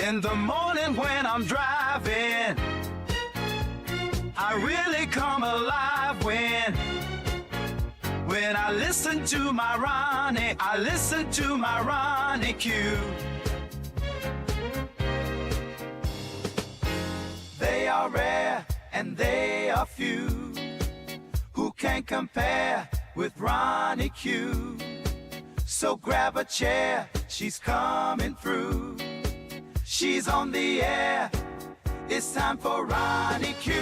In the morning when I'm driving, I really come alive when I listen to my Ronnie, I listen to my RonyiQ. They are rare and they are few who can compare with RonyiQ. So grab a chair, she's coming through. She's on the air, it's time for RonyiQ.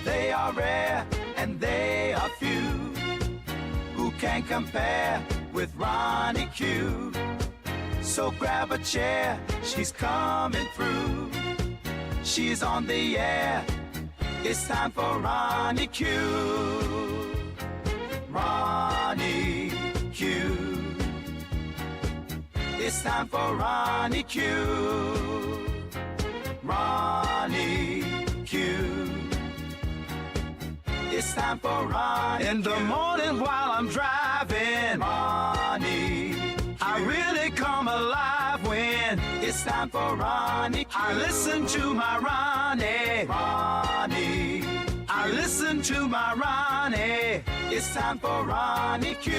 They are rare and they are few who can compare with RonyiQ. So grab a chair, she's coming through. She's on the air, it's time for RonyiQ. RonyiQ. It's time for RonyiQ. RonyiQ. It's time for RonyiQ. In the morning while I'm driving, I really come alive when it's time for RonyiQ. I listen to my Ronnie. I listen to my Ronnie. It's time for RonyiQ.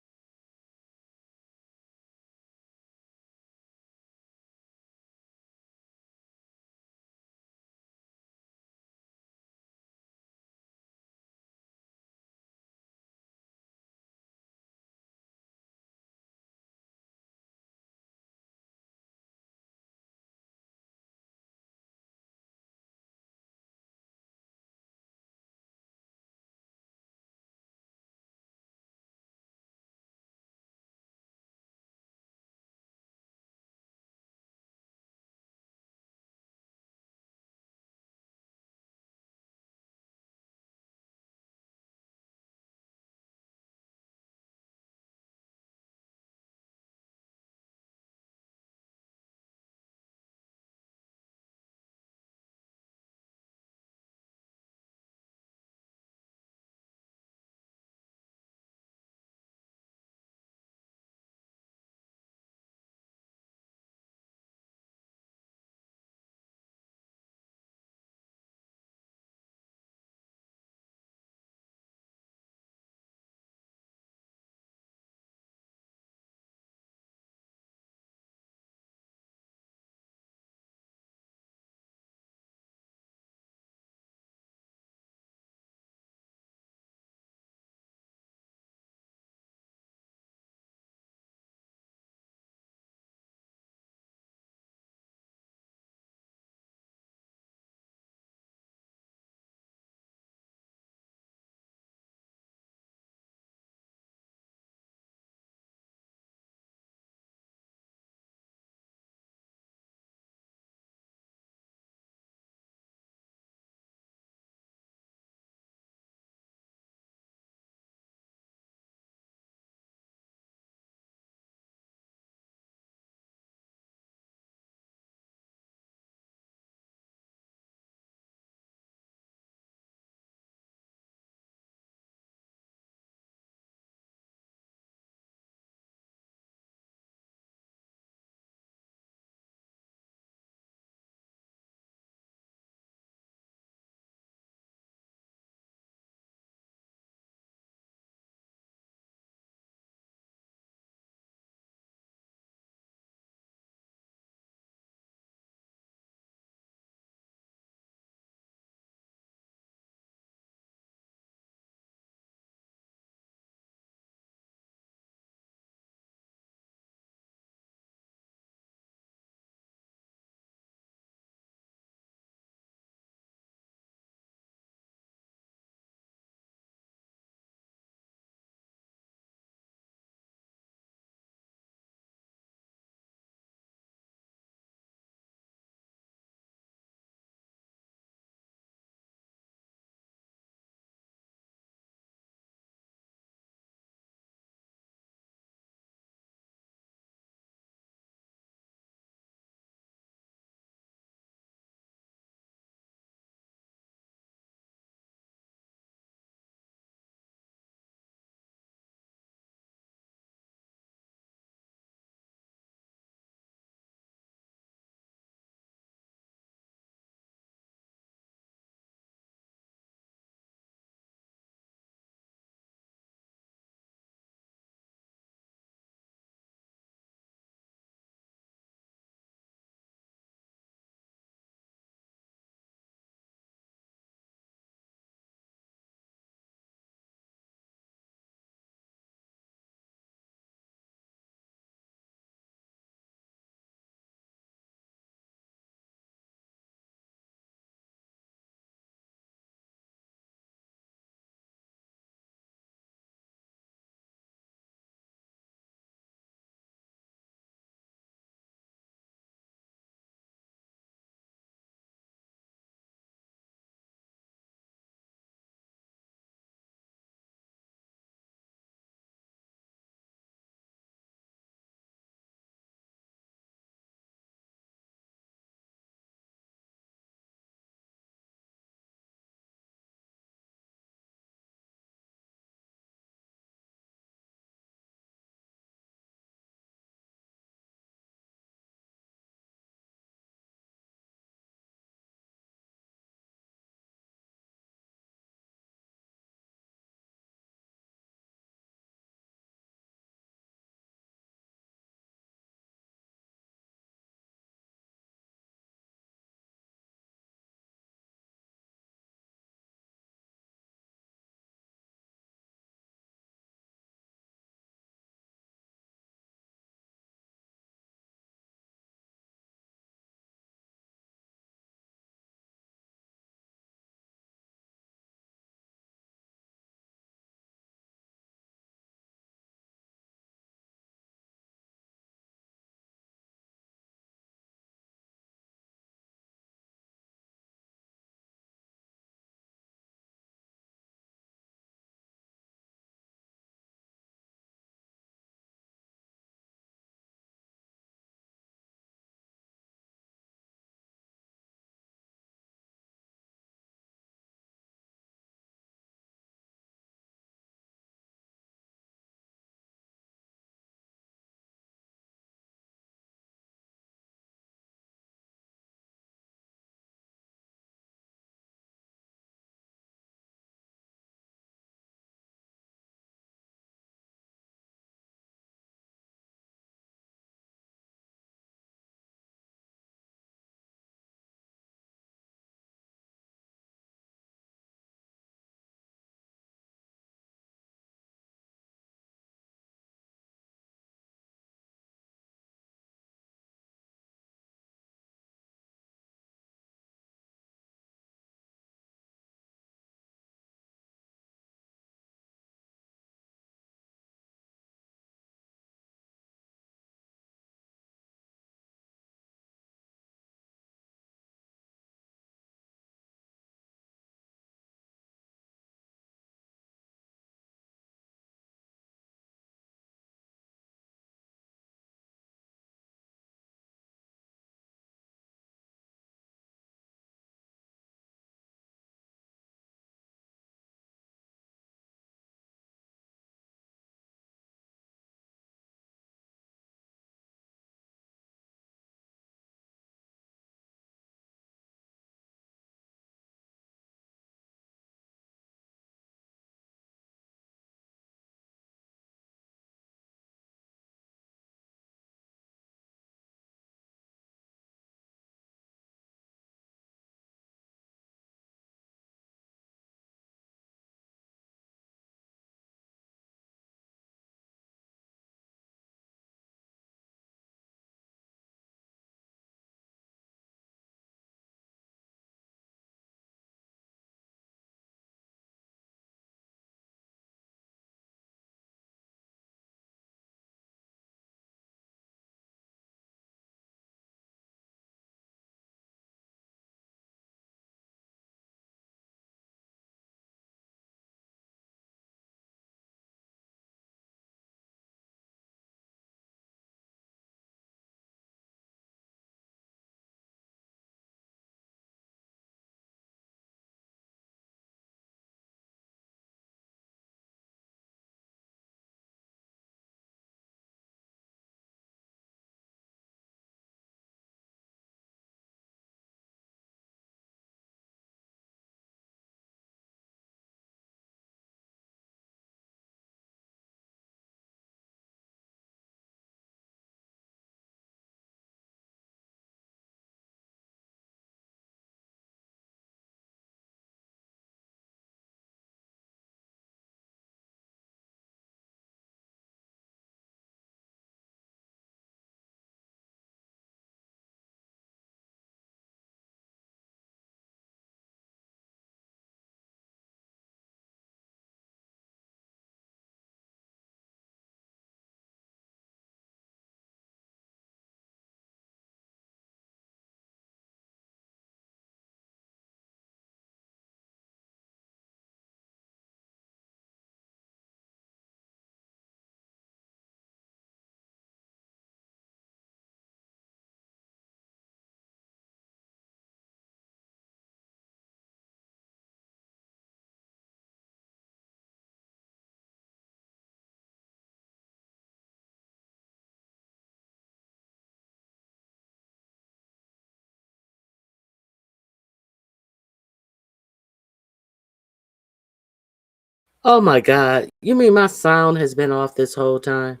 Oh my God. You mean my sound has been off this whole time?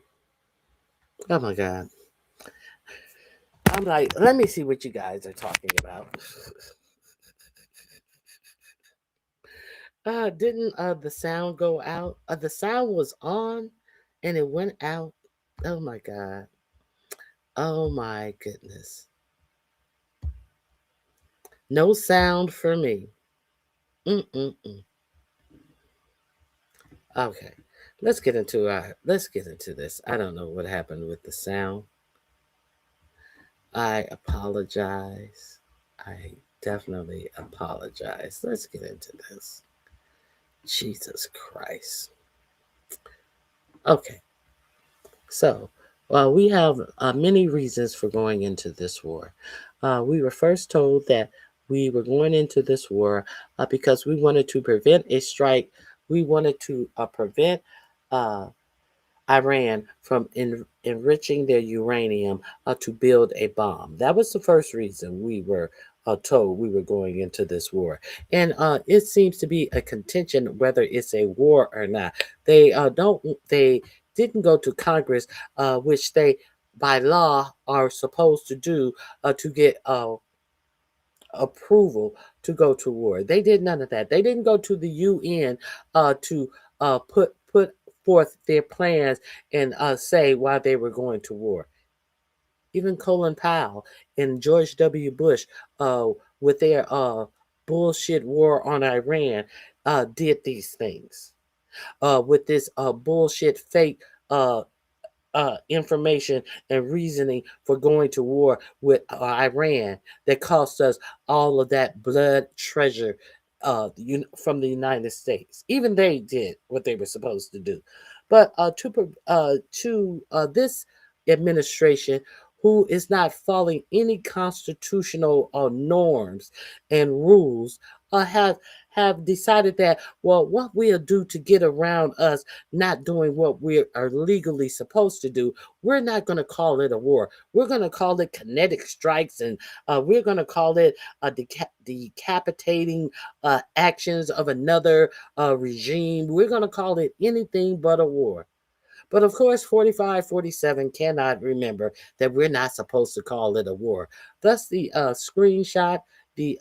Oh my God. I'm like, let me see what you guys are talking about. Didn't the sound go out? The sound was on and it went out. Oh my God. Oh my goodness. No sound for me. Mm-mm-mm. Okay. Let's get into this. I don't know what happened with the sound. I apologize. I definitely apologize. Let's get into this. Jesus Christ. Okay, so we have many reasons for going into this war. We were first told that we were going into this war because we wanted to prevent a strike. We wanted to prevent uh, Iran from enriching their uranium to build a bomb. That was the first reason we were told we were going into this war. And it seems to be a contention whether it's a war or not. They don't. They didn't go to Congress, which they by law are supposed to do to get approval to go to war. They did none of that. They didn't go to the UN to put forth their plans and say why they were going to war. Even Colin Powell and George W. Bush, uh, with their bullshit war on Iran, did these things. With this bullshit fake uh, information and reasoning for going to war with Iran that cost us all of that blood treasure from the United States. Even they did what they were supposed to do. But to this administration, who is not following any constitutional norms and rules, have decided that, well, what we'll do to get around us not doing what we are legally supposed to do, we're not going to call it a war. We're going to call it kinetic strikes, and we're going to call it decapitating actions of another regime. We're going to call it anything but a war. But of course, 4547 cannot remember that we're not supposed to call it a war. Thus, the screenshot, the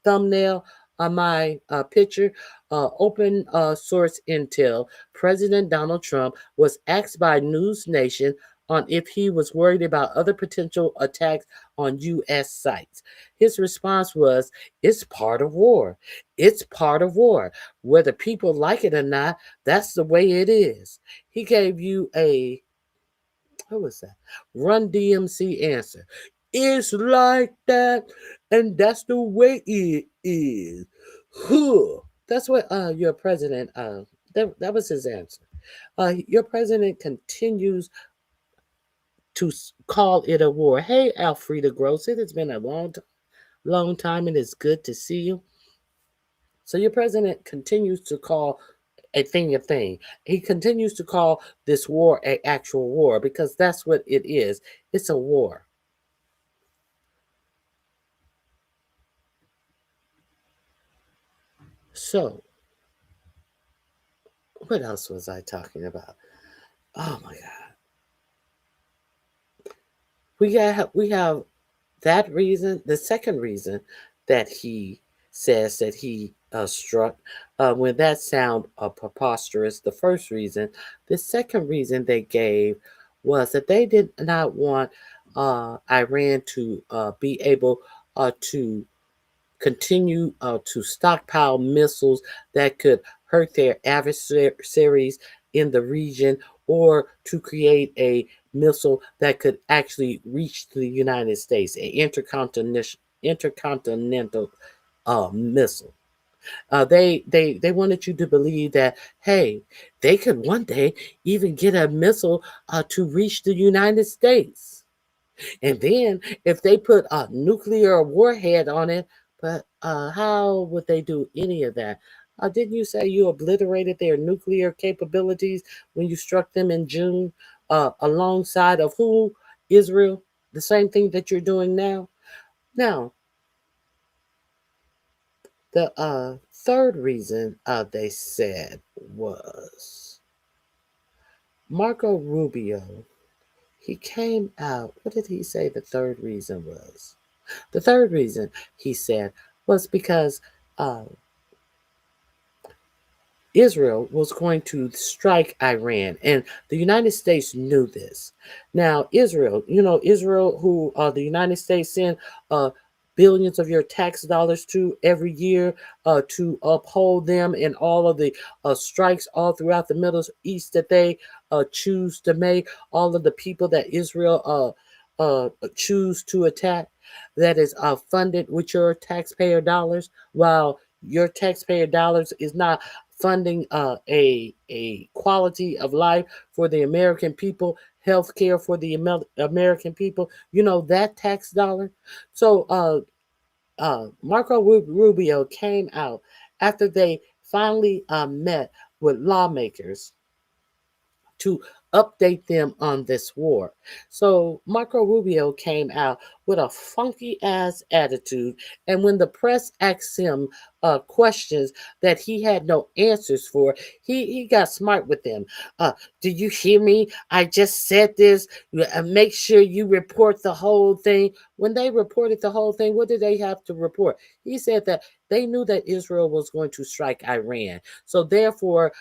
thumbnail on my picture, open source intel. President Donald Trump was asked by News Nation on if he was worried about other potential attacks on U.S. sites. His response was, "It's part of war. It's part of war. Whether people like it or not, that's the way it is." He gave you a, what was that? Run DMC answer. It's like that, and that's the way it is. Huh. That's what your president, that was his answer. Your president continues to call it a war. Hey, Alfreda Gross, it has been a long time, and it's good to see you. So your president continues to call a thing a thing. He continues to call this war an actual war because that's what it is. It's a war. So, what else was I talking about? Oh my God. We have that reason. The second reason that he says that he struck, when that sound preposterous. The first reason, the second reason they gave was that they did not want Iran to be able to continue to stockpile missiles that could hurt their adversaries in the region, or to create a missile that could actually reach the United States, a intercontinental missile. They wanted you to believe that, hey, they could one day even get a missile to reach the United States. And then if they put a nuclear warhead on it, but how would they do any of that? Didn't you say you obliterated their nuclear capabilities when you struck them in June, alongside of who? Israel? The same thing that you're doing now? Now, the third reason they said was Marco Rubio. He came out. What did he say the third reason was? The third reason, he said, was because Israel was going to strike Iran, and the United States knew this. Now, Israel, Israel, who the United States send billions of your tax dollars to every year to uphold them in all of the strikes all throughout the Middle East that they choose to make, all of the people that Israel choose to attack, that is funded with your taxpayer dollars, while your taxpayer dollars is not funding a quality of life for the American people, health care for the American people, that tax dollar. So Marco Rubio came out after they finally met with lawmakers to update them on this war. So Marco Rubio came out with a funky ass attitude, and when the press asked him questions that he had no answers for, he got smart with them. Do you hear me? I just said this. Make sure you report the whole thing. When they reported the whole thing, what did they have to report? He said that they knew that Israel was going to strike Iran. So therefore,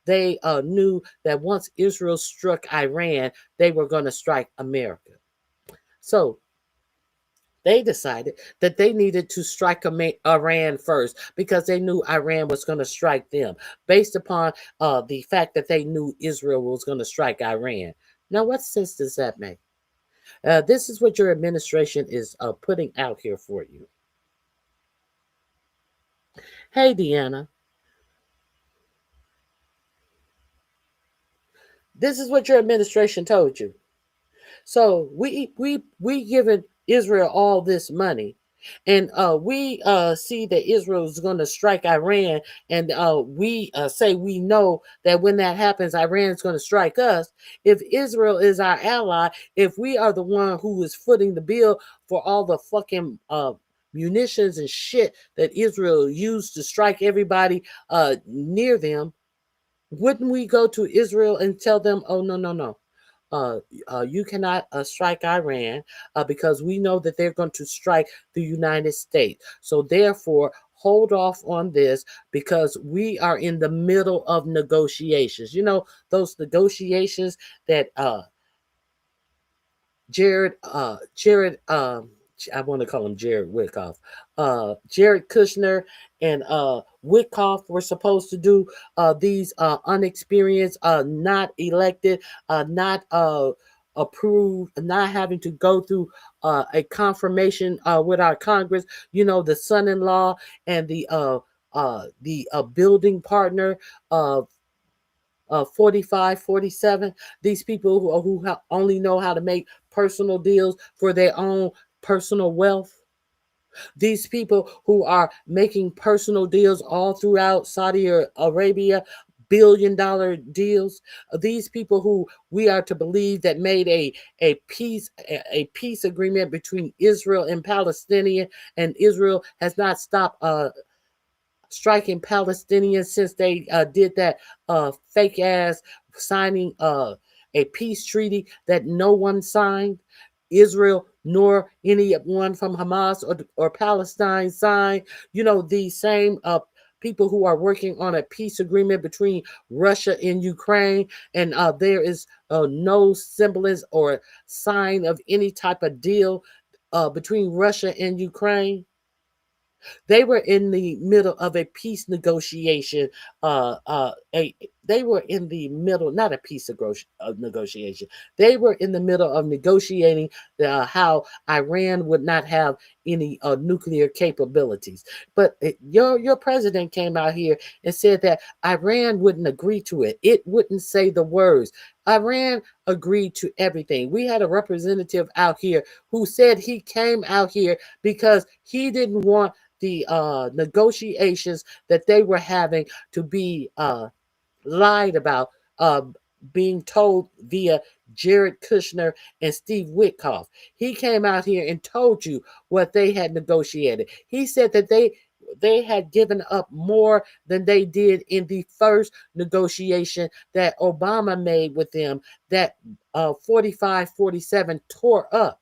they knew that once Israel struck Iran, they were going to strike America. So they decided that they needed to strike Iran first because they knew Iran was going to strike them based upon the fact that they knew Israel was going to strike Iran. Now, what sense does that make? This is what your administration is putting out here for you. Hey, Deanna. This is what your administration told you. So we given Israel all this money, and we see that Israel is going to strike Iran, and we say we know that when that happens, Iran is going to strike us. If Israel is our ally, if we are the one who is footing the bill for all the fucking munitions and shit that Israel used to strike everybody near them, wouldn't we go to Israel and tell them, oh, no, no, no. You cannot strike Iran because we know that they're going to strike the United States. So therefore, hold off on this because we are in the middle of negotiations. Those negotiations that Jared, I want to call him Jared Wickoff. Jared Kushner and Wickoff were supposed to do these unexperienced, not elected, not approved, not having to go through a confirmation with our Congress. The son-in-law and the building partner of 45, 47. These people who only know how to make personal deals for their own personal wealth. These people who are making personal deals all throughout Saudi Arabia, billion-dollar deals. These people who we are to believe that made a peace agreement between Israel and Palestinian, and Israel has not stopped striking Palestinians since they did that fake ass signing a peace treaty that no one signed. Israel nor anyone from Hamas or Palestine signed. These same people who are working on a peace agreement between Russia and Ukraine, and there is no semblance or sign of any type of deal between Russia and Ukraine. They were in the middle of a peace negotiation. They were in the middle, not a peace negotiation. They were in the middle of negotiating how Iran would not have any nuclear capabilities. But your president came out here and said that Iran wouldn't agree to it. It wouldn't say the words. Iran agreed to everything. We had a representative out here who said he came out here because he didn't want the negotiations that they were having to be lied about, being told via Jared Kushner and Steve Witkoff. He came out here and told you what they had negotiated. He said that they had given up more than they did in the first negotiation that Obama made with them, that 45-47 tore up.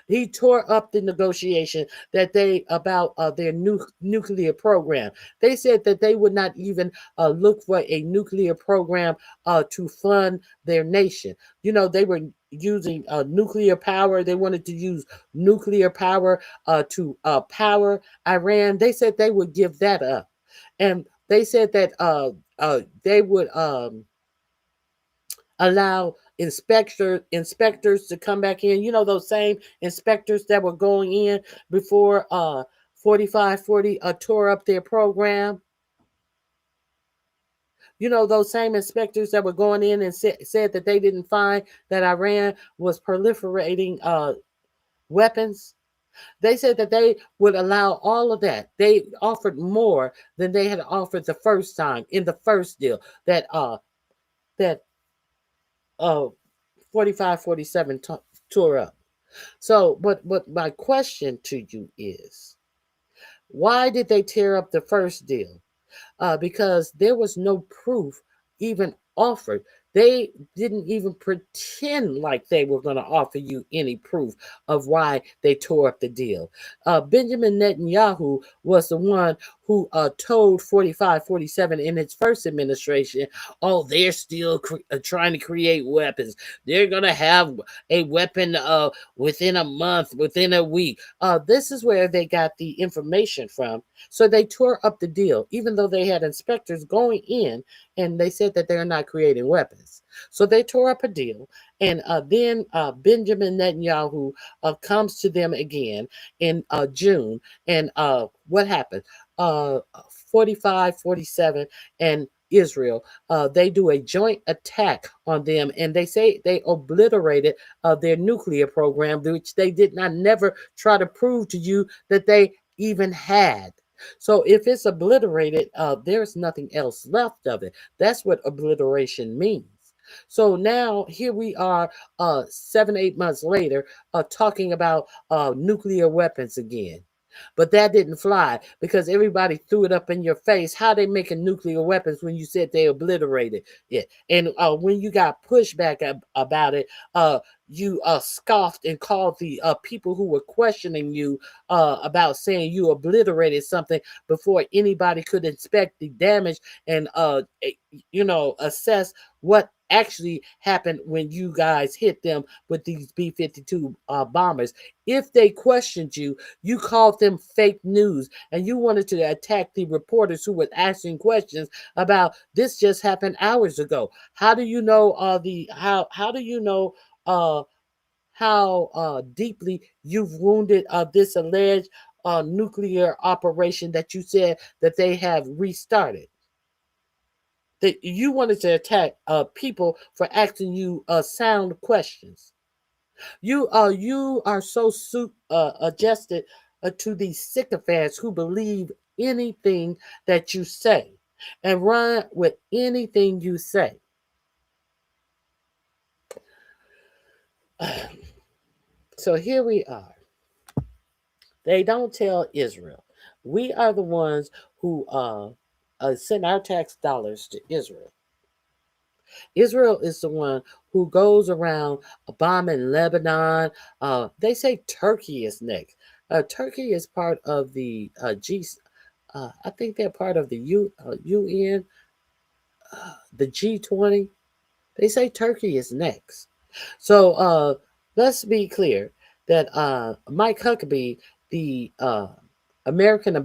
He tore up the negotiation that they about their nuclear program. They said that they would not even look for a nuclear program to fund their nation. You know, they were using nuclear power. They wanted to use nuclear power to power Iran. They said they would give that up, and they said that they would allow inspectors to come back in. You know, those same inspectors that were going in before 45-40 tore up their program. You know, those same inspectors that were going in and said that they didn't find that Iran was proliferating weapons. They said that they would allow all of that. They offered more than they had offered the first time in the first deal that that 45-47 tore up. So, but my question to you is, why did they tear up the first deal? Because there was no proof even offered. They didn't even pretend like they were going to offer you any proof of why they tore up the deal. Benjamin Netanyahu was the one who told 45-47 in its first administration, oh, they're still trying to create weapons. They're going to have a weapon within a month, within a week. This is where they got the information from. So they tore up the deal, even though they had inspectors going in and they said that they're not creating weapons. So they tore up a deal. And then Benjamin Netanyahu comes to them again in June. And what happened? 45-47 and Israel, they do a joint attack on them, and they say they obliterated their nuclear program, which they did not never try to prove to you that they even had. So if it's obliterated, there's nothing else left of it. That's what obliteration means. So now here we are, 7-8 months later, talking about nuclear weapons again. But that didn't fly because everybody threw it up in your face. How they making nuclear weapons when you said they obliterated it? And when you got pushback about it, you scoffed and called the people who were questioning you about saying you obliterated something before anybody could inspect the damage and assess what actually happened when you guys hit them with these B-52 bombers. If they questioned you, you called them fake news, and you wanted to attack the reporters who were asking questions about this just happened hours ago. How do you know how do you know how deeply you've wounded this alleged nuclear operation that you said that they have restarted? That you wanted to attack people for asking you sound questions. You are so adjusted to these sycophants who believe anything that you say and run with anything you say. So here we are. They don't tell Israel. We are the ones who send our tax dollars to Israel. Israel is the one who goes around bombing Lebanon. They say Turkey is next. Turkey is part of the G. I think they're part of the UN, the G20. They say Turkey is next. So let's be clear that Mike Huckabee, the American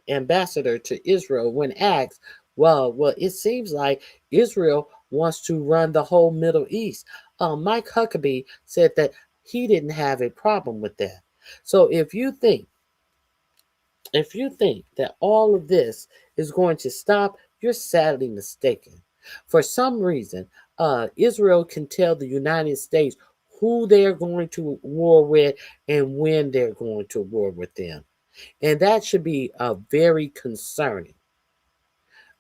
ambassador to Israel, when asked, well, it seems like Israel wants to run the whole Middle East. Mike Huckabee said that he didn't have a problem with that. So if you think that all of this is going to stop, you're sadly mistaken. For some reason, Israel can tell the United States who they're going to war with and when they're going to war with them. And that should be very concerning.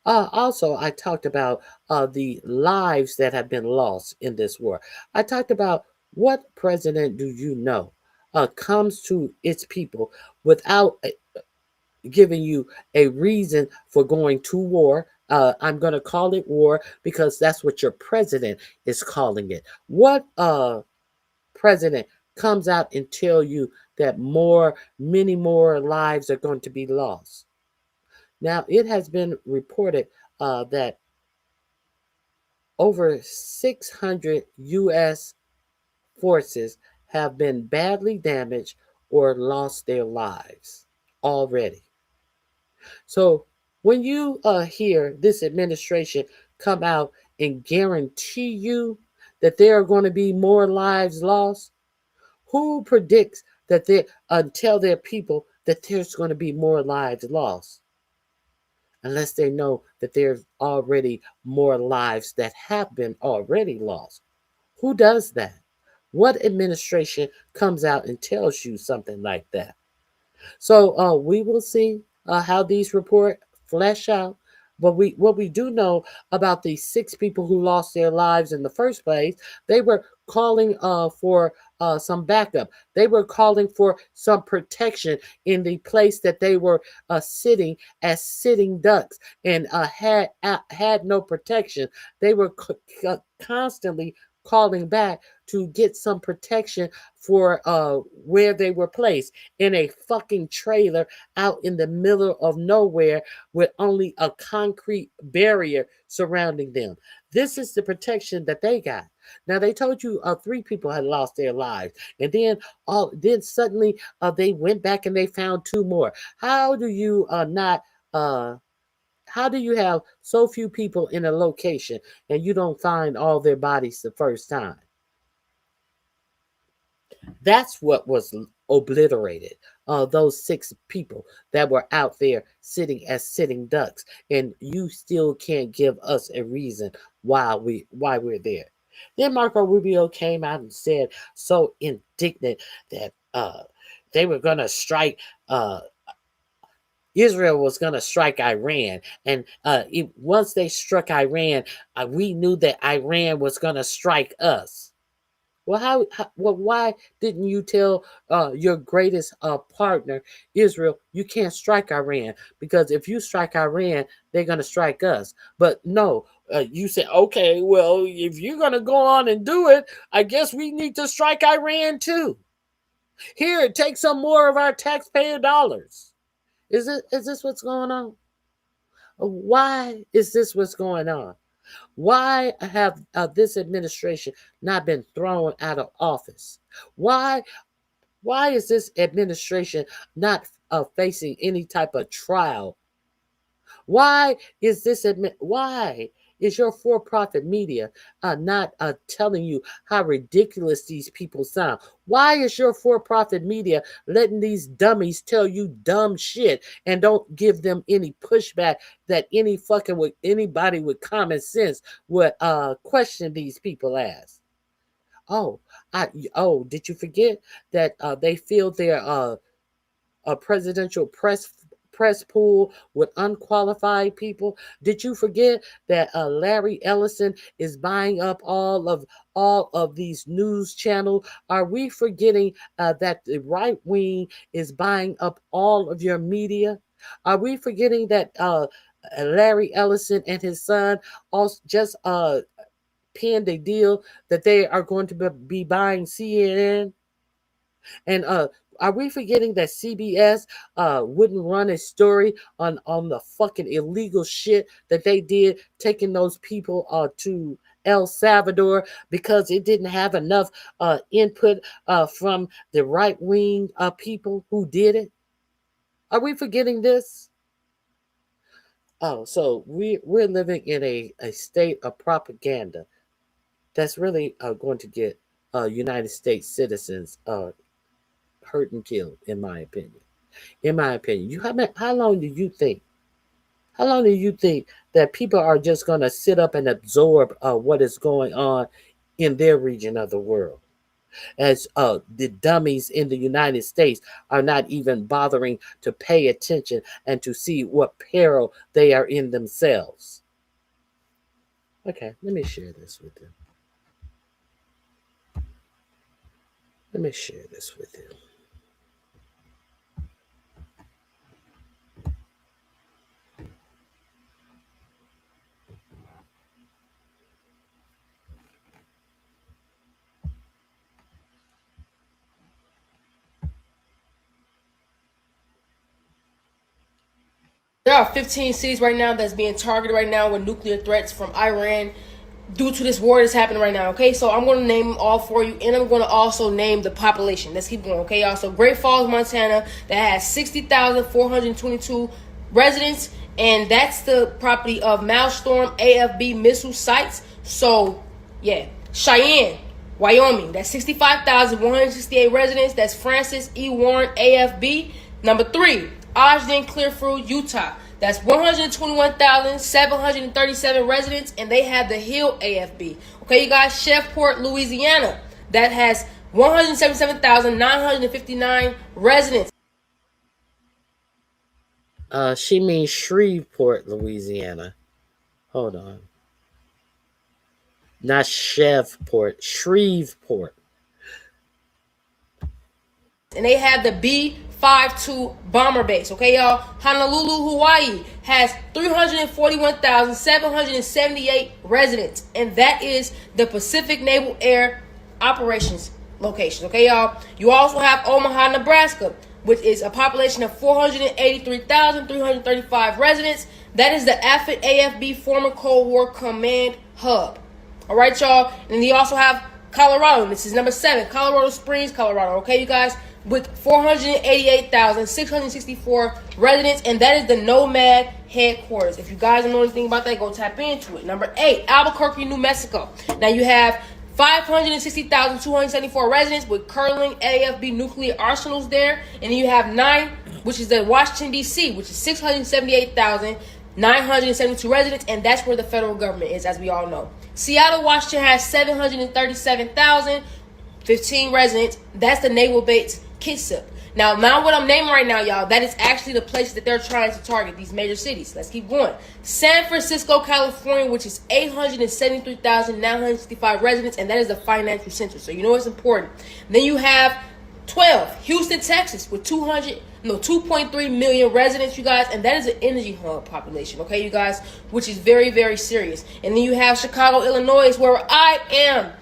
Also, I talked about the lives that have been lost in this war. I talked about what president do you know comes to its people without giving you a reason for going to war. I'm going to call it war because that's what your president is calling it. What president comes out and tell you that many more lives are going to be lost? Now, it has been reported that over 600 U.S. forces have been badly damaged or lost their lives already. So when you hear this administration come out and guarantee you that there are going to be more lives lost, who predicts that they tell their people that there's going to be more lives lost? Unless they know that there's already more lives that have been already lost. Who does that? What administration comes out and tells you something like that? So we will see how these reports flesh out. But what we do know about these 6 people who lost their lives in the first place, they were calling for some backup. They were calling for some protection in the place that they were sitting as sitting ducks and had no protection. They were constantly calling back to get some protection for where they were placed in a fucking trailer out in the middle of nowhere with only a concrete barrier surrounding them. This is the protection that they got. Now they told you 3 people had lost their lives, and then suddenly they went back and they found 2 more. How do you not? How do you have so few people in a location and you don't find all their bodies the first time? That's what was obliterated. Those 6 people that were out there sitting as sitting ducks, and you still can't give us a reason why we're there. Then Marco Rubio came out and said, so indignant, that they were gonna strike. Israel was going to strike Iran, and once they struck Iran, we knew that Iran was going to strike us. Well, why didn't you tell your greatest partner, Israel, you can't strike Iran? Because if you strike Iran, they're going to strike us. But no, you said, okay, well, if you're going to go on and do it, I guess we need to strike Iran too. Here, take some more of our taxpayer dollars. Is this what's going on? Why is this what's going on? Why have this administration not been thrown out of office? Why why is this administration not facing any type of trial? Why is your for-profit media not telling you how ridiculous these people sound? Why is your for-profit media letting these dummies tell you dumb shit and don't give them any pushback that anybody with common sense would question these people as? Oh, did you forget that they filled their a presidential press pool with unqualified people? Did you forget that Larry Ellison is buying up all of these news channels? Are we forgetting that the right wing is buying up all of your media? Are we forgetting that Larry Ellison and his son also just penned a deal that they are going to be buying CNN? And are we forgetting that CBS wouldn't run a story on the fucking illegal shit that they did, taking those people to El Salvador because it didn't have enough input from the right wing people who did it? Are we forgetting this? Oh, so we're living in a state of propaganda that's really going to get United States citizens hurt and killed, in my opinion. In my opinion, how long do you think? How long do you think that people are just going to sit up and absorb what is going on in their region of the world? As the dummies in the United States are not even bothering to pay attention and to see what peril they are in themselves. Okay, let me share this with you. Let me share this with you. There are 15 cities right now that's being targeted right now with nuclear threats from Iran due to this war that's happening right now. Okay, so I'm going to name them all for you, and I'm going to also name the population. Let's keep going. Okay, y'all. So Great Falls, Montana, that has 60,422 residents, and that's the property of Maelstrom AFB missile sites. So yeah, Cheyenne, Wyoming, that's 65,168 residents. That's Francis E. Warren AFB. Number 3, Ogden, Clearfield, Utah. That's 121,737 residents, and they have the Hill AFB. Okay, you guys, Shreveport, Louisiana, that has 177,959 residents. She means Shreveport, Louisiana. Hold on. Not Shreveport, Shreveport. And they have the B-52 bomber base. Okay, y'all. Honolulu, Hawaii has 341,778 residents, and that is the Pacific Naval Air Operations location. Okay, y'all. You also have Omaha, Nebraska, which is a population of 483,335 residents. That is the AFIT AFB former Cold War Command Hub. All right, y'all. And you also have Colorado. This is number 7, Colorado Springs, Colorado. Okay, you guys, with 488,664 residents, and that is the Nomad headquarters. If you guys don't know anything about that, go tap into it. Number 8, Albuquerque, New Mexico. Now you have 560,274 residents with Curling AFB nuclear arsenals there, and then you have 9, which is the Washington D.C., which is 678,972 residents, and that's where the federal government is, as we all know. Seattle, Washington has 737,015 residents. That's the naval base Kitsap. Now what I'm naming right now, y'all, that is actually the places that they're trying to target, these major cities. Let's keep going. San Francisco, California, which is 873,965 residents, and that is the financial center. So you know it's important. Then you have 12, Houston, Texas, with 2.3 million residents, you guys, and that is an energy hub population, okay, you guys, which is very, very serious. And then you have Chicago, Illinois, where I am.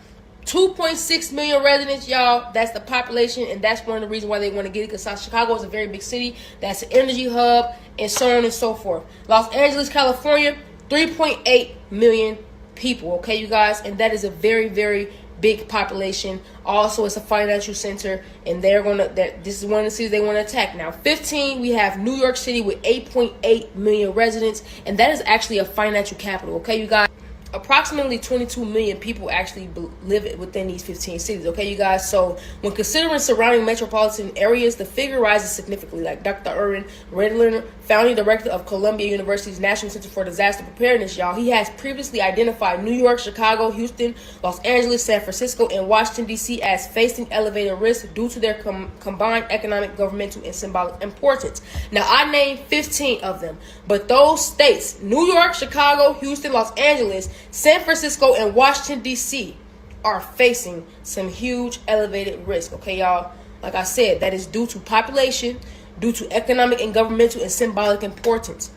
2.6 million residents, y'all. That's the population, and that's one of the reasons why they want to get it, because Chicago is a very big city. That's an energy hub, and so on and so forth. Los Angeles, California, 3.8 million people, okay, you guys, and that is a very, very big population. Also, it's a financial center, and this is one of the cities they want to attack. Now, 15, we have New York City with 8.8 million residents, and that is actually a financial capital, okay, you guys. Approximately 22 million people actually live within these 15 cities, okay, you guys? So when considering surrounding metropolitan areas, the figure rises significantly. Like Dr. Erwin Redler, founding director of Columbia University's National Center for Disaster Preparedness, y'all, he has previously identified New York, Chicago, Houston, Los Angeles, San Francisco, and Washington, D.C. as facing elevated risk due to their combined economic, governmental, and symbolic importance. Now, I named 15 of them, but those states, New York, Chicago, Houston, Los Angeles, San Francisco, and Washington, D.C. are facing some huge elevated risk, okay, y'all? Like I said, that is due to population, due to economic and governmental and symbolic importance.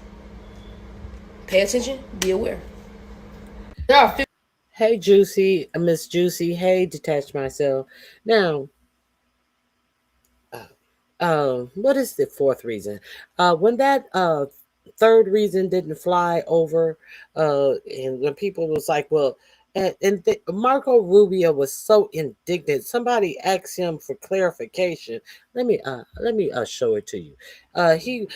Pay attention, be aware. Hey, Juicy, Miss Juicy. Hey, Detached Myself. Now, what is the 4th reason? When that 3rd reason didn't fly over, and when people was like, well, and Marco Rubio was so indignant. Somebody asked him for clarification. Let me show it to you. He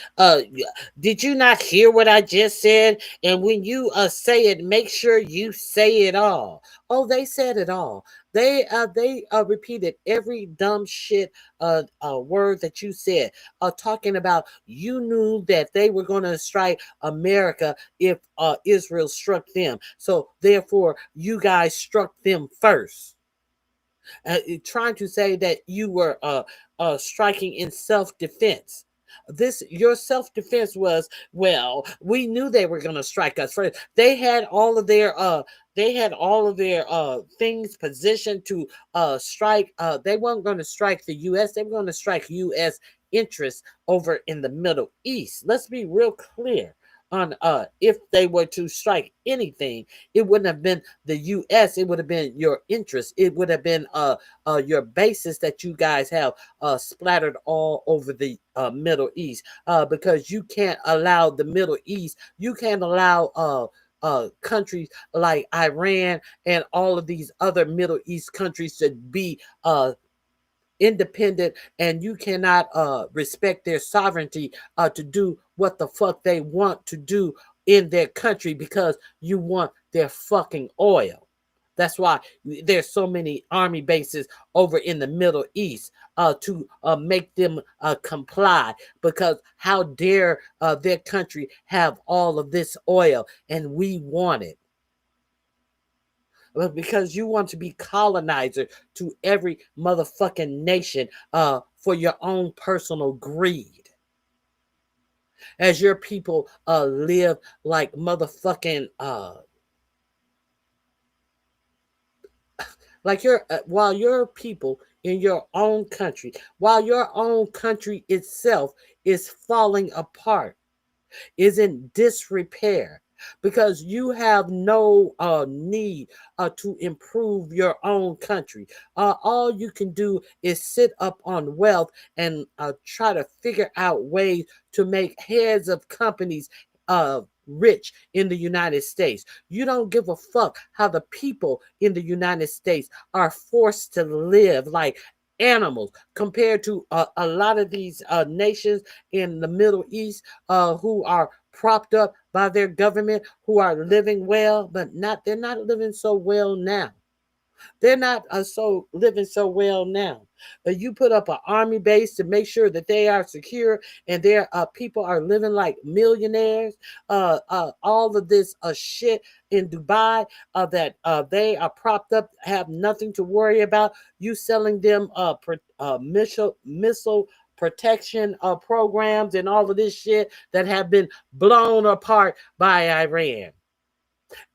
did you not hear what I just said? And when you say it, make sure you say it all. Oh, they said it all. They repeated every dumb shit word that you said. Talking about you knew that they were going to strike America if Israel struck them. So therefore, you guys struck them first. Trying to say that you were striking in self-defense. Your self-defense was, well, we knew they were going to strike us first. They had all of their things positioned to strike. They weren't going to strike the U.S. They were going to strike U.S. interests over in the Middle East. Let's be real clear. on if they were to strike anything, it wouldn't have been the US, it would have been your interest. It would have been your bases that you guys have splattered all over the Middle East, because you can't allow the Middle East, you can't allow countries like Iran and all of these other Middle East countries to be independent, and you cannot respect their sovereignty to do what the fuck they want to do in their country because you want their fucking oil. That's why there's so many army bases over in the Middle East to make them comply, because how dare their country have all of this oil and we want it? Because you want to be colonizer to every motherfucking nation for your own personal greed. As your people live like motherfucking like while your people in your own country, while your own country itself is falling apart, is in disrepair, because you have no need to improve your own country. All you can do is sit up on wealth and try to figure out ways to make heads of companies rich in the United States. You don't give a fuck how the people in the United States are forced to live like animals compared to a lot of these nations in the Middle East who are propped up by their government, who are living well, but they're not living so well now. They're not living so well now. You put up an army base to make sure that they are secure and their people are living like millionaires. All of this shit in Dubai that they are propped up, have nothing to worry about. You selling them missile protection programs and all of this shit that have been blown apart by Iran.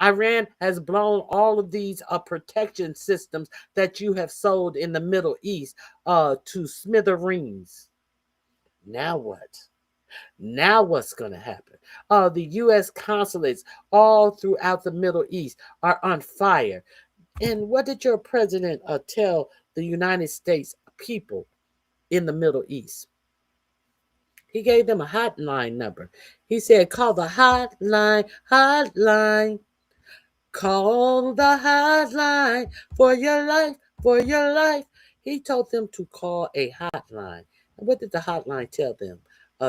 Iran has blown all of these protection systems that you have sold in the Middle East to smithereens. Now what? Now what's going to happen? The U.S. consulates all throughout the Middle East are on fire. And what did your president tell the United States people in the Middle East? He gave them a hotline number. He said, call the hotline. Call the hotline for your life, for your life. He told them to call a hotline. And what did the hotline tell them?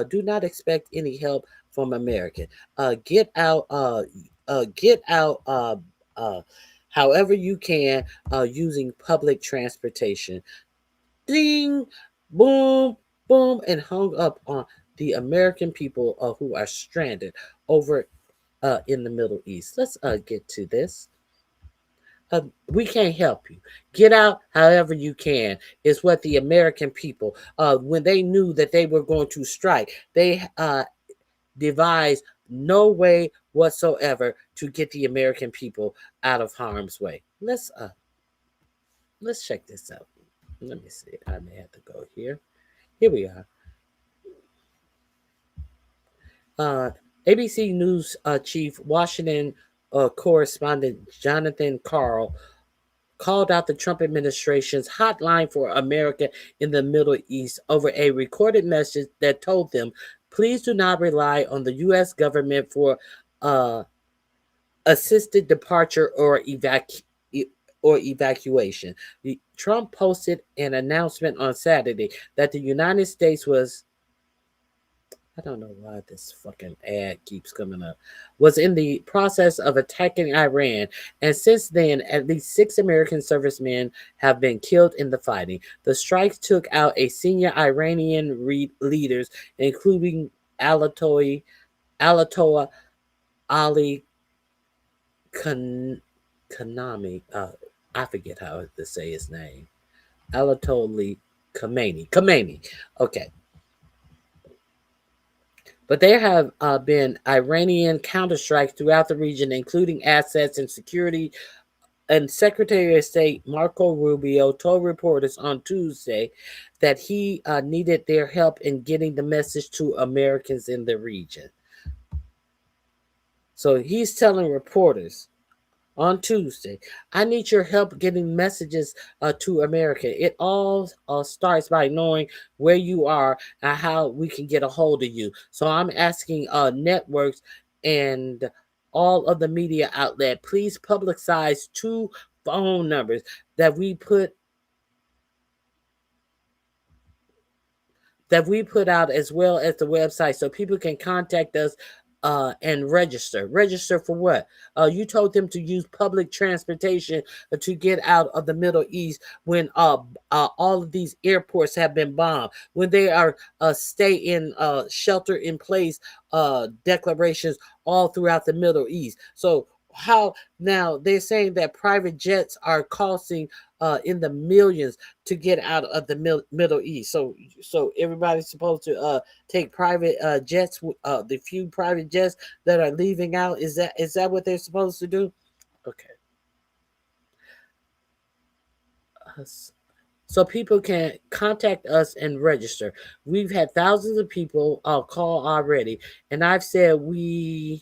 Do not expect any help from America. Get out. However you can using public transportation. Ding, boom, boom, and hung up on the American people who are stranded over in the Middle East. Let's get to this. We can't help you. Get out however you can, is what the American people, when they knew that they were going to strike, they devised no way whatsoever to get the American people out of harm's way. Let's check this out. Let me see. I may have to go here. Here we are. ABC News chief Washington correspondent Jonathan Karl called out the Trump administration's hotline for America in the Middle East over a recorded message that told them, please do not rely on the U.S. government for assisted departure or evacuation. Trump posted an announcement on Saturday that the United States was, I don't know why this fucking ad keeps coming up, was in the process of attacking Iran. And since then, at least 6 American servicemen have been killed in the fighting. The strikes took out a senior Iranian leaders, including Ayatollah Ali Khanami. I forget how to say his name. Ayatollah Khamenei. Okay. But there have been Iranian counterstrikes throughout the region, including assets and security. And Secretary of State Marco Rubio told reporters on Tuesday that he needed their help in getting the message to Americans in the region. So he's telling reporters on Tuesday, I need your help getting messages to America. It all starts by knowing where you are and how we can get a hold of you. So I'm asking networks and all of the media outlet, please publicize 2 phone numbers that we put out, as well as the website, so people can contact us and register. Register for what? You told them to use public transportation to get out of the Middle East when all of these airports have been bombed, when they are stay in shelter in place declarations all throughout the Middle East. So how now they're saying that private jets are costing in the millions to get out of the Middle East. So everybody's supposed to take private jets. The few private jets that are leaving out, is that what they're supposed to do? Okay. So people can contact us and register. We've had thousands of people call already, and I said we've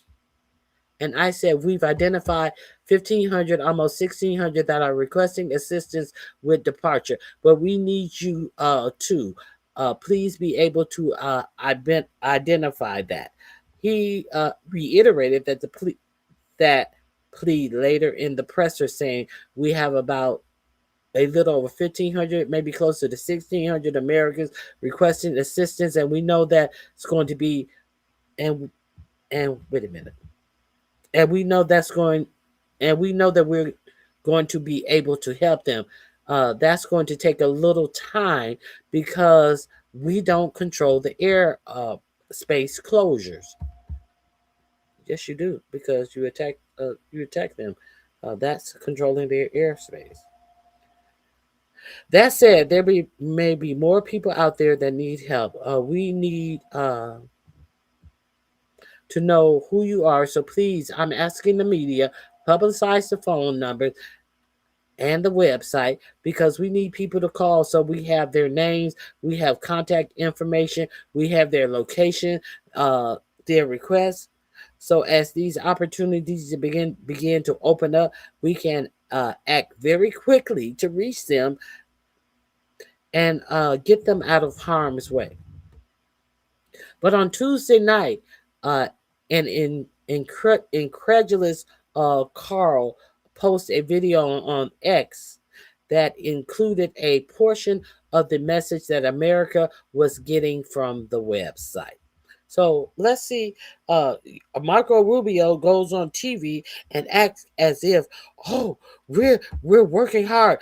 identified 1,500, almost 1,600 that are requesting assistance with departure. But we need you to please be able to identify that. He reiterated that plea later in the presser, saying we have about a little over 1,500, maybe closer to 1,600 Americans requesting assistance, and we know that it's going to be and wait a minute. And we know that we're going to be able to help them. That's going to take a little time because we don't control the air space closures. Yes, you do, because you attack them. That's controlling their airspace. That said, may be more people out there that need help. We need to know who you are. So please, I'm asking the media, publicize the phone numbers and the website, because we need people to call, so we have their names, we have contact information, we have their location, their requests. So as these opportunities begin to open up, we can act very quickly to reach them and get them out of harm's way. But on Tuesday night, an incredulous Carl posted a video on X that included a portion of the message that America was getting from the website. So let's see. Uh, Marco Rubio goes on TV and acts as if, oh, we're working hard.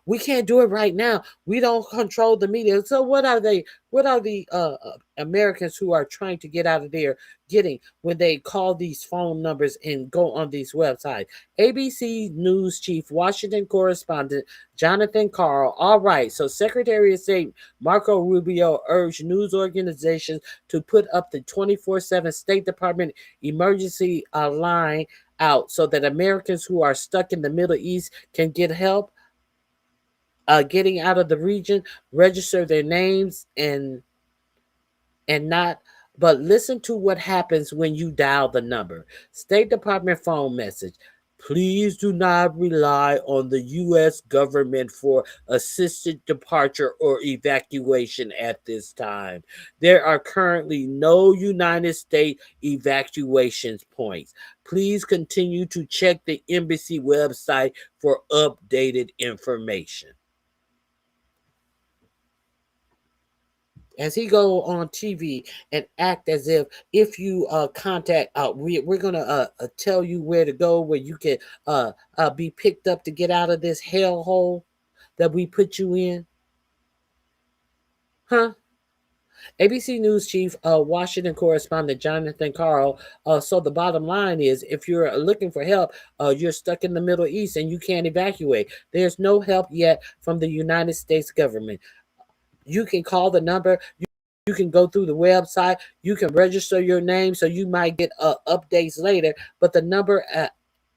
We can't do it right now. We don't control the media. So what are they? What are the Americans who are trying to get out of there getting when they call these phone numbers and go on these websites? ABC News chief, Washington correspondent Jonathan Karl. All right. So Secretary of State Marco Rubio urged news organizations to put up the 24/7 State Department emergency line out so that Americans who are stuck in the Middle East can get help getting out of the region, register their names and not. But listen to what happens when you dial the number. State Department phone message. Please do not rely on the U.S. government for assisted departure or evacuation at this time. There are currently no United States evacuation points. Please continue to check the embassy website for updated information. As he go on TV and act as if you contact, we're gonna tell you where to go, where you can be picked up to get out of this hellhole that we put you in, huh? ABC News chief, Washington correspondent Jonathan Karl. So the bottom line is, if you're looking for help, you're stuck in the Middle East and you can't evacuate. There's no help yet from the United States government. You can call the number. You can go through the website. You can register your name, so you might get updates later. But the number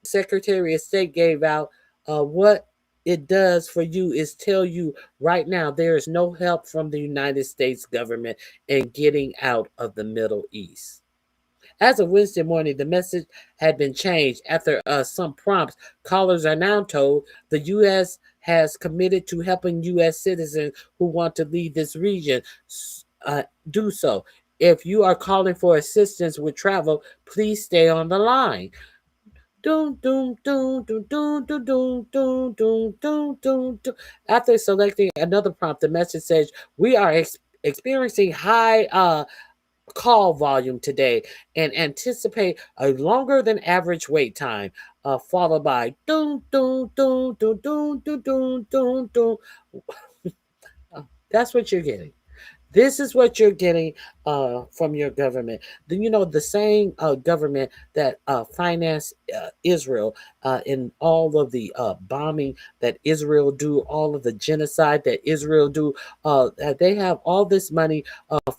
Secretary of State gave out, what it does for you is tell you right now there is no help from the United States government in getting out of the Middle East. As of Wednesday morning, the message had been changed after some prompts. Callers are now told the U.S. has committed to helping U.S. citizens who want to leave this region do so. If you are calling for assistance with travel, please stay on the line. Doom, doom, doom, doom, doom, doom, doom, doom, doom, doom, doom, doom. After selecting another prompt, the message says, "We are experiencing high call volume today and anticipate a longer than average wait time," followed by doom, doom, doom, doom, doom, doom, doom, doom, doom. That's what you're getting. This is what you're getting from your government. The same government that financed Israel in all of the bombing that Israel do, all of the genocide that Israel do. They have all this money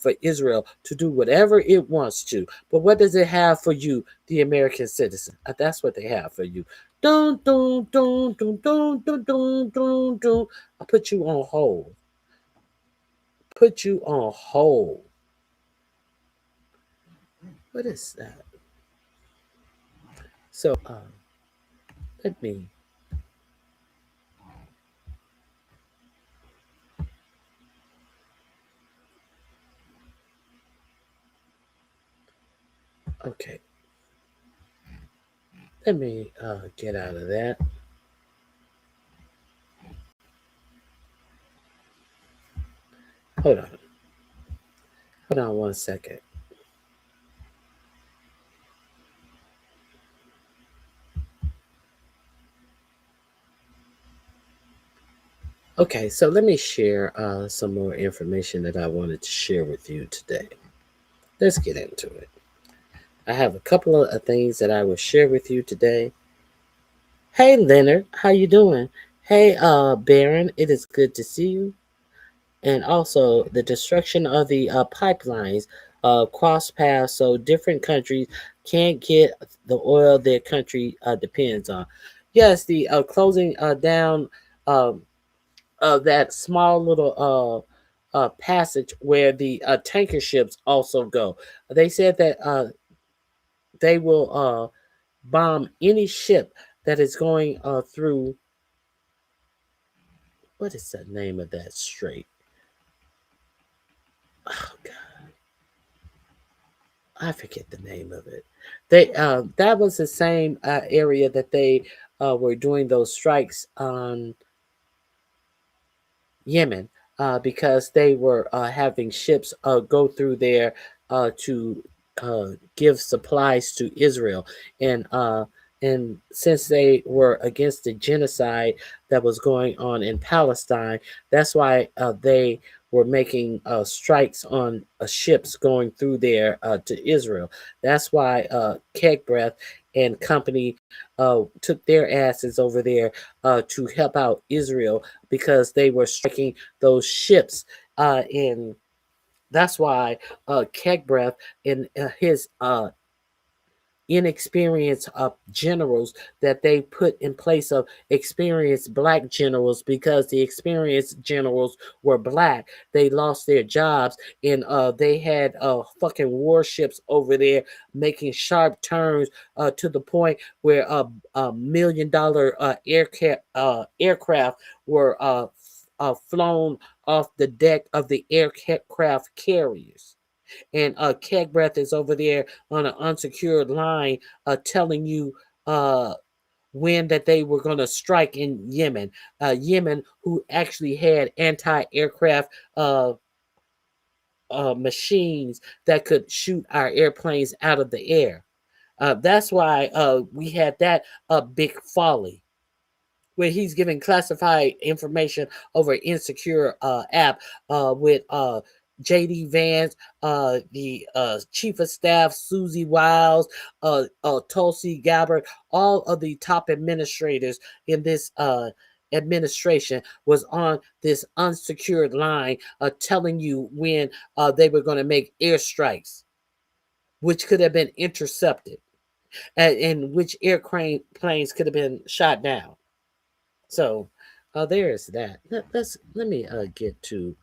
for Israel to do whatever it wants to. But what does it have for you, the American citizen? That's what they have for you. Dun, dun, dun, dun, dun, dun, dun, dun, dun. I put you on hold. Put you on hold. What is that? So let me. Okay. Let me get out of that. Hold on. Hold on 1 second. Okay, so let me share some more information that I wanted to share with you today. Let's get into it. I have a couple of things that I will share with you today. Hey, Leonard, how you doing? Hey, Baron, it is good to see you. And also the destruction of the pipelines cross paths so different countries can't get the oil their country depends on. Yes, the closing down of that small little passage where the tanker ships also go. They said that they will bomb any ship that is going through. What is the name of that strait? Oh God, I forget the name of it. They that was the same area that they were doing those strikes on Yemen because they were having ships go through there to give supplies to Israel, and since they were against the genocide that was going on in Palestine, that's why they were making strikes on ships going through there to Israel. That's why Keg Breath and company took their asses over there to help out Israel because they were striking those ships. And that's why Keg Breath and his inexperienced generals that they put in place of experienced black generals, because the experienced generals were black. They lost their jobs, and they had fucking warships over there making sharp turns to the point where $1 million aircraft were flown off the deck of the aircraft carriers. And Keg Breath is over there on an unsecured line telling you when that they were going to strike in Yemen. Yemen, who actually had anti-aircraft machines that could shoot our airplanes out of the air. That's why we had that big folly where he's giving classified information over Insecure app with JD Vance, the chief of staff, Susie Wiles, Tulsi Gabbard, all of the top administrators in this administration was on this unsecured line telling you when they were going to make airstrikes, which could have been intercepted, and which airplanes could have been shot down. So there is that. Let me get to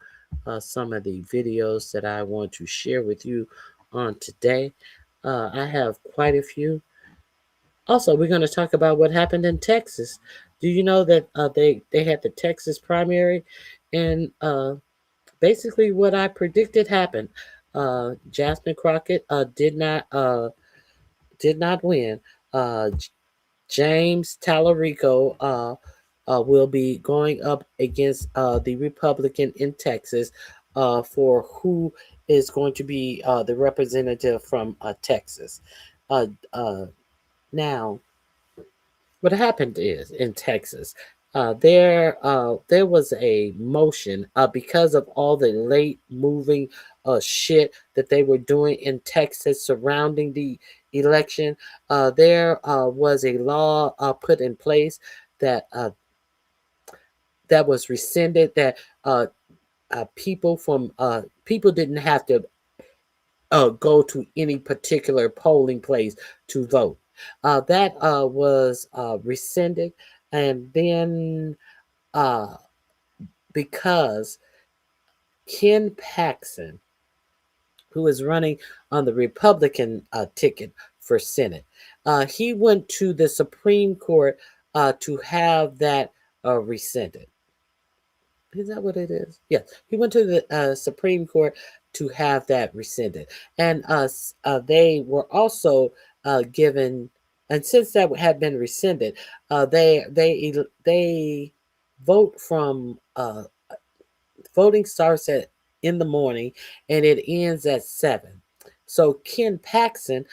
some of the videos that I want to share with you on today. I have quite a few. Also, we're going to talk about what happened in Texas. Do you know that they had the Texas primary, and basically what I predicted happened. Jasmine Crockett did not win. James Tallarico will be going up against the Republican in Texas for who is going to be the representative from Texas. Uh, uh, Now, what happened is in Texas, there was a motion because of all the late moving shit that they were doing in Texas surrounding the election. There was a law put in place that that was rescinded that people didn't have to go to any particular polling place to vote. That was rescinded, and then uh, because Ken Paxton, who is running on the Republican ticket for Senate, he went to the Supreme Court to have that rescinded. Is that what it is? Yes. He went to the Supreme Court to have that rescinded. And they were also given, and since that had been rescinded, they vote from voting starts at in the morning and it ends at 7. So Ken Paxton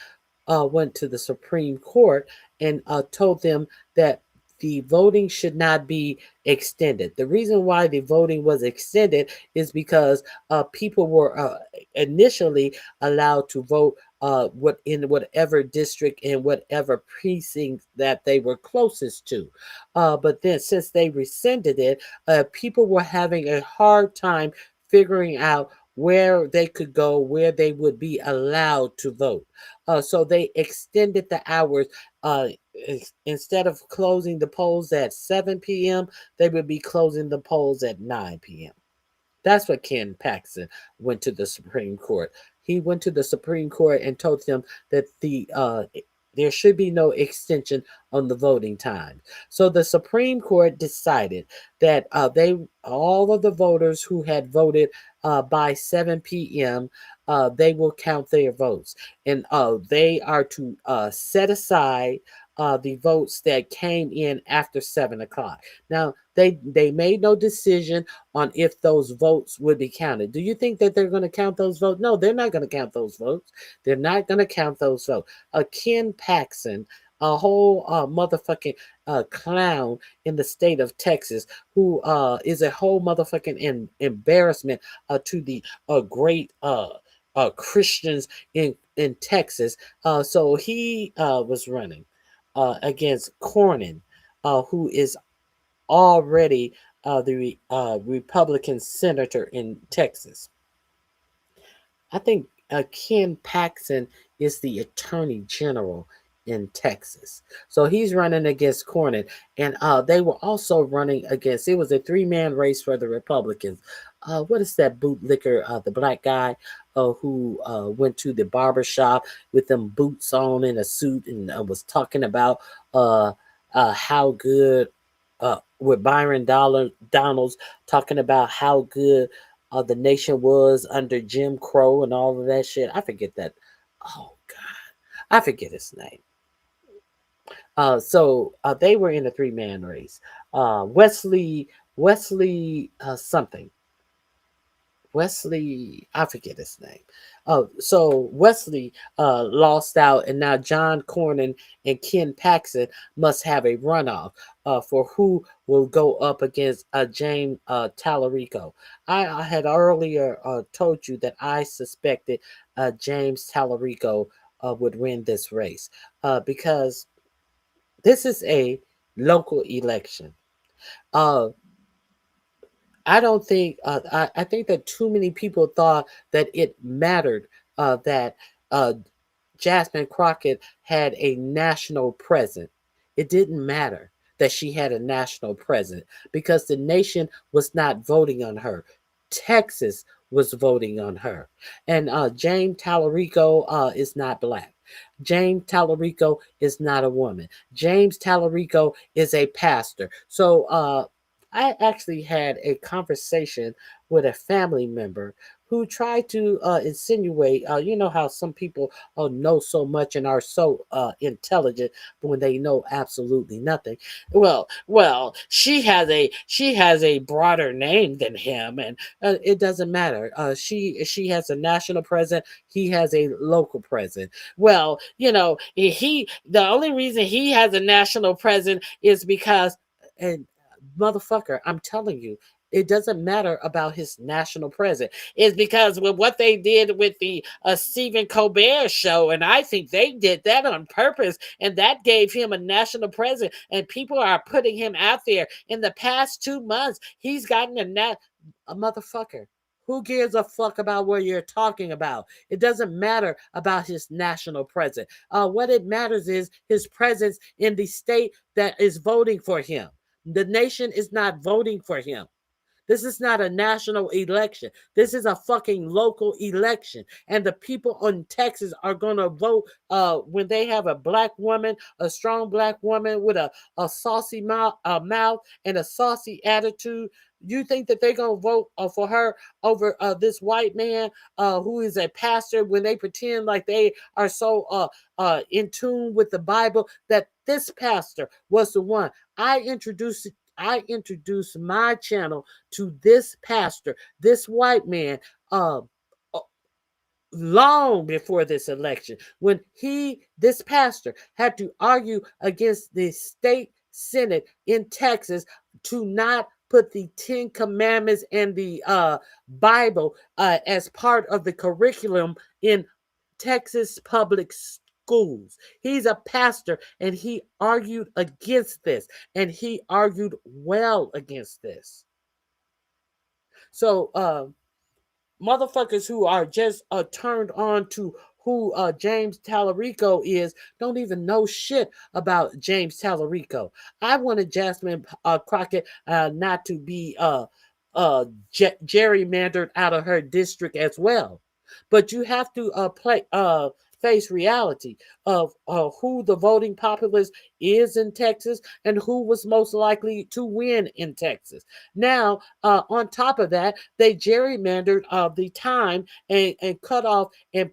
went to the Supreme Court and told them that the voting should not be extended. The reason why the voting was extended is because people were initially allowed to vote what in whatever district and whatever precinct that they were closest to. But then, since they rescinded it, people were having a hard time figuring out where they could go, where they would be allowed to vote. So they extended the hours. Instead of closing the polls at 7 p.m., they would be closing the polls at 9 p.m. That's what Ken Paxton went to the Supreme Court. He went to the Supreme Court and told them that there should be no extension on the voting time. So the Supreme Court decided that all of the voters who had voted by 7 p.m. They will count their votes, and they are to set aside the votes that came in after 7 o'clock. Now they made no decision on if those votes would be counted. Do you think that they're going to count those votes? No, they're not going to count those votes. They're not going to count those votes. Ken Paxton, a whole motherfucking clown in the state of Texas, who is a whole motherfucking embarrassment to the great Christians in Texas. So he was running against Cornyn, who is already the Republican senator in Texas. I think Ken Paxton is the attorney general in Texas. So he's running against Cornyn. And they were also running against, it was a 3-man race for the Republicans. What is that bootlicker, the black guy who went to the barber shop with them boots on in a suit and was talking about how good, with Byron Donalds talking about how good the nation was under Jim Crow and all of that shit. I forget that. Oh God, I forget his name. So they were in a 3-man race. Wesley something. Wesley, I forget his name. So Wesley lost out, and now John Cornyn and Ken Paxton must have a runoff for who will go up against James Tallarico. I had earlier told you that I suspected James Tallarico would win this race because this is a local election. I don't think I think that too many people thought that it mattered that Jasmine Crockett had a national presence. It didn't matter that she had a national presence because the nation was not voting on her. Texas was voting on her, and James Tallarico is not black. James Tallarico is not a woman. James Tallarico is a pastor. So I actually had a conversation with a family member who tried to insinuate, you know how some people know so much and are so intelligent when they know absolutely nothing. Well, she has a broader name than him, and it doesn't matter. She has a national president. He has a local president. Well, the only reason he has a national president is because, and motherfucker, I'm telling you, it doesn't matter about his national president. It's because with what they did with the Stephen Colbert show, and I think they did that on purpose, and that gave him a national president, and people are putting him out there. In the past 2 months, he's gotten a motherfucker. Who gives a fuck about what you're talking about? It doesn't matter about his national president. What it matters is his presence in the state that is voting for him. The nation is not voting for him. This is not a national election. This is a fucking local election. And the people in Texas are going to vote when they have a black woman, a strong black woman with a saucy mouth and a saucy attitude. You think that they're going to vote for her over this white man who is a pastor when they pretend like they are so in tune with the Bible, that this pastor was the one. I introduced my channel to this pastor, this white man, uh, uh, long before this election, when this pastor, had to argue against the state senate in Texas to not put the 10 Commandments and the Bible as part of the curriculum in Texas public schools. He's a pastor and he argued against this, and he argued well against this. So, motherfuckers who are just turned on to who James Tallarico is don't even know shit about James Tallarico. I wanted Jasmine Crockett not to be gerrymandered out of her district as well. But you have to face reality of who the voting populace is in Texas and who was most likely to win in Texas. Now, on top of that, they gerrymandered the time and cut off and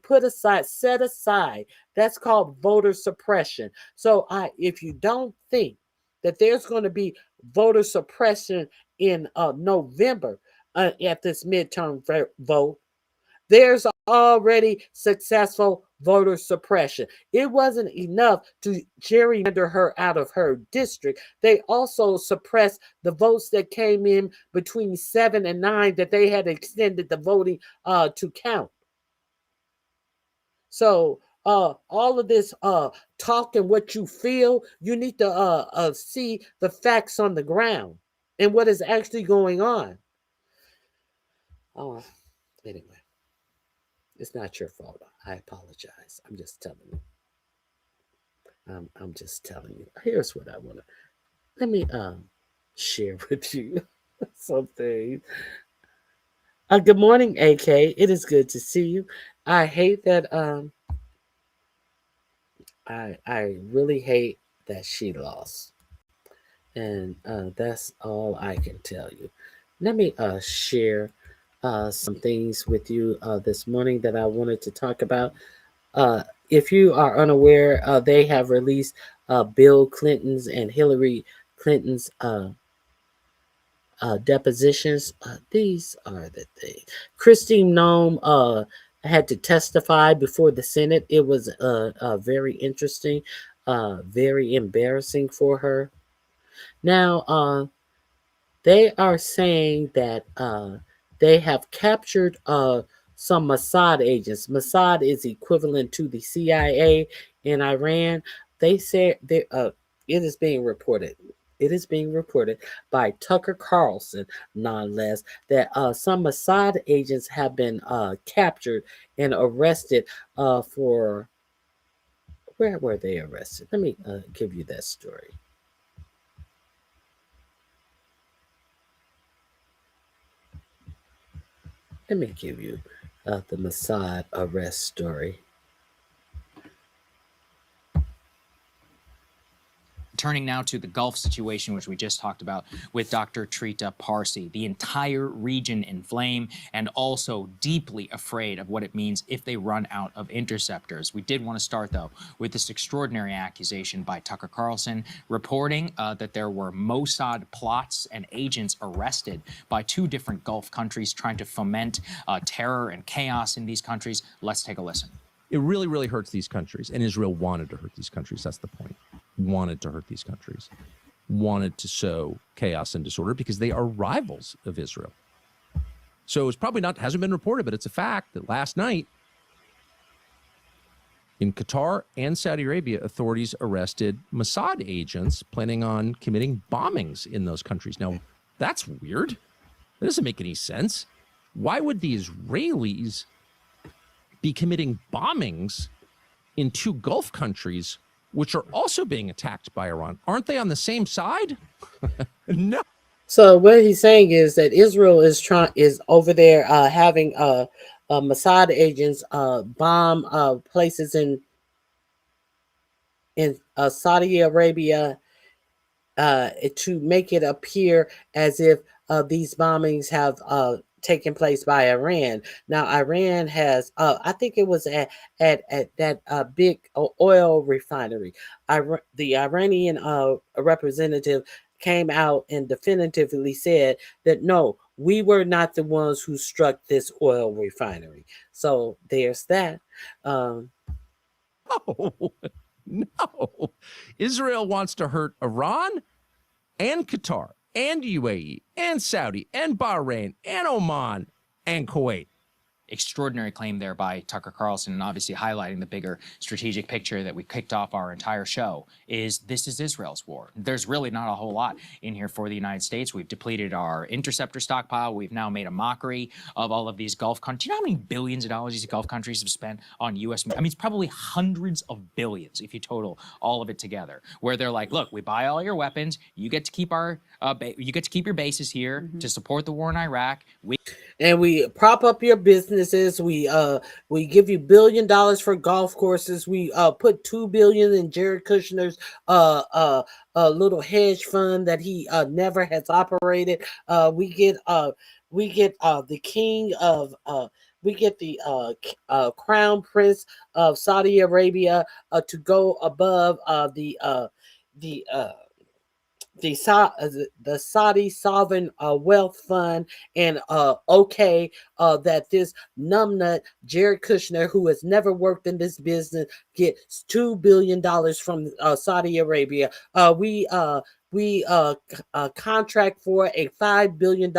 set aside. That's called voter suppression. So, if you don't think that there's going to be voter suppression in November at this midterm vote, there's already successful voter suppression. It wasn't enough to gerrymander her out of her district. They also suppressed the votes that came in between 7 and 9 that they had extended the voting to count. So all of this talk and what you feel, you need to see the facts on the ground and what is actually going on. Oh, anyway. It's not your fault. I apologize. I'm just telling you. I'm just telling you. Here's what I want to. Let me share with you something. Good morning, AK. It is good to see you. I hate that. I really hate that she lost, and that's all I can tell you. Let me share some things with you this morning that I wanted to talk about. If you are unaware, they have released Bill Clinton's and Hillary Clinton's depositions. These are the things. Christine Nome had to testify before the Senate. It was very interesting, very embarrassing for her. Now, they are saying that they have captured some Mossad agents. Mossad is equivalent to the CIA in Iran. They say it is being reported. It is being reported by Tucker Carlson, none less, that some Mossad agents have been captured and arrested for. Where were they arrested? Let me give you that story. Let me give you the Mossad arrest story. Turning now to the Gulf situation, which we just talked about with Dr. Trita Parsi, the entire region in flame and also deeply afraid of what it means if they run out of interceptors. We did want to start, though, with this extraordinary accusation by Tucker Carlson reporting that there were Mossad plots and agents arrested by 2 different Gulf countries trying to foment terror and chaos in these countries. Let's take a listen. It really, really hurts these countries. And Israel wanted to hurt these countries. That's the point. Wanted to hurt these countries. Wanted to sow chaos and disorder because they are rivals of Israel. So it's probably not, hasn't been reported, but it's a fact that last night in Qatar and Saudi Arabia, authorities arrested Mossad agents planning on committing bombings in those countries. Now, that's weird. That doesn't make any sense. Why would the Israelis be committing bombings in 2 Gulf countries, which are also being attacked by Iran? Aren't they on the same side? No. So what he's saying is that Israel is over there having Mossad agents bomb places in Saudi Arabia to make it appear as if these bombings have taken place by Iran. Now, Iran has, I think it was at that big oil refinery. The Iranian representative came out and definitively said that no, we were not the ones who struck this oil refinery. So there's that. No. Israel wants to hurt Iran and Qatar and UAE and Saudi and Bahrain and Oman and Kuwait. Extraordinary claim there by Tucker Carlson, and obviously highlighting the bigger strategic picture that we kicked off our entire show is this is Israel's war. There's really not a whole lot in here for the United States. We've depleted our interceptor stockpile. We've now made a mockery of all of these Gulf countries. Do you know how many billions of dollars these Gulf countries have spent on U.S.? I mean, it's probably hundreds of billions if you total all of it together, where they're like, look, we buy all your weapons. You get to keep our, you get to keep your bases here to support the war in Iraq. And we prop up your businesses. We give you $1 billion for golf courses. We put $2 billion in Jared Kushner's little hedge fund that he never has operated. We get the king of we get the crown prince of Saudi Arabia to go above the Saudi Sovereign Wealth Fund, and that this numbnut Jared Kushner, who has never worked in this business, gets $2 billion from Saudi Arabia. We contract for a $5 billion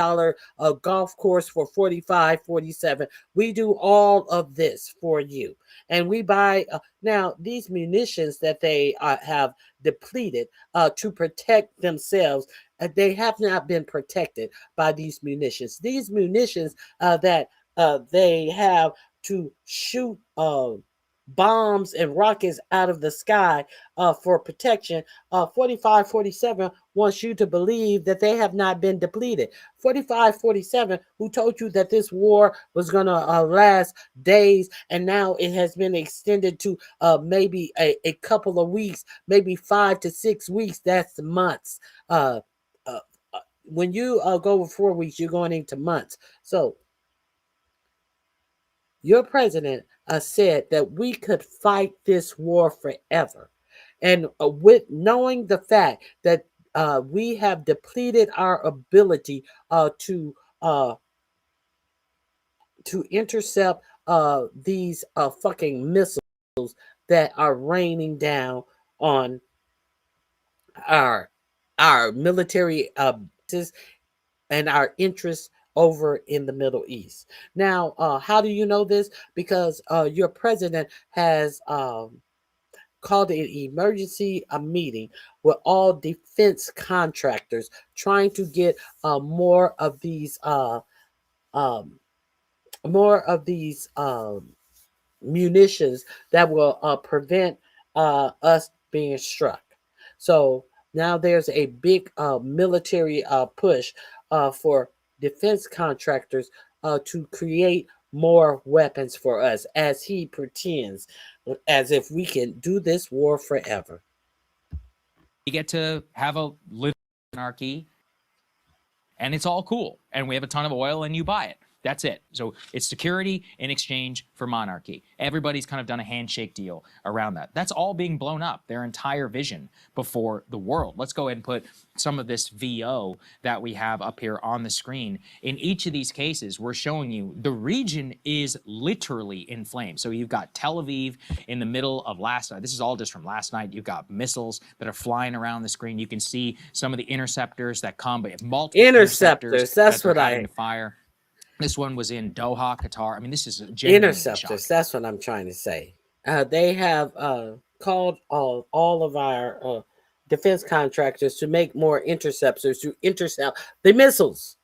golf course for 47. We do all of this for you. And we buy now these munitions that they have depleted to protect themselves. They have not been protected by these munitions. These munitions that they have to shoot bombs and rockets out of the sky for protection. 47 wants you to believe that they have not been depleted. 47, who told you that this war was going to last days, and now it has been extended to maybe a couple of weeks, maybe 5 to 6 weeks. That's months. When you go over 4 weeks, you're going into months. So your president said that we could fight this war forever. And with knowing the fact that we have depleted our ability to intercept these fucking missiles that are raining down on our military bases and our interests over in the Middle East. Now, how do you know this? Because your president has called an emergency meeting with all defense contractors, trying to get more of these munitions that will prevent us being struck. So now there's a big military push for defense contractors to create more weapons for us, as he pretends, as if we can do this war forever. We get to have a little monarchy, and it's all cool. And we have a ton of oil, and you buy it. That's it. So it's security in exchange for monarchy. Everybody's kind of done a handshake deal around that. That's all being blown up, their entire vision before the world. Let's go ahead and put some of this VO that we have up here on the screen. In each of these cases, we're showing you the region is literally in flames. So you've got Tel Aviv in the middle of last night. This is all just from last night. You've got missiles that are flying around the screen. You can see some of the interceptors that come, but multiple Interceptors. That's what I fire. This one was in Doha, Qatar. I mean, this is genuinely interceptors. shocking. That's what I'm trying to say. They have called all of our defense contractors to make more interceptors to intercept the missiles.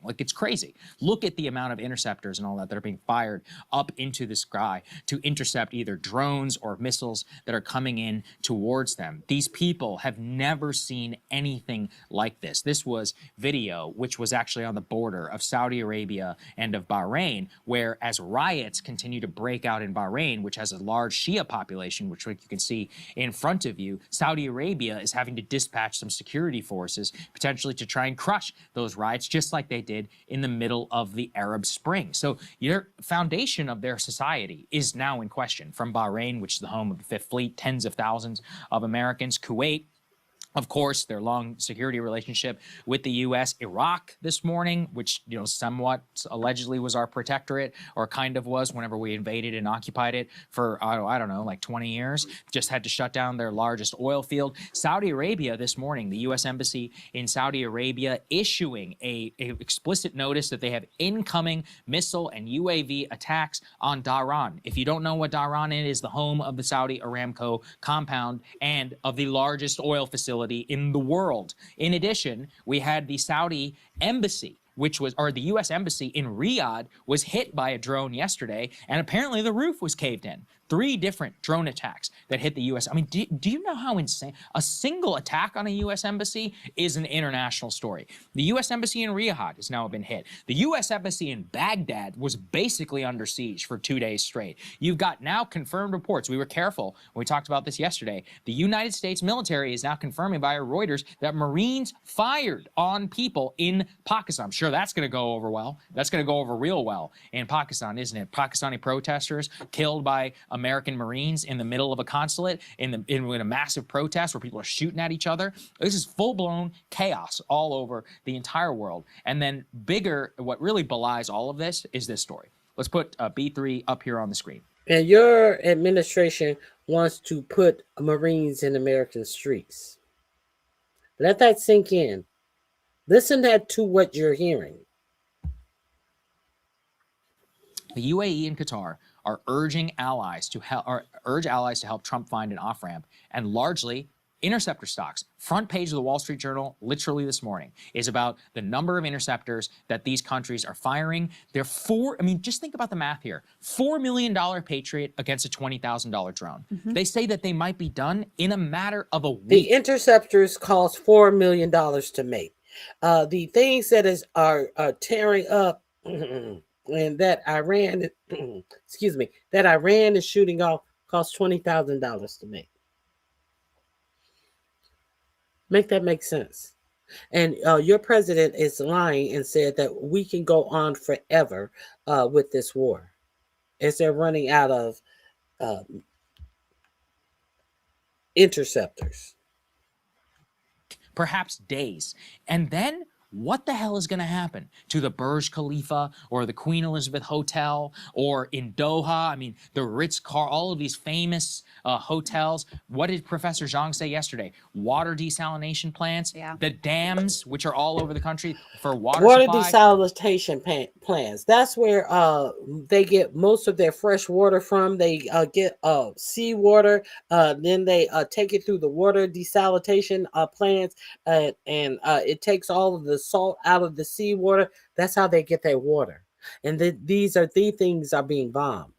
Like, it's crazy. Look at the amount of interceptors and all that are being fired up into the sky to intercept either drones or missiles that are coming in towards them. These people have never seen anything like this. This was video which was actually on the border of Saudi Arabia and of Bahrain, where as riots continue to break out in Bahrain, which has a large Shia population, which you can see in front of you, Saudi Arabia is having to dispatch some security forces potentially to try and crush those riots, just like they did in the middle of the Arab Spring. So your foundation of their society is now in question. From Bahrain, which is the home of the Fifth Fleet, tens of thousands of Americans. Kuwait, of course, their long security relationship with the U.S. Iraq this morning, which, you know, somewhat allegedly was our protectorate, or kind of was whenever we invaded and occupied it for, I don't know, like 20 years, just had to shut down their largest oil field. Saudi Arabia this morning, the U.S. Embassy in Saudi Arabia issuing a explicit notice that they have incoming missile and UAV attacks on Dhahran. If you don't know what Dhahran is, the home of the Saudi Aramco compound and of the largest oil facility in the world. In addition, we had the Saudi embassy, or the U.S. embassy in Riyadh was hit by a drone yesterday, and apparently the roof was caved in. 3 different drone attacks that hit the U.S. I mean, do you know how insane? A single attack on a U.S. embassy is an international story. The U.S. embassy in Riyadh has now been hit. The U.S. embassy in Baghdad was basically under siege for 2 days straight. You've got now confirmed reports. We were careful when we talked about this yesterday. The United States military is now confirming via Reuters that Marines fired on people in Pakistan. I'm sure that's going to go over well. That's going to go over real well in Pakistan, isn't it? Pakistani protesters killed by American Marines in the middle of a consulate in a massive protest where people are shooting at each other. This is full-blown chaos all over the entire world. And then bigger, what really belies all of this is this story. Let's put B3 up here on the screen. And your administration wants to put Marines in American streets. Let that sink in. Listen to what you're hearing. The UAE and Qatar are urging allies to help Trump find an off-ramp, and largely interceptor stocks. Front page of the Wall Street Journal, literally this morning, is about the number of interceptors that these countries are firing. Just think about the math here. $4 million Patriot against a $20,000 drone. Mm-hmm. They say that they might be done in a matter of a week. The interceptors cost $4 million to make. The things that are tearing up and that Iran, that Iran is shooting off cost $20,000 to make. Make that make sense. And your president is lying and said that we can go on forever with this war, as they're running out of interceptors. Perhaps days. And then what the hell is going to happen to the Burj Khalifa or the Queen Elizabeth Hotel or in Doha? I mean, the Ritz-Carlton, all of these famous hotels. What did Professor Zhang say yesterday? Water desalination plants, the dams, which are all over the country for water desalination plants. That's where they get most of their fresh water from. They get seawater, then they take it through the water desalination plants, and it takes all of the salt out of the seawater. That's how they get their water. And these things are being bombed.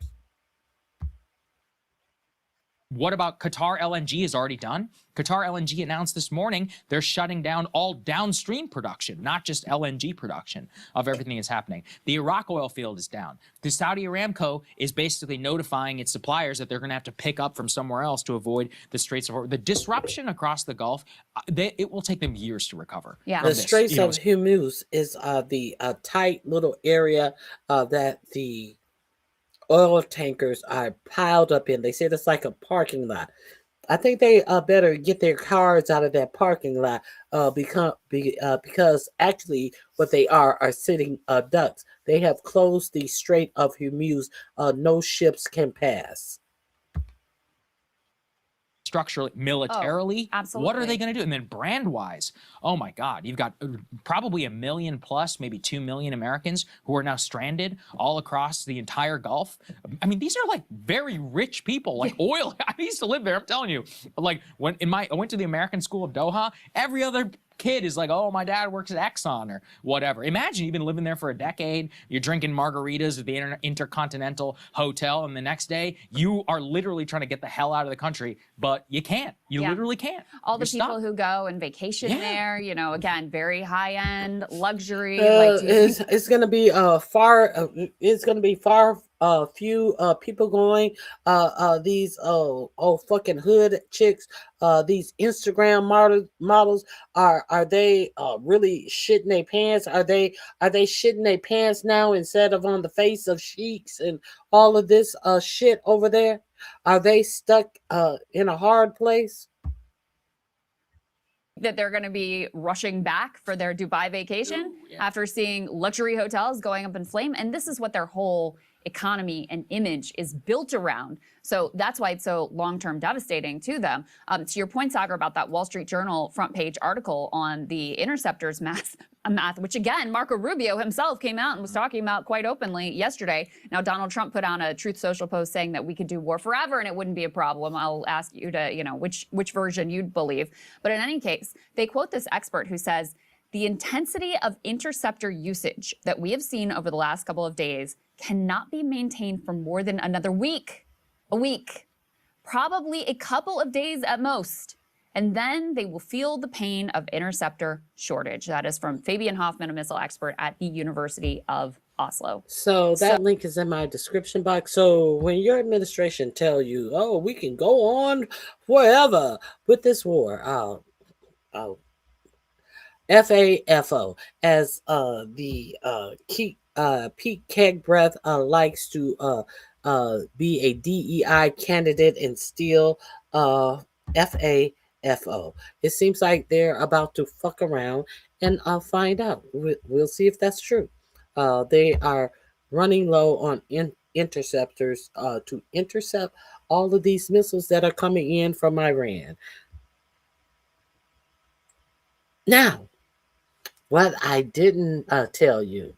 What about Qatar LNG is already done? Qatar LNG announced this morning they're shutting down all downstream production, not just LNG production of everything that's happening. The Iraq oil field is down. The Saudi Aramco is basically notifying its suppliers that they're going to have to pick up from somewhere else to avoid the Straits of Hormuz. The disruption across the Gulf, it will take them years to recover. Yeah. The Straits of Hormuz is the tight little area that the oil tankers are piled up in. They said it's like a parking lot. I think they better get their cars out of that parking lot because actually what they are sitting ducks. They have closed the Strait of Hormuz. No ships can pass. Structurally, militarily, absolutely. What are they going to do? And then brand-wise, oh my God, you've got probably 1 million plus, maybe 2 million Americans who are now stranded all across the entire Gulf. I mean, these are like very rich people, like oil. I used to live there. I'm telling you, like I went to the American School of Doha. Every other kid is like, oh, my dad works at Exxon or whatever. Imagine you've been living there for a decade. You're drinking margaritas at the Intercontinental Hotel, and the next day you are literally trying to get the hell out of the country, but you can't. You literally can't. All the You're people stuck. who go and vacation there, you know, again, very high end luxury. It's going to be far. It's going to be far. Few people going. These fucking hood chicks. These Instagram models are they really shitting their pants? Are they shitting their pants now instead of on the face of sheiks and all of this shit over there? Are they stuck in a hard place? That they're going to be rushing back for their Dubai vacation after seeing luxury hotels going up in flame. And this is what their whole economy and image is built around. So that's why it's so long-term devastating to them. To your point, Sagar, about that Wall Street Journal front page article on the Interceptors math, which again, Marco Rubio himself came out and was talking about quite openly yesterday. Now, Donald Trump put on a Truth Social post saying that we could do war forever and it wouldn't be a problem. I'll ask you to, you know, which version you'd believe. But in any case, they quote this expert who says, the intensity of interceptor usage that we have seen over the last couple of days cannot be maintained for more than another week, probably a couple of days at most. And then they will feel the pain of interceptor shortage. That is from Fabian Hoffman, a missile expert at the University of Oslo. So that link is in my description box. So when your administration tell you, oh, we can go on forever with this war, FAFO, as Pete Kegbreath likes to be a DEI candidate and steal FAFO. It seems like they're about to fuck around and find out. We'll see if that's true. They are running low on interceptors to intercept all of these missiles that are coming in from Iran. Now, what I didn't tell you,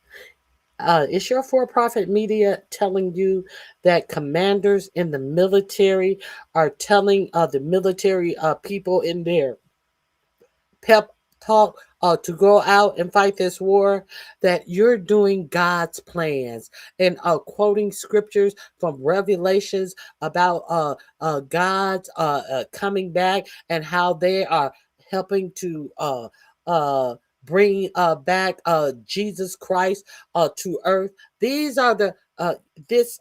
is your for-profit media telling you that commanders in the military are telling the military people in their pep talk to go out and fight this war, that you're doing God's plans and quoting scriptures from Revelations about God's coming back and how they are helping to bring back Jesus Christ to earth. These are the this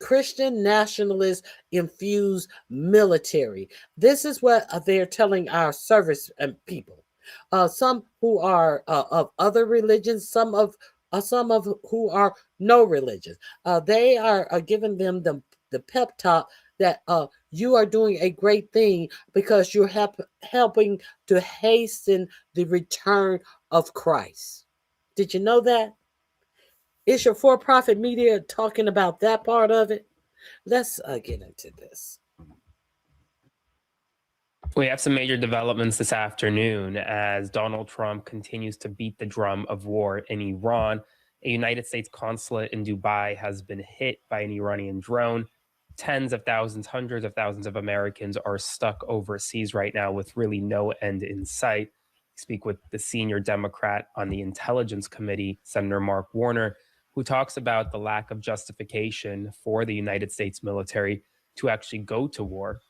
Christian nationalist infused military. This is what they're telling our service people. Some who are of other religions, some of who are no religions. They are giving them the pep talk that you are doing a great thing because you're helping to hasten the return of Christ. Did you know that? Is your for-profit media talking about that part of it? Let's get into this. We have some major developments this afternoon as Donald Trump continues to beat the drum of war in Iran. A United States consulate in Dubai has been hit by an Iranian drone. Tens of thousands, hundreds of thousands of Americans are stuck overseas right now with really no end in sight. Speak with the senior Democrat on the Intelligence Committee, Senator Mark Warner. who talks about the lack of justification for the United States military to actually go to war.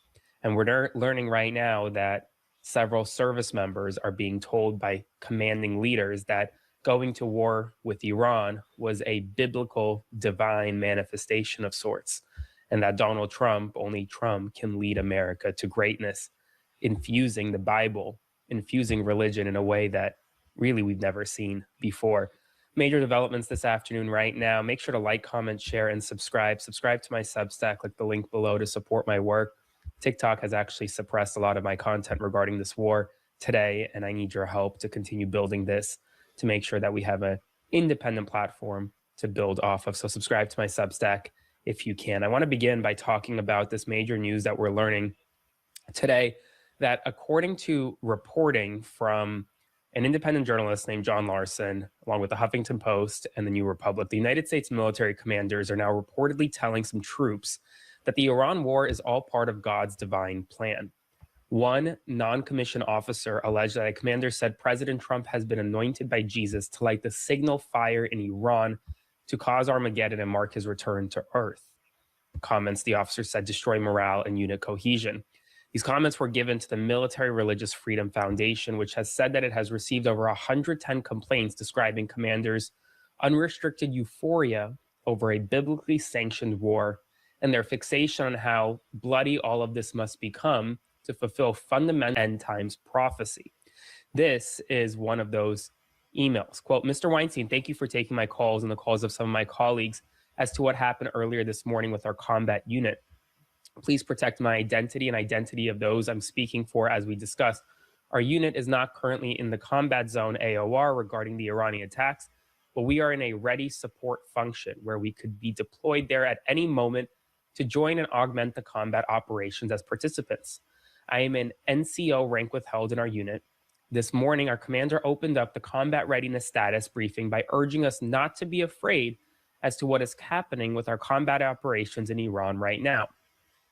And we're learning right now that several service members are being told by commanding leaders that going to war with Iran was a biblical divine manifestation of sorts, and that Donald Trump, only Trump, can lead America to greatness, infusing the Bible, infusing religion in a way that really we've never seen before. Major developments this afternoon right now. Make sure to like, comment, share, and subscribe. Subscribe to my Substack, click the link below to support my work. TikTok has actually suppressed a lot of my content regarding this war today, and I need your help to continue building this, to make sure that we have an independent platform to build off of. So subscribe to my Substack if you can. I want to begin by talking about this major news that we're learning today, that according to reporting from an independent journalist named John Larson, along with the Huffington Post and the New Republic, the United States military commanders are now reportedly telling some troops that the Iran war is all part of God's divine plan. One non-commissioned officer alleged that a commander said President Trump has been anointed by Jesus to light the signal fire in Iran to cause Armageddon and mark his return to Earth. Comments, the officer said, destroy morale and unit cohesion. These comments were given to the Military Religious Freedom Foundation, which has said that it has received over 110 complaints describing commanders' unrestricted euphoria over a biblically sanctioned war and their fixation on how bloody all of this must become to fulfill fundamental end times prophecy. This is one of those emails. Quote, Mr. Weinstein, thank you for taking my calls and the calls of some of my colleagues as to what happened earlier this morning with our combat unit. Please protect my identity and identity of those I'm speaking for as we discussed. Our unit is not currently in the combat zone AOR regarding the Iranian attacks, but we are in a ready support function where we could be deployed there at any moment to join and augment the combat operations as participants. I am an NCO rank withheld in our unit. This morning, our commander opened up the combat readiness status briefing by urging us not to be afraid as to what is happening with our combat operations in Iran right now.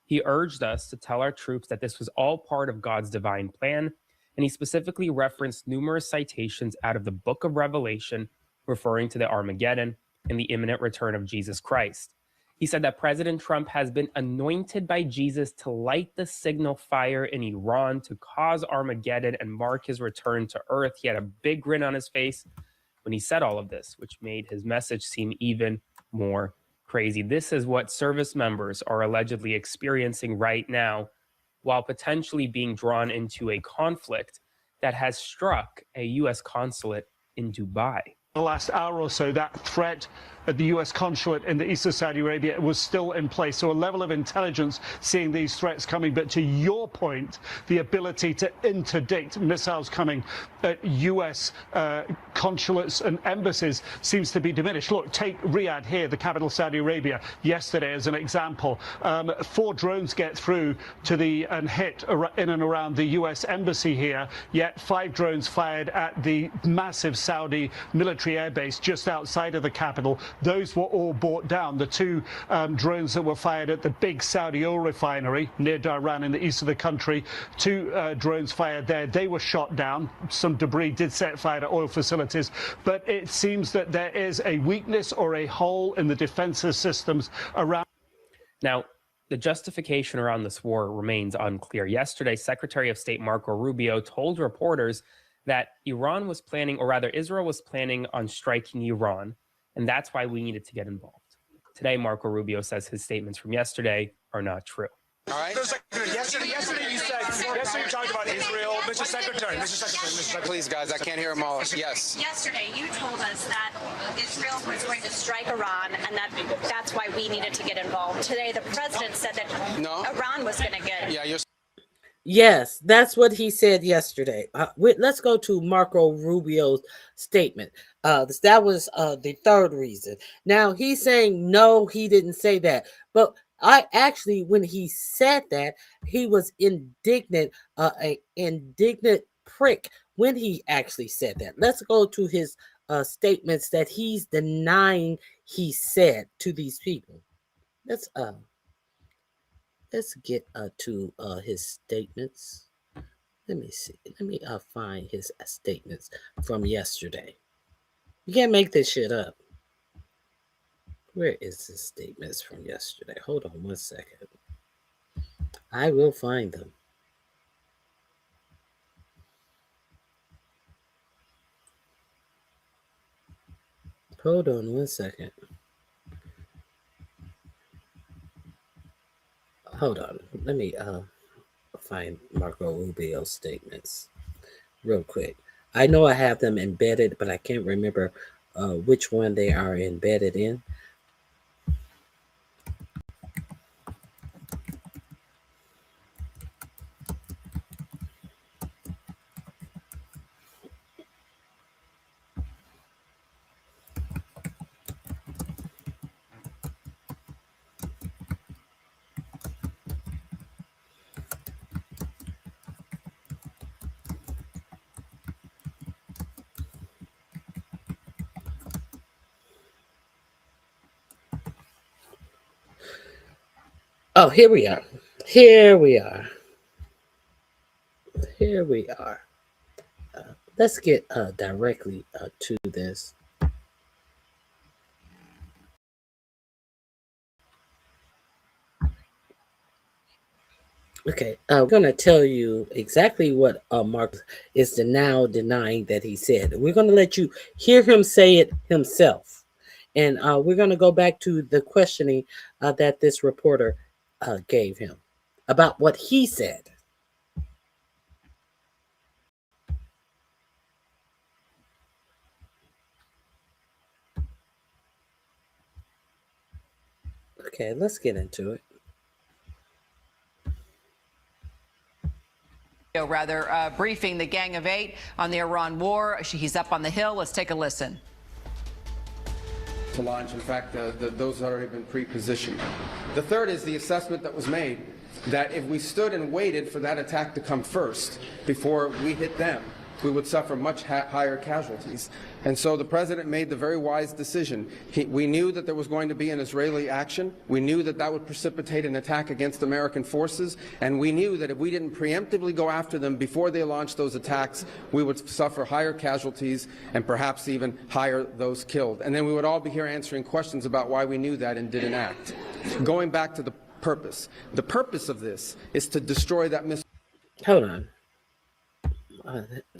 He urged us to tell our troops that this was all part of God's divine plan, and he specifically referenced numerous citations out of the book of Revelation referring to the Armageddon and the imminent return of Jesus Christ. He said that President Trump has been anointed by Jesus to light the signal fire in Iran to cause Armageddon and mark his return to Earth. He had a big grin on his face when he said all of this, which made his message seem even more crazy. This is what service members are allegedly experiencing right now, while potentially being drawn into a conflict that has struck a U.S. consulate in Dubai. The last hour or so, that threat at the U.S. consulate in the east of Saudi Arabia was still in place. So a level of intelligence seeing these threats coming. But to your point, the ability to interdict missiles coming at U.S. consulates and embassies seems to be diminished. Look, take Riyadh here, the capital of Saudi Arabia, yesterday as an example. 4 drones get through to and hit in and around the U.S. embassy here, yet 5 drones fired at the massive Saudi military airbase just outside of the capital. Those were all brought down. The 2 drones that were fired at the big Saudi oil refinery near Dhahran in the east of the country, 2 drones fired there. They were shot down. Some debris did set fire to oil facilities, but it seems that there is a weakness or a hole in the defensive systems around. Now, the justification around this war remains unclear. Yesterday, Secretary of State Marco Rubio told reporters that Iran was planning, or rather Israel was planning on striking Iran, and that's why we needed to get involved. Today, Marco Rubio says his statements from yesterday are not true. All right. Yesterday you talked about Israel, Mr. Secretary. Please, guys, I can't hear them all. Yes. Yesterday, you told us that Israel was going to strike Iran, and that's why we needed to get involved. Today, the president said that Iran was going to get. Yeah, Yes, that's what he said yesterday. Let's go to Marco Rubio's statement. That was the third reason. Now he's saying no, he didn't say that. But I actually, when he said that, he was indignant, an indignant prick when he actually said that. Let's go to his statements that he's denying he said to these people. Let's get to his statements. Let me see. Let me find his statements from yesterday. You can't make this shit up. Where is the statements from yesterday? Hold on one second. I will find them. Hold on one second. Hold on. Let me find Marco Rubio's statements real quick. I know I have them embedded, but I can't remember which one they are embedded in. Oh, here we are. Here we are. Here we are. Let's get directly to this. Okay, I'm going to tell you exactly what Mark is now denying that he said. We're going to let you hear him say it himself. And we're going to go back to the questioning that this reporter gave him about what he said. Okay, let's get into it. Briefing the Gang of Eight on the Iran war. He's up on the Hill. Let's take a listen. To launch, in fact, those have already been pre-positioned. The third is the assessment that was made that if we stood and waited for that attack to come first before we hit them, we would suffer much higher casualties. And so the president made the very wise decision. We knew that there was going to be an Israeli action. We knew that that would precipitate an attack against American forces. And we knew that if we didn't preemptively go after them before they launched those attacks, we would suffer higher casualties and perhaps even higher those killed. And then we would all be here answering questions about why we knew that and didn't act. Going back to the purpose of this is to destroy that missile. Hold on.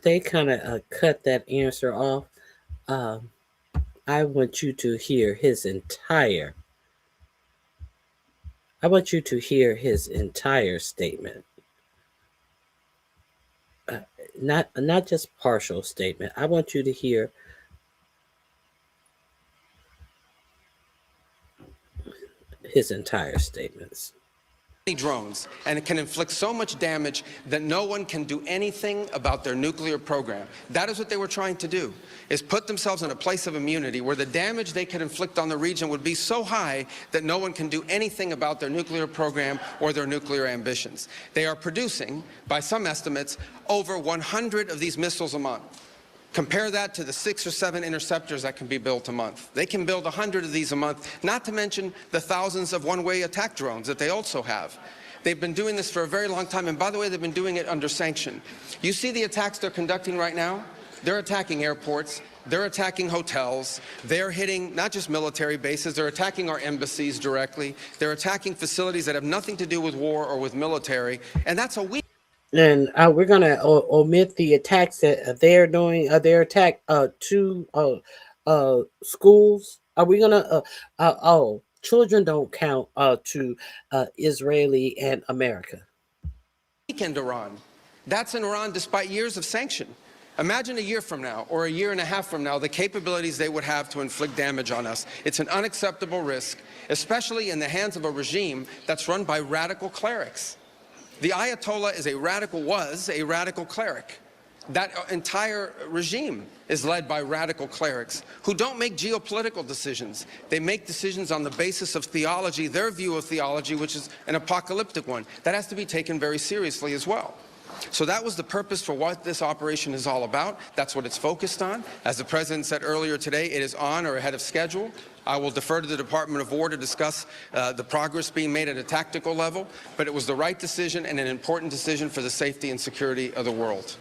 They kind of cut that answer off. I want you to hear his entire. I want you to hear his entire statement. Not just partial statement. I want you to hear his entire statements. Drones, and it can inflict so much damage that no one can do anything about their nuclear program. That is what they were trying to do, is put themselves in a place of immunity where the damage they could inflict on the region would be so high that no one can do anything about their nuclear program or their nuclear ambitions. They are producing, by some estimates, over 100 of these missiles a month. Compare that to the 6 or 7 interceptors that can be built a month. They can build 100 of these a month, not to mention the thousands of one-way attack drones that they also have. They've been doing this for a very long time, and by the way, they've been doing it under sanction. You see the attacks they're conducting right now? They're attacking airports, they're attacking hotels, they're hitting not just military bases, they're attacking our embassies directly, they're attacking facilities that have nothing to do with war or with military, and that's a weak. And we're going to omit the attacks that they're doing. Their attack to schools. Are we going to? Children don't count to Israeli and America. Weekend Iran. That's in Iran despite years of sanction. Imagine a year from now or a year and a half from now the capabilities they would have to inflict damage on us. It's an unacceptable risk, especially in the hands of a regime that's run by radical clerics. The Ayatollah was a radical cleric. That entire regime is led by radical clerics who don't make geopolitical decisions. They make decisions on the basis of theology, their view of theology, which is an apocalyptic one. That has to be taken very seriously as well. So that was the purpose for what this operation is all about. That's what it's focused on. As the president said earlier today, it is on or ahead of schedule. I will defer to the Department of War to discuss the progress being made at a tactical level, but it was the right decision and an important decision for the safety and security of the world.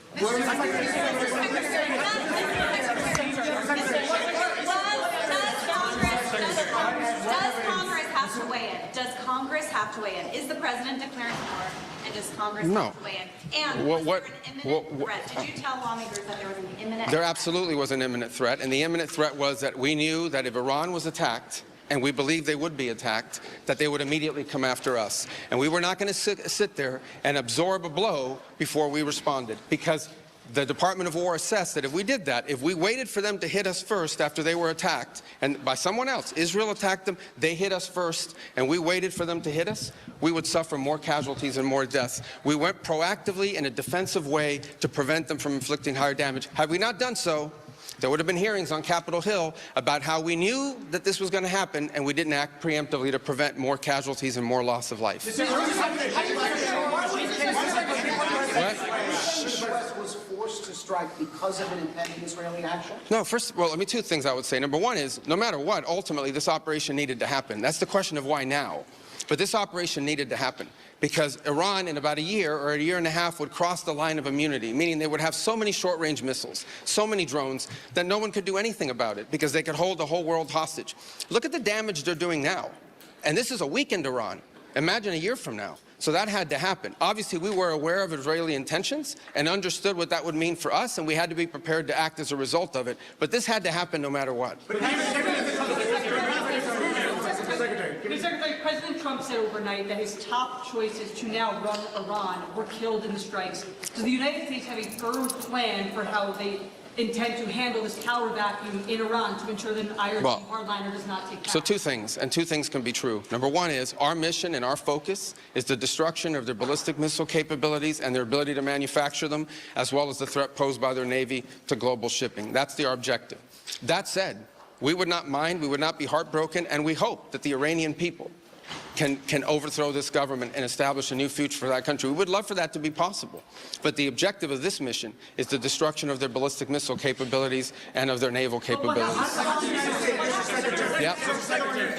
Congress have to weigh in? Is the president declaring war, and does Congress have to weigh in? And was there an imminent threat? Did you tell lawmakers that there was an imminent There threat? absolutely was an imminent threat, and the imminent threat was that we knew that if Iran was attacked, and we believed they would be attacked, that they would immediately come after us. And we were not going to sit there and absorb a blow before we responded, because the Department of War assessed that if we did that, if we waited for them to hit us first after they were attacked, and by someone else, Israel attacked them, they hit us first, and we waited for them to hit us, we would suffer more casualties and more deaths. We went proactively in a defensive way to prevent them from inflicting higher damage. Had we not done so, there would have been hearings on Capitol Hill about how we knew that this was going to happen, and we didn't act preemptively to prevent more casualties and more loss of life. What? Was forced to strike because of an impending Israeli action? No, well, two things I would say. Number one is, no matter what, ultimately this operation needed to happen. That's the question of why now. But this operation needed to happen because Iran, in about a year or a year and a half, would cross the line of immunity, meaning they would have so many short-range missiles, so many drones, that no one could do anything about it because they could hold the whole world hostage. Look at the damage they're doing now. And this is a weakened Iran. Imagine a year from now. So that had to happen. Obviously, we were aware of Israeli intentions and understood what that would mean for us, and we had to be prepared to act as a result of it. But this had to happen no matter what. Secretary, President Trump said overnight that his top choices to now run Iran were killed in the strikes. Does the United States have a firm plan for how they intend to handle this power vacuum in Iran to ensure that an Irish hardliner does not take power? So two things, and two things can be true. Number one is our mission and our focus is the destruction of their ballistic missile capabilities and their ability to manufacture them, as well as the threat posed by their Navy to global shipping. That's our objective. That said, we would not mind, we would not be heartbroken, and we hope that the Iranian people can overthrow this government and establish a new future for that country. We would love for that to be possible. But the objective of this mission is the destruction of their ballistic missile capabilities and of their naval capabilities. Yeah.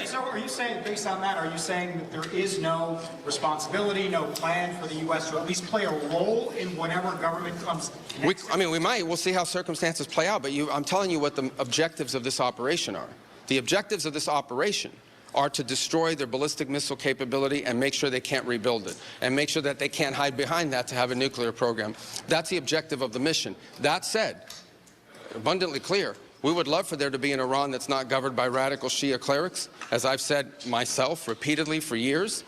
So are you saying, based on that, are you saying that there is no responsibility, no plan for the U.S. to at least play a role in whatever government comes next? We might. We'll see how circumstances play out. But I'm telling you what the objectives of this operation are. The objectives of this operation are to destroy their ballistic missile capability and make sure they can't rebuild it, and make sure that they can't hide behind that to have a nuclear program. That's the objective of the mission. That said, abundantly clear, we would love for there to be an Iran that's not governed by radical Shia clerics. As I've said myself repeatedly for years,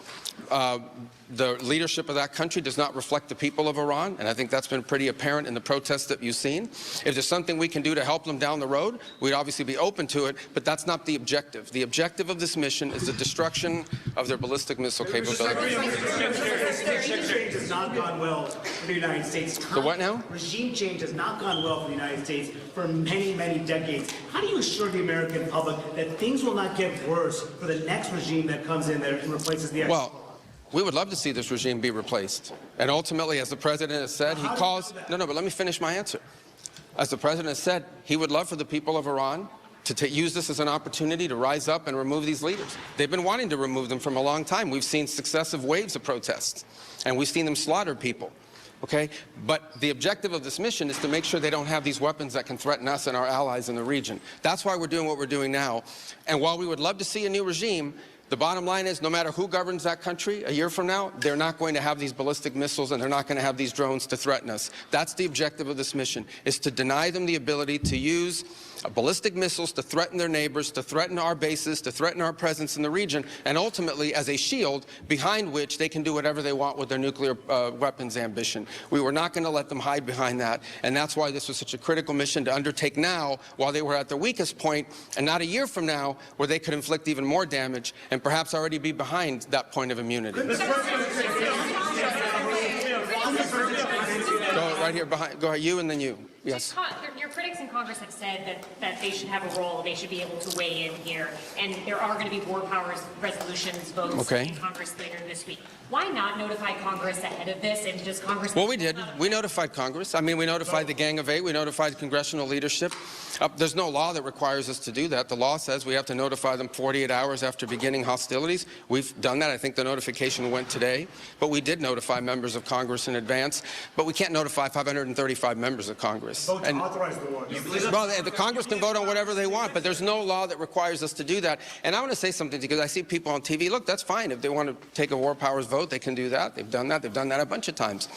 the leadership of that country does not reflect the people of Iran, and I think that's been pretty apparent in the protests that you've seen. If there's something we can do to help them down the road, we'd obviously be open to it, but that's not the objective. The objective of this mission is the destruction of their ballistic missile capability. Regime change has not gone well for the United States. The what now? Regime change has not gone well for the United States for many, many decades. How do you assure the American public that things will not get worse for the next regime that comes in there and replaces the we would love to see this regime be replaced. And ultimately, as the president has said, he calls... No, but let me finish my answer. As the president has said, he would love for the people of Iran to use this as an opportunity to rise up and remove these leaders. They've been wanting to remove them from a long time. We've seen successive waves of protests, and we've seen them slaughter people. Okay? But the objective of this mission is to make sure they don't have these weapons that can threaten us and our allies in the region. That's why we're doing what we're doing now. And while we would love to see a new regime, the bottom line is no matter who governs that country a year from now, they're not going to have these ballistic missiles and they're not going to have these drones to threaten us. That's the objective of this mission, is to deny them the ability to use ballistic missiles to threaten their neighbors, to threaten our bases, to threaten our presence in the region, and ultimately as a shield behind which they can do whatever they want with their nuclear weapons ambition. We were not going to let them hide behind that, and that's why this was such a critical mission to undertake now while they were at their weakest point, and not a year from now where they could inflict even more damage and perhaps already be behind that point of immunity. Go right here behind. Go ahead, you and then you. Yes. Your critics in Congress have said that they should have a role, they should be able to weigh in here, and there are going to be war powers resolutions votes in Congress later this week. Why not notify Congress ahead of this, and does Congress... Well, we did. We notified Congress. I mean, we notified the Gang of Eight. We notified congressional leadership. There's no law that requires us to do that. The law says we have to notify them 48 hours after beginning hostilities. We've done that. I think the notification went today. But we did notify members of Congress in advance. But we can't notify 535 members of Congress. Vote to authorize the war. Well, the Congress can vote on whatever they want, but there's no law that requires us to do that. And I want to say something because I see people on TV. Look, that's fine. If they want to take a war powers vote, they can do that. They've done that. They've done that a bunch of times.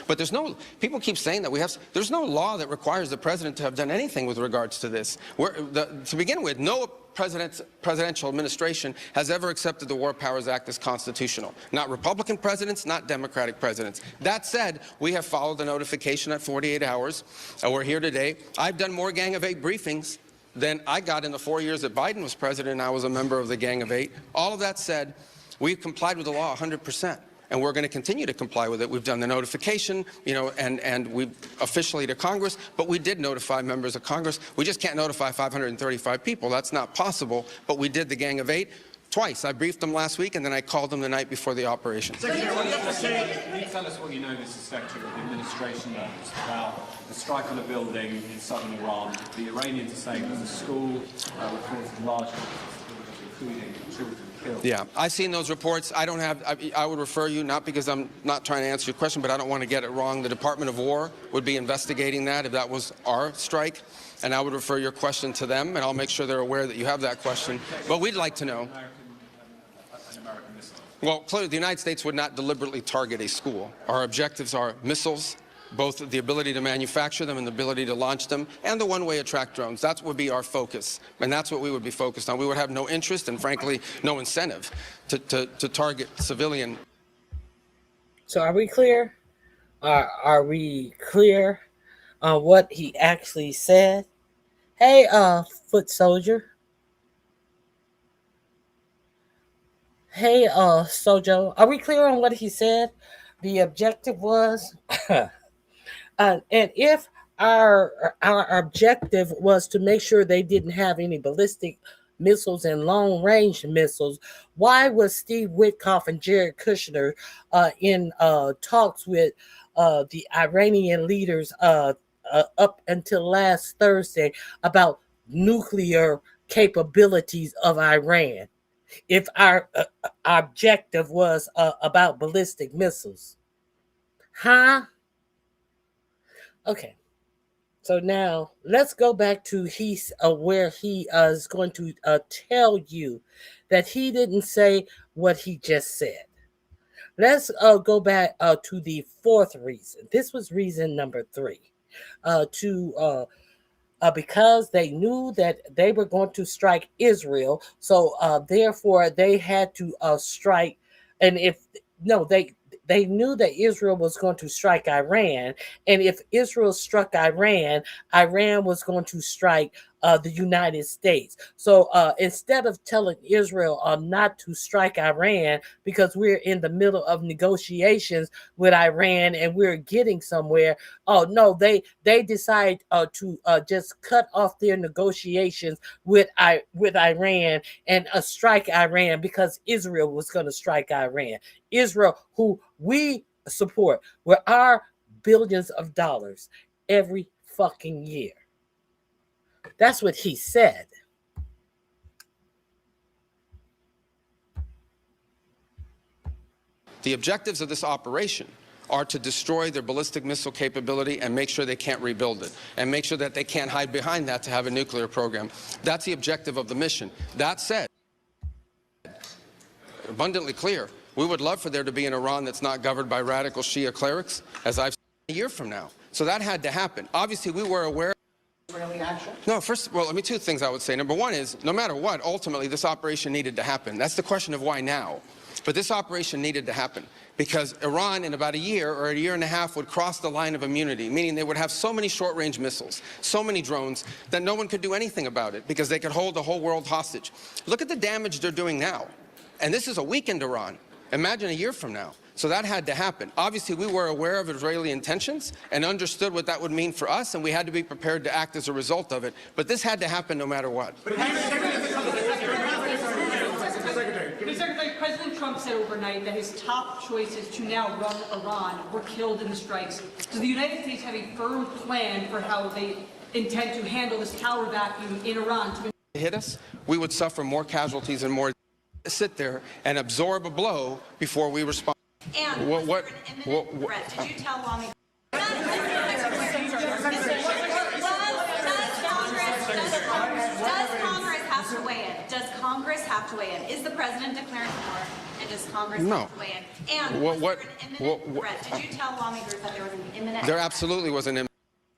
But there's no, people keep saying that there's no law that requires the president to have done anything with regards to this. To begin with, no presidential administration has ever accepted the War Powers Act as constitutional. Not Republican presidents, not Democratic presidents. That said, we have followed the notification at 48 hours. We're here today. I've done more Gang of Eight briefings than I got in the 4 years that Biden was president and I was a member of the Gang of Eight. All of that said, we've complied with the law 100%. And we're going to continue to comply with it. We've done the notification, and we officially to Congress, but we did notify members of Congress. We just can't notify 535 people. That's not possible, but we did the Gang of Eight twice. I briefed them last week, and then I called them the night before the operation. Secretary, can you tell us what you know, Mr. Secretary, of the administration knows about the strike on a building in southern Iran? The Iranians are saying there's a school reported large including children. Yeah, I've seen those reports. I would refer you, not because I'm not trying to answer your question, but I don't want to get it wrong. The Department of War would be investigating that if that was our strike, and I would refer your question to them, and I'll make sure they're aware that you have that question. But we'd like to know. Well, clearly, the United States would not deliberately target a school. Our objectives are missiles, both the ability to manufacture them and the ability to launch them, and the one-way attract drones. That would be our focus, and that's what we would be focused on. We would have no interest and, frankly, no incentive to target civilian. So are we clear? Are we clear on what he actually said? Hey, foot soldier. Hey, Sojo. Are we clear on what he said? The objective was... and if our objective was to make sure they didn't have any ballistic missiles and long-range missiles, why was Steve Witkoff and Jared Kushner in talks with the Iranian leaders up until last Thursday about nuclear capabilities of Iran, if our objective was about ballistic missiles? Huh? Okay, so now let's go back to where he is going to tell you that he didn't say what he just said. Let's go back to the fourth reason. This was reason number 3. Because they knew that they were going to strike Israel, so therefore they had to strike. And they knew that Israel was going to strike Iran, and if Israel struck Iran, Iran was going to strike the United States. So instead of telling Israel not to strike Iran because we're in the middle of negotiations with Iran and we're getting somewhere, oh no, they decide to just cut off their negotiations with Iran and strike Iran because Israel was going to strike Iran. Israel, who we support with our billions of dollars every fucking year. That's what he said. The objectives of this operation are to destroy their ballistic missile capability and make sure they can't rebuild it, and make sure that they can't hide behind that to have a nuclear program. That's the objective of the mission. That said, abundantly clear, we would love for there to be an Iran that's not governed by radical Shia clerics, as I've said, a year from now. So that had to happen. Obviously, we were aware. Israeli action? No, two things I would say. Number one is, no matter what, ultimately this operation needed to happen. That's the question of why now. But this operation needed to happen because Iran in about a year or a year and a half would cross the line of immunity, meaning they would have so many short-range missiles, so many drones, that no one could do anything about it because they could hold the whole world hostage. Look at the damage they're doing now. And this is a weakened Iran. Imagine a year from now. So that had to happen. Obviously, we were aware of Israeli intentions and understood what that would mean for us, and we had to be prepared to act as a result of it. But this had to happen no matter what. Secretary, President Trump said overnight that his top choices to now run Iran were killed in the strikes. Does the United States have a firm plan for how they intend to handle this power vacuum in Iran? Hit us, we would suffer more casualties and more. Sit there and absorb a blow before we respond. And was there an imminent threat? Did you tell Lamy? Congress have to weigh in? Does Congress have to weigh in? Is the president declaring war? And does Congress have to weigh in? And was there an imminent threat? Did you tell lawmakers that there was an imminent There absolutely was an imminent.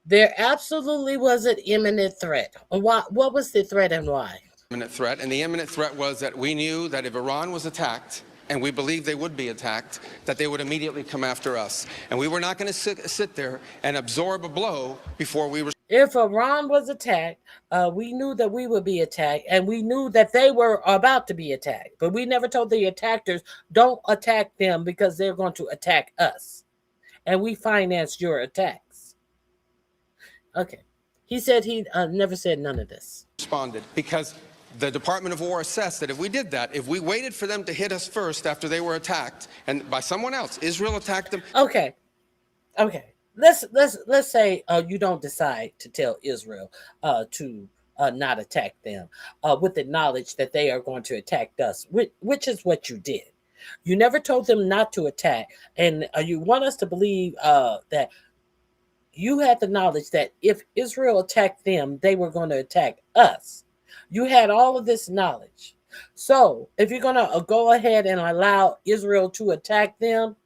There absolutely was an imminent threat. What was the threat and why? Imminent threat, and the imminent threat was that we knew that if Iran was attacked, and we believed they would be attacked, that they would immediately come after us. And we were not going to sit there and absorb a blow before we were. If Iran was attacked, we knew that we would be attacked, and we knew that they were about to be attacked. But we never told the attackers, don't attack them because they're going to attack us. And we financed your attacks. Okay. He said he never said none of this. Responded because the Department of War assessed that if we did that, if we waited for them to hit us first after they were attacked and by someone else, Israel attacked them. Okay. Let's say you don't decide to tell Israel to not attack them with the knowledge that they are going to attack us, which is what you did. You never told them not to attack, and you want us to believe that you had the knowledge that if Israel attacked them, they were going to attack us. You had all of this knowledge. So if you're going to go ahead and allow Israel to attack them,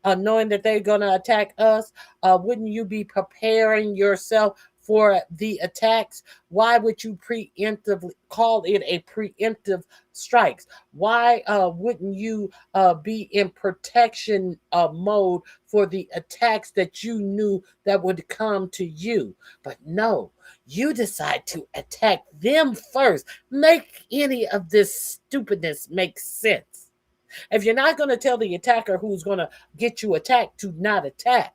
knowing that they're going to attack us, wouldn't you be preparing yourself for the attacks? Why would you preemptively call it a preemptive strikes? Why wouldn't you be in protection mode for the attacks that you knew that would come to you? But no, you decide to attack them first. Make any of this stupidness make sense? If you're not going to tell the attacker who's going to get you attacked to not attack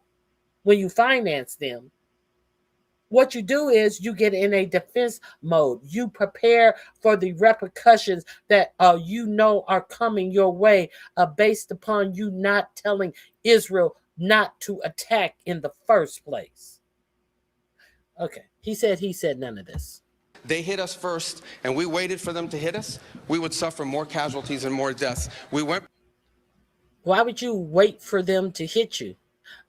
when you finance them, what you do is you get in a defense mode. You prepare for the repercussions that you know are coming your way based upon you not telling Israel not to attack in the first place. Okay, he said none of this. They hit us first, and we waited for them to hit us, we would suffer more casualties and more deaths. Why would you wait for them to hit you?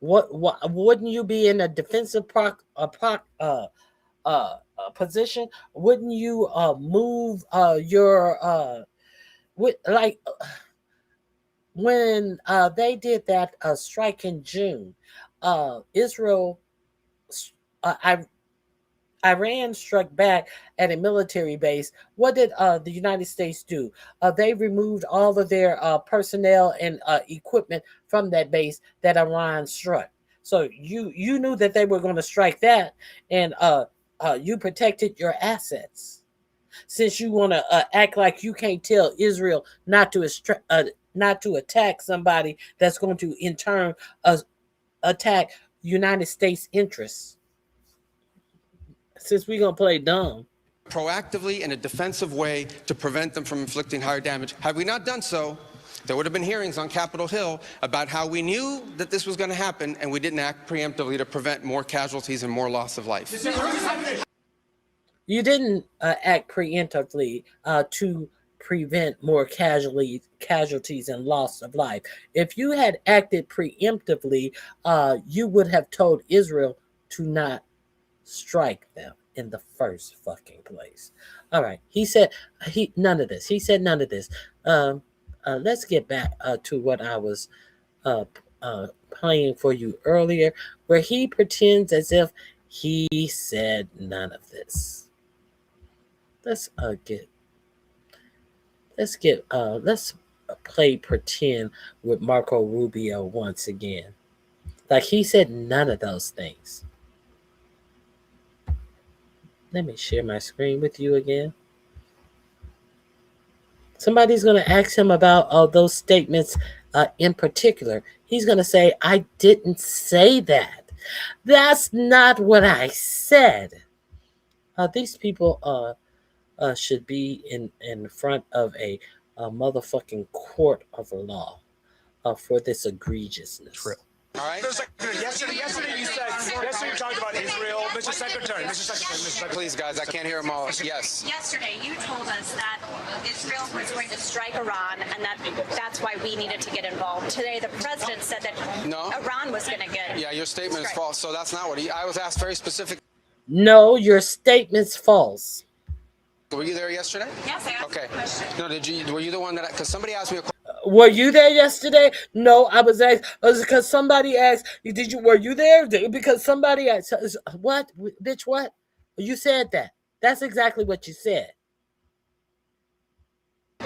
What wouldn't you be in a defensive position? Wouldn't you move your when they did that strike in June, Israel, Iran struck back at a military base. What did the United States do? They removed all of their personnel and equipment from that base that Iran struck. So you knew that they were going to strike that, and you protected your assets. Since you want to act like you can't tell Israel not to attack somebody that's going to in turn attack United States interests. Since we're going to play dumb. Proactively in a defensive way to prevent them from inflicting higher damage. Had we not done so, there would have been hearings on Capitol Hill about how we knew that this was going to happen and we didn't act preemptively to prevent more casualties and more loss of life. You didn't act preemptively to prevent more casualties and loss of life. If you had acted preemptively, you would have told Israel to not strike them in the first fucking place. All right. He said none of this. He said none of this. Let's get back to what I was playing for you earlier, where he pretends as if he said none of this. Let's play pretend with Marco Rubio once again. Like he said none of those things. Let me share my screen with you again. Somebody's going to ask him about those statements in particular. He's going to say, I didn't say that. That's not what I said. These people should be in front of a motherfucking court of law for this egregiousness. True. All right. Yesterday you talked about Israel. Mr. Secretary. Please, guys, I can't hear them all. Yes. Yesterday, you told us that Israel was going to strike Iran, and that's why we needed to get involved. Today, the president said that Iran was going to get. Yeah, your statement is false. So that's not what I was asked very specific. No, your statement's false. Were you there yesterday? Yes, I asked Okay. a question. No, were you the one that, because somebody asked me a question. Were you there yesterday? No, I was asked because somebody asked. Were you there? Because somebody asked. What, bitch? What? You said that. That's exactly what you said.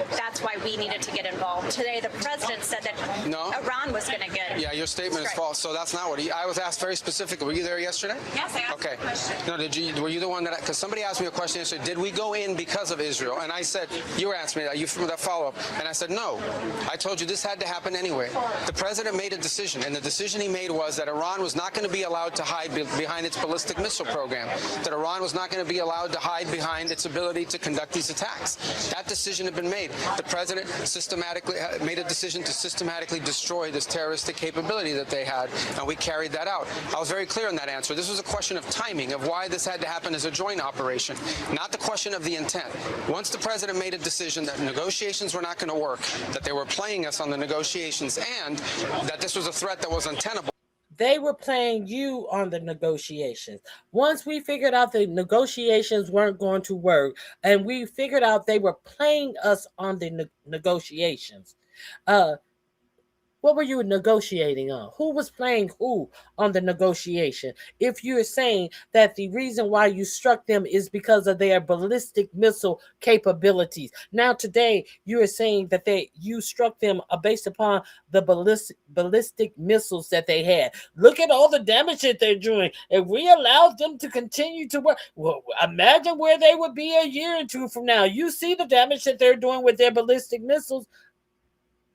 That's why we needed to get involved. Today, the president said that Iran was going to get. Yeah, your statement is false. So that's not what I was asked very specifically. Were you there yesterday? Yes, I asked a question. No, were you the one that? Because somebody asked me a question yesterday. Did we go in because of Israel? And I said, you were asking me that. You from that follow up? And I said no. I told you this had to happen anyway. The president made a decision, and the decision he made was that Iran was not going to be allowed to hide behind its ballistic missile program. That Iran was not going to be allowed to hide behind its ability to conduct these attacks. That decision had been made. The president systematically made a decision to systematically destroy this terroristic capability that they had, and we carried that out. I was very clear in that answer. This was a question of timing, of why this had to happen as a joint operation, not the question of the intent. Once the president made a decision that negotiations were not going to work, that they were playing us on the negotiations, and that this was a threat that was untenable. They were playing you on the negotiations. Once we figured out the negotiations weren't going to work, and we figured out they were playing us on the negotiations, what were you negotiating on? Who was playing who on the negotiation? If you're saying that the reason why you struck them is because of their ballistic missile capabilities. Now today you are saying that you struck them based upon the ballistic missiles that they had. Look at all the damage that they're doing. If we allowed them to continue to work, well, imagine where they would be a year or two from now. You see the damage that they're doing with their ballistic missiles.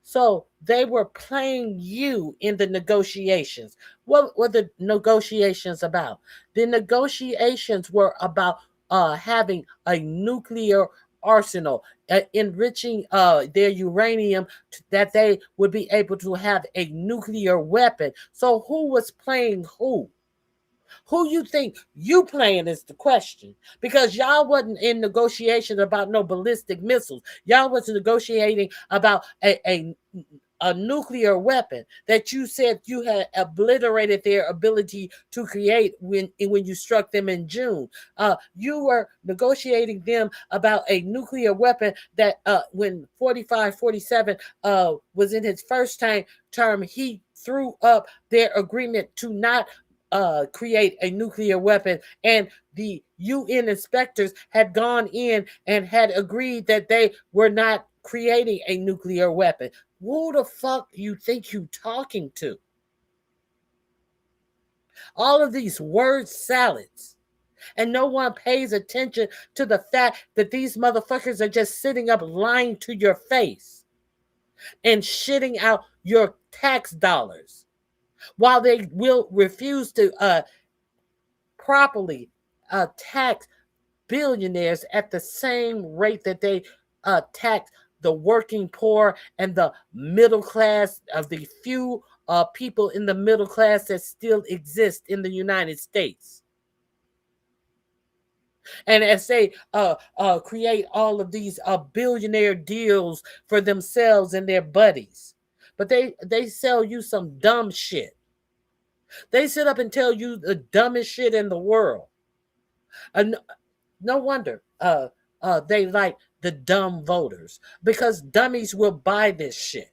So they were playing you in the negotiations. What were the negotiations about? The negotiations were about having a nuclear arsenal, enriching their uranium that they would be able to have a nuclear weapon. So who was playing who? Who you think you playing is the question, because y'all wasn't in negotiations about no ballistic missiles. Y'all was negotiating about a nuclear weapon that you said you had obliterated their ability to create when you struck them in June. You were negotiating them about a nuclear weapon that when 47 was in his first term, he threw up their agreement to not create a nuclear weapon, and the UN inspectors had gone in and had agreed that they were not creating a nuclear weapon. Who the fuck you think you talking to? All of these word salads, and no one pays attention to the fact that these motherfuckers are just sitting up lying to your face and shitting out your tax dollars, while they will refuse to properly tax billionaires at the same rate that they tax the working poor and the middle class, of the few people in the middle class that still exist in the United States. And as they create all of these billionaire deals for themselves and their buddies, but they sell you some dumb shit. They sit up and tell you the dumbest shit in the world. And no wonder they like the dumb voters, because dummies will buy this shit.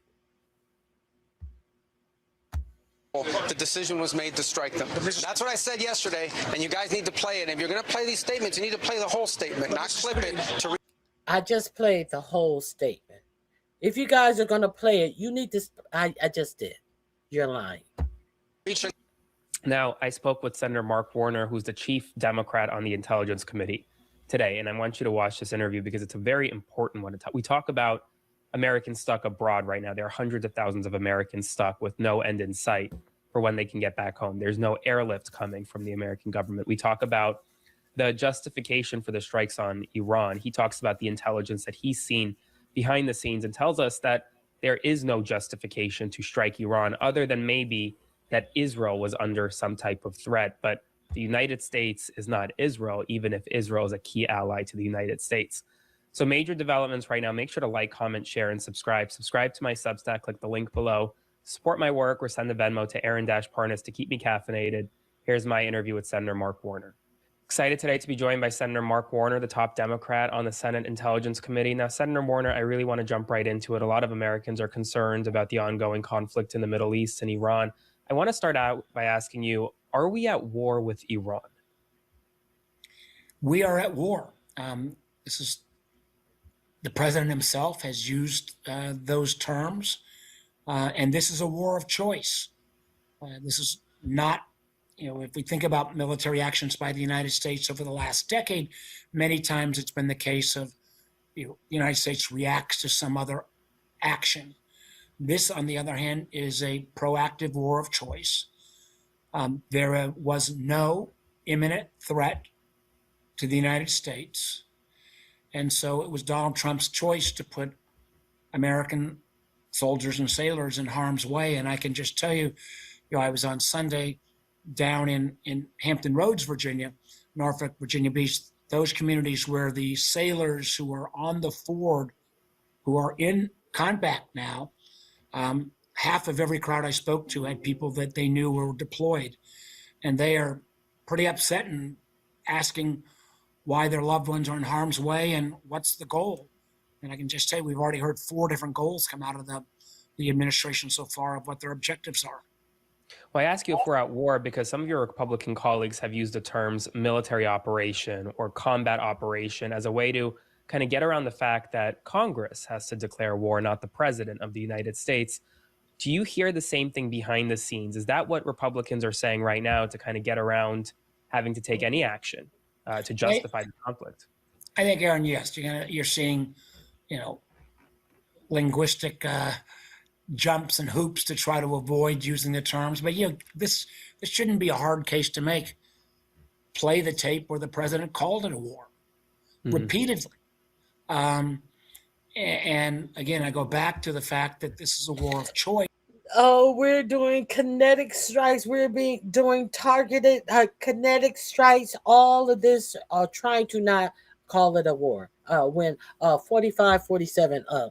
The decision was made to strike them. That's what I said yesterday, and you guys need to play it. And if you're going to play these statements, you need to play the whole statement, not clip it. I just played the whole statement. If you guys are going to play it, you need to. I just did. You're lying. Now, I spoke with Senator Mark Warner, who's the chief Democrat on the Intelligence Committee today, and I want you to watch this interview because it's a very important one. We talk about Americans stuck abroad right now. There are hundreds of thousands of Americans stuck with no end in sight for when they can get back home. There's no airlift coming from the American government. We talk about the justification for the strikes on Iran. He talks about the intelligence that he's seen behind the scenes and tells us that there is no justification to strike Iran other than maybe that Israel was under some type of threat. But the United States is not Israel, even if Israel is a key ally to the United States. So major developments right now. Make sure to like, comment, share, and subscribe. Subscribe to my Substack. Click the link below. Support my work or send a Venmo to Aaron-Parnas to keep me caffeinated. Here's my interview with Senator Mark Warner. Excited today to be joined by Senator Mark Warner, the top Democrat on the Senate Intelligence Committee. Now, Senator Warner, I really want to jump right into it. A lot of Americans are concerned about the ongoing conflict in the Middle East and Iran. I want to start out by asking you, are we at war with Iran? We are at war. This is the president himself has used those terms, and this is a war of choice. This is not, if we think about military actions by the United States over the last decade, many times it's been the case of the United States reacts to some other action. This, on the other hand, is a proactive war of choice. There was no imminent threat to the United States. And so it was Donald Trump's choice to put American soldiers and sailors in harm's way. And I can just tell you, I was on Sunday down in Hampton Roads, Virginia, Norfolk, Virginia Beach, those communities where the sailors who are on the Ford, who are in combat now, half of every crowd I spoke to had people that they knew were deployed. And they are pretty upset and asking why their loved ones are in harm's way and what's the goal. And I can just say we've already heard 4 different goals come out of the administration so far of what their objectives are. Well, I ask you if we're at war because some of your Republican colleagues have used the terms military operation or combat operation as a way to kind of get around the fact that Congress has to declare war, not the president of the United States. Do you hear the same thing behind the scenes? Is that what Republicans are saying right now to kind of get around having to take any action to justify the conflict? I think, Aaron, yes, you're seeing, linguistic jumps and hoops to try to avoid using the terms. But this shouldn't be a hard case to make. Play the tape where the president called it a war repeatedly. And again, I go back to the fact that this is a war of choice. Oh, we're doing kinetic strikes. We're doing targeted kinetic strikes. All of this trying to not call it a war. When 45-47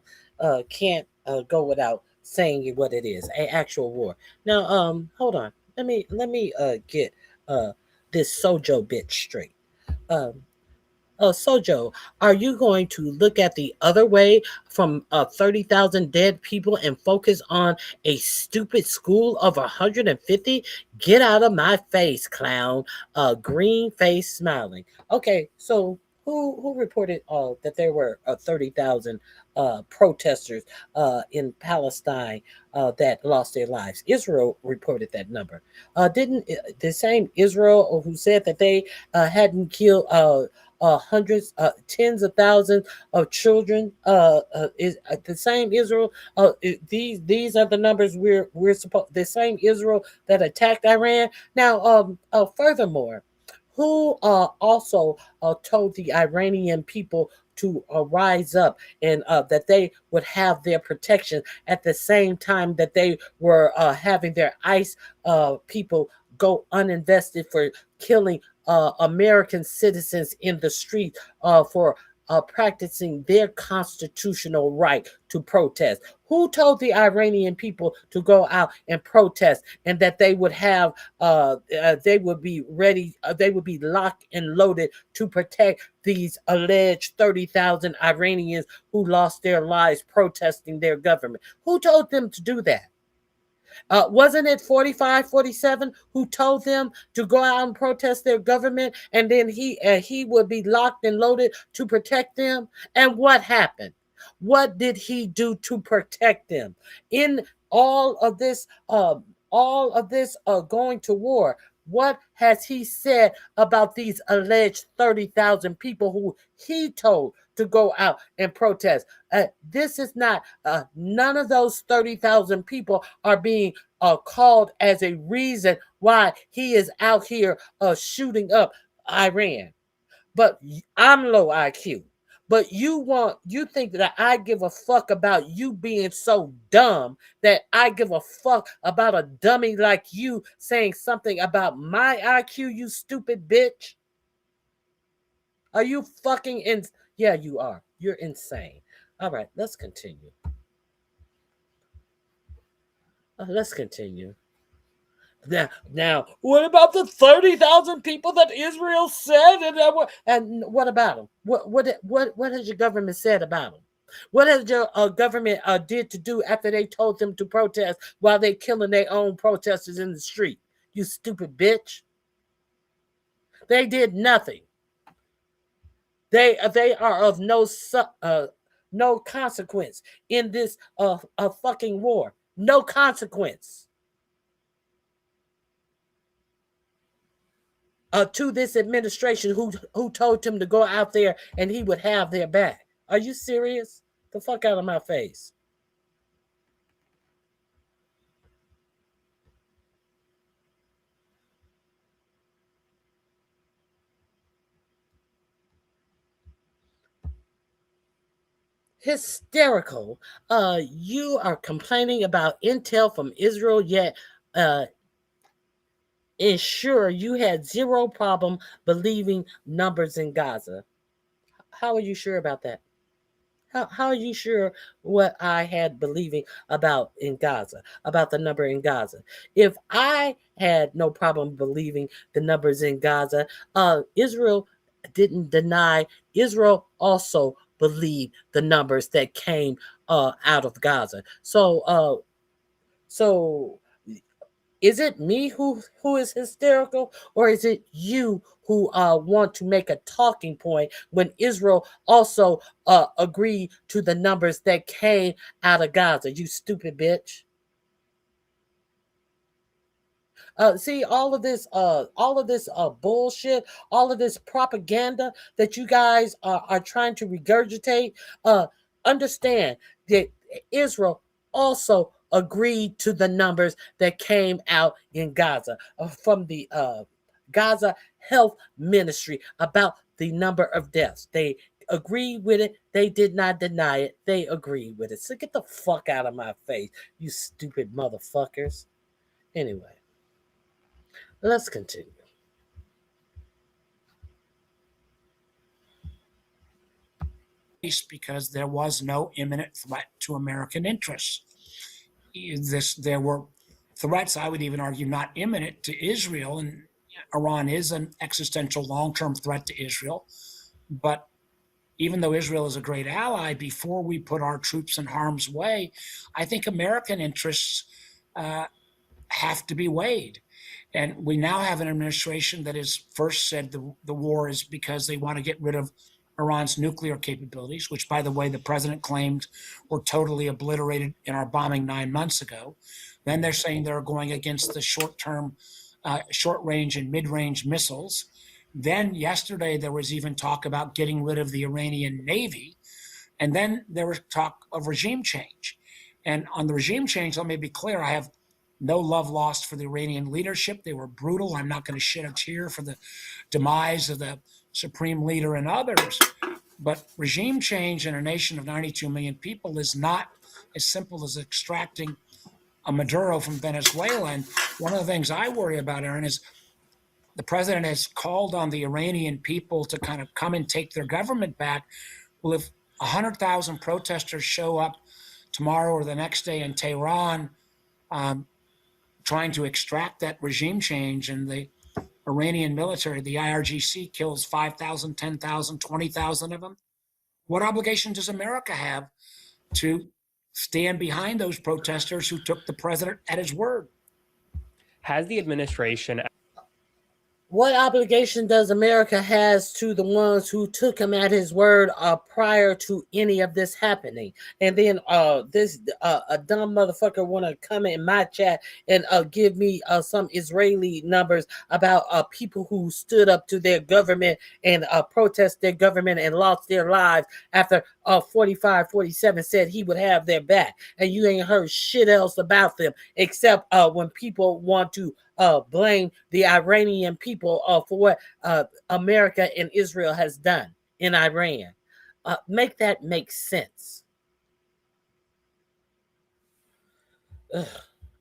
can't go without saying what it is, an actual war. Now, hold on. Let me get this Sojo bitch straight. Sojo, are you going to look at the other way from 30,000 dead people and focus on a stupid school of 150? Get out of my face, clown. Green face smiling. Okay, so who reported that there were 30,000 protesters in Palestine that lost their lives? Israel reported that number. Didn't the same Israel who said that they hadn't killed hundreds, tens of thousands of children? Is the same Israel? These are the numbers we're supposed. The same Israel that attacked Iran. Now, furthermore, who also told the Iranian people to rise up and that they would have their protection at the same time that they were having their ICE people go uninvested for killing American citizens in the street for practicing their constitutional right to protest? Who told the Iranian people to go out and protest and that they would have they would be ready, they would be locked and loaded to protect these alleged 30,000 Iranians who lost their lives protesting their government? Who told them to do that? Wasn't it 45-47 who told them to go out and protest their government, and then he would be locked and loaded to protect them? And what happened? What did he do to protect them in all of this going to war? What has he said about these alleged 30,000 people who he told to go out and protest? This is not, none of those 30,000 people are being called as a reason why he is out here shooting up Iran. But I'm low IQ. But you think that I give a fuck about you being so dumb that I give a fuck about a dummy like you saying something about my IQ, you stupid bitch? Are you fucking Yeah, you are. You're insane. All right, let's continue. Now, what about the 30,000 people that Israel said? And what about them? What has your government said about them? What has your government did to do after they told them to protest while they killing their own protesters in the street? You stupid bitch. They did nothing. They are of no consequence in this fucking war. No consequence. To this administration who told him to go out there and he would have their back. Are you serious? The fuck out of my face. Hysterical. You are complaining about intel from Israel, yet ensure you had zero problem believing numbers in Gaza. How are you sure about that? How are you sure what I had believing about in Gaza, about the number in Gaza? If I had no problem believing the numbers in Gaza, Israel didn't deny. Israel also believed the numbers that came out of Gaza. So is it me who is hysterical, or is it you who want to make a talking point when Israel also agreed to the numbers that came out of Gaza? You stupid bitch. See all of this bullshit, all of this propaganda that you guys are trying to regurgitate. Understand that Israel also agreed to the numbers that came out in Gaza from the Gaza Health Ministry about the number of deaths. They agreed with it. They did not deny it. They agreed with it. So get the fuck out of my face, you stupid motherfuckers. Anyway, let's continue. Because there was no imminent threat to American interests. There were threats, I would even argue, not imminent to Israel, and Iran is an existential long-term threat to Israel. But even though Israel is a great ally, before we put our troops in harm's way, I think American interests have to be weighed. And we now have an administration that has first said the war is because they want to get rid of Iran's nuclear capabilities, which, by the way, the president claimed were totally obliterated in our bombing 9 months ago. Then they're saying they're going against the short-term, short-range and mid-range missiles. Then yesterday there was even talk about getting rid of the Iranian Navy. And then there was talk of regime change. And on the regime change, let me be clear, I have no love lost for the Iranian leadership. They were brutal. I'm not going to shed a tear for the demise of the supreme leader and others. But regime change in a nation of 92 million people is not as simple as extracting a Maduro from Venezuela. And one of the things I worry about, Aaron, is the president has called on the Iranian people to kind of come and take their government back. Well, if 100,000 protesters show up tomorrow or the next day in Tehran, trying to extract that regime change, and the Iranian military, the IRGC, kills 5,000, 10,000, 20,000 of them, what obligation does America have to stand behind those protesters who took the president at his word? Has the administration... What obligation does America has to the ones who took him at his word prior to any of this happening? And then this a dumb motherfucker want to come in my chat and give me some Israeli numbers about people who stood up to their government and protest their government and lost their lives after 45-47 said he would have their back. And you ain't heard shit else about them except when people want to blame the Iranian people for what America and Israel has done in Iran. Make that make sense.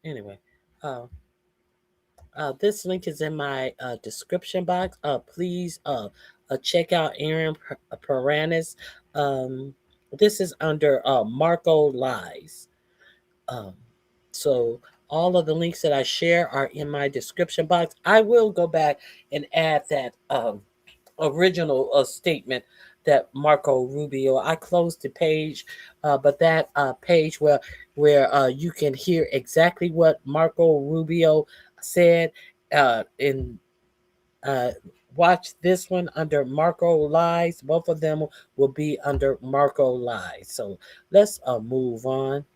Anyway, this link is in my description box. Please check out Aaron Paranis. This is under Marco Lies. So All of the links that I share are in my description box. I will go back and add that original statement that Marco Rubio. I closed the page, but that page where you can hear exactly what Marco Rubio said in. Watch this one under Marco Lies. Both of them will be under Marco Lies. So let's move on.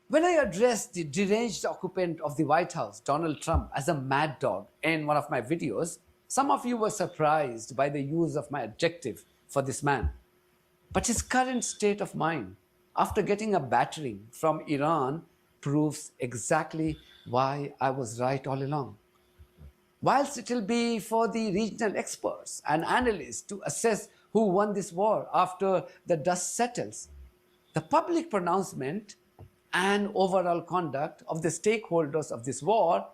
When I addressed the deranged occupant of the White House, Donald Trump, as a mad dog in one of my videos, some of you were surprised by the use of my adjective for this man. But his current state of mind, after getting a battering from Iran, proves exactly why I was right all along. Whilst it will be for the regional experts and analysts to assess who won this war after the dust settles, the public pronouncement and overall conduct of the stakeholders of this war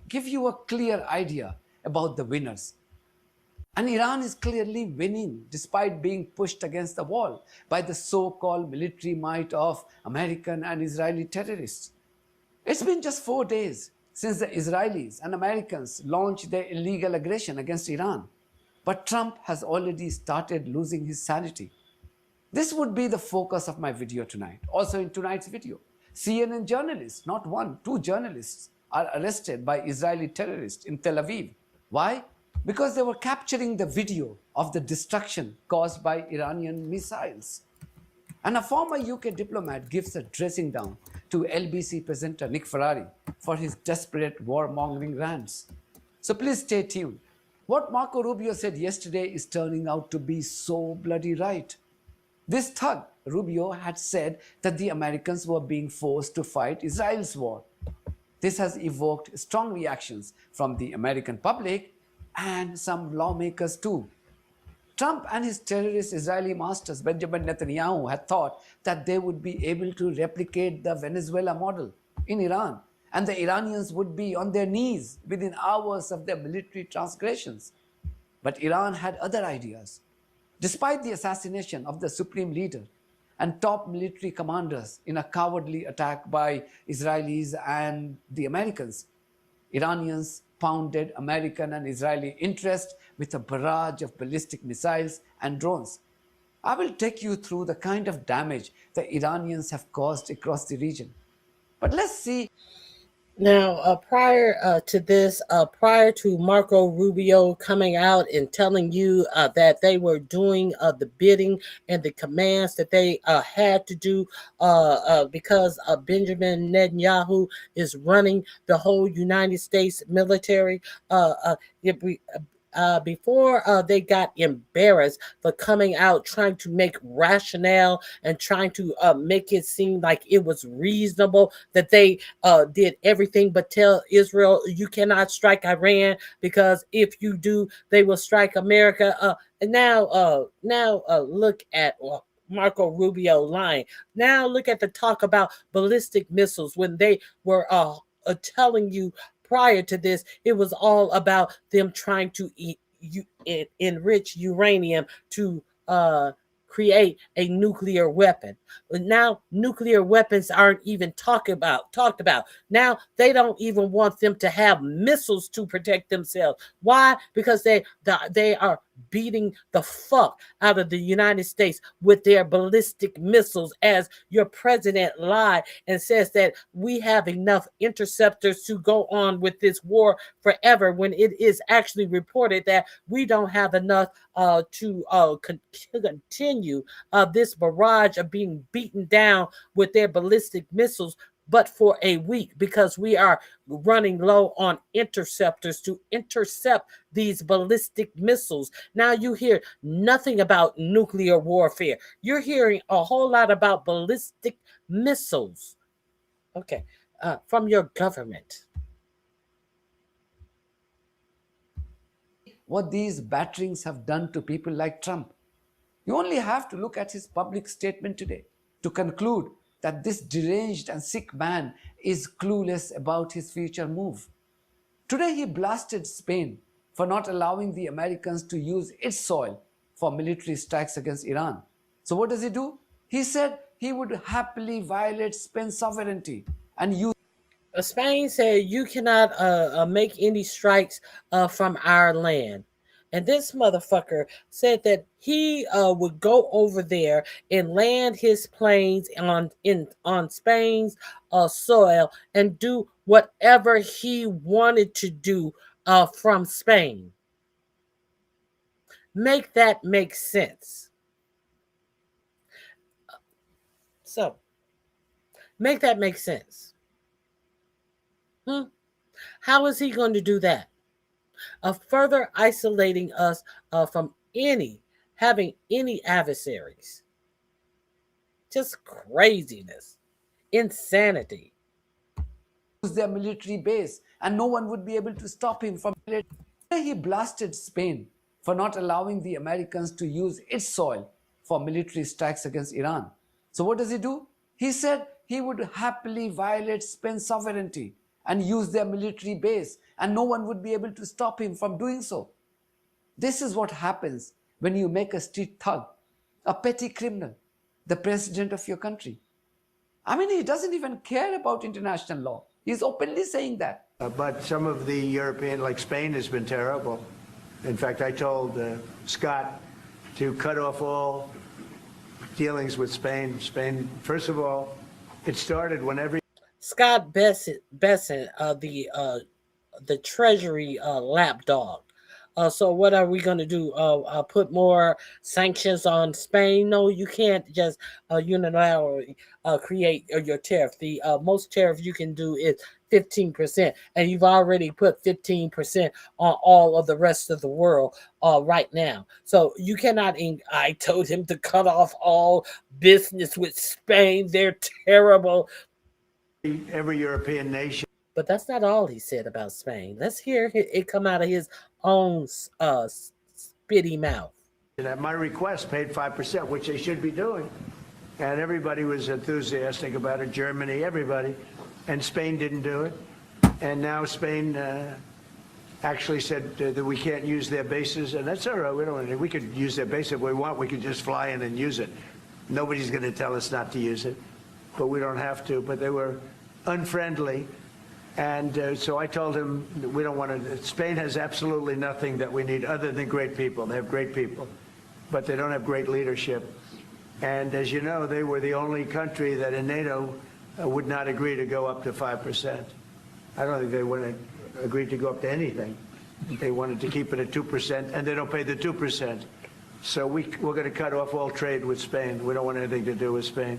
give you a clear idea about the winners. And Iran is clearly winning despite being pushed against the wall by the so-called military might of American and Israeli terrorists. It's been just 4 days since the Israelis and Americans launched their illegal aggression against Iran. But Trump has already started losing his sanity. This would be the focus of my video tonight. Also in tonight's video, CNN journalists, not one, 2 journalists, are arrested by Israeli terrorists in Tel Aviv. Why? Because they were capturing the video of the destruction caused by Iranian missiles. And a former UK diplomat gives a dressing down to LBC presenter Nick Ferrari for his desperate warmongering rants. So please stay tuned. What Marco Rubio said yesterday is turning out to be so bloody right. This thug, Rubio, had said that the Americans were being forced to fight Israel's war. This has evoked strong reactions from the American public and some lawmakers too. Trump and his terrorist Israeli masters, Benjamin Netanyahu, had thought that they would be able to replicate the Venezuela model in Iran, and the Iranians would be on their knees within hours of their military transgressions. But Iran had other ideas. Despite the assassination of the supreme leader and top military commanders in a cowardly attack by Israelis and the Americans, Iranians pounded American and Israeli interest with a barrage of ballistic missiles and drones. I will take you through the kind of damage the Iranians have caused across the region. But let's see. Now, prior to this, prior to Marco Rubio coming out and telling you that they were doing the bidding and the commands that they had to do because Benjamin Netanyahu is running the whole United States military, before they got embarrassed for coming out trying to make rationale and trying to make it seem like it was reasonable that they did everything but tell Israel, you cannot strike Iran because if you do, they will strike America. And now look at Marco Rubio lying. Now look at the talk about ballistic missiles when they were telling you prior to this, it was all about them trying to enrich uranium to create a nuclear weapon. But now nuclear weapons aren't even talked about. Now they don't even want them to have missiles to protect themselves. Why? Because they are beating the fuck out of the United States with their ballistic missiles, as your president lied and says that we have enough interceptors to go on with this war forever, when it is actually reported that we don't have enough to continue this barrage of being beaten down with their ballistic missiles but for a week, because we are running low on interceptors to intercept these ballistic missiles. Now you hear nothing about nuclear warfare. You're hearing a whole lot about ballistic missiles. Okay, from your government. What these batterings have done to people like Trump. You only have to look at his public statement today to conclude that this deranged and sick man is clueless about his future move. Today he blasted Spain for not allowing the Americans to use its soil for military strikes against Iran. So what does he do? He said he would happily violate Spain's sovereignty and use. Spain said you cannot make any strikes from our land. And this motherfucker said that he would go over there and land his planes on Spain's soil and do whatever he wanted to do from Spain. Make that make sense. So, make that make sense. How is he going to do that? Further isolating us from having any adversaries. Just craziness, insanity. Their military base, and no one would be able to stop him from. He blasted Spain for not allowing the Americans to use its soil for military strikes against Iran. So what does he do? He said he would happily violate Spain's sovereignty and use their military base, and no one would be able to stop him from doing so. This is what happens when you make a street thug, a petty criminal, the president of your country. I mean, he doesn't even care about international law. He's openly saying that. But some of the European, like Spain, has been terrible. In fact, I told Scott to cut off all dealings with Spain. Spain, first of all, it started whenever Scott Besson, the Treasury lapdog. So what are we going to do? Put more sanctions on Spain? No, you can't just unilaterally create your tariff. The most tariff you can do is 15%, and you've already put 15% on all of the rest of the world right now. So you cannot. I told him to cut off all business with Spain. They're terrible. every European nation. But that's not all he said about Spain. Let's hear it come out of his own spitty mouth. And at my request, paid 5%, which they should be doing. And everybody was enthusiastic about it, Germany, everybody. And Spain didn't do it. And now Spain actually said that we can't use their bases, and that's all right. We don't want to. We could use their base if we want. We could just fly in and use it. Nobody's going to tell us not to use it, but we don't have to. But they were unfriendly, and so I told him that we don't want to. Spain has absolutely nothing that we need other than great people. They have great people, but they don't have great leadership. And as you know, they were the only country that in NATO would not agree to go up to 5%. I don't think they would have agreed to go up to anything. They wanted to keep it at 2%, and they don't pay the 2%. So we're going to cut off all trade with Spain. We don't want anything to do with Spain.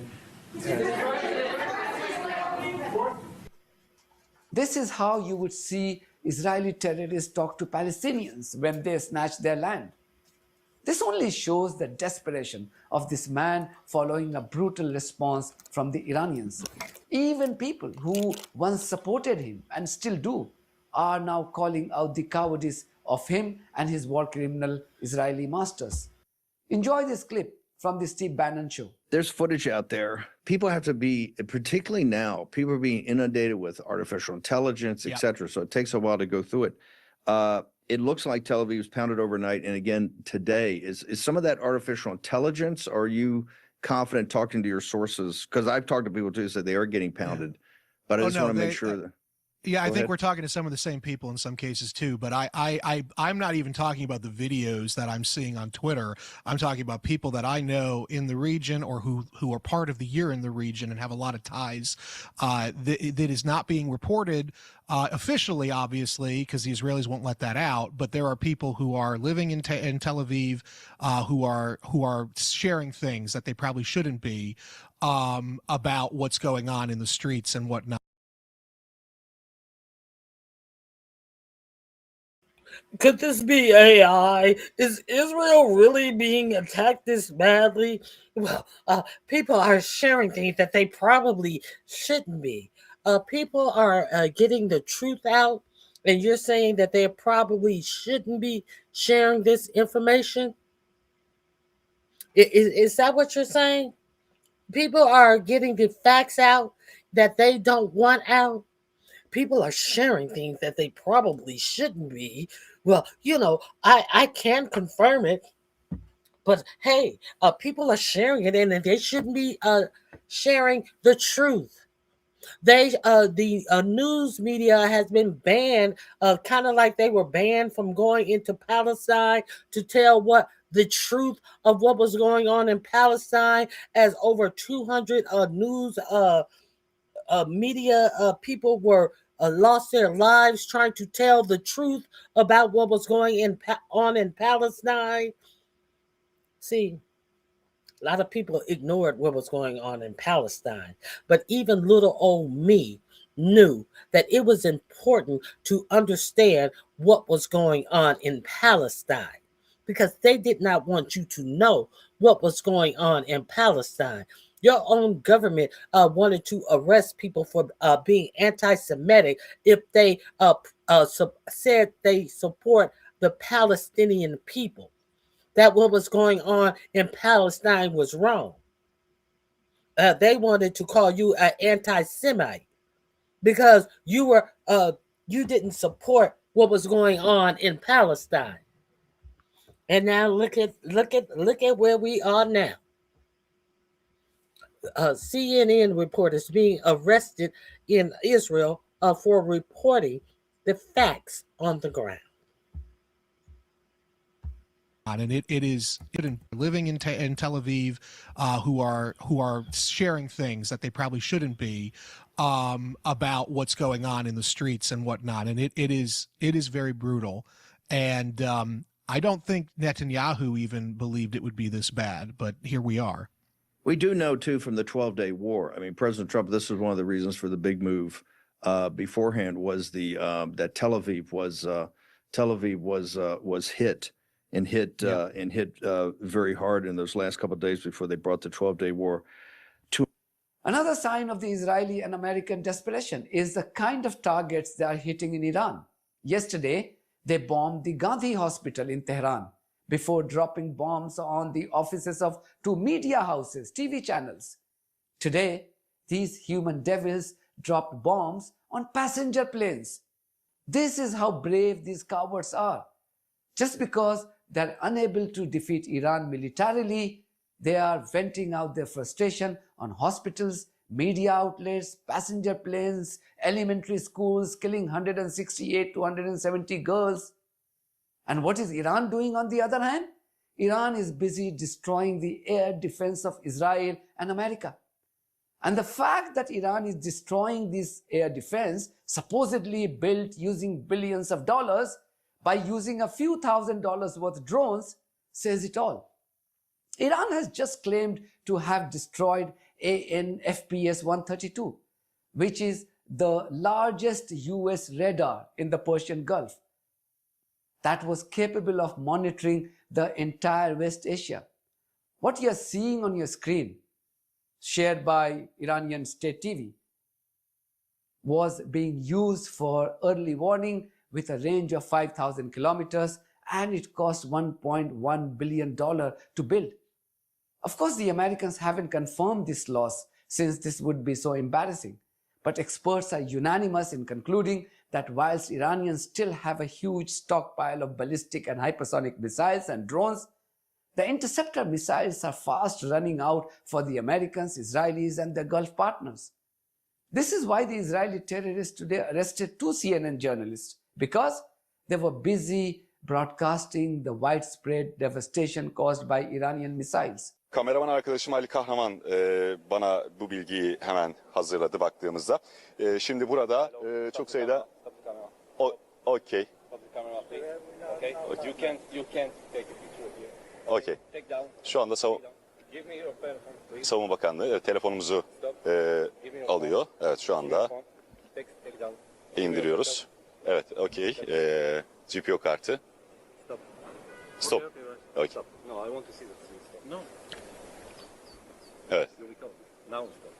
This is how you would see Israeli terrorists talk to Palestinians when they snatch their land. This only shows the desperation of this man following a brutal response from the Iranians. Even people who once supported him and still do are now calling out the cowardice of him and his war criminal Israeli masters. Enjoy this clip from the Steve Bannon show. There's footage out there. People have to be, particularly now, people are being inundated with artificial intelligence, et cetera. So it takes a while to go through it. It looks like Tel Aviv was pounded overnight. And again, today, is some of that artificial intelligence? Or are you confident talking to your sources? Because I've talked to people too who said they are getting pounded. But I just want to make sure that. Yeah, I think we're talking to some of the same people in some cases too, but I'm not even talking about the videos that I'm seeing on Twitter. I'm talking about people that I know in the region or who are part of the year in the region and have a lot of ties. That is not being reported officially, obviously, because the Israelis won't let that out. But there are people who are living in Tel Aviv who are sharing things that they probably shouldn't be about what's going on in the streets and whatnot. Could this be AI? Is Israel really being attacked this badly? Well, people are sharing things that they probably shouldn't be. People are getting the truth out, and you're saying that they probably shouldn't be sharing this information? Is that what you're saying? People are getting the facts out that they don't want out? People are sharing things that they probably shouldn't be. Well, you know, I can confirm it. But hey, people are sharing it, and they shouldn't be sharing the truth. The news media has been banned, kind of like they were banned from going into Palestine to tell what the truth of what was going on in Palestine, as over 200 news media people were lost their lives trying to tell the truth about what was going on in Palestine. See, a lot of people ignored what was going on in Palestine, but even little old me knew that it was important to understand what was going on in Palestine, because they did not want you to know what was going on in Palestine. Your own government wanted to arrest people for being anti-Semitic if they said they support the Palestinian people, that what was going on in Palestine was wrong. They wanted to call you an anti-Semite because you didn't support what was going on in Palestine. And now look at where we are now. CNN reporters being arrested in Israel for reporting the facts on the ground. And it is living in Tel Aviv, who are sharing things that they probably shouldn't be about what's going on in the streets and whatnot. And it is very brutal. And I don't think Netanyahu even believed it would be this bad, but here we are. We do know too from the 12-day war. I mean, President Trump. This was one of the reasons for the big move beforehand was that Tel Aviv was hit. And hit very hard in those last couple of days before they brought the 12-day war to. Another sign of the Israeli and American desperation is the kind of targets they are hitting in Iran. Yesterday, they bombed the Gandhi Hospital in Tehran before dropping bombs on the offices of 2 media houses, TV channels. Today, these human devils dropped bombs on passenger planes. This is how brave these cowards are. Just because they're unable to defeat Iran militarily, they are venting out their frustration on hospitals, media outlets, passenger planes, elementary schools, killing 168 to 170 girls. And what is Iran doing on the other hand? Iran is busy destroying the air defense of Israel and America. And the fact that Iran is destroying this air defense, supposedly built using billions of dollars, by using a few $1,000s worth drones, says it all. Iran has just claimed to have destroyed AN/FPS 132, which is the largest US radar in the Persian Gulf that was capable of monitoring the entire West Asia. What you're seeing on your screen, shared by Iranian state TV, was being used for early warning with a range of 5,000 kilometers, and it cost $1.1 billion to build. Of course, the Americans haven't confirmed this loss since this would be so embarrassing. But experts are unanimous in concluding that whilst Iranians still have a huge stockpile of ballistic and hypersonic missiles and drones, the interceptor missiles are fast running out for the Americans, Israelis, and their Gulf partners. This is why the Israeli terrorists today arrested 2 CNN journalists, because they were busy broadcasting the widespread devastation caused by Iranian missiles. Kameraman arkadaşım Ali Kahraman bana bu bilgiyi hemen hazırladı baktığımızda. Şimdi burada çok sayıda okay. You can't take a picture here. Okay. Şu anda Savunma Bakanlığı telefonumuzu alıyor. Evet, şu anda indiriyoruz. Evet, okay. GPO kartı. Stop. Okay. No, I want to see the stop. No. Evet. Now stop.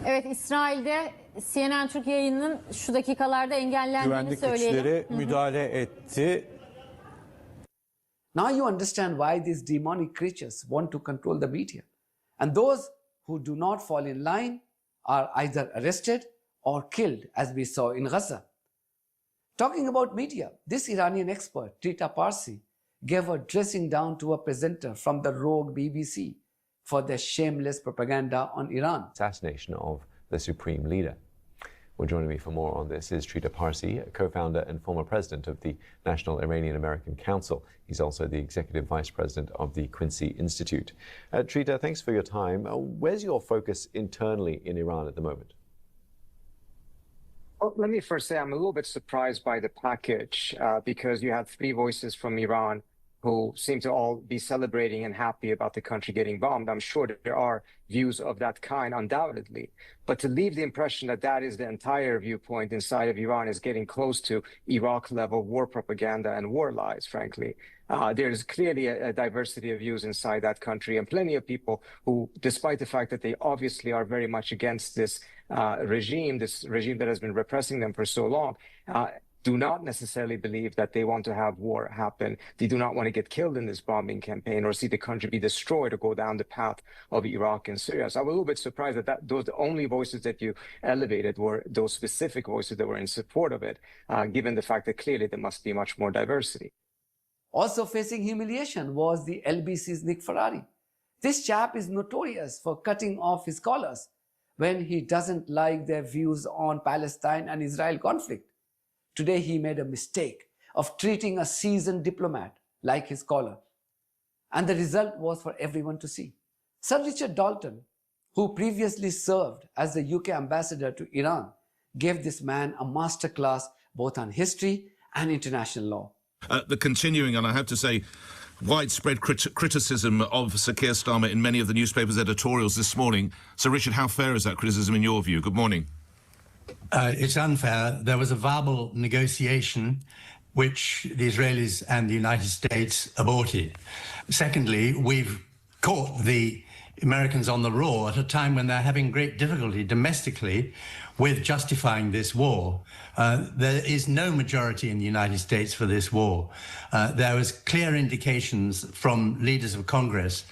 Evet, İsrail'de CNN Türk yayınının şu dakikalarda engellendiğini Güvenlik söyleyelim. güçleri müdahale etti. Now you understand why these demonic creatures want to control the media. And those who do not fall in line are either arrested or killed, as we saw in Gaza. Talking about media, this Iranian expert, Trita Parsi, gave a dressing down to a presenter from the rogue BBC for their shameless propaganda on Iran. Assassination of the supreme leader. Well, joining me for more on this is Trita Parsi, co-founder and former president of the National Iranian American Council. He's also the executive vice president of the Quincy Institute. Trita, thanks for your time. Where's your focus internally in Iran at the moment? Well, let me first say I'm a little bit surprised by the package because you had 3 voices from Iran who seem to all be celebrating and happy about the country getting bombed. I'm sure that there are views of that kind, undoubtedly. But to leave the impression that that is the entire viewpoint inside of Iran is getting close to Iraq-level war propaganda and war lies, frankly. There's clearly a diversity of views inside that country, and plenty of people who, despite the fact that they obviously are very much against this regime that has been repressing them for so long, do not necessarily believe that they want to have war happen. They do not want to get killed in this bombing campaign or see the country be destroyed or go down the path of Iraq and Syria. So I'm a little bit surprised that those the only voices that you elevated were those specific voices that were in support of it, given the fact that clearly there must be much more diversity. Also facing humiliation was the LBC's Nick Ferrari. This chap is notorious for cutting off his callers when he doesn't like their views on Palestine and Israel conflict. Today he made a mistake of treating a seasoned diplomat like his caller. And the result was for everyone to see. Sir Richard Dalton, who previously served as the UK ambassador to Iran, gave this man a masterclass both on history and international law. The continuing, and I have to say, widespread criticism of Sir Keir Starmer in many of the newspapers' editorials this morning. Sir Richard, how fair is that criticism in your view? Good morning. It's unfair. There was a verbal negotiation which the Israelis and the United States aborted. Secondly, we've caught the Americans on the raw at a time when they're having great difficulty domestically with justifying this war. There is no majority in the United States for this war. There was clear indications from leaders of Congress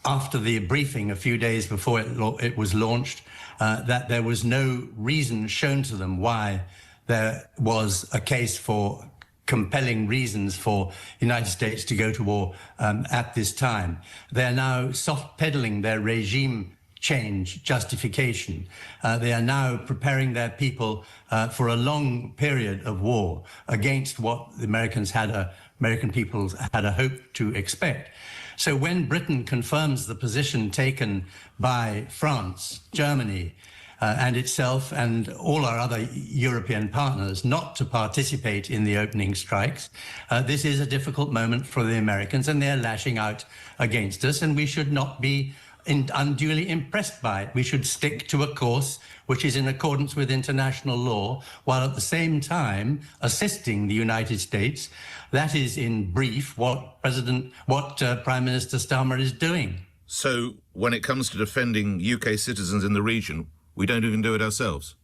after the briefing a few days before it was launched that there was no reason shown to them why there was a case for compelling reasons for the United States to go to war at this time. They're now soft-pedaling their regime change justification. They are now preparing their people for a long period of war against what the American people had a hope to expect. So when Britain confirms the position taken by France, Germany, and itself and all our other European partners not to participate in the opening strikes, this is a difficult moment for the Americans, and they're lashing out against us, and we should not be unduly impressed by it. We should stick to a course which is in accordance with international law, while at the same time assisting the United States. That is, in brief, what Prime Minister Starmer is doing. So when it comes to defending UK citizens in the region, we don't even do it ourselves?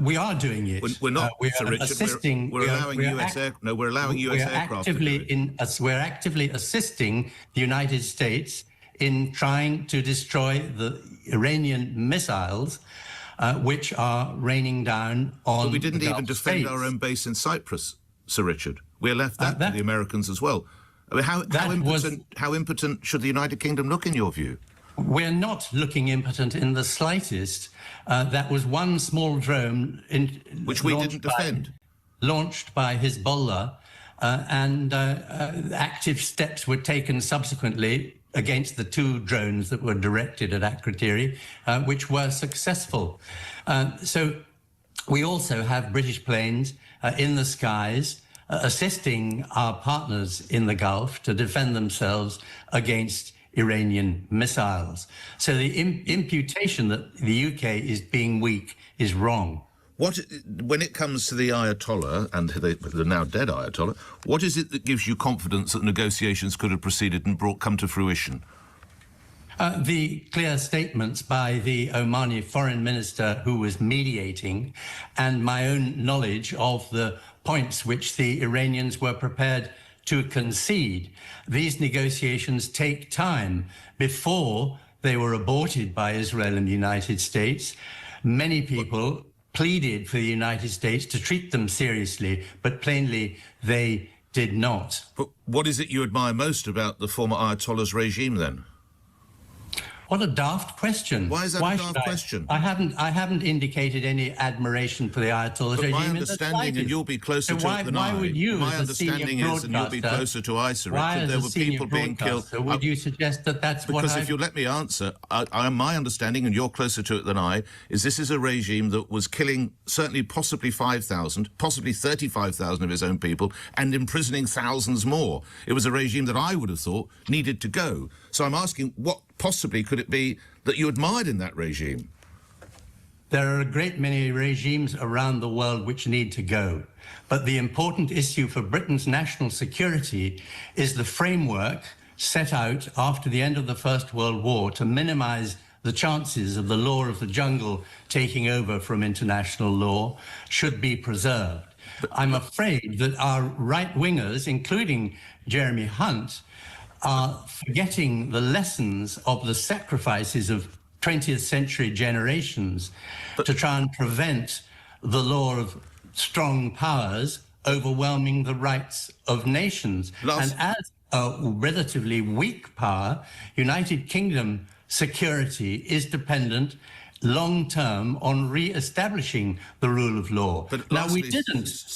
We are doing it. We're not, we Sir are Richard. assisting. We're allowing US aircraft to do it. We're actively assisting the United States in trying to destroy the Iranian missiles which are raining down on. But we didn't the even Gulf defend states. our own base in Cyprus, Sir Richard. We left that to the Americans as well. I mean, how impotent should the United Kingdom look in your view? We're not looking impotent in the slightest. That was one small drone which we didn't defend. Launched by Hezbollah, and active steps were taken subsequently against the 2 drones that were directed at Akrotiri, which were successful. So we also have British planes in the skies assisting our partners in the Gulf to defend themselves against Iranian missiles. So the imputation that the UK is being weak is wrong. When it comes to the Ayatollah and the now dead Ayatollah, what is it that gives you confidence that negotiations could have proceeded and come to fruition? The clear statements by the Omani foreign minister who was mediating, and my own knowledge of the points which the Iranians were prepared to concede. These negotiations take time. Before they were aborted by Israel and the United States, many people pleaded for the United States to treat them seriously, but plainly they did not. But what is it you admire most about the former Ayatollah's regime, then? What a daft question. Why is that a daft question? I haven't indicated any admiration for the Ayatollah's regime. My understanding, and you'll be closer to it than I. Why would you, my as a senior understanding is, and you'll be closer to ISA, that there were people being killed. Would you suggest that that's what? Because if you let me answer, my understanding, and you're closer to it than I, is this is a regime that was killing certainly possibly 5,000, possibly 35,000 of its own people, and imprisoning thousands more. It was a regime that I would have thought needed to go. So I'm asking, what possibly could it be that you admired in that regime? There are a great many regimes around the world which need to go. But the important issue for Britain's national security is the framework set out after the end of the First World War to minimize the chances of the law of the jungle taking over from international law should be preserved. I'm afraid that our right-wingers, including Jeremy Hunt, are forgetting the lessons of the sacrifices of 20th century generations to try and prevent the law of strong powers overwhelming the rights of nations. And as a relatively weak power, United Kingdom security is dependent long-term on re-establishing the rule of law. But now, lastly,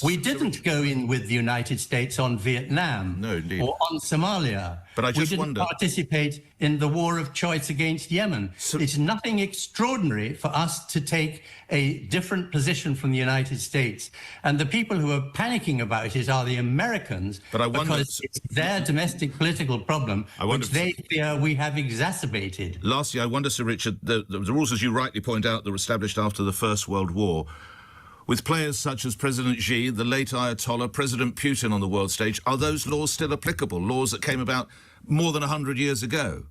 we didn't go in with the United States on Vietnam or on Somalia. But I just we didn't participate in the war of choice against Yemen. It's nothing extraordinary for us to take a different position from the United States. And the people who are panicking about it are the Americans, because it's their domestic political problem, which they fear we have exacerbated. Lastly, I wonder, Sir Richard, the rules, as you rightly point out, that were established after the First World War, with players such as President Xi, the late Ayatollah, President Putin on the world stage, are those laws still applicable? Laws that came about more than 100 years ago?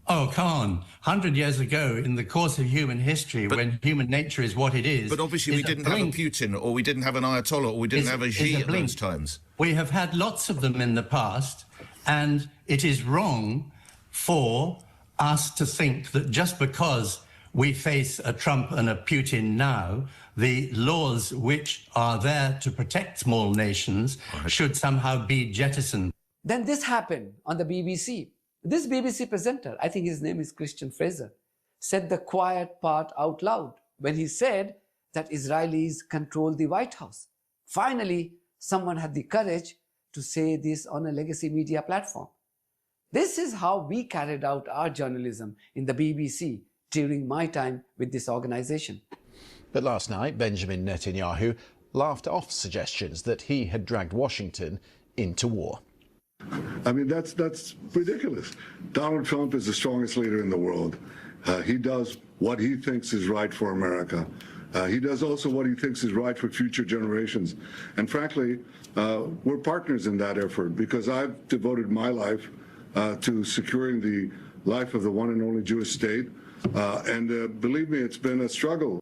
Oh, come on. 100 years ago, in the course of human history, when human nature is what it is... But obviously we didn't have a Putin, or we didn't have an Ayatollah, or we didn't have a Xi at those times. We have had lots of them in the past, and it is wrong for us to think that just because we face a Trump and a Putin now, the laws which are there to protect small nations should somehow be jettisoned. Then this happened on the BBC. This BBC presenter, I think his name is Christian Fraser, said the quiet part out loud when he said that Israelis control the White House. Finally, someone had the courage to say this on a legacy media platform. This is how we carried out our journalism in the BBC during my time with this organization. But last night, Benjamin Netanyahu laughed off suggestions that he had dragged Washington into war. I mean, that's ridiculous. Donald Trump is the strongest leader in the world. He does what he thinks is right for America. He does also what he thinks is right for future generations. And frankly, we're partners in that effort because I've devoted my life to securing the life of the one and only Jewish state. And believe me, it's been a struggle.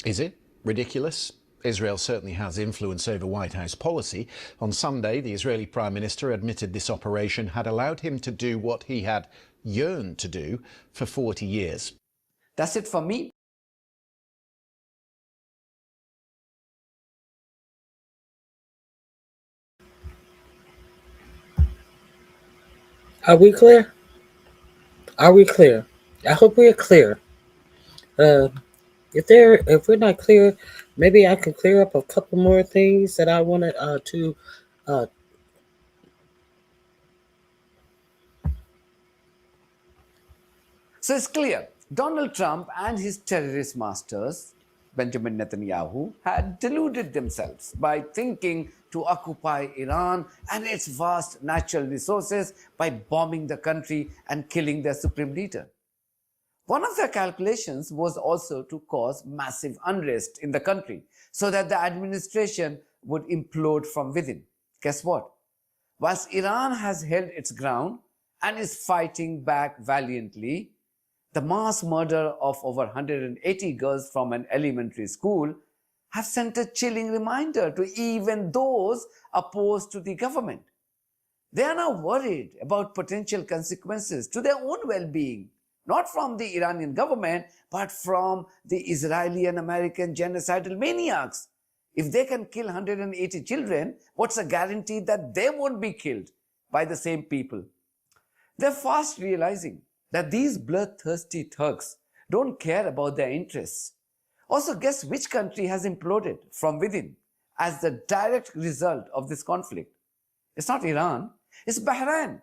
Is it ridiculous? Israel certainly has influence over White House policy. On Sunday, the Israeli Prime Minister admitted this operation had allowed him to do what he had yearned to do for 40 years. That's it for me. Are we clear? Are we clear? I hope we're clear. If we're not clear, maybe I can clear up a couple more things that I wanted to. So it's clear, Donald Trump and his terrorist masters, Benjamin Netanyahu, had deluded themselves by thinking to occupy Iran and its vast natural resources by bombing the country and killing their supreme leader. One of their calculations was also to cause massive unrest in the country so that the administration would implode from within. Guess what? Whilst Iran has held its ground and is fighting back valiantly, the mass murder of over 180 girls from an elementary school have sent a chilling reminder to even those opposed to the government. They are now worried about potential consequences to their own well-being, not from the Iranian government, but from the Israeli and American genocidal maniacs. If they can kill 180 children, what's a guarantee that they won't be killed by the same people? They're fast realizing that these bloodthirsty thugs don't care about their interests. Also, guess which country has imploded from within as the direct result of this conflict? It's not Iran, it's Bahrain,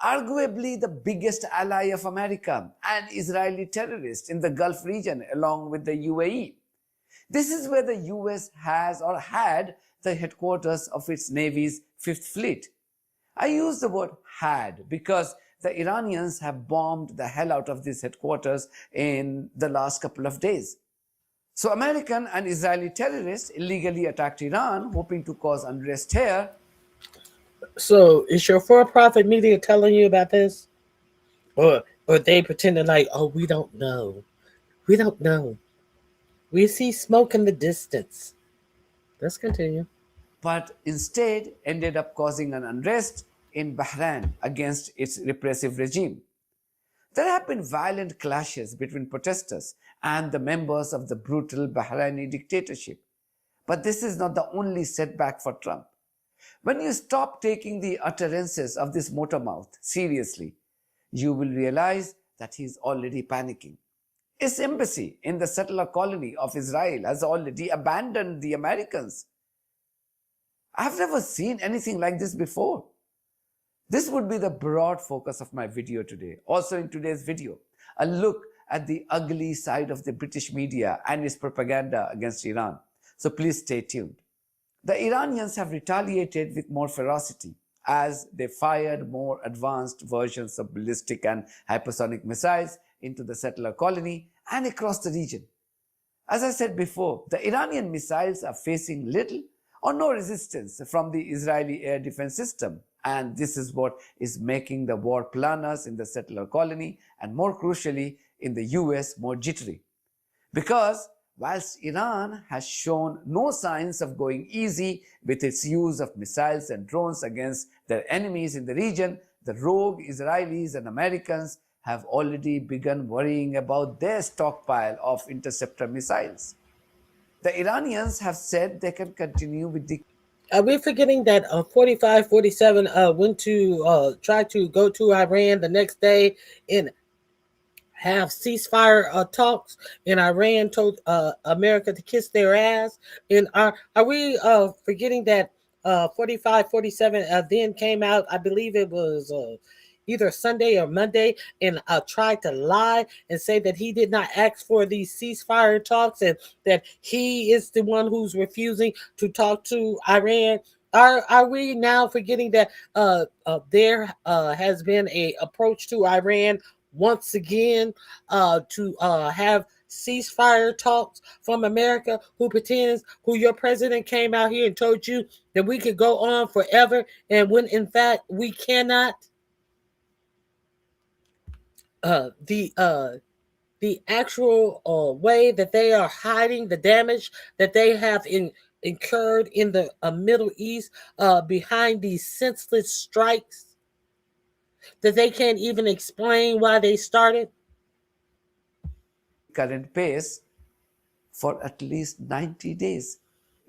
arguably the biggest ally of America and Israeli terrorists in the Gulf region along with the UAE. This is where the US has or had the headquarters of its Navy's Fifth Fleet. I use the word had because the Iranians have bombed the hell out of these headquarters in the last couple of days. So American and Israeli terrorists illegally attacked Iran, hoping to cause unrest here. So is your for-profit media telling you about this? Or they pretending like, oh, we don't know. We don't know. We see smoke in the distance. Let's continue. But instead ended up causing an unrest in Bahrain against its repressive regime. There have been violent clashes between protesters and the members of the brutal Bahraini dictatorship. But this is not the only setback for Trump. When you stop taking the utterances of this motormouth seriously, you will realize that he's already panicking. His embassy in the settler colony of Israel has already abandoned the Americans. I've never seen anything like this before. This would be the broad focus of my video today. Also in today's video, a look at the ugly side of the British media and its propaganda against Iran. So please stay tuned. The Iranians have retaliated with more ferocity as they fired more advanced versions of ballistic and hypersonic missiles into the settler colony and across the region. As I said before, the Iranian missiles are facing little or no resistance from the Israeli air defense system. And this is what is making the war planners in the settler colony and more crucially in the US more jittery. Because whilst Iran has shown no signs of going easy with its use of missiles and drones against their enemies in the region, the rogue Israelis and Americans have already begun worrying about their stockpile of interceptor missiles. The Iranians have said they can continue with the... We're forgetting that 45-47 went to try to go to Iran the next day and have ceasefire talks, and Iran told America to kiss their ass. And are we forgetting that 45-47 then came out, I believe it was either Sunday or Monday, and tried to lie and say that he did not ask for these ceasefire talks and that he is the one who's refusing to talk to Iran. Are we now forgetting that there has been a approach to Iran once again to have ceasefire talks from America, who your president came out here and told you that we could go on forever, and when in fact we cannot? The actual way that they are hiding the damage that they have incurred in the Middle East behind these senseless strikes that they can't even explain why they started. Current pace for at least 90 days.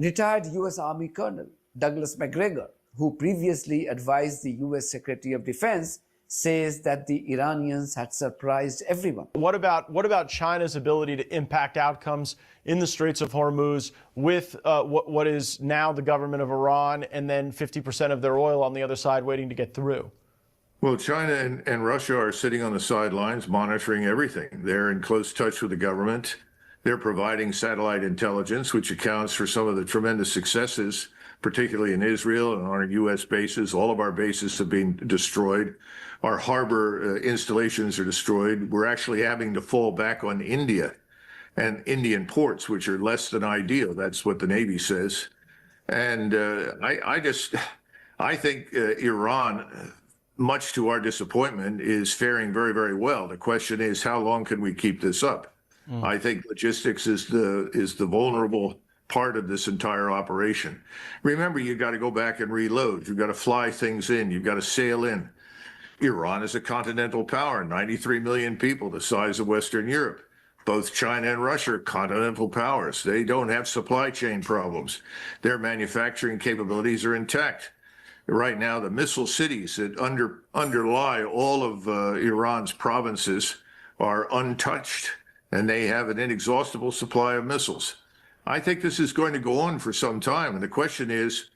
Retired US Army Colonel Douglas McGregor, who previously advised the US Secretary of Defense, says that the Iranians had surprised everyone. What about China's ability to impact outcomes in the Straits of Hormuz with what is now the government of Iran and then 50% of their oil on the other side waiting to get through? Well, China and Russia are sitting on the sidelines monitoring everything. They're in close touch with the government. They're providing satellite intelligence, which accounts for some of the tremendous successes, particularly in Israel and on our U.S. bases. All of our bases have been destroyed. Our harbor installations are destroyed. We're actually having to fall back on India and Indian ports, which are less than ideal. That's what the Navy says. And I think Iran, much to our disappointment, is faring very, very well. The question is, how long can we keep this up? I think logistics is the vulnerable part of this entire operation. Remember, you got to go back and reload. You've got to fly things in. You've got to sail in. Iran is a continental power, 93 million people, the size of Western Europe. Both China and Russia are continental powers. They don't have supply chain problems. Their manufacturing capabilities are intact. Right now, the missile cities that underlie all of Iran's provinces are untouched, and they have an inexhaustible supply of missiles. I think this is going to go on for some time, and the question is,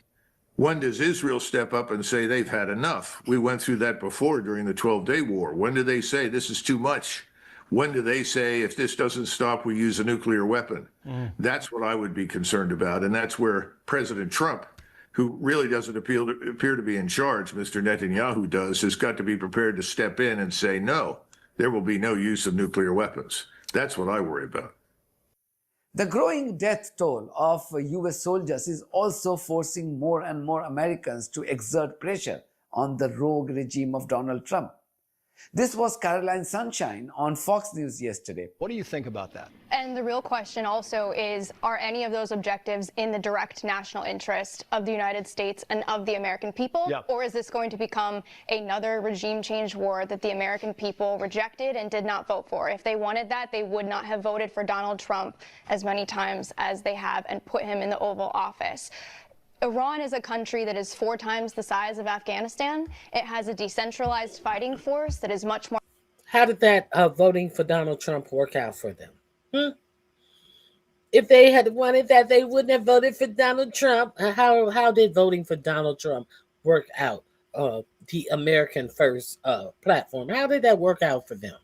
when does Israel step up and say they've had enough? We went through that before during the 12-day war. When do they say this is too much? When do they say if this doesn't stop, we use a nuclear weapon? That's what I would be concerned about, and that's where President Trump, who really doesn't appear to be in charge, Mr. Netanyahu does, has got to be prepared to step in and say, no, there will be no use of nuclear weapons. That's what I worry about. The growing death toll of US soldiers is also forcing more and more Americans to exert pressure on the rogue regime of Donald Trump. This was Caroline Sunshine on Fox News yesterday. What do you think about that? And the real question also is, are any of those objectives in the direct national interest of the United States and of the American people? Yeah. Or is this going to become another regime change war that the American people rejected and did not vote for? If they wanted that, they would not have voted for Donald Trump as many times as they have and put him in the Oval Office. Iran is a country that is 4 times the size of Afghanistan. It has a decentralized fighting force that is much more. How did that voting for Donald Trump work out for them? If they had wanted that, they wouldn't have voted for Donald Trump. How did voting for Donald Trump work out? The American First platform. How did that work out for them?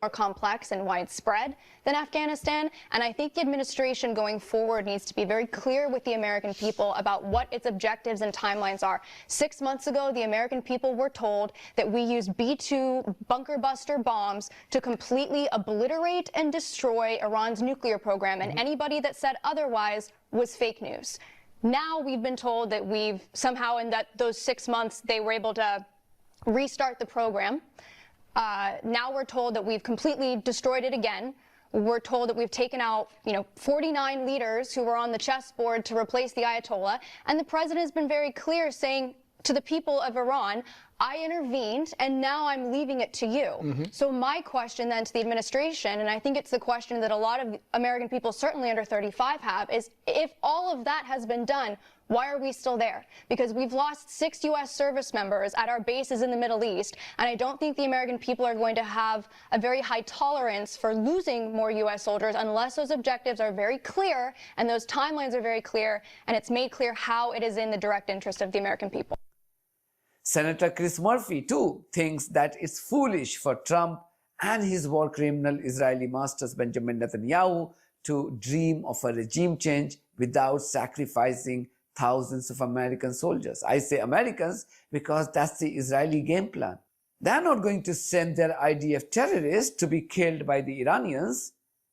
More complex and widespread than Afghanistan, and I think the administration going forward needs to be very clear with the American people about what its objectives and timelines are. 6 months ago, the American people were told that we use B-2 bunker buster bombs to completely obliterate and destroy Iran's nuclear program, and anybody that said otherwise was fake news. Now we've been told that we've somehow in those 6 months they were able to restart the program. Now we're told that we've completely destroyed it again. We're told that we've taken out, 49 leaders who were on the chessboard to replace the Ayatollah. And the president has been very clear, saying to the people of Iran, I intervened and now I'm leaving it to you. So my question then to the administration, and I think it's the question that a lot of American people, certainly under 35, have, is if all of that has been done, why are we still there? Because we've lost 6 U.S. service members at our bases in the Middle East, and I don't think the American people are going to have a very high tolerance for losing more U.S. soldiers unless those objectives are very clear and those timelines are very clear, and it's made clear how it is in the direct interest of the American people. Senator Chris Murphy, too, thinks that it's foolish for Trump and his war criminal Israeli masters Benjamin Netanyahu to dream of a regime change without sacrificing thousands of American soldiers. I say Americans because that's the Israeli game plan. They're not going to send their IDF terrorists to be killed by the Iranians.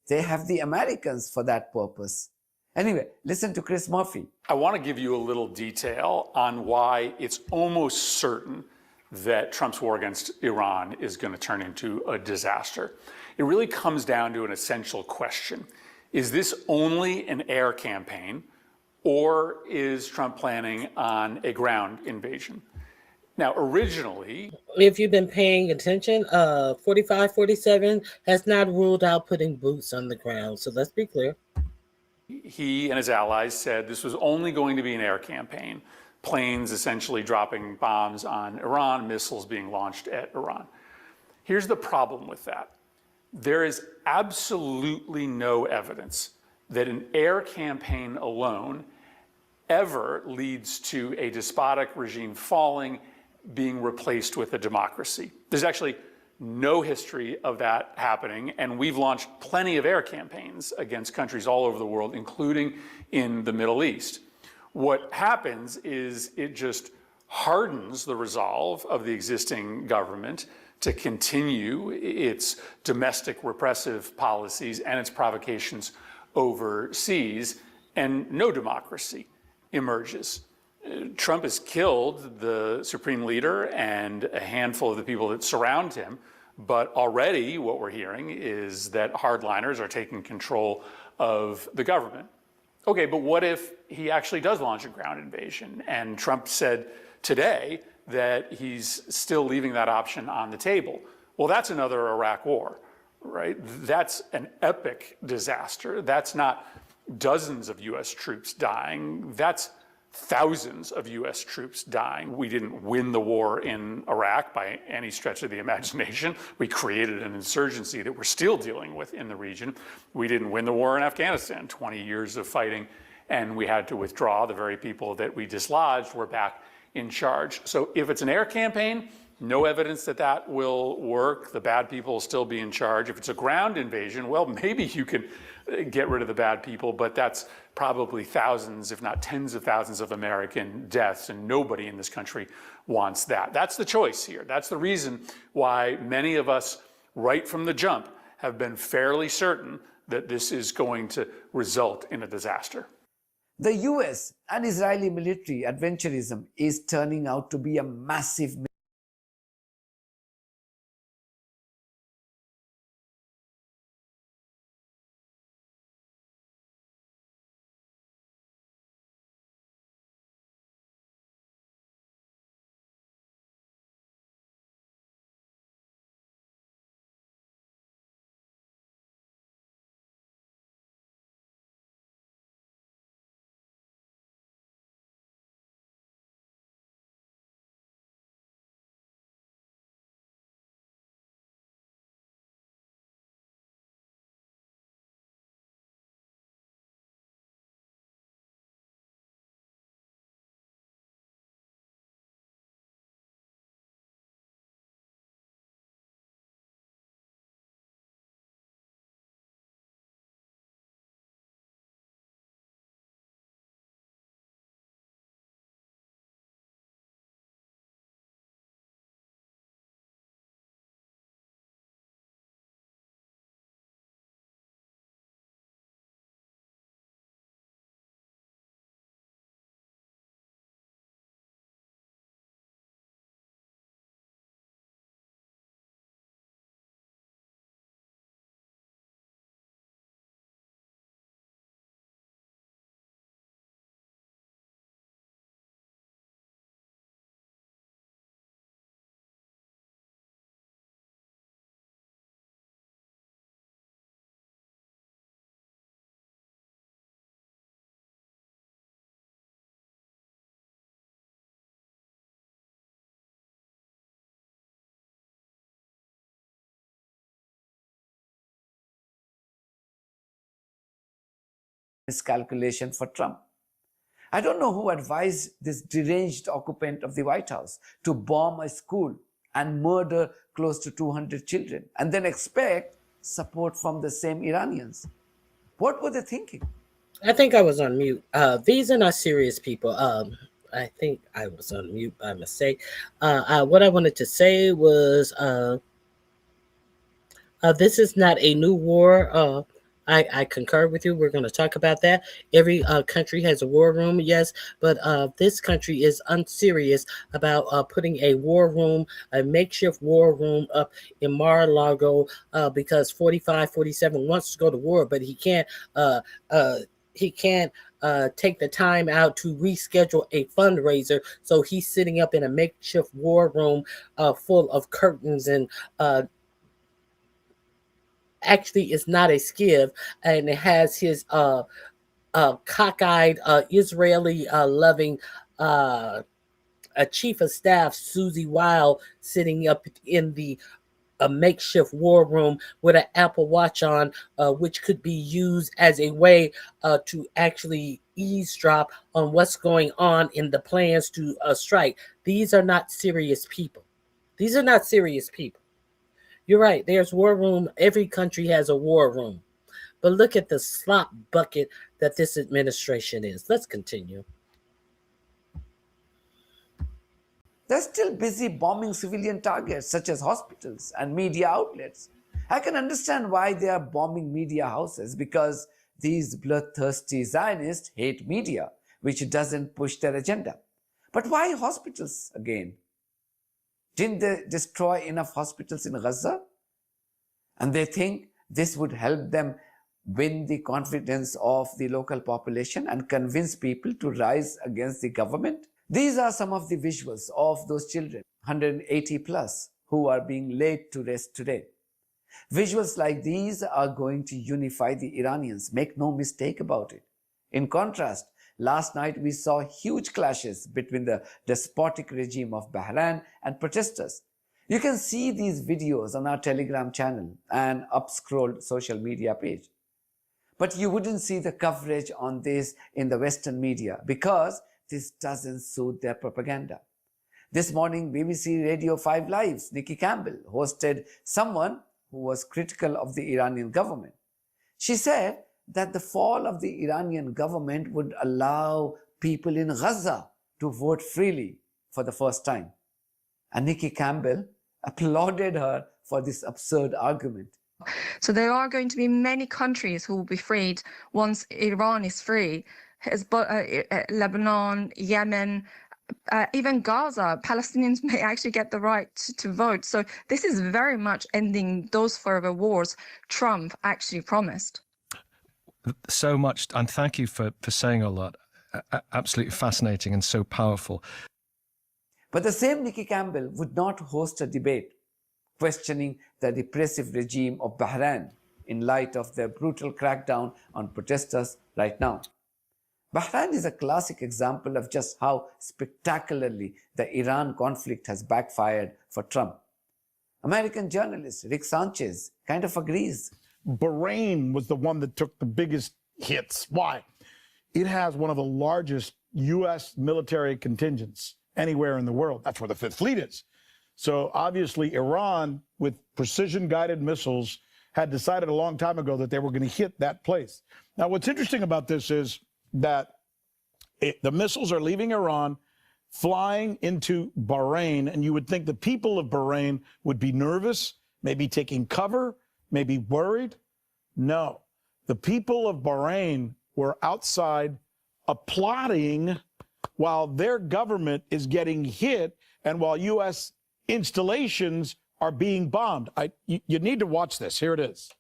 They have the Americans for that purpose. Anyway, listen to Chris Murphy. I want to give you a little detail on why it's almost certain that Trump's war against Iran is going to turn into a disaster. It really comes down to an essential question. Is this only an air campaign, or is Trump planning on a ground invasion? Now, originally, if you've been paying attention, 4547 has not ruled out putting boots on the ground. So let's be clear. He and his allies said this was only going to be an air campaign, planes essentially dropping bombs on Iran, missiles being launched at Iran. Here's the problem with that. There is absolutely no evidence that an air campaign alone ever leads to a despotic regime falling, being replaced with a democracy. There's actually no history of that happening, and we've launched plenty of air campaigns against countries all over the world, including in the Middle East. What happens is it just hardens the resolve of the existing government to continue its domestic repressive policies and its provocations overseas, and no democracy emerges. Trump has killed the supreme leader and a handful of the people that surround him, but already what we're hearing is that hardliners are taking control of the government. Okay, but what if he actually does launch a ground invasion? And Trump said today that he's still leaving that option on the table. Well, that's another Iraq war, right? That's an epic disaster. That's not dozens of US troops dying. That's thousands of US troops dying. We didn't win the war in Iraq by any stretch of the imagination. We created an insurgency that we're still dealing with in the region. We didn't win the war in Afghanistan, 20 years of fighting, and we had to withdraw. The very people that we dislodged were back in charge. So if it's an air campaign, no evidence that that will work. The bad people will still be in charge. If it's a ground invasion, well, maybe you can get rid of the bad people, but that's probably thousands, if not tens of thousands of American deaths, and nobody in this country wants that. That's the choice here. That's the reason why many of us, right from the jump, have been fairly certain that this is going to result in a disaster. The US and Israeli military adventurism is turning out to be a massive miscalculation for Trump. I don't know who advised this deranged occupant of the White House to bomb a school and murder close to 200 children and then expect support from the same Iranians. What were they thinking? I think I was on mute. These are not serious people. I think I was on mute by mistake. What I wanted to say was this is not a new war. I concur with you. We're going to talk about that. Every country has a war room, yes, but this country is unserious about putting a war room, a makeshift war room up in Mar-a-Lago because 45, 47 wants to go to war, but he can't take the time out to reschedule a fundraiser. So he's sitting up in a makeshift war room full of curtains and actually it's not a skiv, and it has his cockeyed Israeli loving a chief of staff, Susie Weil, sitting up in the makeshift war room with an Apple Watch on, which could be used as a way to actually eavesdrop on what's going on in the plans to strike. These are not serious people. These are not serious people. You're right. There's war room. Every country has a war room. But look at the slop bucket that this administration is. Let's continue. They're still busy bombing civilian targets such as hospitals and media outlets. I can understand why they are bombing media houses, because these bloodthirsty Zionists hate media, which doesn't push their agenda. But why hospitals again? Didn't they destroy enough hospitals in Gaza? And they think this would help them win the confidence of the local population and convince people to rise against the government? These are some of the visuals of those children, 180 plus, who are being laid to rest today. Visuals like these are going to unify the Iranians, make no mistake about it. In contrast, last night we saw huge clashes between the despotic regime of Bahrain and protesters. You can see these videos on our Telegram channel and up-scrolled social media page. But you wouldn't see the coverage on this in the Western media because this doesn't suit their propaganda. This morning, BBC Radio 5 Live's Nikki Campbell hosted someone who was critical of the Iranian government. She said that the fall of the Iranian government would allow people in Gaza to vote freely for the first time. And Nikki Campbell applauded her for this absurd argument. So there are going to be many countries who will be freed once Iran is free. Lebanon, Yemen, even Gaza, Palestinians may actually get the right to vote. So this is very much ending those further wars Trump actually promised. So much, and thank you for saying all that. Absolutely fascinating and so powerful. But the same Nikki Campbell would not host a debate questioning the repressive regime of Bahrain in light of their brutal crackdown on protesters right now. Bahrain is a classic example of just how spectacularly the Iran conflict has backfired for Trump. American journalist Rick Sanchez kind of agrees. Bahrain was the one that took the biggest hits. Why? It has one of the largest U.S. military contingents anywhere in the world. That's where the Fifth Fleet is. So obviously Iran, with precision-guided missiles, had decided a long time ago that they were going to hit that place. Now, what's interesting about this is that the missiles are leaving Iran, flying into Bahrain, and you would think the people of Bahrain would be nervous, maybe taking cover, maybe worried. No, the people of Bahrain were outside applauding while their government is getting hit and while U.S. installations are being bombed. You need to watch this. Here it is.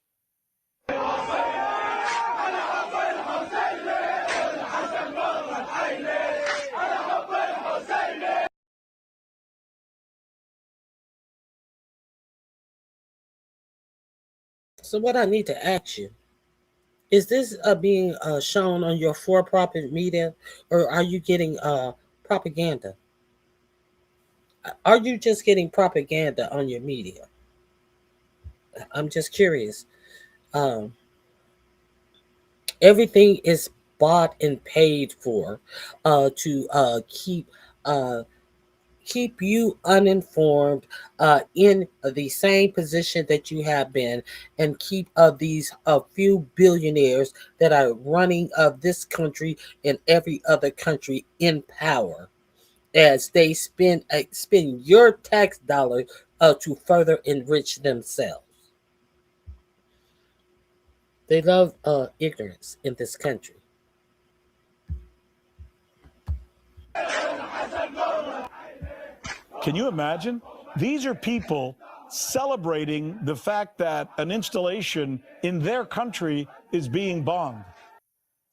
So what I need to ask you, is this being shown on your for-profit media, or are you getting propaganda? Are you just getting propaganda on your media? I'm just curious. Everything is bought and paid for to keep you uninformed in the same position that you have been, and keep these few billionaires that are running this country and every other country in power, as they spend your tax dollars to further enrich themselves. They love ignorance in this country. Can you imagine? These are people celebrating the fact that an installation in their country is being bombed.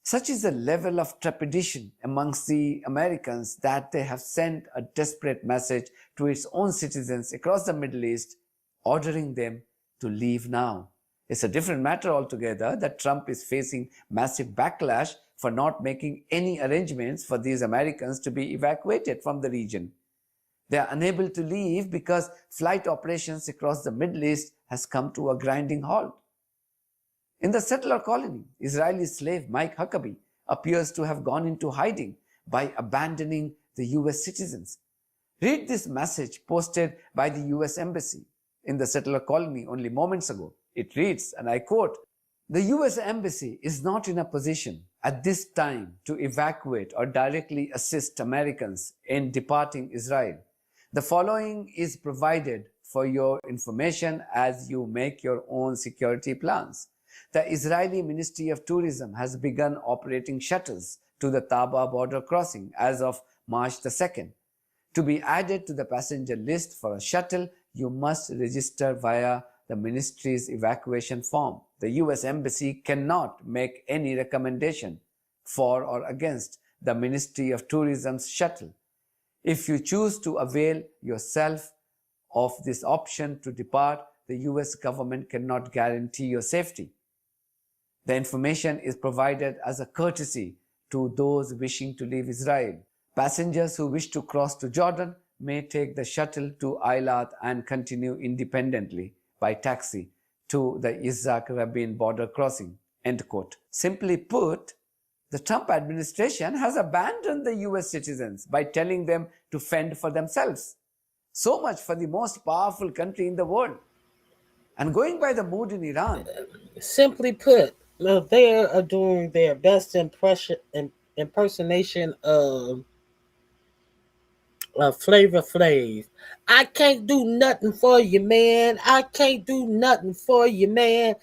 Such is the level of trepidation amongst the Americans that they have sent a desperate message to its own citizens across the Middle East, ordering them to leave now. It's a different matter altogether that Trump is facing massive backlash for not making any arrangements for these Americans to be evacuated from the region. They are unable to leave because flight operations across the Middle East has come to a grinding halt. In the settler colony, Israeli slave Mike Huckabee appears to have gone into hiding by abandoning the US citizens. Read this message posted by the US Embassy in the settler colony only moments ago. It reads, and I quote, "The US Embassy is not in a position at this time to evacuate or directly assist Americans in departing Israel. The following is provided for your information as you make your own security plans. The Israeli Ministry of Tourism has begun operating shuttles to the Taba border crossing as of March the 2nd. To be added to the passenger list for a shuttle, you must register via the ministry's evacuation form. The US Embassy cannot make any recommendation for or against the Ministry of Tourism's shuttle. If you choose to avail yourself of this option to depart, the US government cannot guarantee your safety. The information is provided as a courtesy to those wishing to leave Israel. Passengers who wish to cross to Jordan may take the shuttle to Eilat and continue independently by taxi to the Yitzhak Rabin border crossing. End quote. Simply put, the Trump administration has abandoned the US citizens by telling them to fend for themselves. So much for the most powerful country in the world. And going by the mood in Iran. Simply put, they are doing their best impersonation of Flavor Flav. I can't do nothing for you, man. I can't do nothing for you, man.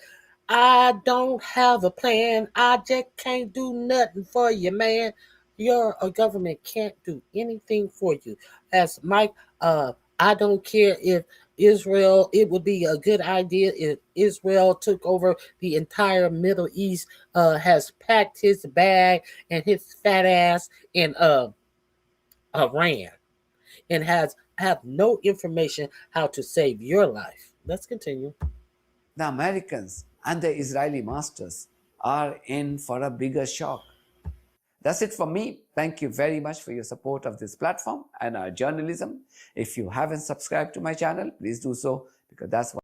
I don't have a plan. I just can't do nothing for you, man. Your government can't do anything for you. As Mike, I don't care if Israel, it would be a good idea if Israel took over the entire Middle East, has packed his bag and his fat ass in Iran and have no information how to save your life. Let's continue. The Americans and the Israeli masters are in for a bigger shock. That's it for me. Thank you very much for your support of this platform and our journalism. If you haven't subscribed to my channel, please do so, because that's what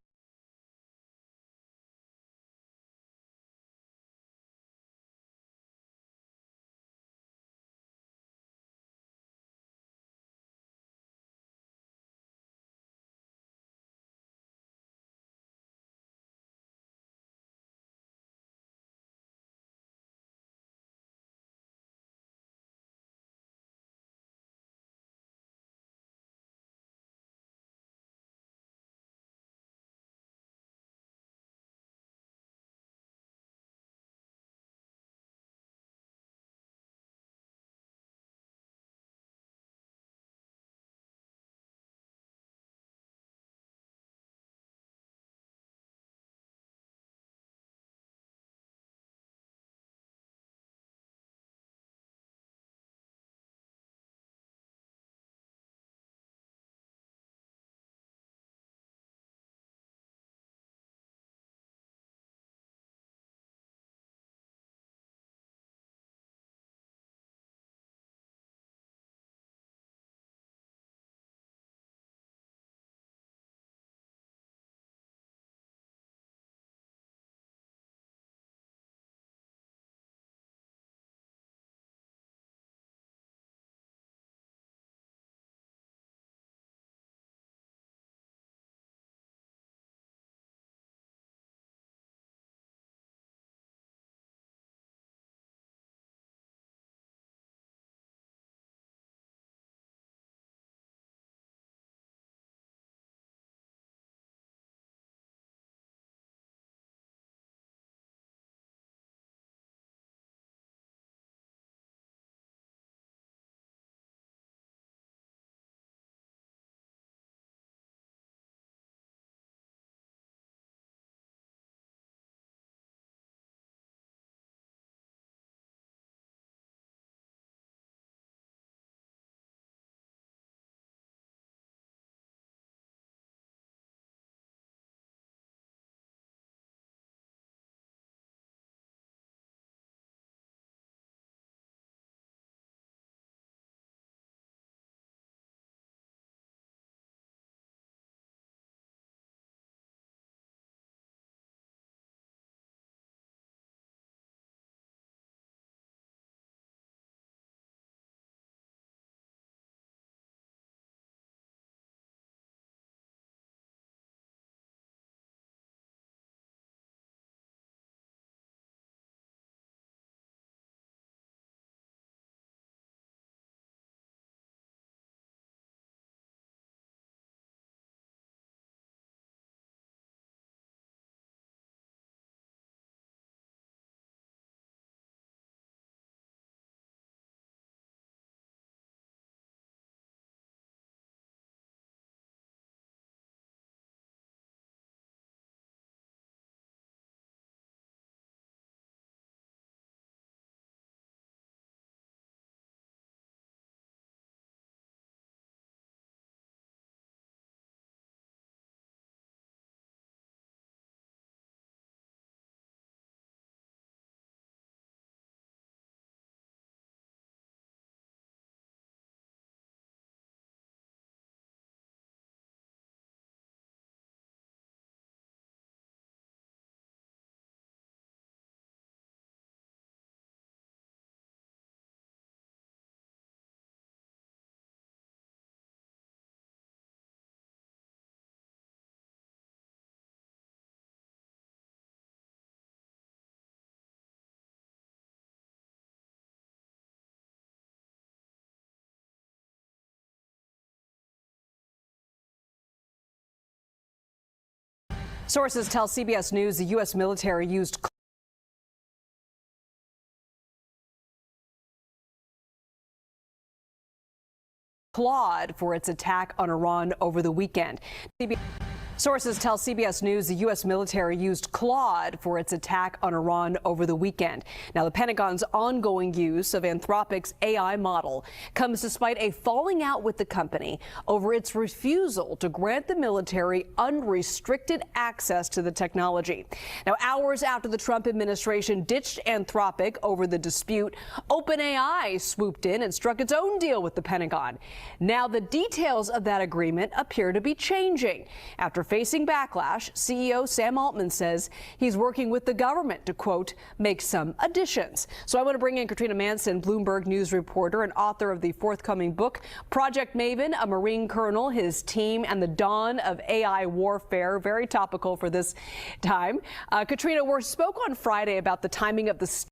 Sources tell CBS News the U.S. military used Claude for its attack on Iran over the weekend. Sources tell CBS News the U.S. military used Claude for its attack on Iran over the weekend. Now, the Pentagon's ongoing use of Anthropic's AI model comes despite a falling out with the company over its refusal to grant the military unrestricted access to the technology. Now, hours after the Trump administration ditched Anthropic over the dispute, OpenAI swooped in and struck its own deal with the Pentagon. Now, the details of that agreement appear to be changing. After facing backlash, CEO Sam Altman says he's working with the government to, quote, make some additions. So I want to bring in Katrina Manson, Bloomberg News reporter and author of the forthcoming book, Project Maven, a Marine Colonel, his team, and the Dawn of AI Warfare. Very topical for this time. Katrina, we spoke on Friday about the timing of the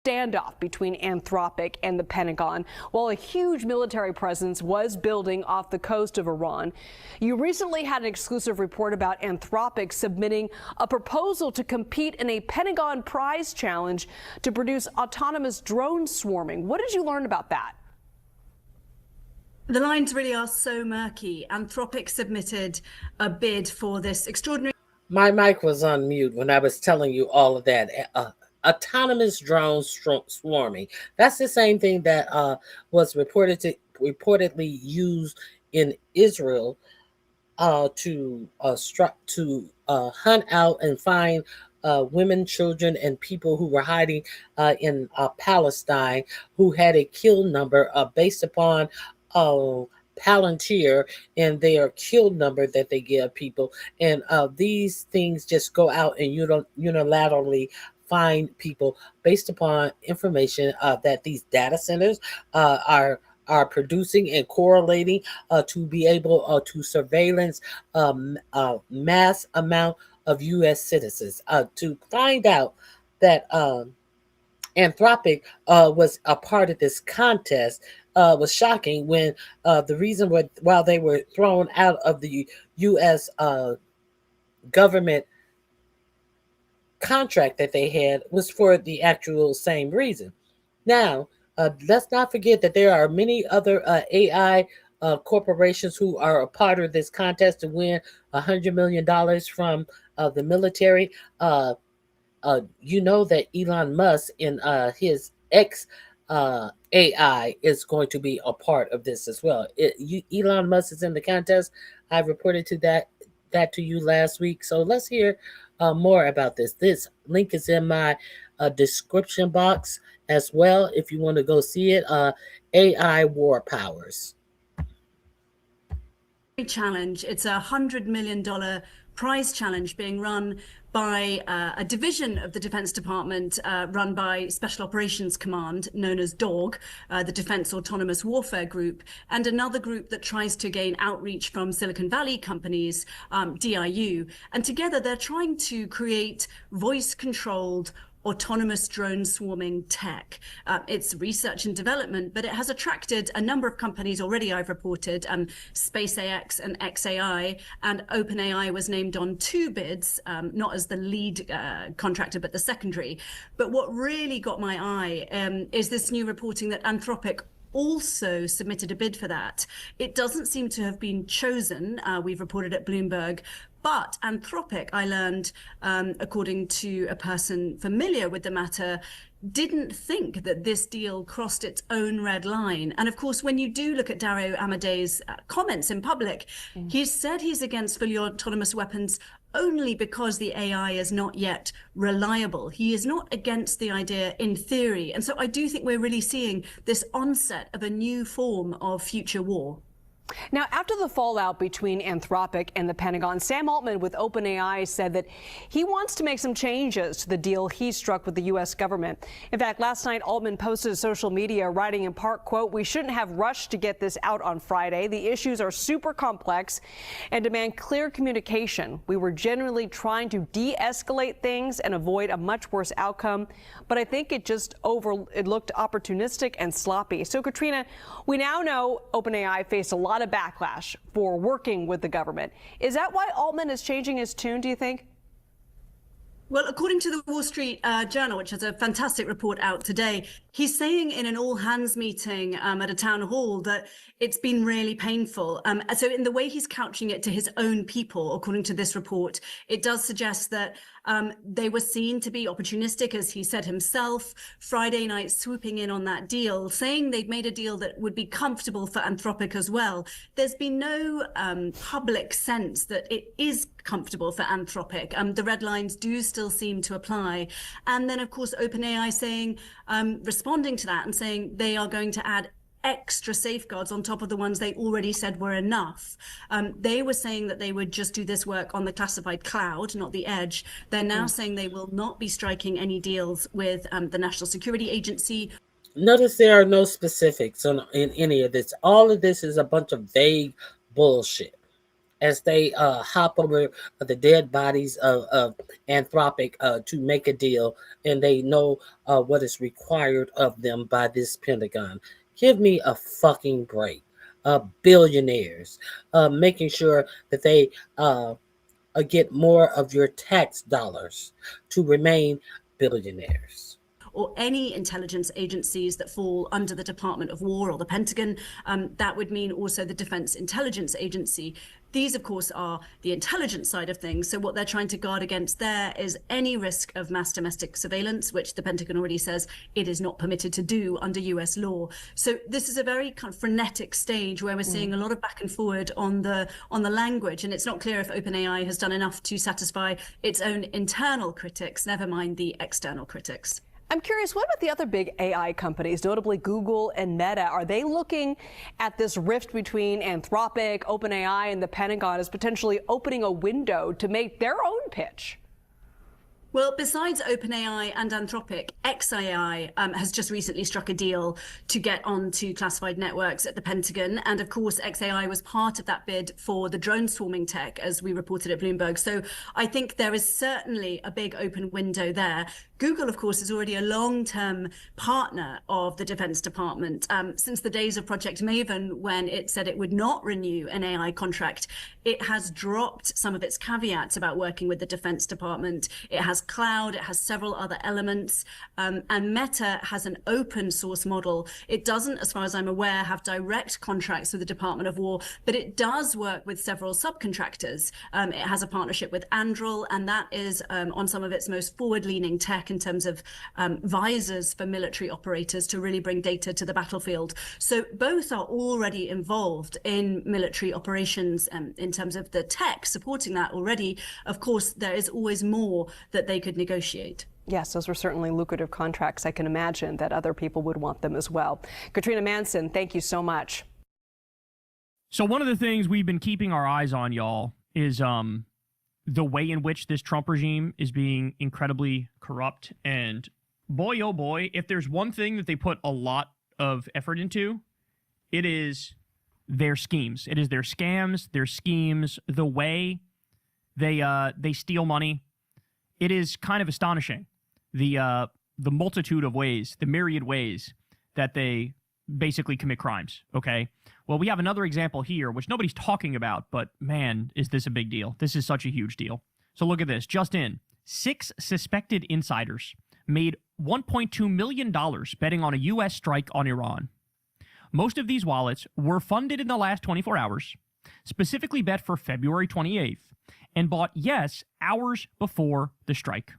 standoff between Anthropic and the Pentagon, while a huge military presence was building off the coast of Iran. You recently had an exclusive report about Anthropic submitting a proposal to compete in a Pentagon prize challenge to produce autonomous drone swarming. What did you learn about that? The lines really are so murky. Anthropic submitted a bid for this extraordinary... My mic was on mute when I was telling you all of that. Autonomous drones swarming. That's the same thing that was reportedly used in Israel to hunt out and find women, children, and people who were hiding in Palestine, who had a kill number based upon Palantir and their kill number that they give people. And these things just go out and unilaterally find people based upon information that these data centers are producing and correlating to be able to surveillance mass amount of U.S. citizens. To find out that Anthropic was a part of this contest was shocking, when the reason while they were thrown out of the U.S. Government contract that they had was for the actual same reason. Now, let's not forget that there are many other AI corporations who are a part of this contest to win $100 million from the military. You know that Elon Musk in his X AI is going to be a part of this as well. Elon Musk is in the contest. I reported to that to you last week. So let's hear more about this. This link is in my description box as well if you want to go see it. AI War Powers. challenge. It's a $100 million prize challenge being run by a division of the Defense Department run by Special Operations Command, known as DAWG, the Defense Autonomous Warfare Group, and another group that tries to gain outreach from Silicon Valley companies, DIU. And together they're trying to create voice-controlled autonomous drone swarming tech. It's research and development, but it has attracted a number of companies already, I've reported, SpaceX and XAI, and OpenAI was named on 2 bids, not as the lead contractor, but the secondary. But what really got my eye is this new reporting that Anthropic also submitted a bid for that. It doesn't seem to have been chosen, we've reported at Bloomberg, but Anthropic, I learned, according to a person familiar with the matter, didn't think that this deal crossed its own red line. And of course, when you do look at Dario Amadei's comments in public, he's said he's against fully autonomous weapons only because the AI is not yet reliable. He is not against the idea in theory. And so I do think we're really seeing this onset of a new form of future war. Now, after the fallout between Anthropic and the Pentagon, Sam Altman with OpenAI said that he wants to make some changes to the deal he struck with the U.S. government. In fact, last night, Altman posted to social media, writing in part, quote, "We shouldn't have rushed to get this out on Friday. The issues are super complex and demand clear communication. We were generally trying to de-escalate things and avoid a much worse outcome, but I think it looked opportunistic and sloppy." So, Katrina, we now know OpenAI faced a lot of backlash for working with the government. Is that why Altman is changing his tune, do you think? Well, according to the Wall Street Journal, which has a fantastic report out today, he's saying in an all-hands meeting at a town hall that it's been really painful. So in the way he's couching it to his own people, according to this report, it does suggest that they were seen to be opportunistic, as he said himself, Friday night swooping in on that deal, saying they'd made a deal that would be comfortable for Anthropic as well. There's been no public sense that it is comfortable for Anthropic. The red lines do still seem to apply. And then, of course, OpenAI saying, responding to that and saying they are going to add extra safeguards on top of the ones they already said were enough. They were saying that they would just do this work on the classified cloud, not the edge. They're now saying they will not be striking any deals with the National Security Agency. Notice there are no specifics in any of this. All of this is a bunch of vague bullshit as they hop over the dead bodies of Anthropic to make a deal, and they know what is required of them by this Pentagon. Give me a fucking break. Billionaires, making sure that they get more of your tax dollars to remain billionaires. Or any intelligence agencies that fall under the Department of War or the Pentagon. That would mean also the Defense Intelligence Agency. These, of course, are the intelligence side of things. So what they're trying to guard against there is any risk of mass domestic surveillance, which the Pentagon already says it is not permitted to do under US law. So this is a very kind of frenetic stage where we're seeing a lot of back and forward on the language. And it's not clear if OpenAI has done enough to satisfy its own internal critics, never mind the external critics. I'm curious, what about the other big AI companies, notably Google and Meta? Are they looking at this rift between Anthropic, OpenAI, and the Pentagon as potentially opening a window to make their own pitch? Well, besides OpenAI and Anthropic, XAI has just recently struck a deal to get onto classified networks at the Pentagon. And of course, XAI was part of that bid for the drone swarming tech, as we reported at Bloomberg. So I think there is certainly a big open window there. Google, of course, is already a long-term partner of the Defense Department. Since the days of Project Maven, when it said it would not renew an AI contract, it has dropped some of its caveats about working with the Defense Department. It has cloud, it has several other elements, and Meta has an open source model. It doesn't, as far as I'm aware, have direct contracts with the Department of War, but it does work with several subcontractors. It has a partnership with Anduril, and that is on some of its most forward-leaning tech in terms of visors for military operators to really bring data to the battlefield. So both are already involved in military operations in terms of the tech supporting that already. Of course, there is always more that they could negotiate. Yes, those were certainly lucrative contracts. I can imagine that other people would want them as well. Katrina Manson, thank you so much. So one of the things we've been keeping our eyes on, y'all, is the way in which this Trump regime is being incredibly corrupt. And boy, oh boy, if there's one thing that they put a lot of effort into, it is their schemes. It is their scams, their schemes, the way they steal money. It is kind of astonishing, the multitude of ways, the myriad ways that they basically commit crimes, okay? Well, we have another example here, which nobody's talking about, but man, is this a big deal. This is such a huge deal. So look at this. Just in, 6 suspected insiders made $1.2 million betting on a U.S. strike on Iran. Most of these wallets were funded in the last 24 hours, specifically bet for February 28th, and bought, yes, hours before the strike.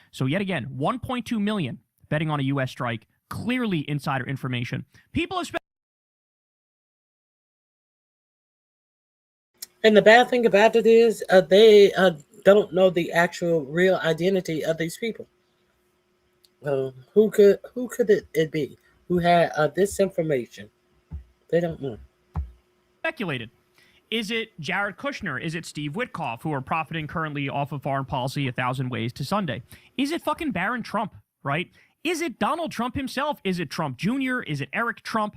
So yet again, 1.2 million betting on a U.S. strike, clearly insider information. People have spent. And the bad thing about it is they don't know the actual real identity of these people. Who could it be who had this information? They don't know. Speculated. Is it Jared Kushner? Is it Steve Witkoff, who are profiting currently off of foreign policy 1,000 ways to Sunday? Is it fucking Barron Trump, right? Is it Donald Trump himself? Is it Trump Jr.? Is it Eric Trump?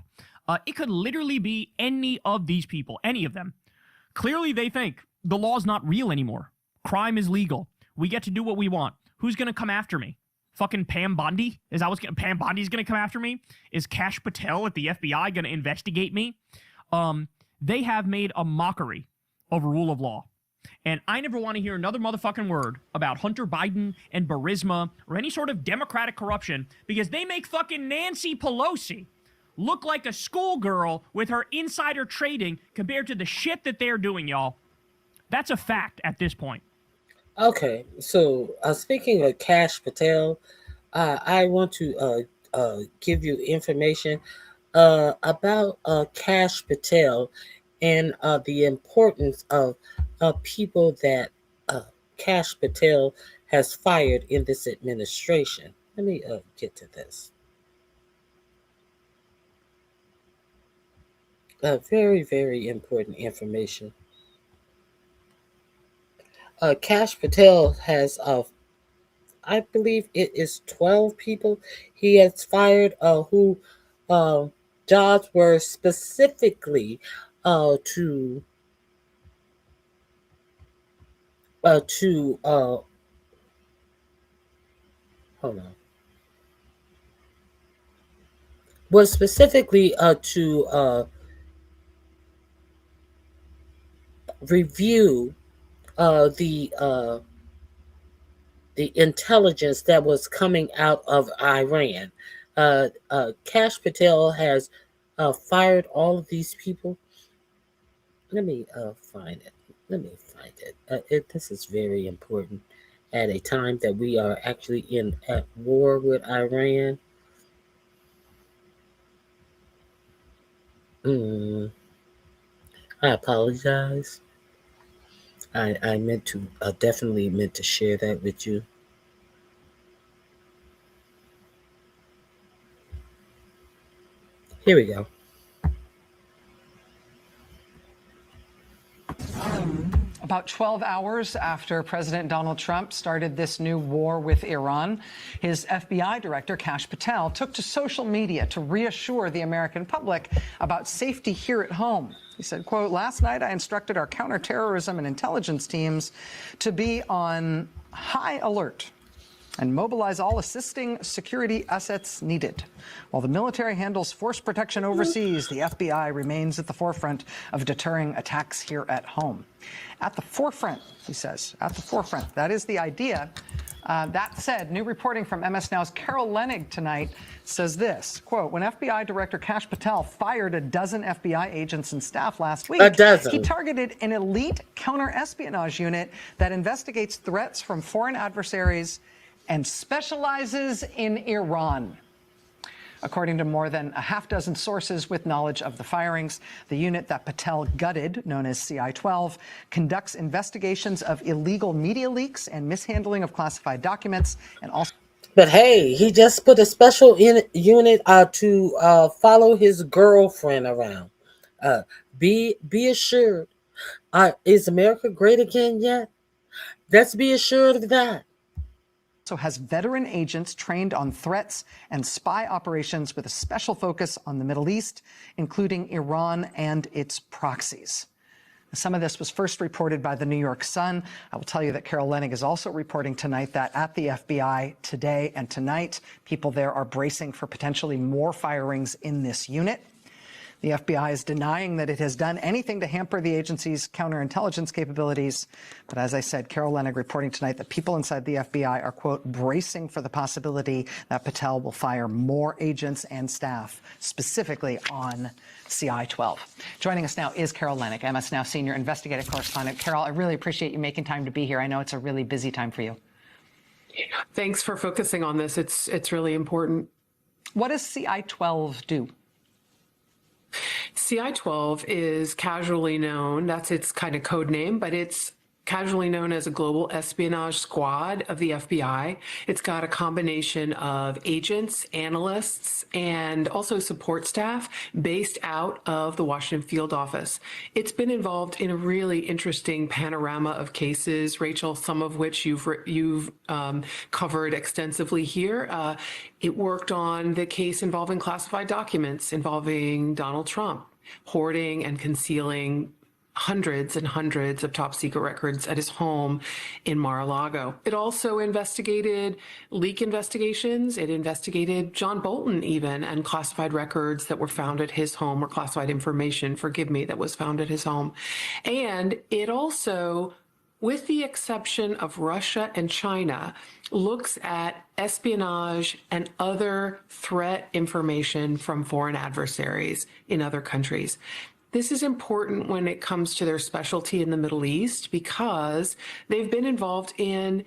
It could literally be any of these people, any of them. Clearly, they think the law's not real anymore. Crime is legal. We get to do what we want. Who's going to come after me? Fucking Pam Bondi? Is that what's Pam Bondi's going to come after me? Is Kash Patel at the FBI going to investigate me? They have made a mockery of rule of law. And I never want to hear another motherfucking word about Hunter Biden and Burisma or any sort of Democratic corruption because they make fucking Nancy Pelosi look like a schoolgirl with her insider trading compared to the shit that they're doing, y'all. That's a fact at this point. Okay, so speaking of Kash Patel, I want to give you information about Kash Patel and the importance of people that Kash Patel has fired in this administration. Let me get to this. Very, very important information. Kash Patel has, I believe it is 12 people he has fired who jobs were specifically to hold on. Was specifically to review the intelligence that was coming out of Iran. Kash Patel has fired all of these people. Let me find it. This is very important at a time that we are actually at war with Iran. I apologize. I meant to definitely meant to share that with you. Here we go. About 12 hours after President Donald Trump started this new war with Iran, his FBI director, Kash Patel, took to social media to reassure the American public about safety here at home. He said, quote, "Last night I instructed our counterterrorism and intelligence teams to be on high alert and mobilize all assisting security assets needed. While the military handles force protection overseas, the FBI remains at the forefront of deterring attacks here at home." At the forefront, he says, at the forefront. That is the idea. That said, new reporting from MS Now's Carol Leonnig tonight says this, quote, "When FBI Director Kash Patel fired a dozen FBI agents and staff last week, he targeted an elite counter-espionage unit that investigates threats from foreign adversaries and specializes in Iran." According to more than a half dozen sources with knowledge of the firings, the unit that Patel gutted, known as CI-12, conducts investigations of illegal media leaks and mishandling of classified documents, and also. But hey, he just put a special unit to follow his girlfriend around. Be assured. Is America great again yet? Let's be assured of that. Also has veteran agents trained on threats and spy operations with a special focus on the Middle East, including Iran and its proxies. Some of this was first reported by the New York Sun. I will tell you that Carol Leonnig is also reporting tonight that at the FBI today and tonight, people there are bracing for potentially more firings in this unit. The FBI is denying that it has done anything to hamper the agency's counterintelligence capabilities. But as I said, Carol Leonnig reporting tonight that people inside the FBI are, quote, bracing for the possibility that Patel will fire more agents and staff, specifically on CI-12. Joining us now is Carol Leonnig, MS Now senior investigative correspondent. Carol, I really appreciate you making time to be here. I know it's a really busy time for you. Thanks for focusing on this. It's really important. What does CI-12 do? CI-12 is casually known, that's its kind of code name, but it's casually known as a global espionage squad of the FBI. It's got a combination of agents, analysts, and also support staff based out of the Washington field office. It's been involved in a really interesting panorama of cases, Rachel, some of which you've covered extensively here. It worked on the case involving classified documents involving Donald Trump, hoarding and concealing hundreds and hundreds of top secret records at his home in Mar-a-Lago. It also investigated leak investigations. It investigated John Bolton even, and classified records that were found at his home, or classified information, forgive me, that was found at his home. And it also, with the exception of Russia and China, looks at espionage and other threat information from foreign adversaries in other countries. This is important when it comes to their specialty in the Middle East, because they've been involved in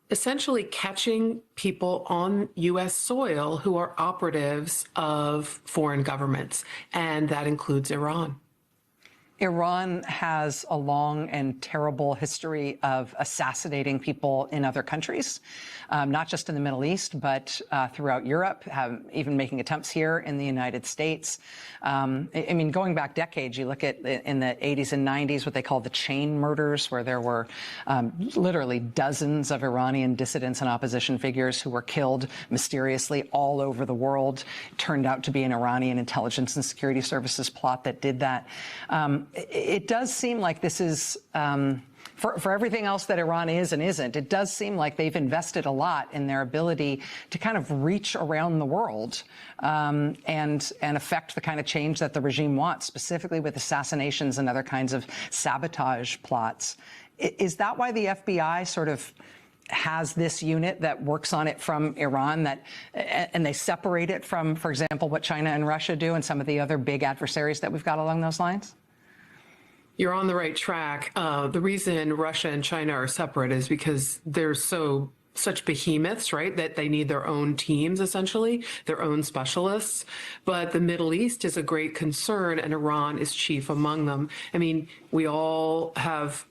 essentially catching people on U.S. soil who are operatives of foreign governments, and that includes Iran. Iran has a long and terrible history of assassinating people in other countries, not just in the Middle East, but throughout Europe, even making attempts here in the United States. I mean, going back decades, you look at in the 80s and 90s, what they call the chain murders, where there were literally dozens of Iranian dissidents and opposition figures who were killed mysteriously all over the world. It turned out to be an Iranian intelligence and security services plot that did that. It does seem like this is, for everything else that Iran is and isn't, it does seem like they've invested a lot in their ability to kind of reach around the world and affect the kind of change that the regime wants, specifically with assassinations and other kinds of sabotage plots. Is that why the FBI sort of has this unit that works on it from Iran, and they separate it from, for example, what China and Russia do and some of the other big adversaries that we've got along those lines? You're on the right track. The reason Russia and China are separate is because they're such behemoths, right, that they need their own teams, essentially, their own specialists. But the Middle East is a great concern, and Iran is chief among them. I mean, we all have,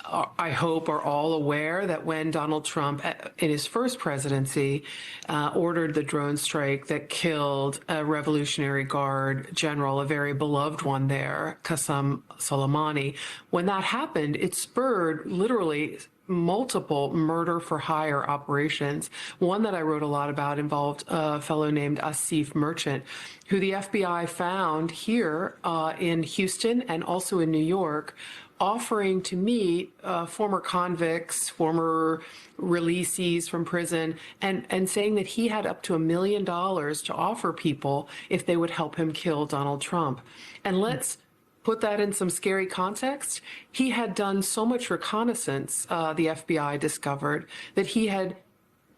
I hope, are all aware that when Donald Trump, in his first presidency, ordered the drone strike that killed a Revolutionary Guard general, a very beloved one there, Qasem Soleimani, when that happened, it spurred literally multiple murder-for-hire operations. One that I wrote a lot about involved a fellow named Asif Merchant, who the FBI found here in Houston and also in New York, offering to meet former convicts, former releasees from prison, and saying that he had up to $1 million to offer people if they would help him kill Donald Trump. And let's put that in some scary context. He had done so much reconnaissance, the FBI discovered, that he had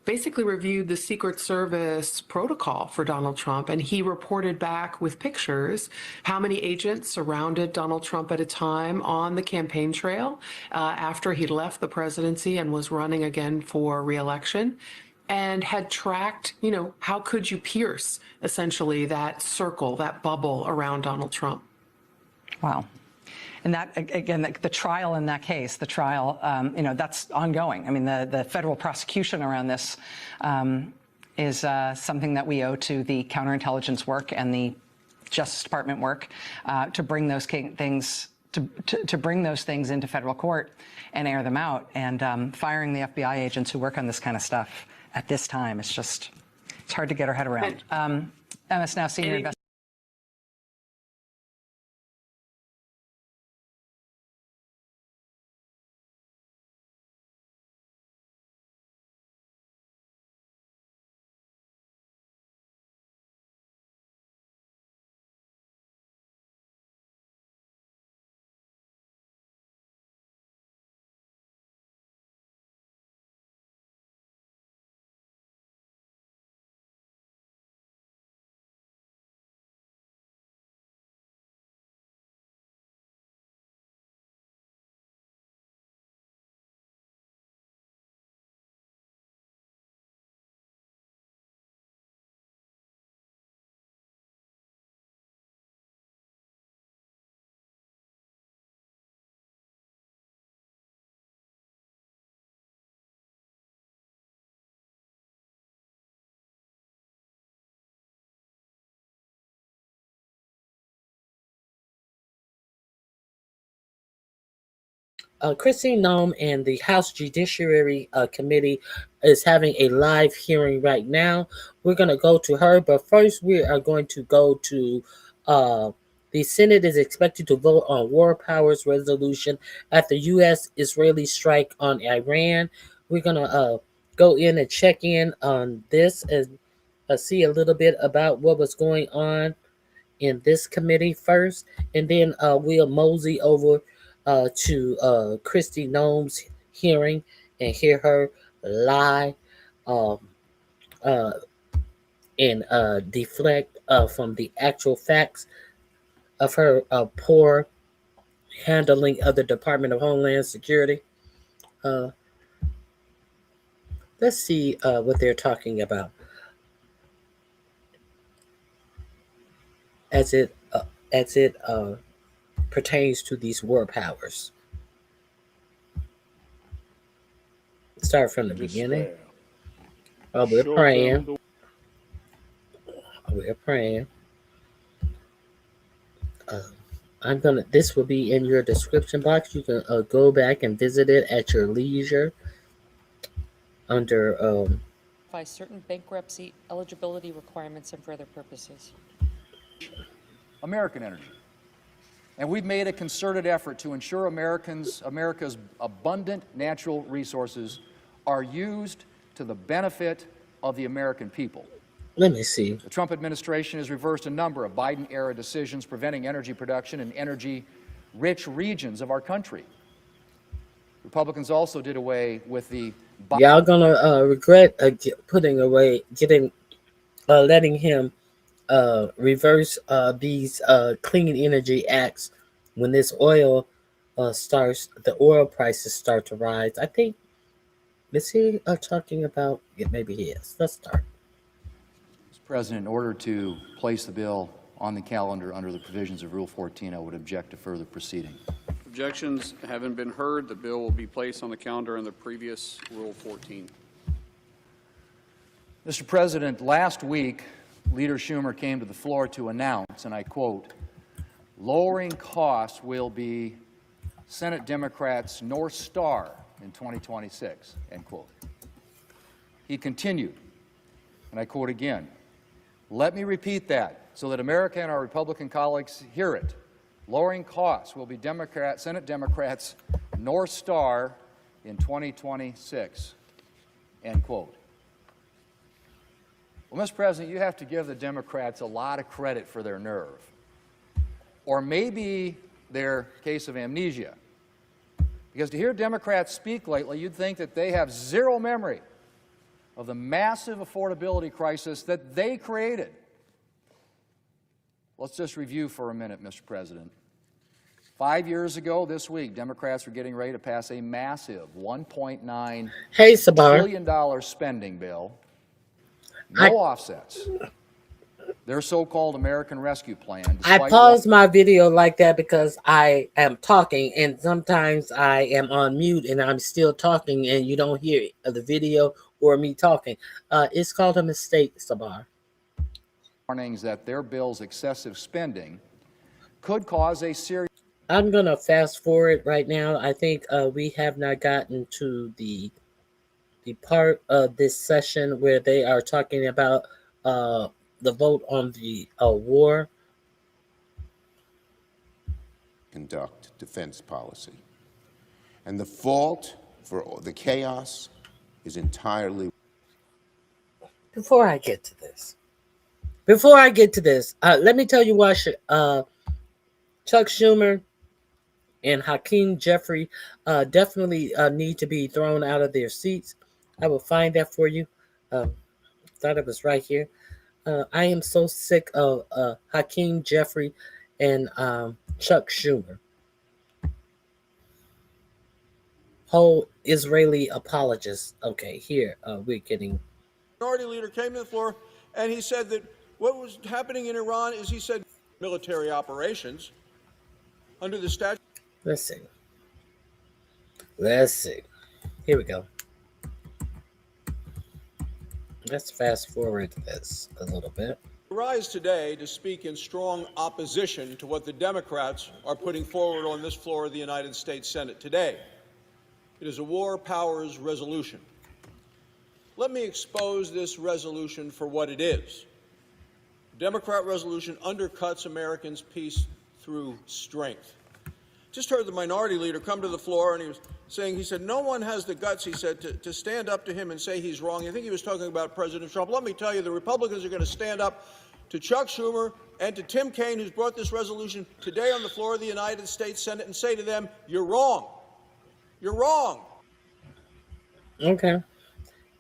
basically reviewed the Secret Service protocol for Donald Trump, and he reported back with pictures how many agents surrounded Donald Trump at a time on the campaign trail after he left the presidency and was running again for re-election, and had tracked, you know, how could you pierce essentially that circle, that bubble around Donald Trump. Wow. And that, again, the trial in that case, the trial, you know, that's ongoing. I mean, the federal prosecution around this is something that we owe to the counterintelligence work and the Justice Department work to bring those things to bring those things into federal court and air them out. And firing the FBI agents who work on this kind of stuff at this time, it's hard to get our head around. MS Now senior investigator. Christine Nome and the House Judiciary Committee is having a live hearing right now. We're going to go to her, but first we are going to go to the Senate is expected to vote on war powers resolution after U.S.-Israeli strike on Iran. We're going to go in and check in on this and see a little bit about what was going on in this committee first, and then we'll mosey over to Christy Nome's hearing and hear her lie and deflect from the actual facts of her poor handling of the Department of Homeland Security. Let's see what they're talking about as it pertains to these war powers. Start from the beginning. We're praying. We're praying. This will be in your description box. You can go back and visit it at your leisure under by certain bankruptcy eligibility requirements and for other purposes. American energy. And we've made a concerted effort to ensure America's abundant natural resources are used to the benefit of the American people. Let me see. The Trump administration has reversed a number of Biden-era decisions preventing energy production in energy-rich regions of our country. Republicans also did away with the... Y'all gonna regret letting him reverse these clean energy acts when this oil the oil prices start to rise. I think, is he talking about, yeah, maybe he is. Let's start. Mr. President, in order to place the bill on the calendar under the provisions of Rule 14, I would object to further proceeding. Objections haven't been heard. The bill will be placed on the calendar under previous Rule 14. Mr. President, last week, Leader Schumer came to the floor to announce, and I quote, lowering costs will be Senate Democrats' North Star in 2026, end quote. He continued, and I quote again, let me repeat that so that America and our Republican colleagues hear it. Lowering costs will be Senate Democrats' North Star in 2026, end quote. Well, Mr. President, you have to give the Democrats a lot of credit for their nerve, or maybe their case of amnesia. Because to hear Democrats speak lately, you'd think that they have zero memory of the massive affordability crisis that they created. Let's just review for a minute, Mr. President. 5 years ago this week, Democrats were getting ready to pass a massive $1.9 trillion spending bill. No offsets. Their so-called American Rescue Plan. I paused my video like that because I am talking, and sometimes I am on mute and I'm still talking and you don't hear the video or me talking. It's called a mistake, Sabar. warnings that their bill's excessive spending could cause a serious... I'm going to fast forward right now. I think we have not gotten to the part of this session where they are talking about the vote on the war. Conduct defense policy. And the fault for the chaos is entirely... Before I get to this, let me tell you why Chuck Schumer and Hakeem Jeffrey definitely need to be thrown out of their seats. I will find that for you. Thought it was right here. I am so sick of Hakeem Jeffrey and Chuck Schumer. Whole Israeli apologists. Okay, here we're getting... Minority leader came to the floor and he said that what was happening in Iran is, he said, military operations under the statute. Let's see. Here we go. Let's fast forward this a little bit. Rise today to speak in strong opposition to what the Democrats are putting forward on this floor of the United States Senate today. It is a war powers resolution. Let me expose this resolution for what it is. The Democrat resolution undercuts Americans' peace through strength. Just heard the minority leader come to the floor and he was saying, he said, no one has the guts, he said, to stand up to him and say he's wrong. I think he was talking about President Trump. Let me tell you, the Republicans are going to stand up to Chuck Schumer and to Tim Kaine, who's brought this resolution today on the floor of the United States Senate, and say to them, you're wrong. You're wrong. Okay.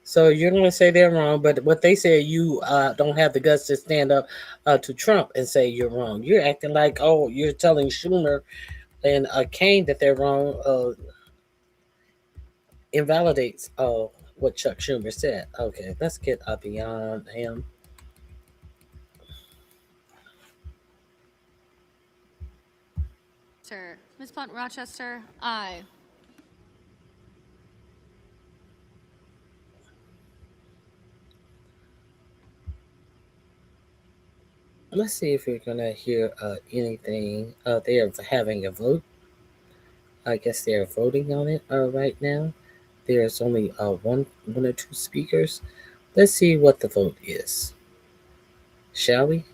So you're going to say they're wrong, but what they say, you don't have the guts to stand up to Trump and say you're wrong. You're acting like, oh, you're telling Schumer and Kaine that they're wrong. Invalidates what Chuck Schumer said. Okay, let's get beyond him. Sir, Ms. Blunt Rochester, aye. Let's see if we're gonna hear anything. They are having a vote. I guess they are voting on it right now. There's only one or two speakers. Let's see what the vote is. Shall we?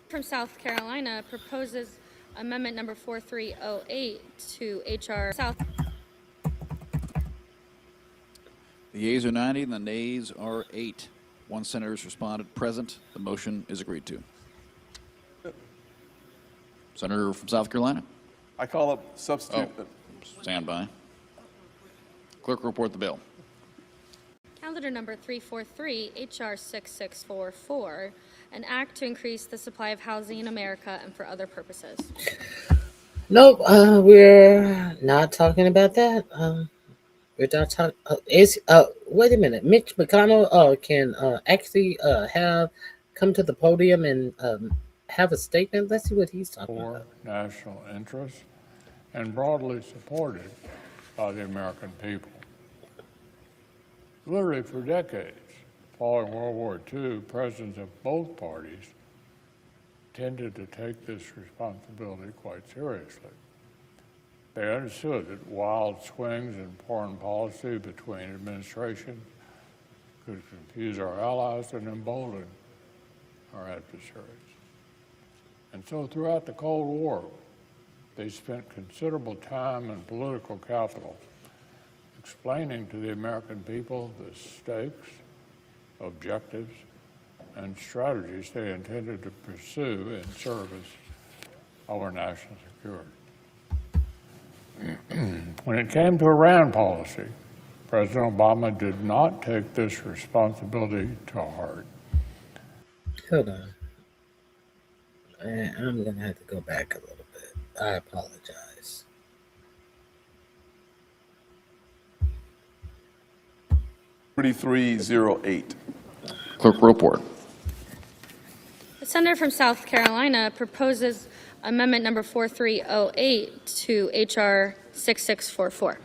From South Carolina proposes amendment number 4308 to HR South. The yeas are 90 and the nays are 8. One senator has responded present. The motion is agreed to. Senator from South Carolina. I call up substitute. Stand by. Clerk will report the bill. Calendar number 343, HR 6644, an act to increase the supply of housing in America and for other purposes. Nope, we're not talking about that. We're not talking. Wait a minute. Mitch McConnell can actually come to the podium and have a statement. Let's see what he's talking about. National interests and broadly supported by the American people. Literally for decades, following World War II, presidents of both parties tended to take this responsibility quite seriously. They understood that wild swings in foreign policy between administrations could confuse our allies and embolden our adversaries. And so throughout the Cold War, they spent considerable time and political capital explaining to the American people the stakes, objectives, and strategies they intended to pursue in service of our national security. When it came to Iran policy, President Obama did not take this responsibility to heart. Hold on. I'm going to have to go back a little bit. I apologize. $33.08. Clerk report. The senator from South Carolina proposes amendment number 4308 to HR 6644.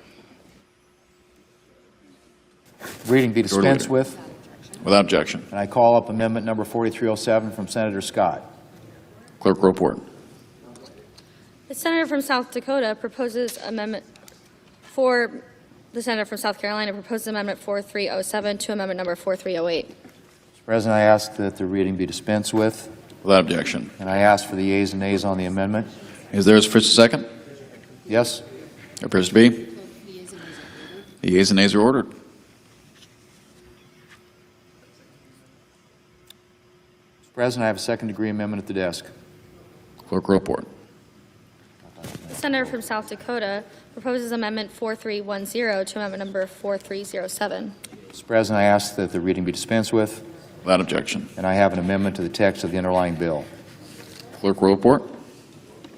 Reading be dispensed with. Without objection. And I call up amendment number 4307 from Senator Scott. Clerk report. The senator from South Dakota proposes amendment for the senator from South Carolina proposes amendment 4307 to amendment number 4308. Mr. President, I ask that the reading be dispensed with. Without objection. And I ask for the yeas and nays on the amendment. Is there a first second? Yes. Appears to be. The yeas and nays are ordered. Mr. President, I have a second-degree amendment at the desk. Clerk report. The senator from South Dakota proposes amendment 4310 to amendment number 4307. Mr. President, I ask that the reading be dispensed with. Without objection. And I have an amendment to the text of the underlying bill. Clerk report.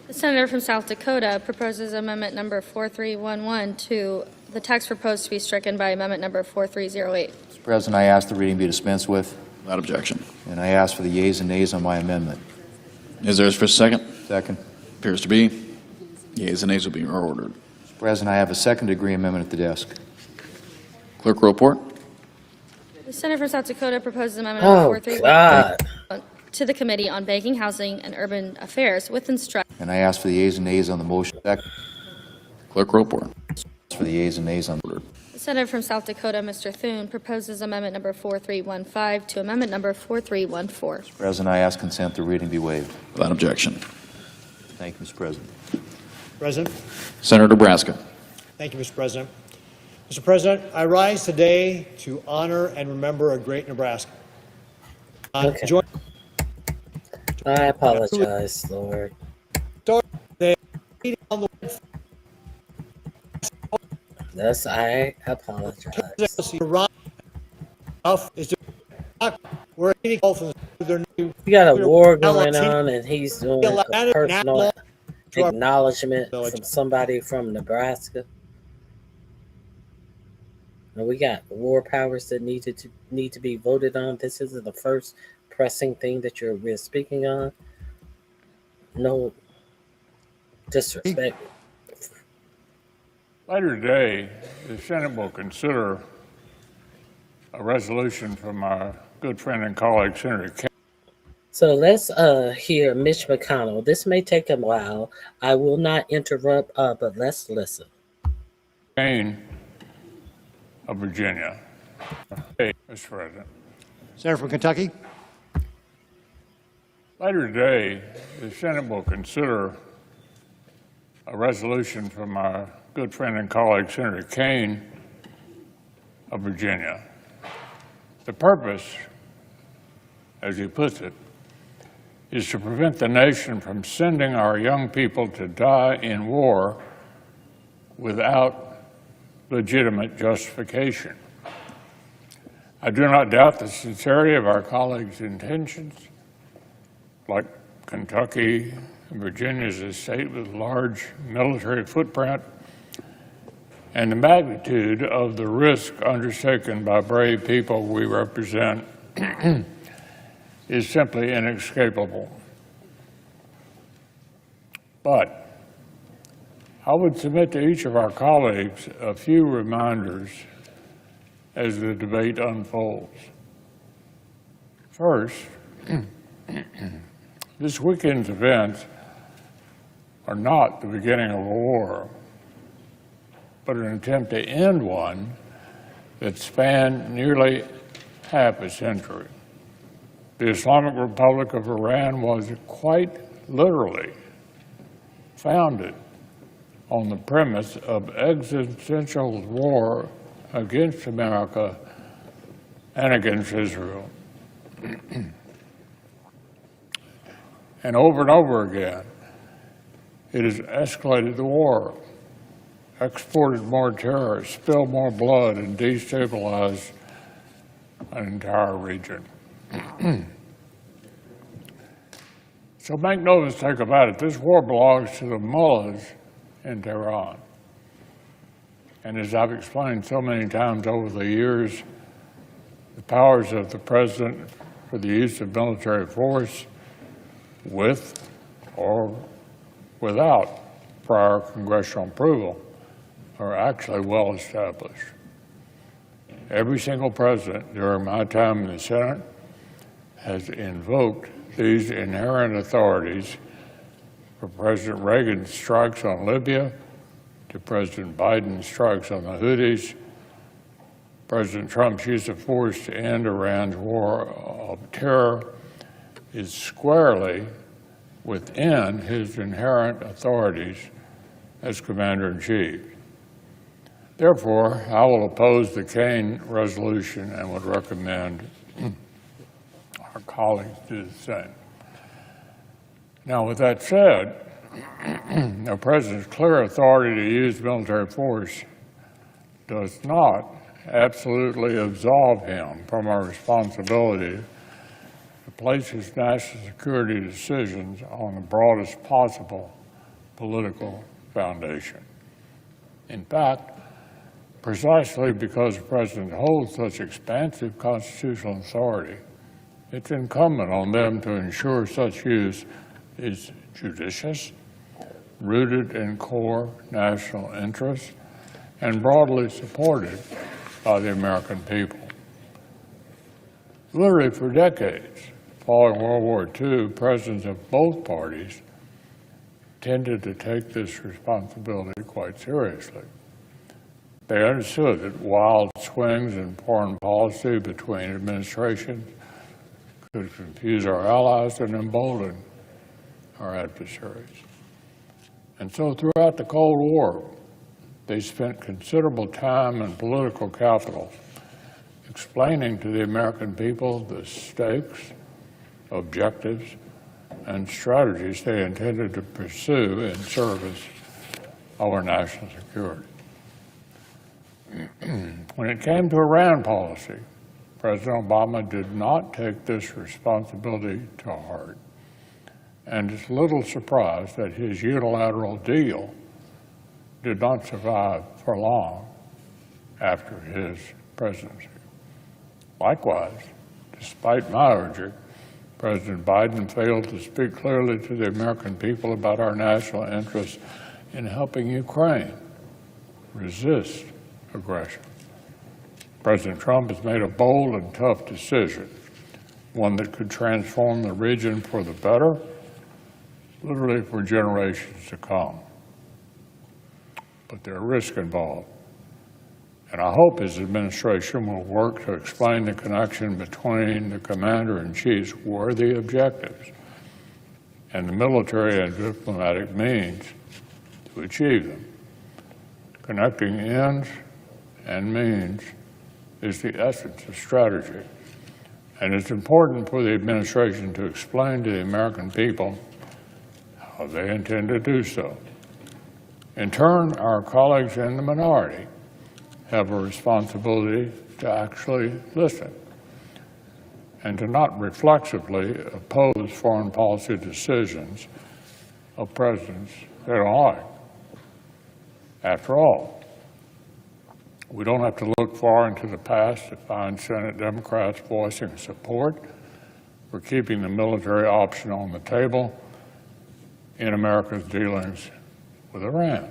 The senator from South Dakota proposes amendment number 4311 to the text proposed to be stricken by amendment number 4308. Mr. President, I ask the reading be dispensed with. Without objection. And I ask for the yeas and nays on my amendment. Is there a first second? Second. Appears to be. Yeas and nays will be ordered. Mr. President, I have a second-degree amendment at the desk. Clerk report. The senator from South Dakota proposes amendment number 4311 to the Committee on Banking, Housing, and Urban Affairs with instruction. And I ask for the yeas and nays on the motion. Second. Clerk report. For the yeas and nays on the order. The senator from South Dakota, Mr. Thune, proposes amendment number 4315 to amendment number 4314. Mr. President, I ask consent the reading be waived. Without objection. Thank you, Mr. President. President. Senator Nebraska. Thank you, Mr. President. Mr. President, I rise today to honor and remember a great Nebraska. Okay. I apologize, Lord. Yes, I apologize. We got a war going on, and he's doing a personal acknowledgement from somebody from Nebraska. And we got war powers that need to be voted on. This isn't the first pressing thing that we're speaking on. No disrespect. Later today, the Senate will consider a resolution from our good friend and colleague, Senator Kennedy. So let's hear Mitch McConnell. This may take a while. I will not interrupt, but let's listen. Of Virginia. Hey, Mr. President. Senator from Kentucky. Later today, the Senate will consider a resolution from our good friend and colleague, Senator Kane of Virginia. The purpose, as he puts it, is to prevent the nation from sending our young people to die in war without legitimate justification. I do not doubt the sincerity of our colleagues' intentions. Like Kentucky and Virginia is a state with large military footprint, and the magnitude of the risk undertaken by brave people we represent is simply inescapable. But I would submit to each of our colleagues a few reminders as the debate unfolds. First, this weekend's events are not the beginning of a war, but an attempt to end one that spanned nearly half a century. The Islamic Republic of Iran was quite literally founded on the premise of existential war against America and against Israel. And over again, it has escalated the war, exported more terror, spilled more blood, and destabilized an entire region. So make no mistake about it, this war belongs to the mullahs in Tehran. And as I've explained so many times over the years, the powers of the president for the use of military force with or without prior congressional approval are actually well established. Every single president during my time in the Senate has invoked these inherent authorities, from President Reagan's strikes on Libya to President Biden's strikes on the Houthis. President Trump's use of force to end Iran's war of terror is squarely within his inherent authorities as Commander-in-Chief. Therefore, I will oppose the Kane resolution and would recommend our colleagues do the same. Now, with that said, the President's clear authority to use military force does not absolutely absolve him from our responsibility to place his national security decisions on the broadest possible political foundation. In fact, precisely because the President holds such expansive constitutional authority, it's incumbent on them to ensure such use is judicious, rooted in core national interests, and broadly supported by the American people. Literally for decades, following World War II, presidents of both parties tended to take this responsibility quite seriously. They understood that wild swings in foreign policy between administrations could confuse our allies and embolden our adversaries. And so throughout the Cold War, they spent considerable time and political capital explaining to the American people the stakes, objectives, and strategies they intended to pursue in service of our national security. When it came to Iran policy, President Obama did not take this responsibility to heart, and is little surprised that his unilateral deal did not survive for long after his presidency. Likewise, despite my urging, President Biden failed to speak clearly to the American people about our national interests in helping Ukraine resist aggression. President Trump has made a bold and tough decision, one that could transform the region for the better, literally for generations to come. But there are risks involved. And I hope his administration will work to explain the connection between the Commander-in-Chief's worthy objectives and the military and diplomatic means to achieve them. Connecting ends and means is the essence of strategy. And it's important for the administration to explain to the American people how they intend to do so. In turn, our colleagues in the minority have a responsibility to actually listen and to not reflexively oppose foreign policy decisions of presidents they don't like. After all, we don't have to look far into the past to find Senate Democrats voicing support for keeping the military option on the table in America's dealings with Iran,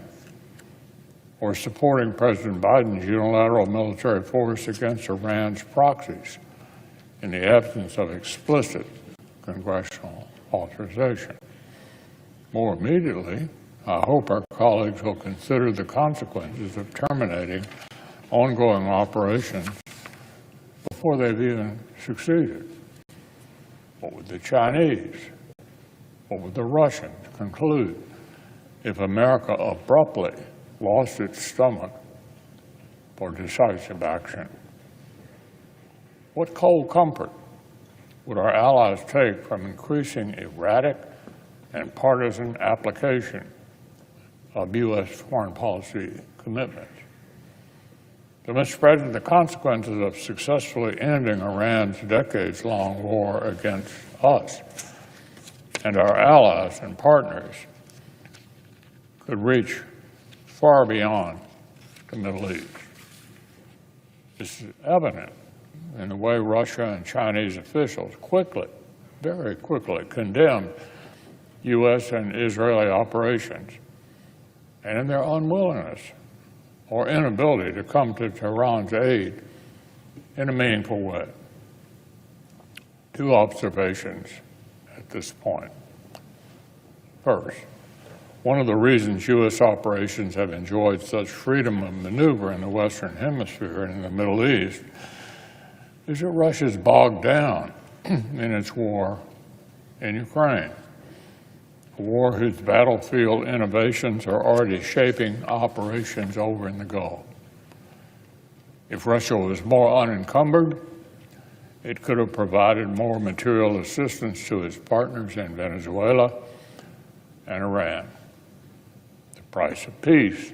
or supporting President Biden's unilateral military force against Iran's proxies in the absence of explicit congressional authorization. More immediately, I hope our colleagues will consider the consequences of terminating ongoing operations before they've even succeeded. What would the Chinese, what would the Russians conclude if America abruptly lost its stomach for decisive action? What cold comfort would our allies take from increasing erratic and partisan application of U.S. foreign policy commitments? So, Mr. President, the consequences of successfully ending Iran's decades-long war against us and our allies and partners could reach far beyond the Middle East. This is evident in the way Russia and Chinese officials quickly, very quickly, condemned U.S. and Israeli operations, and in their unwillingness or inability to come to Tehran's aid in a meaningful way. Two observations at this point. First, one of the reasons U.S. operations have enjoyed such freedom of maneuver in the Western Hemisphere and in the Middle East is that Russia's bogged down in its war in Ukraine, a war whose battlefield innovations are already shaping operations over in the Gulf. If Russia was more unencumbered, it could have provided more material assistance to its partners in Venezuela and Iran. The price of peace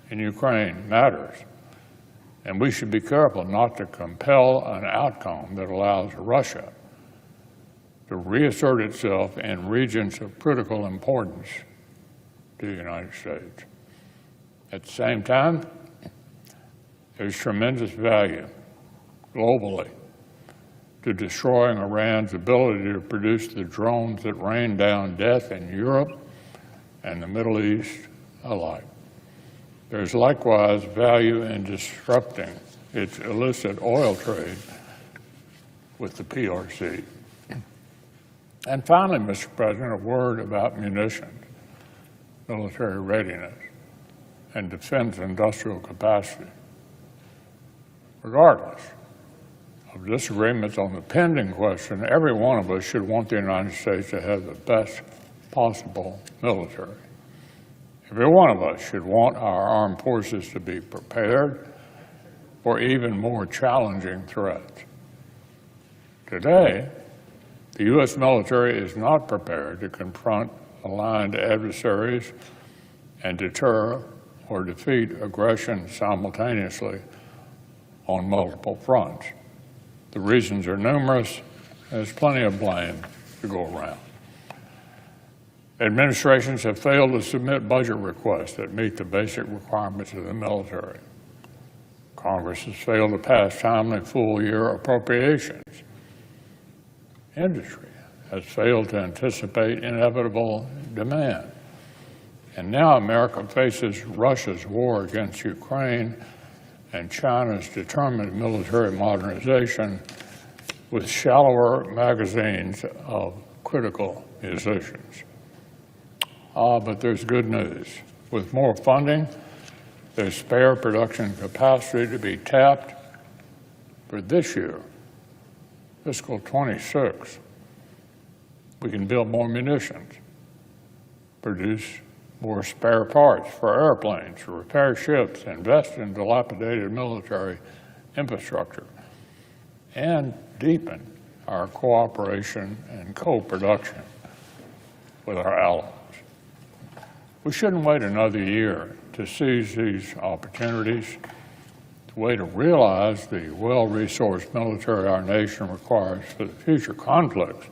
in Ukraine matters, and we should be careful not to compel an outcome that allows Russia to reassert itself in regions of critical importance to the United States. At the same time, there's tremendous value globally to destroying Iran's ability to produce the drones that rain down death in Europe and the Middle East alike. There's likewise value in disrupting its illicit oil trade with the PRC. And finally, Mr. President, a word about munitions, military readiness, and defense industrial capacity. Regardless of disagreements on the pending question, every one of us should want the United States to have the best possible military. Every one of us should want our armed forces to be prepared for even more challenging threats. Today, the U.S. military is not prepared to confront aligned adversaries and deter or defeat aggression simultaneously on multiple fronts. The reasons are numerous. There's plenty of blame to go around. Administrations have failed to submit budget requests that meet the basic requirements of the military. Congress has failed to pass timely full-year appropriations. Industry has failed to anticipate inevitable demand. And now America faces Russia's war against Ukraine and China's determined military modernization with shallower magazines of critical munitions. But there's good news. With more funding, there's spare production capacity to be tapped for this year, fiscal 26. We can build more munitions, produce more spare parts for airplanes, repair ships, invest in dilapidated military infrastructure, and deepen our cooperation and co-production with our allies. We shouldn't wait another year to seize these opportunities. The way to realize the well-resourced military our nation requires for the future conflicts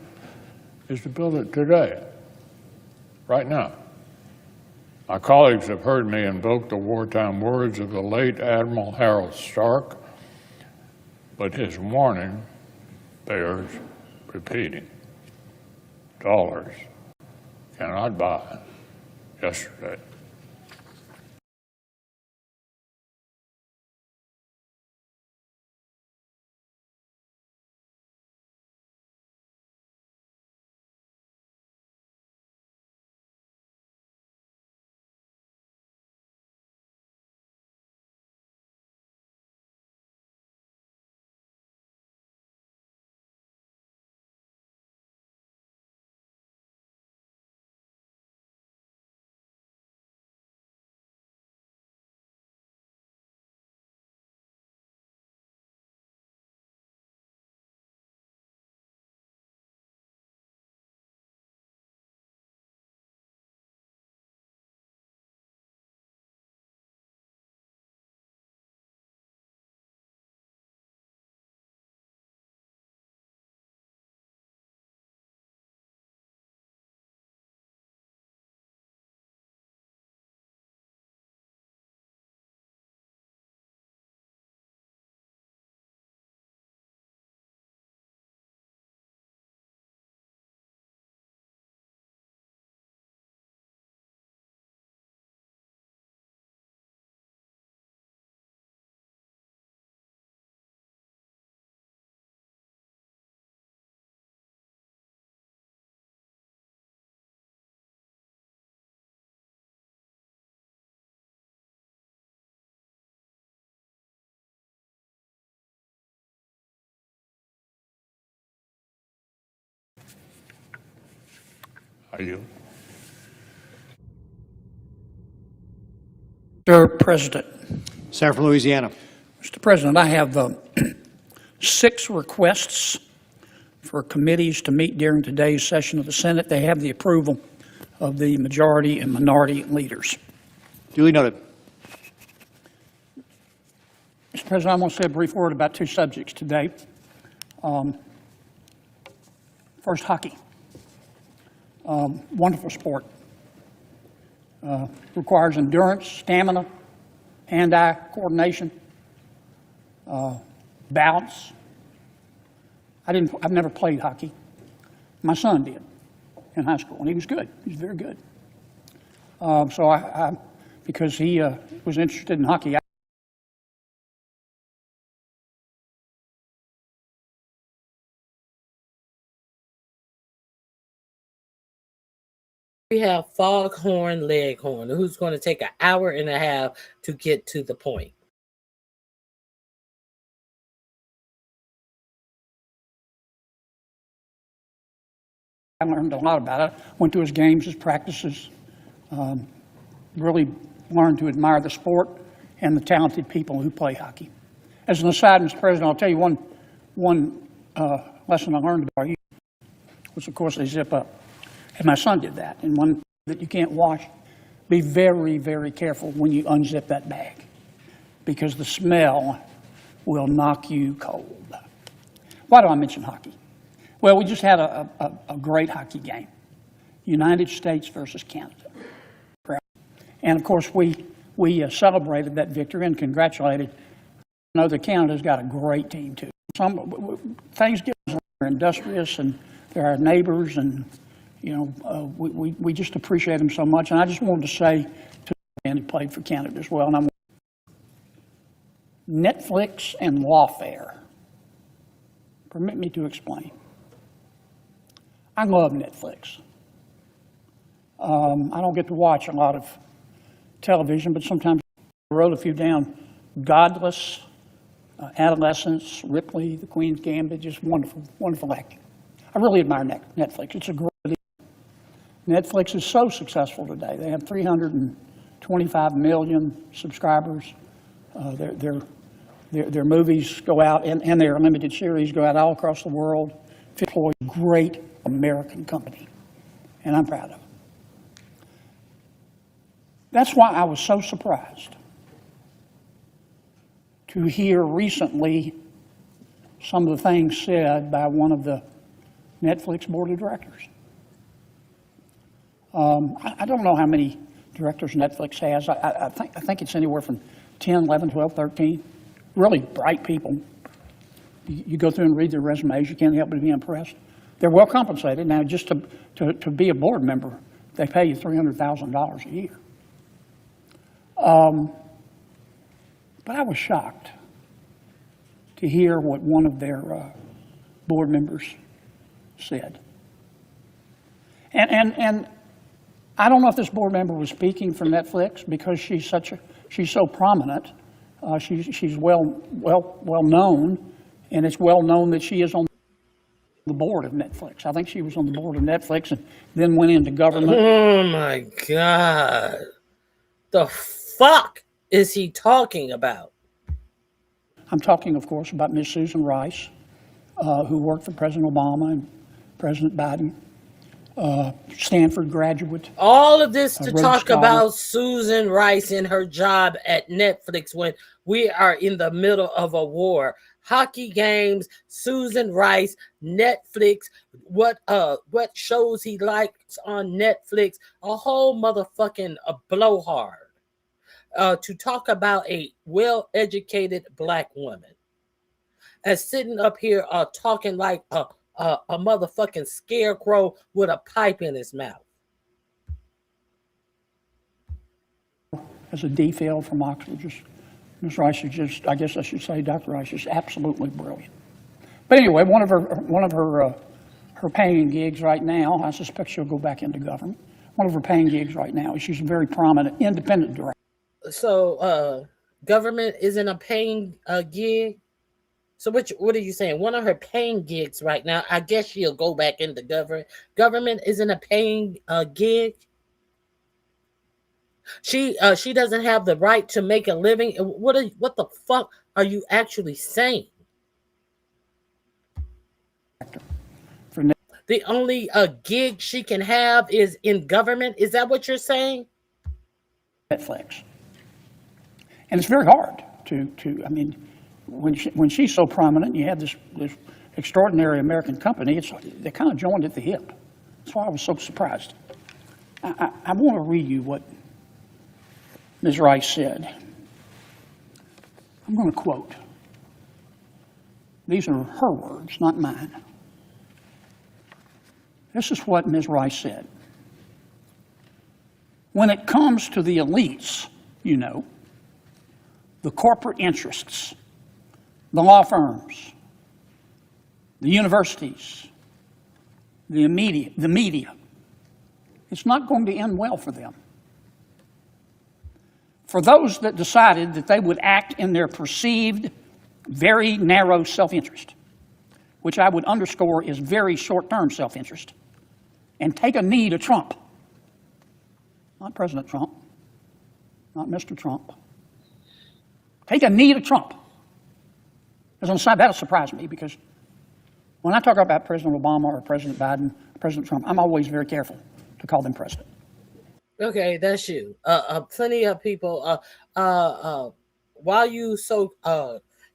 is to build it today, right now. My colleagues have heard me invoke the wartime words of the late Admiral Harold Stark, but his warning bears repeating. Dollars cannot buy yesterday. I yield. Mr. President. Senator from Louisiana. Mr. President, I have 6 requests for committees to meet during today's session of the Senate. They have the approval of the majority and minority leaders. Duly noted. Mr. President, I want to say a brief word about 2 subjects today. First, hockey. Wonderful sport. Requires endurance, stamina, hand-eye coordination, balance. I've never played hockey. My son did in high school, and he was good. He was very good. So because he was interested in hockey. We have Foghorn Leghorn, who's going to take an hour and a half to get to the point. I learned a lot about it. Went to his games, his practices. Really learned to admire the sport and the talented people who play hockey. As an aside, Mr. President, I'll tell you one lesson I learned about you, which of course they zip up. And my son did that. And one that you can't wash, be very, very careful when you unzip that bag, because the smell will knock you cold. Why do I mention hockey? Well, we just had a great hockey game, United States versus Canada. And of course, we celebrated that victory and congratulated. I know that Canada's got a great team too. Thanksgiving, they're industrious and they're our neighbors, and we just appreciate them so much. And I just wanted to say to the man who played for Canada as well, and Netflix and lawfare. Permit me to explain. I love Netflix. I don't get to watch a lot of television, but sometimes I wrote a few down. Godless, Adolescence, Ripley, The Queen's Gambit, just wonderful, wonderful acting. I really admire Netflix. It's a great deal. Netflix is so successful today. They have 325 million subscribers. Their movies go out, and their limited series go out all across the world. Employ a great American company, and I'm proud of it. That's why I was so surprised to hear recently some of the things said by one of the Netflix board of directors. I don't know how many directors Netflix has. I think it's anywhere from 10, 11, 12, 13. Really bright people. You go through and read their resumes, you can't help but be impressed. They're well compensated. Now, just to be a board member, they pay you $300,000 a year. But I was shocked to hear what one of their board members said. And I don't know if this board member was speaking for Netflix because she's so prominent. She's well known, and it's well known that she is on the board of Netflix. I think she was on the board of Netflix and then went into government. Oh my God. The fuck is he talking about? I'm talking, of course, about Miss Susan Rice, who worked for President Obama and President Biden, Stanford graduate. All of this to talk scholar. about Susan Rice and her job at Netflix when we are in the middle of a war. Hockey games, Susan Rice, Netflix, what shows he likes on Netflix, a whole motherfucking blowhard. To talk about a well-educated black woman as sitting up here talking like a motherfucking scarecrow with a pipe in his mouth. As a DPhil from Oxford, Ms. Rice is just, I guess I should say, Dr. Rice is absolutely brilliant. But anyway, one of her paying gigs right now, I suspect she'll go back into government. One of her paying gigs right now is she's a very prominent independent director. So government isn't a paying gig. So what are you saying? One of her paying gigs right now, I guess she'll go back into government. Government isn't a paying gig. She doesn't have the right to make a living. What the fuck are you actually saying? The only gig she can have is in government. Is that what you're saying? Netflix. And it's very hard to I mean, when she's so prominent, you have this extraordinary American company. They're kind of joined at the hip. That's why I was so surprised. I want to read you what Ms. Rice said. I'm going to quote. These are her words, not mine. This is what Ms. Rice said. When it comes to the elites, you know, the corporate interests, the law firms, the universities, the media, it's not going to end well for them. For those that decided that they would act in their perceived, very narrow self-interest, which I would underscore is very short-term self-interest, and take a knee to Trump, not President Trump, not Mr. Trump, take a knee to Trump. That'll surprise me, because when I talk about President Obama or President Biden, President Trump, I'm always very careful to call them president. Okay, that's you. Plenty of people. While you so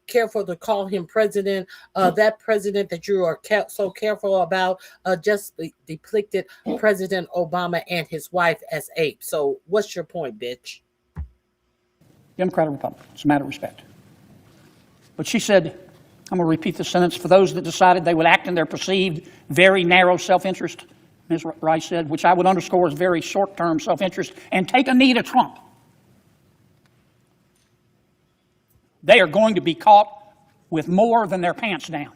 careful to call him president, that president that you are so careful about just depicted President Obama and his wife as apes. So what's your point, bitch? Democrat or Republican, it's a matter of respect. But she said, I'm going to repeat the sentence, for those that decided they would act in their perceived, very narrow self-interest, Ms. Rice said, which I would underscore as very short-term self-interest, and take a knee to Trump. They are going to be caught with more than their pants down.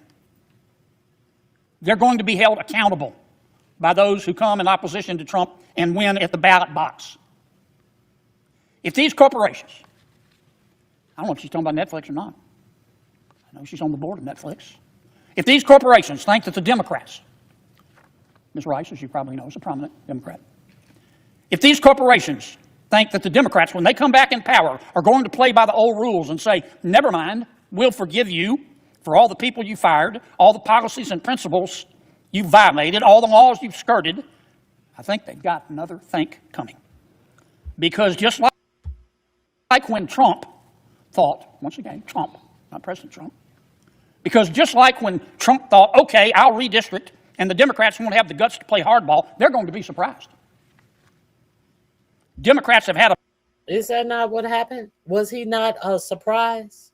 They're going to be held accountable by those who come in opposition to Trump and win at the ballot box. If these corporations, I don't know if she's talking about Netflix or not. I know she's on the board of Netflix. If these corporations think that the Democrats, Ms. Rice, as you probably know, is a prominent Democrat. If these corporations think that the Democrats, when they come back in power, are going to play by the old rules and say, never mind, we'll forgive you for all the people you fired, all the policies and principles you violated, all the laws you've skirted, I think they've got another think coming. Because just like when Trump thought, once again, Trump, not President Trump, because just like when Trump thought, okay, I'll redistrict, and the Democrats won't have the guts to play hardball, they're going to be surprised. Democrats have had a... Is that not what happened? Was he not surprised?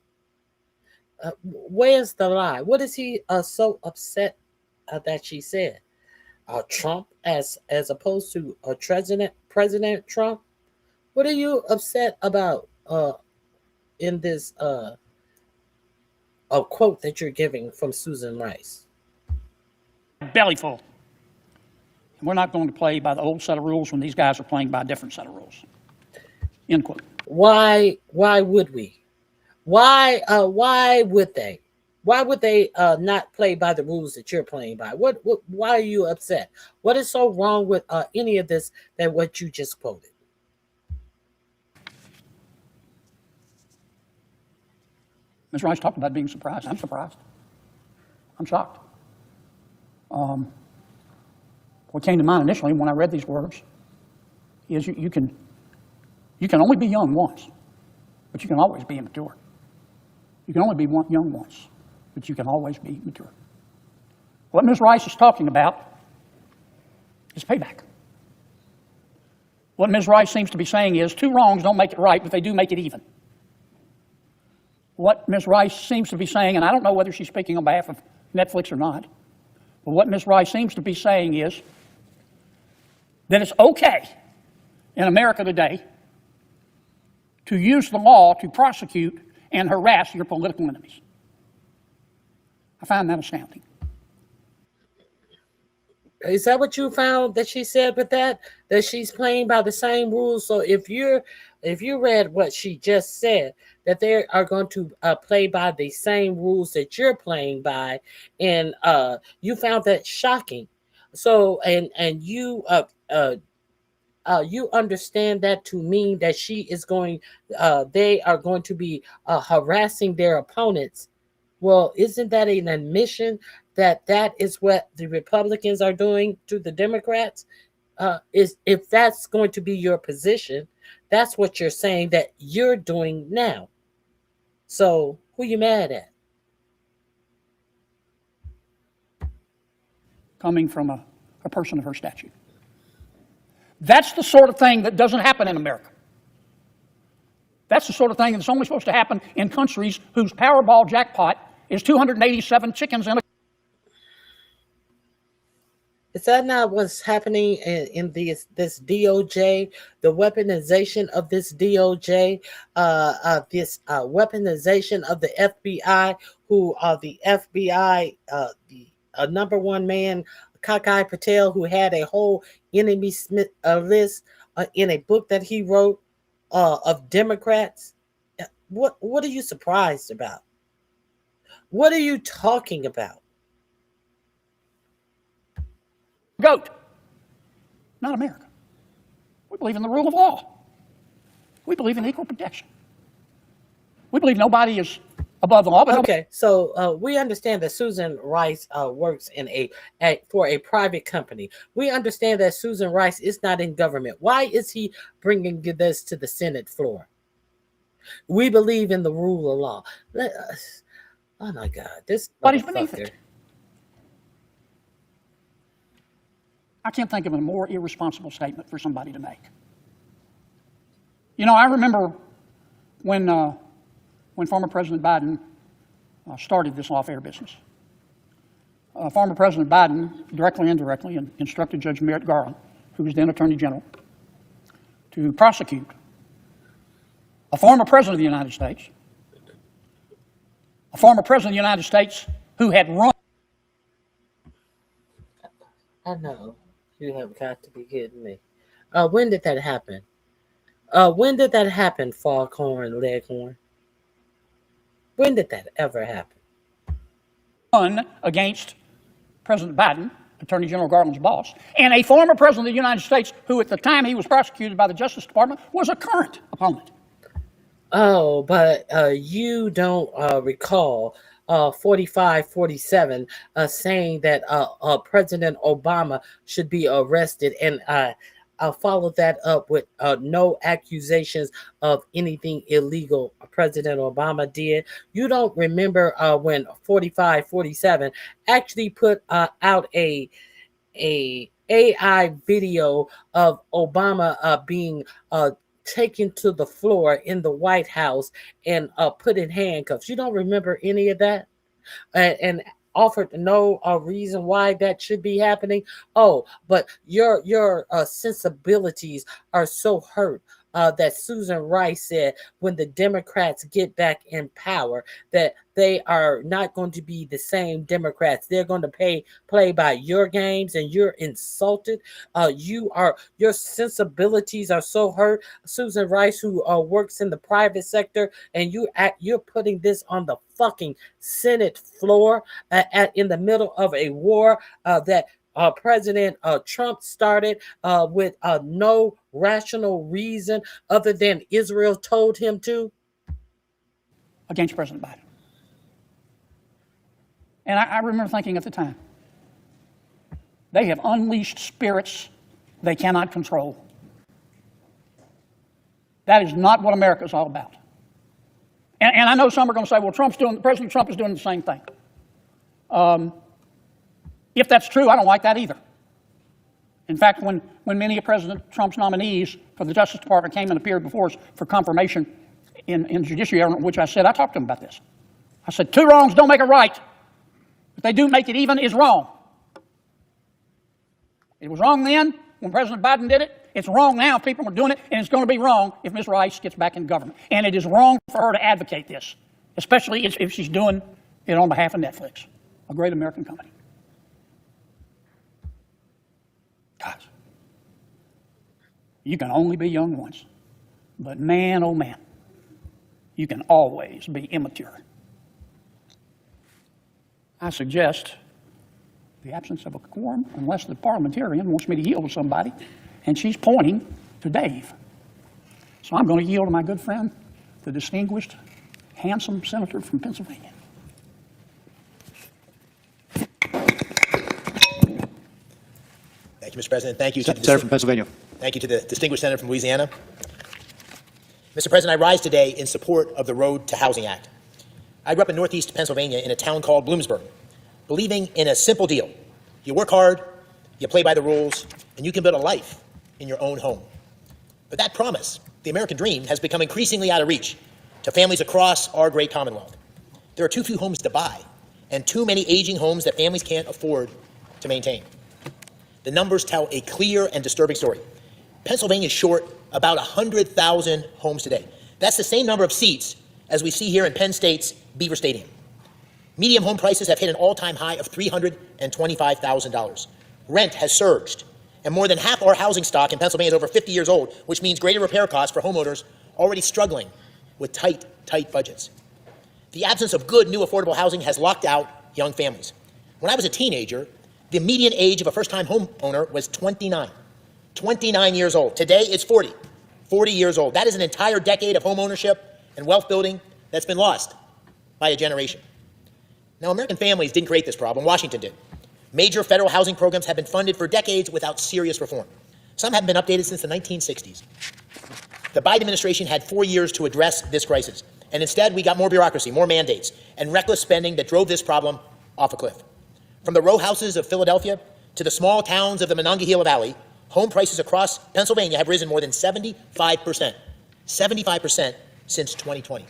Where's the lie? What is he so upset that she said? Trump as opposed to President Trump? What are you upset about in this quote that you're giving from Susan Rice? Bellyful. And we're not going to play by the old set of rules when these guys are playing by a different set of rules. End quote. Why would we? Why would they? Why would they not play by the rules that you're playing by? Why are you upset? What is so wrong with any of this than what you just quoted? Ms. Rice talked about being surprised. I'm surprised. I'm shocked. What came to mind initially when I read these words is you can only be young once, but you can always be immature. You can only be young once, but you can always be mature. What Ms. Rice is talking about is payback. What Ms. Rice seems to be saying is 2 wrongs don't make it right, but they do make it even. What Ms. Rice seems to be saying, and I don't know whether she's speaking on behalf of Netflix or not, but what Ms. Rice seems to be saying is that it's okay in America today to use the law to prosecute and harass your political enemies. I find that astounding. Is that what you found that she said with that she's playing by the same rules? So if you read what she just said, that they are going to play by the same rules that you're playing by, and you found that shocking. So and you you understand that to mean that she is going, they are going to be harassing their opponents. Well, isn't that an admission that that is what the Republicans are doing to the Democrats? Is if that's going to be your position, that's what you're saying that you're doing now. So who you mad at? Coming from a person of her stature. That's the sort of thing that doesn't happen in America. That's the sort of thing that's only supposed to happen in countries whose Powerball jackpot is 287 chickens in a... Is that not what's happening in this DOJ, the weaponization of this DOJ, this weaponization of the FBI, who the FBI, the number one man, Kakai Patel, who had a whole enemy list in a book that he wrote of Democrats? What are you surprised about? What are you talking about? Goat. Not America. We believe in the rule of law. We believe in equal protection. We believe nobody is above the law. But okay, so we understand that Susan Rice works in for a private company. We understand that Susan Rice is not in government. Why is he bringing this to the Senate floor? We believe in the rule of law. Oh my God, this body's beneath it. I can't think of a more irresponsible statement for somebody to make. You know, I remember when former President Biden started this lawfare business. Former President Biden, directly and indirectly, instructed Judge Merrick Garland, who was then Attorney General, to prosecute a former President of the United States, a former President of the United States who had run. I know. You have got to be kidding me. When did that happen? When did that happen, Foghorn Leghorn? When did that ever happen? Against President Biden, Attorney General Garland's boss, and a former President of the United States who, at the time he was prosecuted by the Justice Department, was a current opponent. Oh, but you don't recall 4547 saying that President Obama should be arrested, and I'll follow that up with no accusations of anything illegal President Obama did. You don't remember when 4547 actually put out a AI video of Obama being taken to the floor in the White House and put in handcuffs. You don't remember any of that? And offered no reason why that should be happening. Oh, but your sensibilities are so hurt that Susan Rice said when the Democrats get back in power that they are not going to be the same Democrats. They're going to play by your games, and you're insulted. Your sensibilities are so hurt. Susan Rice, who works in the private sector, and you're putting this on the fucking Senate floor in the middle of a war that President Trump started with no rational reason other than Israel told him to. Against President Biden. And I remember thinking at the time, they have unleashed spirits they cannot control. That is not what America is all about. And I know some are going to say, well, President Trump is doing the same thing. If that's true, I don't like that either. In fact, when many of President Trump's nominees for the Justice Department came and appeared before us for confirmation in judiciary, which I talked to them about this. I said, 2 wrongs don't make a right. If they do make it even, is wrong. It was wrong then when President Biden did it. It's wrong now if people are doing it, and it's going to be wrong if Ms. Rice gets back in government. And it is wrong for her to advocate this, especially if she's doing it on behalf of Netflix, a great American company. You can only be young once. But man, oh man, you can always be immature. I suggest the absence of a quorum unless the parliamentarian wants me to yield to somebody, and she's pointing to Dave. So I'm going to yield to my good friend, the distinguished, handsome senator from Pennsylvania. Thank you, Mr. President. Thank you, Senator from Pennsylvania. Thank you to the distinguished senator from Louisiana. Mr. President, I rise today in support of the Road to Housing Act. I grew up in Northeast Pennsylvania in a town called Bloomsburg, believing in a simple deal. You work hard, you play by the rules, and you can build a life in your own home. But that promise, the American dream, has become increasingly out of reach to families across our great Commonwealth. There are too few homes to buy, and too many aging homes that families can't afford to maintain. The numbers tell a clear and disturbing story. Pennsylvania is short about 100,000 homes today. That's the same number of seats as we see here in Penn State's Beaver Stadium. Median home prices have hit an all-time high of $325,000. Rent has surged, and more than half our housing stock in Pennsylvania is over 50 years old, which means greater repair costs for homeowners already struggling with tight budgets. The absence of good new affordable housing has locked out young families. When I was a teenager, the median age of a first-time homeowner was 29 years old. Today, it's 40 years old. That is an entire decade of home ownership and wealth building that's been lost by a generation. Now, American families didn't create this problem. Washington did. Major federal housing programs have been funded for decades without serious reform. Some haven't been updated since the 1960s. The Biden administration had 4 years to address this crisis, and instead we got more bureaucracy, more mandates, and reckless spending that drove this problem off a cliff. From the row houses of Philadelphia to the small towns of the Monongahela Valley, home prices across Pennsylvania have risen more than 75% since 2020.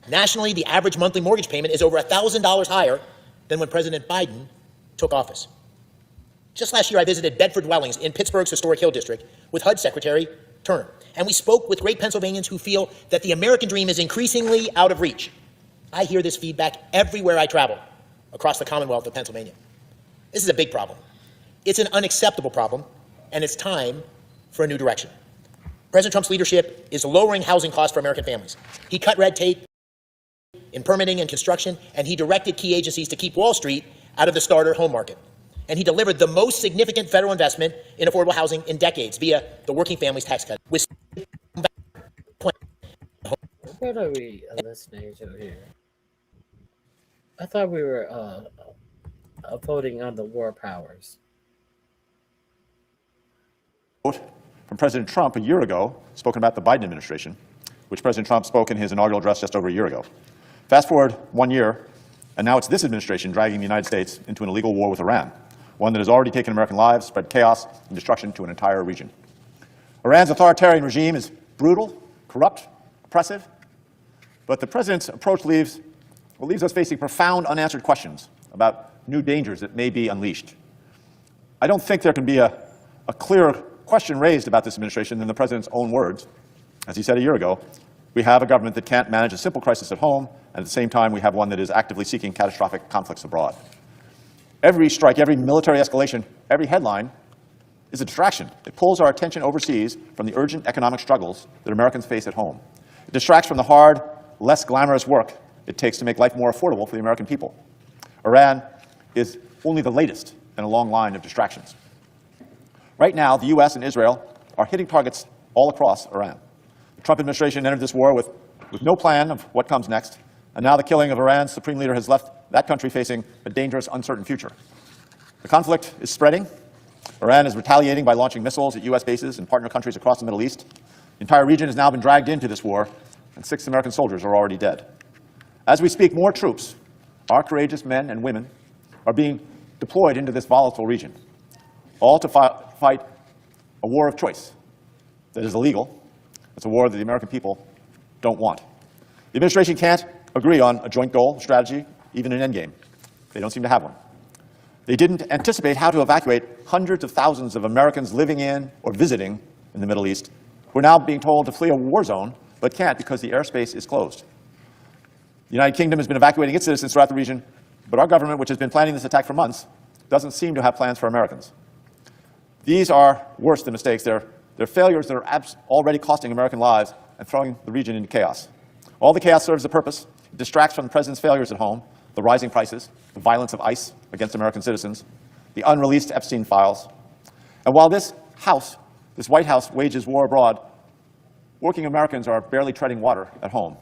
Nationally, the average monthly mortgage payment is over $1,000 higher than when President Biden took office. Just last year, I visited Bedford Dwellings in Pittsburgh's historic Hill District with HUD Secretary Turner, and we spoke with great Pennsylvanians who feel that the American dream is increasingly out of reach. I hear this feedback everywhere I travel across the Commonwealth of Pennsylvania. This is a big problem. It's an unacceptable problem, and it's time for a new direction. President Trump's leadership is lowering housing costs for American families. He cut red tape in permitting and construction, and he directed key agencies to keep Wall Street out of the starter home market. And he delivered the most significant federal investment in affordable housing in decades via the Working Families Tax Cut. What are we listening to here? I thought we were voting on the war powers. From President Trump a year ago, spoken about the Biden administration, which President Trump spoke in his inaugural address just over a year ago. Fast forward 1 year, and now it's this administration dragging the United States into an illegal war with Iran, one that has already taken American lives, spread chaos and destruction to an entire region. Iran's authoritarian regime is brutal, corrupt, oppressive, but the president's approach leaves us facing profound unanswered questions about new dangers that may be unleashed. I don't think there can be a clearer question raised about this administration than the president's own words. As he said a year ago, we have a government that can't manage a simple crisis at home, and at the same time we have one that is actively seeking catastrophic conflicts abroad. Every strike, every military escalation, every headline is a distraction. It pulls our attention overseas from the urgent economic struggles that Americans face at home. It distracts from the hard, less glamorous work it takes to make life more affordable for the American people. Iran is only the latest in a long line of distractions. Right now, the US and Israel are hitting targets all across Iran. The Trump administration entered this war with no plan of what comes next, and now the killing of Iran's supreme leader has left that country facing a dangerous, uncertain future. The conflict is spreading. Iran is retaliating by launching missiles at US bases and partner countries across the Middle East. The entire region has now been dragged into this war, and 6 American soldiers are already dead. As we speak, more troops, our courageous men and women, are being deployed into this volatile region, all to fight a war of choice that is illegal. It's a war that the American people don't want. The administration can't agree on a joint goal, strategy, even an endgame. They don't seem to have one. They didn't anticipate how to evacuate hundreds of thousands of Americans living in or visiting in the Middle East, who are now being told to flee a war zone, but can't because the airspace is closed. The United Kingdom has been evacuating its citizens throughout the region, but our government, which has been planning this attack for months, doesn't seem to have plans for Americans. These are worse than mistakes. They're They're failures that are already costing American lives and throwing the region into chaos. All the chaos serves a purpose. It distracts from the president's failures at home, the rising prices, the violence of ICE against American citizens, the unreleased Epstein files. And while this House, this White House, wages war abroad, working Americans are barely treading water at home.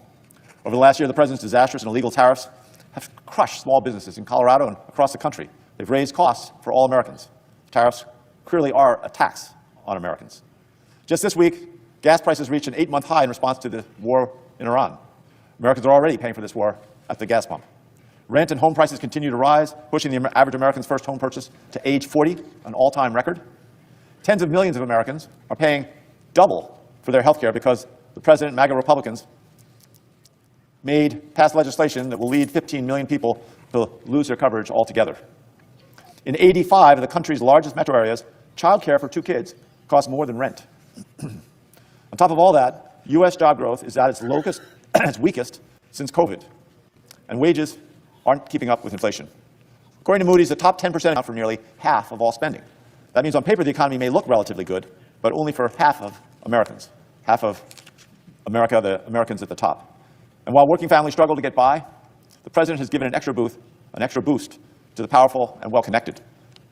Over the last year, the president's disastrous and illegal tariffs have crushed small businesses in Colorado and across the country. They've raised costs for all Americans. Tariffs clearly are a tax on Americans. Just this week, gas prices reached an 8-month high in response to the war in Iran. Americans are already paying for this war at the gas pump. Rent and home prices continue to rise, pushing the average American's first home purchase to age 40, an all-time record. Tens of millions of Americans are paying double for their health care because the president and MAGA Republicans passed legislation that will lead 15 million people to lose their coverage altogether. In 85 of the country's largest metro areas, child care for 2 kids costs more than rent. On top of all that, U.S. job growth is at its lowest, its weakest since COVID, and wages aren't keeping up with inflation. According to Moody's, the top 10% account for nearly half of all spending. That means on paper the economy may look relatively good, but only for half of Americans, half of America, the Americans at the top. And while working families struggle to get by, the president has given an extra boost to the powerful and well-connected.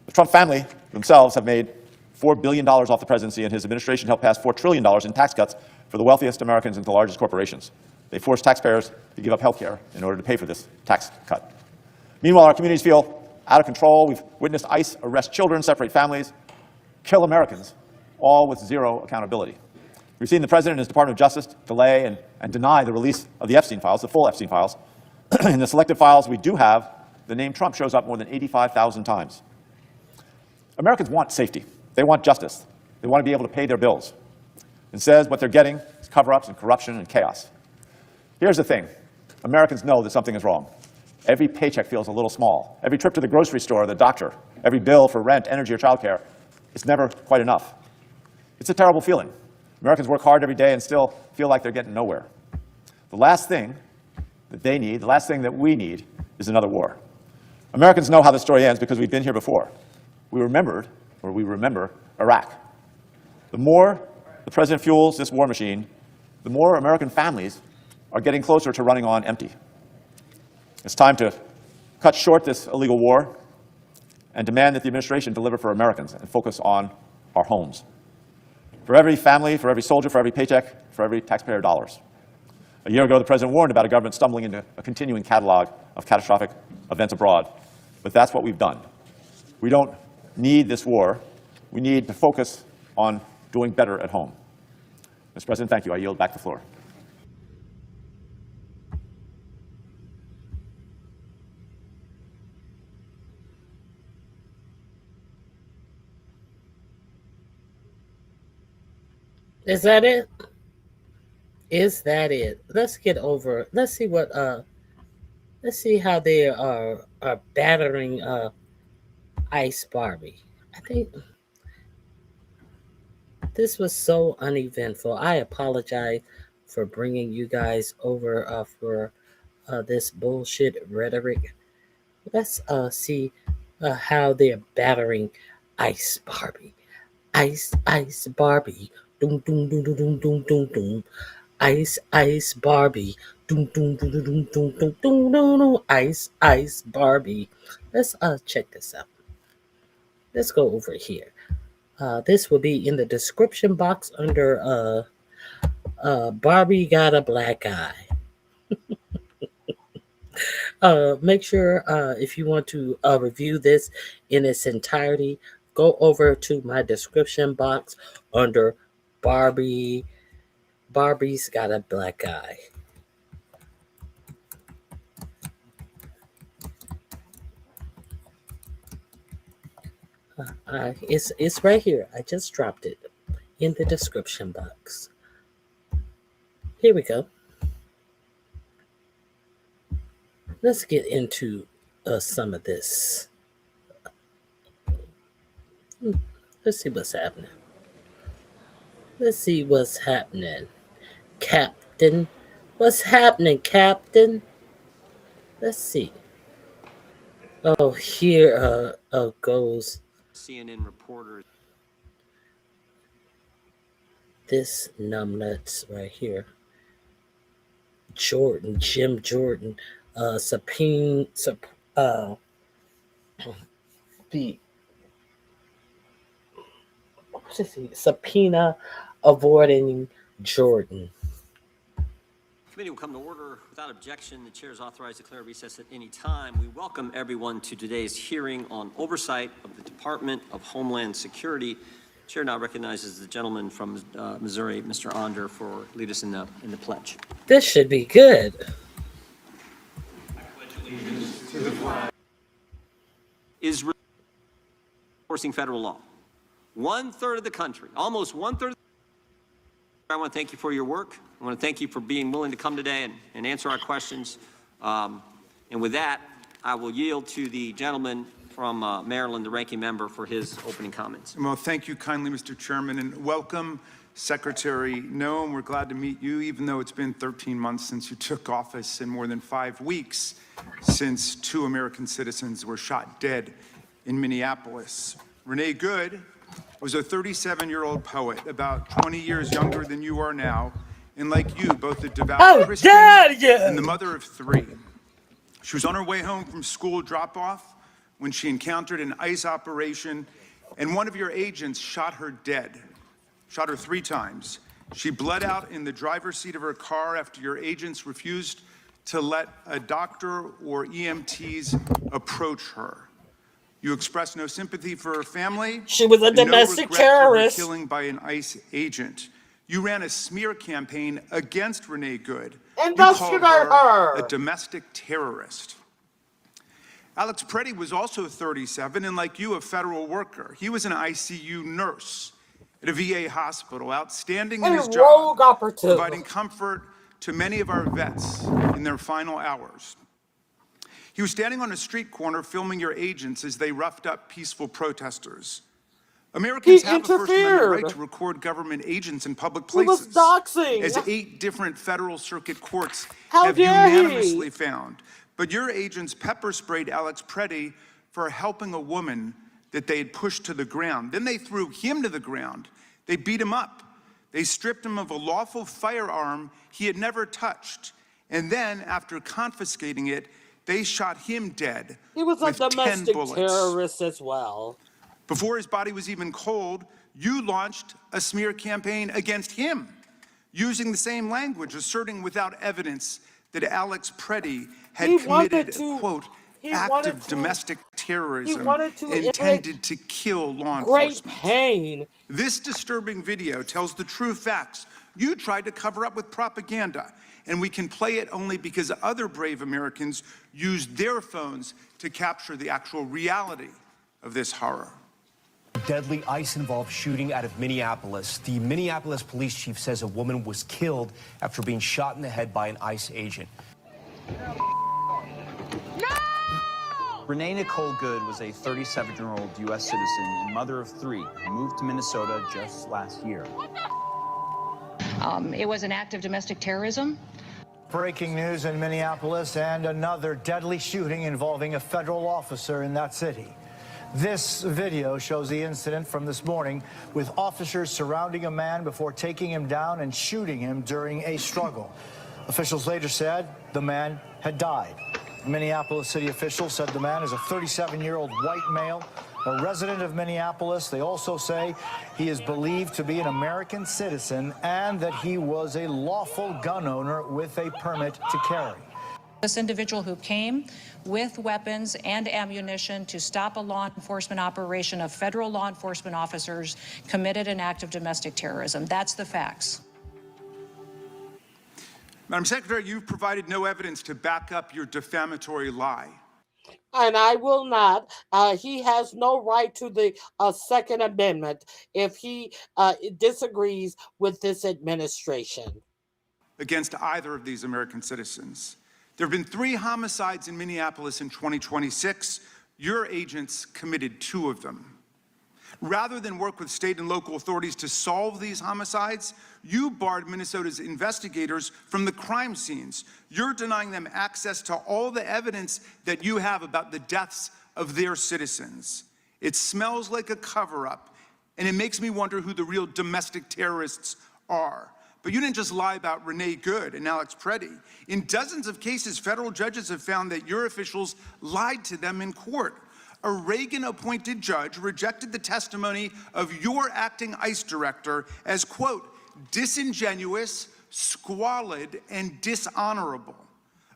The Trump family themselves have made $4 billion off the presidency, and his administration helped pass $4 trillion in tax cuts for the wealthiest Americans and the largest corporations. They forced taxpayers to give up health care in order to pay for this tax cut. Meanwhile, our communities feel out of control. We've witnessed ICE arrest children, separate families, kill Americans, all with zero accountability. We've seen the president and his Department of Justice delay and deny the release of the Epstein files, the full Epstein files. In the selected files we do have, the name Trump shows up more than 85,000 times. Americans want safety. They want justice. They want to be able to pay their bills. Instead, what they're getting is cover-ups and corruption and chaos. Here's the thing. Americans know that something is wrong. Every paycheck feels a little small. Every trip to the grocery store or the doctor, every bill for rent, energy, or childcare, it's never quite enough. It's a terrible feeling. Americans work hard every day and still feel like they're getting nowhere. The last thing that they need, the last thing that we need, is another war. Americans know how the story ends because we've been here before. We remember Iraq. The more the president fuels this war machine, the more American families are getting closer to running on empty. It's time to cut short this illegal war and demand that the administration deliver for Americans and focus on our homes. For every family, for every soldier, for every paycheck, for every taxpayer dollars. A year ago, the president warned about a government stumbling into a continuing catalog of catastrophic events abroad. But that's what we've done. We don't need this war. We need to focus on doing better at home. Mr. President, thank you. I yield back the floor. Is that it? Is that it? Let's get over. Let's see what. Let's see how they are battering Ice Barbie. I think this was so uneventful. I apologize for bringing you guys over for this bullshit rhetoric. Let's see how they're battering Ice Barbie. Ice Barbie. Doom doom doom doom doom doom doom doom. Ice Barbie. Doom doom doom doom doom doom doom doom doom. Ice Barbie. Let's check this out. Let's go over here. This will be in the description box under Barbie Got a Black Eye. Make sure if you want to review this in its entirety, go over to my description box under Barbie's Got a Black Eye. It's right here. I just dropped it in the description box. Here we go. Let's get into some of this. Let's see what's happening. Let's see what's happening. Captain. What's happening, Captain? Let's see. Oh, here goes. CNN reporters. this numbnuts right here. Jim Jordan, subpoena avoiding Jordan. Committee will come to order without objection. The chair is authorized to declare recess at any time. We welcome everyone to today's hearing on oversight of the Department of Homeland Security. The chair now recognizes the gentleman from Missouri, Mr. Onder, for lead us in the pledge. This should be good. To the flag. Is enforcing federal law. 1/3 of the country, almost 1/3. I want to thank you for your work. I want to thank you for being willing to come today and answer our questions. And with that, I will yield to the gentleman from Maryland, the ranking member, for his opening comments. Well, thank you kindly, Mr. Chairman, and welcome, Secretary Noem. We're glad to meet you, even though it's been 13 months since you took office and more than 5 weeks since 2 American citizens were shot dead in Minneapolis. Renee Good was a 37-year-old poet, about 20 years younger than you are now, and like you, both a devout Christian and the mother of 3. She was on her way home from school drop-off when she encountered an ICE operation, and one of your agents shot her dead, shot her 3 times. She bled out in the driver's seat of her car after your agents refused to let a doctor or EMTs approach her. You expressed no sympathy for her family. She was a domestic terrorist. For her killing by an ICE agent. You ran a smear campaign against Renee Good. And you called her a domestic terrorist. Alex Preddy was also 37 and, like you, a federal worker. He was an ICU nurse at a VA hospital, outstanding in his job, providing comfort to many of our vets in their final hours. He was standing on a street corner filming your agents as they roughed up peaceful protesters. Americans have a First Amendment right to record government agents in public places. He was doxing. As 8 different federal circuit courts have unanimously found. But your agents pepper sprayed Alex Preddy for helping a woman that they had pushed to the ground. Then they threw him to the ground. They beat him up. They stripped him of a lawful firearm he had never touched. And then, after confiscating it, they shot him dead. He was a domestic 10 bullets. terrorist as well. Before his body was even cold, you launched a smear campaign against him, using the same language, asserting without evidence that Alex Preddy had committed a, quote, act of domestic terrorism intended to kill law enforcement. This disturbing video tells the true facts. You tried to cover up with propaganda, and we can play it only because other brave Americans used their phones to capture the actual reality of this horror. Deadly ICE-involved shooting out of Minneapolis. The Minneapolis police chief says a woman was killed after being shot in the head by an ICE agent. Renee Nicole Good was a 37-year-old U.S. citizen and mother of 3 who moved to Minnesota just last year. It was an act of domestic terrorism. Breaking news in Minneapolis and another deadly shooting involving a federal officer in that city. This video shows the incident from this morning with officers surrounding a man before taking him down and shooting him during a struggle. Officials later said the man had died. Minneapolis city officials said the man is a 37-year-old white male, a resident of Minneapolis. They also say he is believed to be an American citizen and that he was a lawful gun owner with a permit to carry. This individual who came with weapons and ammunition to stop a law enforcement operation of federal law enforcement officers committed an act of domestic terrorism. That's the facts. Madam Secretary, you've provided no evidence to back up your defamatory lie. And I will not. He has no right to the Second Amendment if he disagrees with this administration. Against either of these American citizens. There have been 3 homicides in Minneapolis in 2026. Your agents committed 2 of them. Rather than work with state and local authorities to solve these homicides, you barred Minnesota's investigators from the crime scenes. You're denying them access to all the evidence that you have about the deaths of their citizens. It smells like a cover-up, and it makes me wonder who the real domestic terrorists are. But you didn't just lie about Renee Good and Alex Preddy. In dozens of cases, federal judges have found that your officials lied to them in court. A Reagan-appointed judge rejected the testimony of your acting ICE director as, quote, disingenuous, squalid, and dishonorable.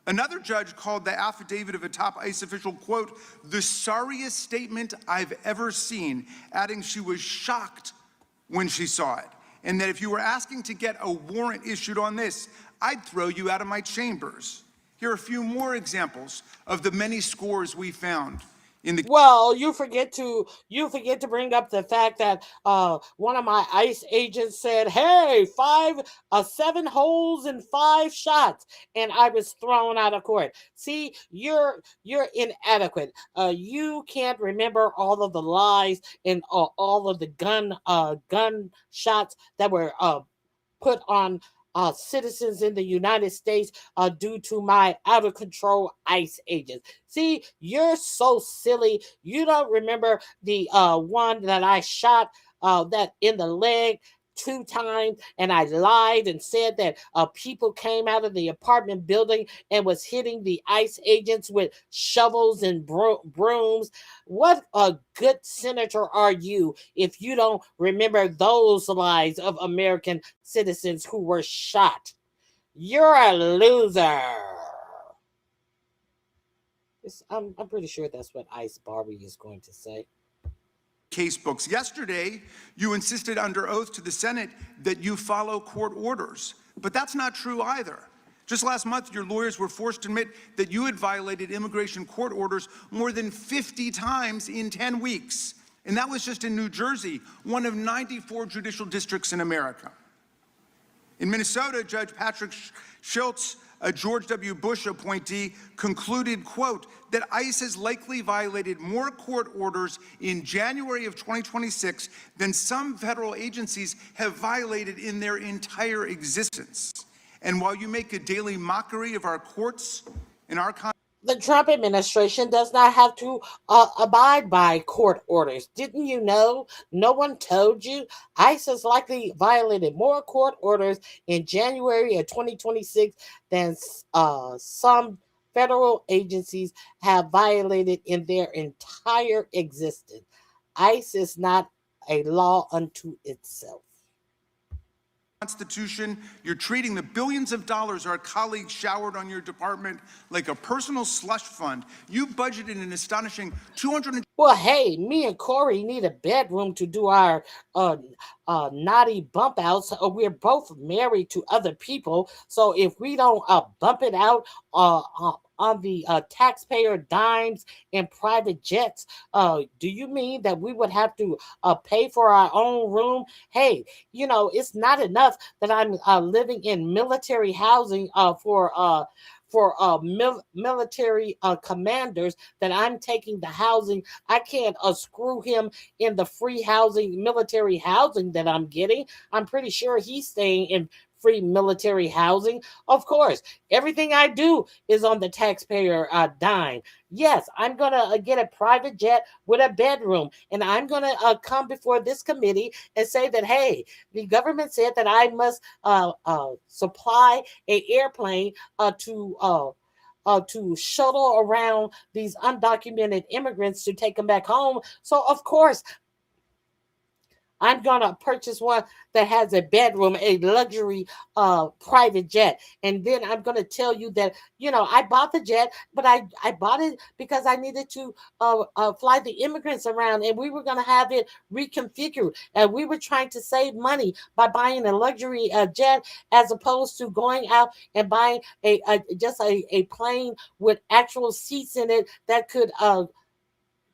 Another judge called the affidavit of a top ICE official, quote, the sorriest statement I've ever seen, adding she was shocked when she saw it, and that if you were asking to get a warrant issued on this, I'd throw you out of my chambers. Here are a few more examples of the many scores we found. Well, you forget to bring up the fact that one of my ICE agents said, "Hey, 7 holes and 5 shots," and I was thrown out of court. See, you're inadequate. You can't remember all of the lies and all of the gun shots that were put on citizens in the United States due to my out of control ICE agents. See, you're so silly. You don't remember the one that I shot that in the leg 2 times, and I lied and said that people came out of the apartment building and was hitting the ICE agents with shovels and brooms. What a good senator are you if you don't remember those lies of American citizens who were shot? You're a loser. I'm pretty sure that's what ICE Barbie is going to say. Case books. Yesterday, you insisted under oath to the Senate that you follow court orders, but that's not true either. Just last month, your lawyers were forced to admit that you had violated immigration court orders more than 50 times in 10 weeks. And that was just in New Jersey, one of 94 judicial districts in America. In Minnesota, Judge Patrick Schultz, a George W. Bush appointee, concluded, quote, that ICE has likely violated more court orders in January of 2026 than some federal agencies have violated in their entire existence. And while you make a daily mockery of our courts and our the Trump administration does not have to abide by court orders. Didn't you know? No one told you. ICE has likely violated more court orders in January of 2026 than some federal agencies have violated in their entire existence. ICE is not a law unto itself. Constitution, you're treating the billions of dollars our colleagues showered on your department like a personal slush fund. You budgeted an astonishing $200. Well, hey, me and Corey need a bedroom to do our naughty bump outs. We're both married to other people, so if we don't bump it out on the taxpayer dimes and private jets, do you mean that we would have to pay for our own room? Hey, you know, it's not enough that I'm living in military housing for military commanders, that I'm taking the housing. I can't screw him in the free housing, military housing that I'm getting. I'm pretty sure he's staying in free military housing. Of course, everything I do is on the taxpayer dime. Yes, I'm going to get a private jet with a bedroom, and I'm going to come before this committee and say that, hey, the government said that I must supply an airplane to shuttle around these undocumented immigrants to take them back home. So, of course, I'm going to purchase one that has a bedroom, a luxury private jet. And then I'm going to tell you that, you know, I bought the jet, but I bought it because I needed to fly the immigrants around, and we were going to have it reconfigured. And we were trying to save money by buying a luxury jet as opposed to going out and buying just a plane with actual seats in it that could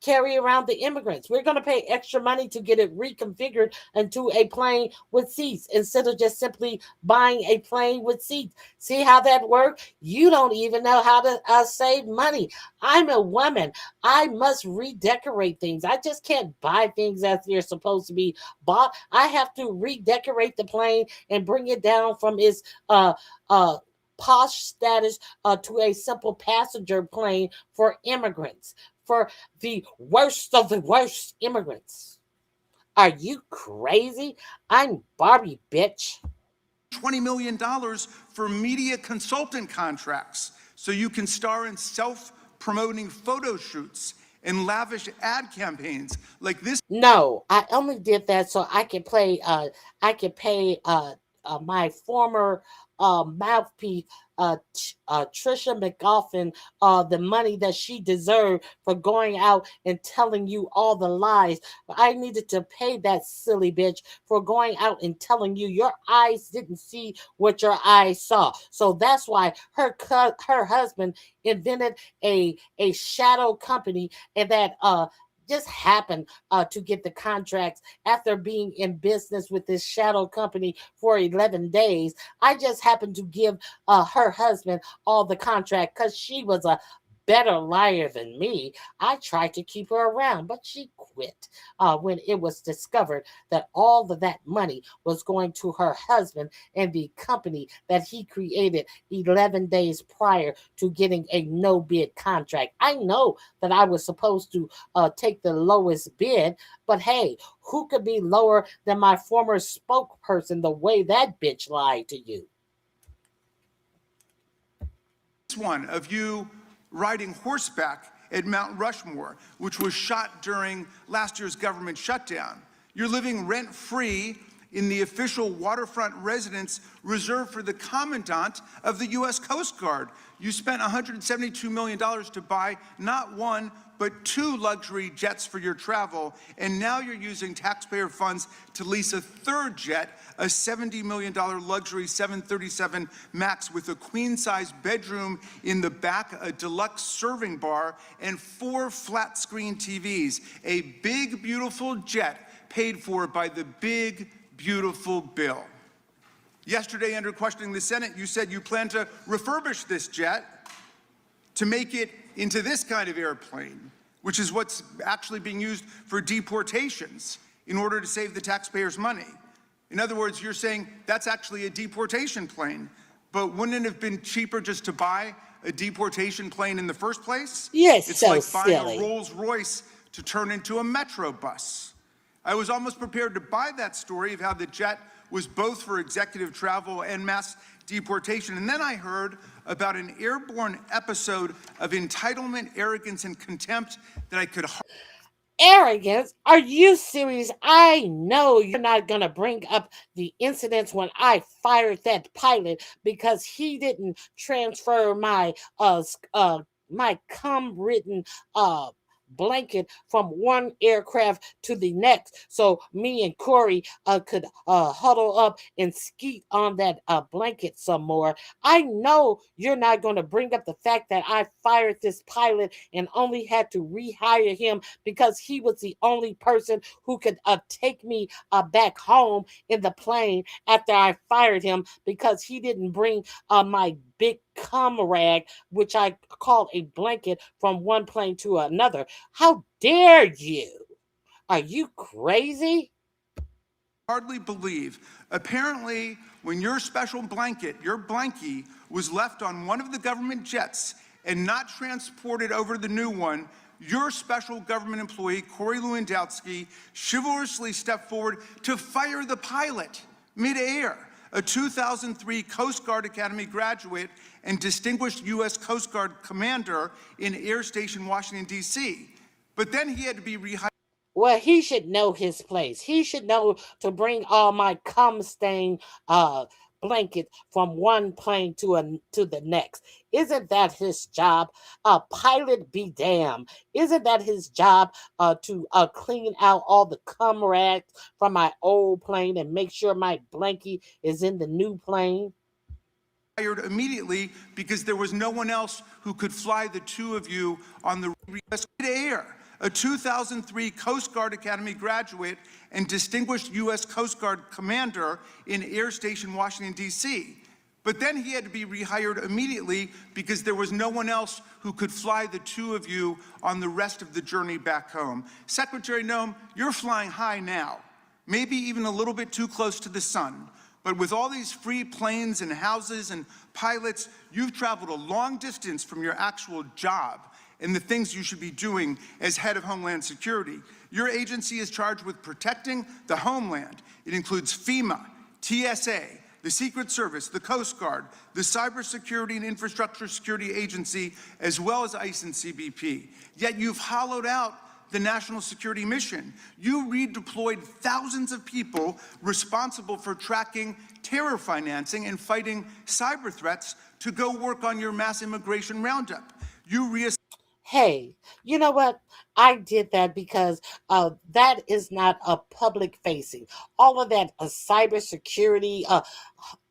carry around the immigrants. We're going to pay extra money to get it reconfigured into a plane with seats instead of just simply buying a plane with seats. See how that works? You don't even know how to save money. I'm a woman. I must redecorate things. I just can't buy things as they're supposed to be bought. I have to redecorate the plane and bring it down from its posh status to a simple passenger plane for immigrants, for the worst of the worst immigrants. Are you crazy? I'm Barbie, bitch. $20 million for media consultant contracts so you can star in self-promoting photo shoots and lavish ad campaigns like this. No, I only did that so I could play. I could pay my former mouthpiece, Trisha McGoffin, the money that she deserved for going out and telling you all the lies. I needed to pay that silly bitch for going out and telling you your eyes didn't see what your eyes saw. So that's why her husband invented a shadow company, and that just happened to get the contracts after being in business with this shadow company for 11 days. I just happened to give her husband all the contract because she was a better liar than me. I tried to keep her around, but she quit when it was discovered that all of that money was going to her husband and the company that he created 11 days prior to getting a no bid contract. I know that I was supposed to take the lowest bid, but hey, who could be lower than my former spokesperson the way that bitch lied to you? This one of you riding horseback at Mount Rushmore, which was shot during last year's government shutdown. You're living rent-free in the official waterfront residence reserved for the commandant of the U.S. Coast Guard. You spent $172 million to buy not one, but 2 luxury jets for your travel, and now you're using taxpayer funds to lease a 3rd jet, a $70 million luxury 737 MAX with a queen-size bedroom in the back, a deluxe serving bar, and 4 flat-screen TVs. A big, beautiful jet paid for by the big, beautiful bill. Yesterday, under questioning the Senate, you said you plan to refurbish this jet to make it into this kind of airplane, which is what's actually being used for deportations in order to save the taxpayers' money. In other words, you're saying that's actually a deportation plane, but wouldn't it have been cheaper just to buy a deportation plane in the first place? Yes, it's so like buying silly. a Rolls Royce to turn into a Metro bus. I was almost prepared to buy that story of how the jet was both for executive travel and mass deportation. And then I heard about an airborne episode of entitlement, arrogance, and contempt that I could... Arrogance? Are you serious? I know you're not going to bring up the incidents when I fired that pilot because he didn't transfer my my cum-ridden blanket from one aircraft to the next, so me and Corey could huddle up and skeet on that blanket some more. I know you're not going to bring up the fact that I fired this pilot and only had to rehire him because he was the only person who could take me back home in the plane after I fired him because he didn't bring my big cum rag, which I call a blanket, from one plane to another. How dare you? Are you crazy? Hardly believe. Apparently, when your special blanket, your blankie, was left on one of the government jets and not transported over to the new one, your special government employee, Corey Lewandowski, chivalrously stepped forward to fire the pilot mid-air, a 2003 Coast Guard Academy graduate and distinguished U.S. Coast Guard commander in Air Station, Washington, D.C. But then he had to be rehired. Well, he should know his place. He should know to bring all my cum-stained blanket from one plane to the next. Isn't that his job? Pilot be damned. Isn't that his job to clean out all the cum rags from my old plane and make sure my blankie is in the new plane? Immediately because there was no one else who could fly the two of you on the air. A 2003 Coast Guard Academy graduate and distinguished U.S. Coast Guard commander in Air Station, Washington, D.C. But then he had to be rehired immediately because there was no one else who could fly the two of you on the rest of the journey back home. Secretary Noem, you're flying high now, maybe even a little bit too close to the sun. But with all these free planes and houses and pilots, you've traveled a long distance from your actual job and the things you should be doing as head of Homeland Security. Your agency is charged with protecting the homeland. It includes FEMA, TSA, the Secret Service, the Coast Guard, the Cybersecurity and Infrastructure Security Agency, as well as ICE and CBP. Yet you've hollowed out the national security mission. You redeployed thousands of people responsible for tracking terror financing and fighting cyber threats to go work on your mass immigration roundup. You Hey, you know what? I did that because that is not a public facing. All of that cybersecurity,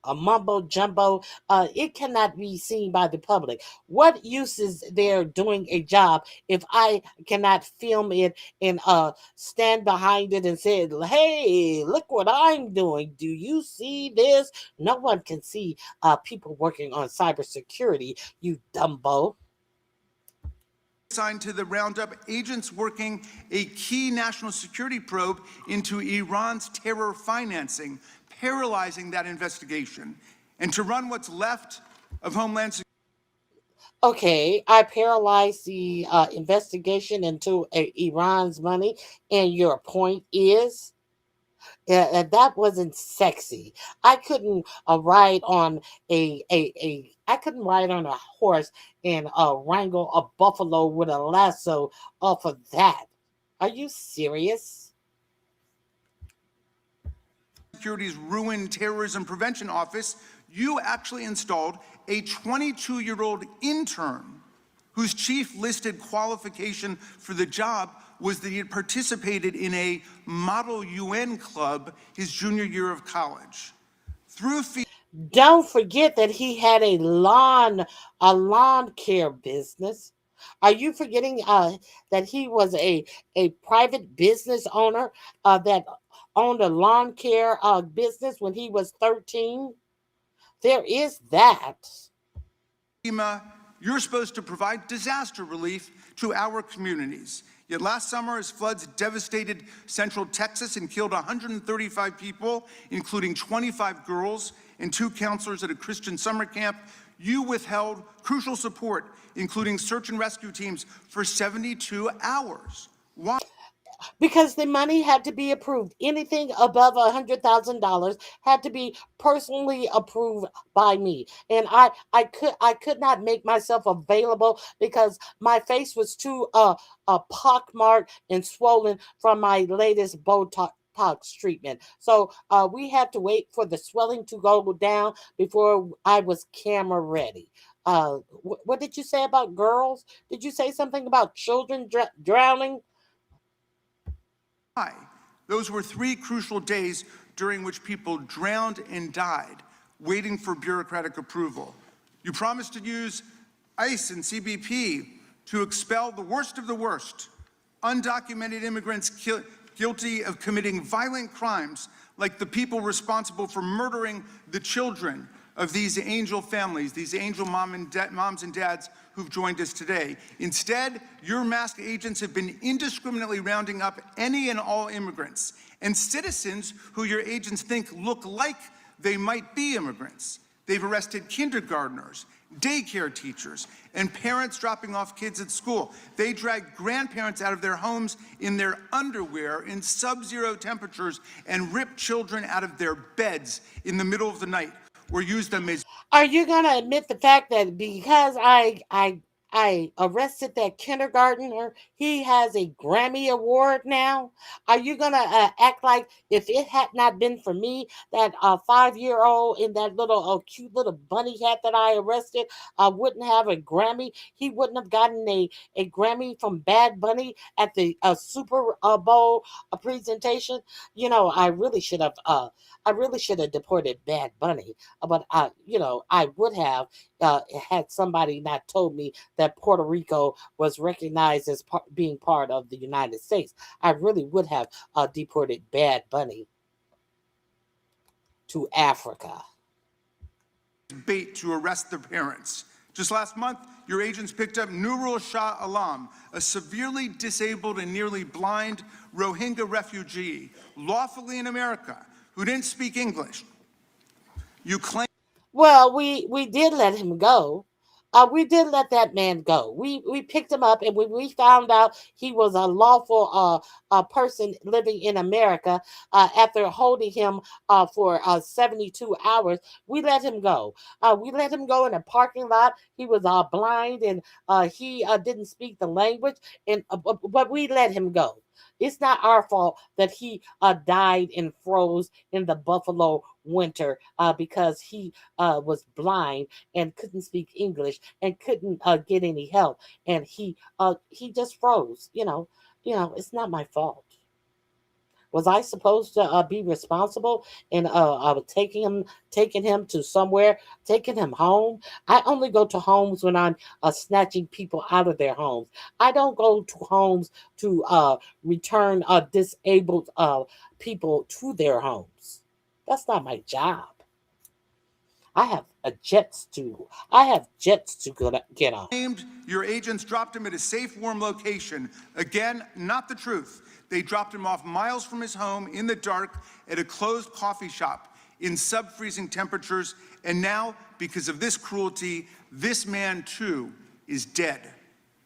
a mumbo jumbo, it cannot be seen by the public. What use is there doing a job if I cannot film it and stand behind it and say, hey, look what I'm doing. Do you see this? No one can see people working on cybersecurity, you dumbo. Assigned to the roundup agents working a key national security probe into Iran's terror financing, paralyzing that investigation, and to run what's left of Homeland Security. Okay, I paralyzed the investigation into Iran's money, and your point is that wasn't sexy. I couldn't ride on I couldn't ride on a horse and wrangle a buffalo with a lasso off of that. Are you serious? Security's ruined terrorism prevention office, you actually installed a 22-year-old intern whose chief listed qualification for the job was that he had participated in a model UN club his junior year of college. Don't forget that he had a lawn care business. Are you forgetting that he was a private business owner that owned a lawn care business when he was 13? There is that. You're supposed to provide disaster relief to our communities. Yet last summer, as floods devastated central Texas and killed 135 people, including 25 girls and 2 counselors at a Christian summer camp, you withheld crucial support, including search and rescue teams, for 72 hours. Why? Because the money had to be approved. Anything above $100,000 had to be personally approved by me, and I could not make myself available because my face was too pockmarked and swollen from my latest Botox treatment. So we had to wait for the swelling to go down before I was camera ready. What did you say about girls? Did you say something about children drowning? Those were 3 crucial days during which people drowned and died, waiting for bureaucratic approval. You promised to use ICE and CBP to expel the worst of the worst, undocumented immigrants guilty of committing violent crimes like the people responsible for murdering the children of these angel families, these angel moms and dads who've joined us today. Instead, your masked agents have been indiscriminately rounding up any and all immigrants and citizens who your agents think look like they might be immigrants. They've arrested kindergartners, daycare teachers, and parents dropping off kids at school. They drag grandparents out of their homes in their underwear in sub-zero temperatures and rip children out of their beds in the middle of the night, or use them as... Are you going to admit the fact that because I arrested that kindergartner, he has a Grammy Award now? Are you going to act like if it had not been for me, that 5-year-old in that little cute little bunny hat that I arrested wouldn't have a Grammy? He wouldn't have gotten a Grammy from Bad Bunny at the Super Bowl presentation? You know, I really should have deported Bad Bunny, but I would have had somebody not told me that Puerto Rico was recognized as being part of the United States. I really would have deported Bad Bunny to Africa. Bait to arrest their parents. Just last month, your agents picked up Nurul Shah Alam, a severely disabled and nearly blind Rohingya refugee, lawfully in America, who didn't speak English. You claim... Well, we did let him go. We did let that man go. We picked him up, and when we found out he was a lawful person living in America, after holding him for 72 hours, we let him go. We let him go in a parking lot. He was blind, and he didn't speak the language, and but we let him go. It's not our fault that he died and froze in the Buffalo winter because he was blind and couldn't speak English and couldn't get any help, and he just froze. It's not my fault. Was I supposed to be responsible in taking him to somewhere, taking him home? I only go to homes when I'm snatching people out of their homes. I don't go to homes to return disabled people to their homes. That's not my job. I have jets to get on. Your agents dropped him at a safe, warm location. Again, not the truth. They dropped him off miles from his home in the dark at a closed coffee shop in sub-freezing temperatures. And now, because of this cruelty, this man too is dead.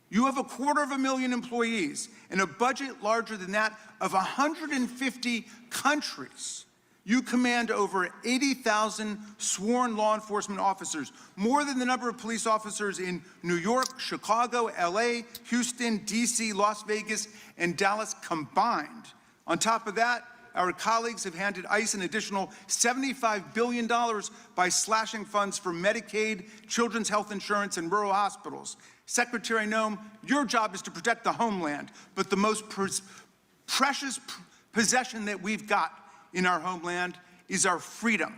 You have 250,000 employees and a budget larger than that of 150 countries. You command over 80,000 sworn law enforcement officers, more than the number of police officers in New York, Chicago, LA, Houston, DC, Las Vegas, and Dallas combined. On top of that, our colleagues have handed ICE an additional $75 billion by slashing funds for Medicaid, children's health insurance, and rural hospitals. Secretary Noem, your job is to protect the homeland, but the most precious possession that we've got in our homeland is our freedom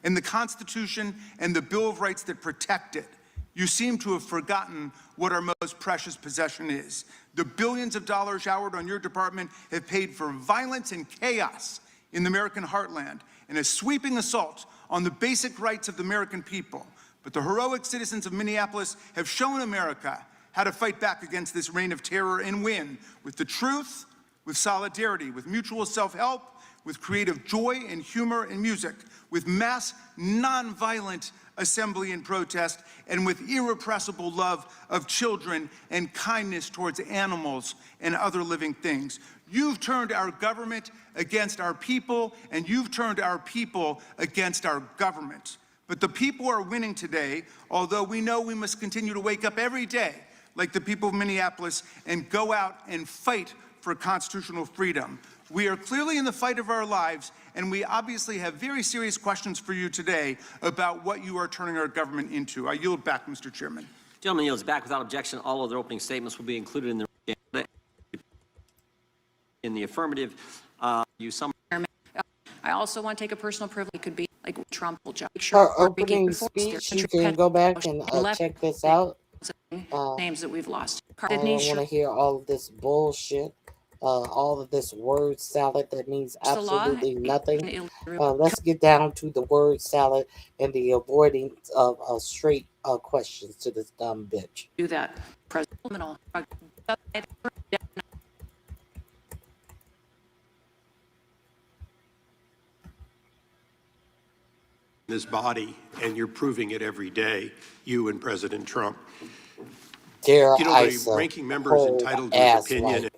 and the Constitution and the Bill of Rights that protect it. You seem to have forgotten what our most precious possession is. The billions of dollars showered on your department have paid for violence and chaos in the American heartland and a sweeping assault on the basic rights of the American people. But the heroic citizens of Minneapolis have shown America how to fight back against this reign of terror and win with the truth, with solidarity, with mutual self-help, with creative joy and humor and music, with mass nonviolent assembly and protest, and with irrepressible love of children and kindness towards animals and other living things. You've turned our government against our people, and you've turned our people against our government. But the people are winning today, although we know we must continue to wake up every day, like the people of Minneapolis, and go out and fight for constitutional freedom. We are clearly in the fight of our lives, and we obviously have very serious questions for you today about what you are turning our government into. I yield back, Mr. Chairman. Gentleman yields back without objection. All other opening statements will be included in the affirmative. I also want to take a personal privilege. It could be like Trump will judge. Her opening speech, you can go back and check this out. Names that we've lost. I don't want to hear all of this bullshit. All of this word salad that means absolutely nothing. Let's get down to the word salad and the avoiding of straight questions to this dumb bitch. Do that, President. This body, and you're proving it every day, you and President Trump. Dear you know, the ranking member is entitled to his opinion.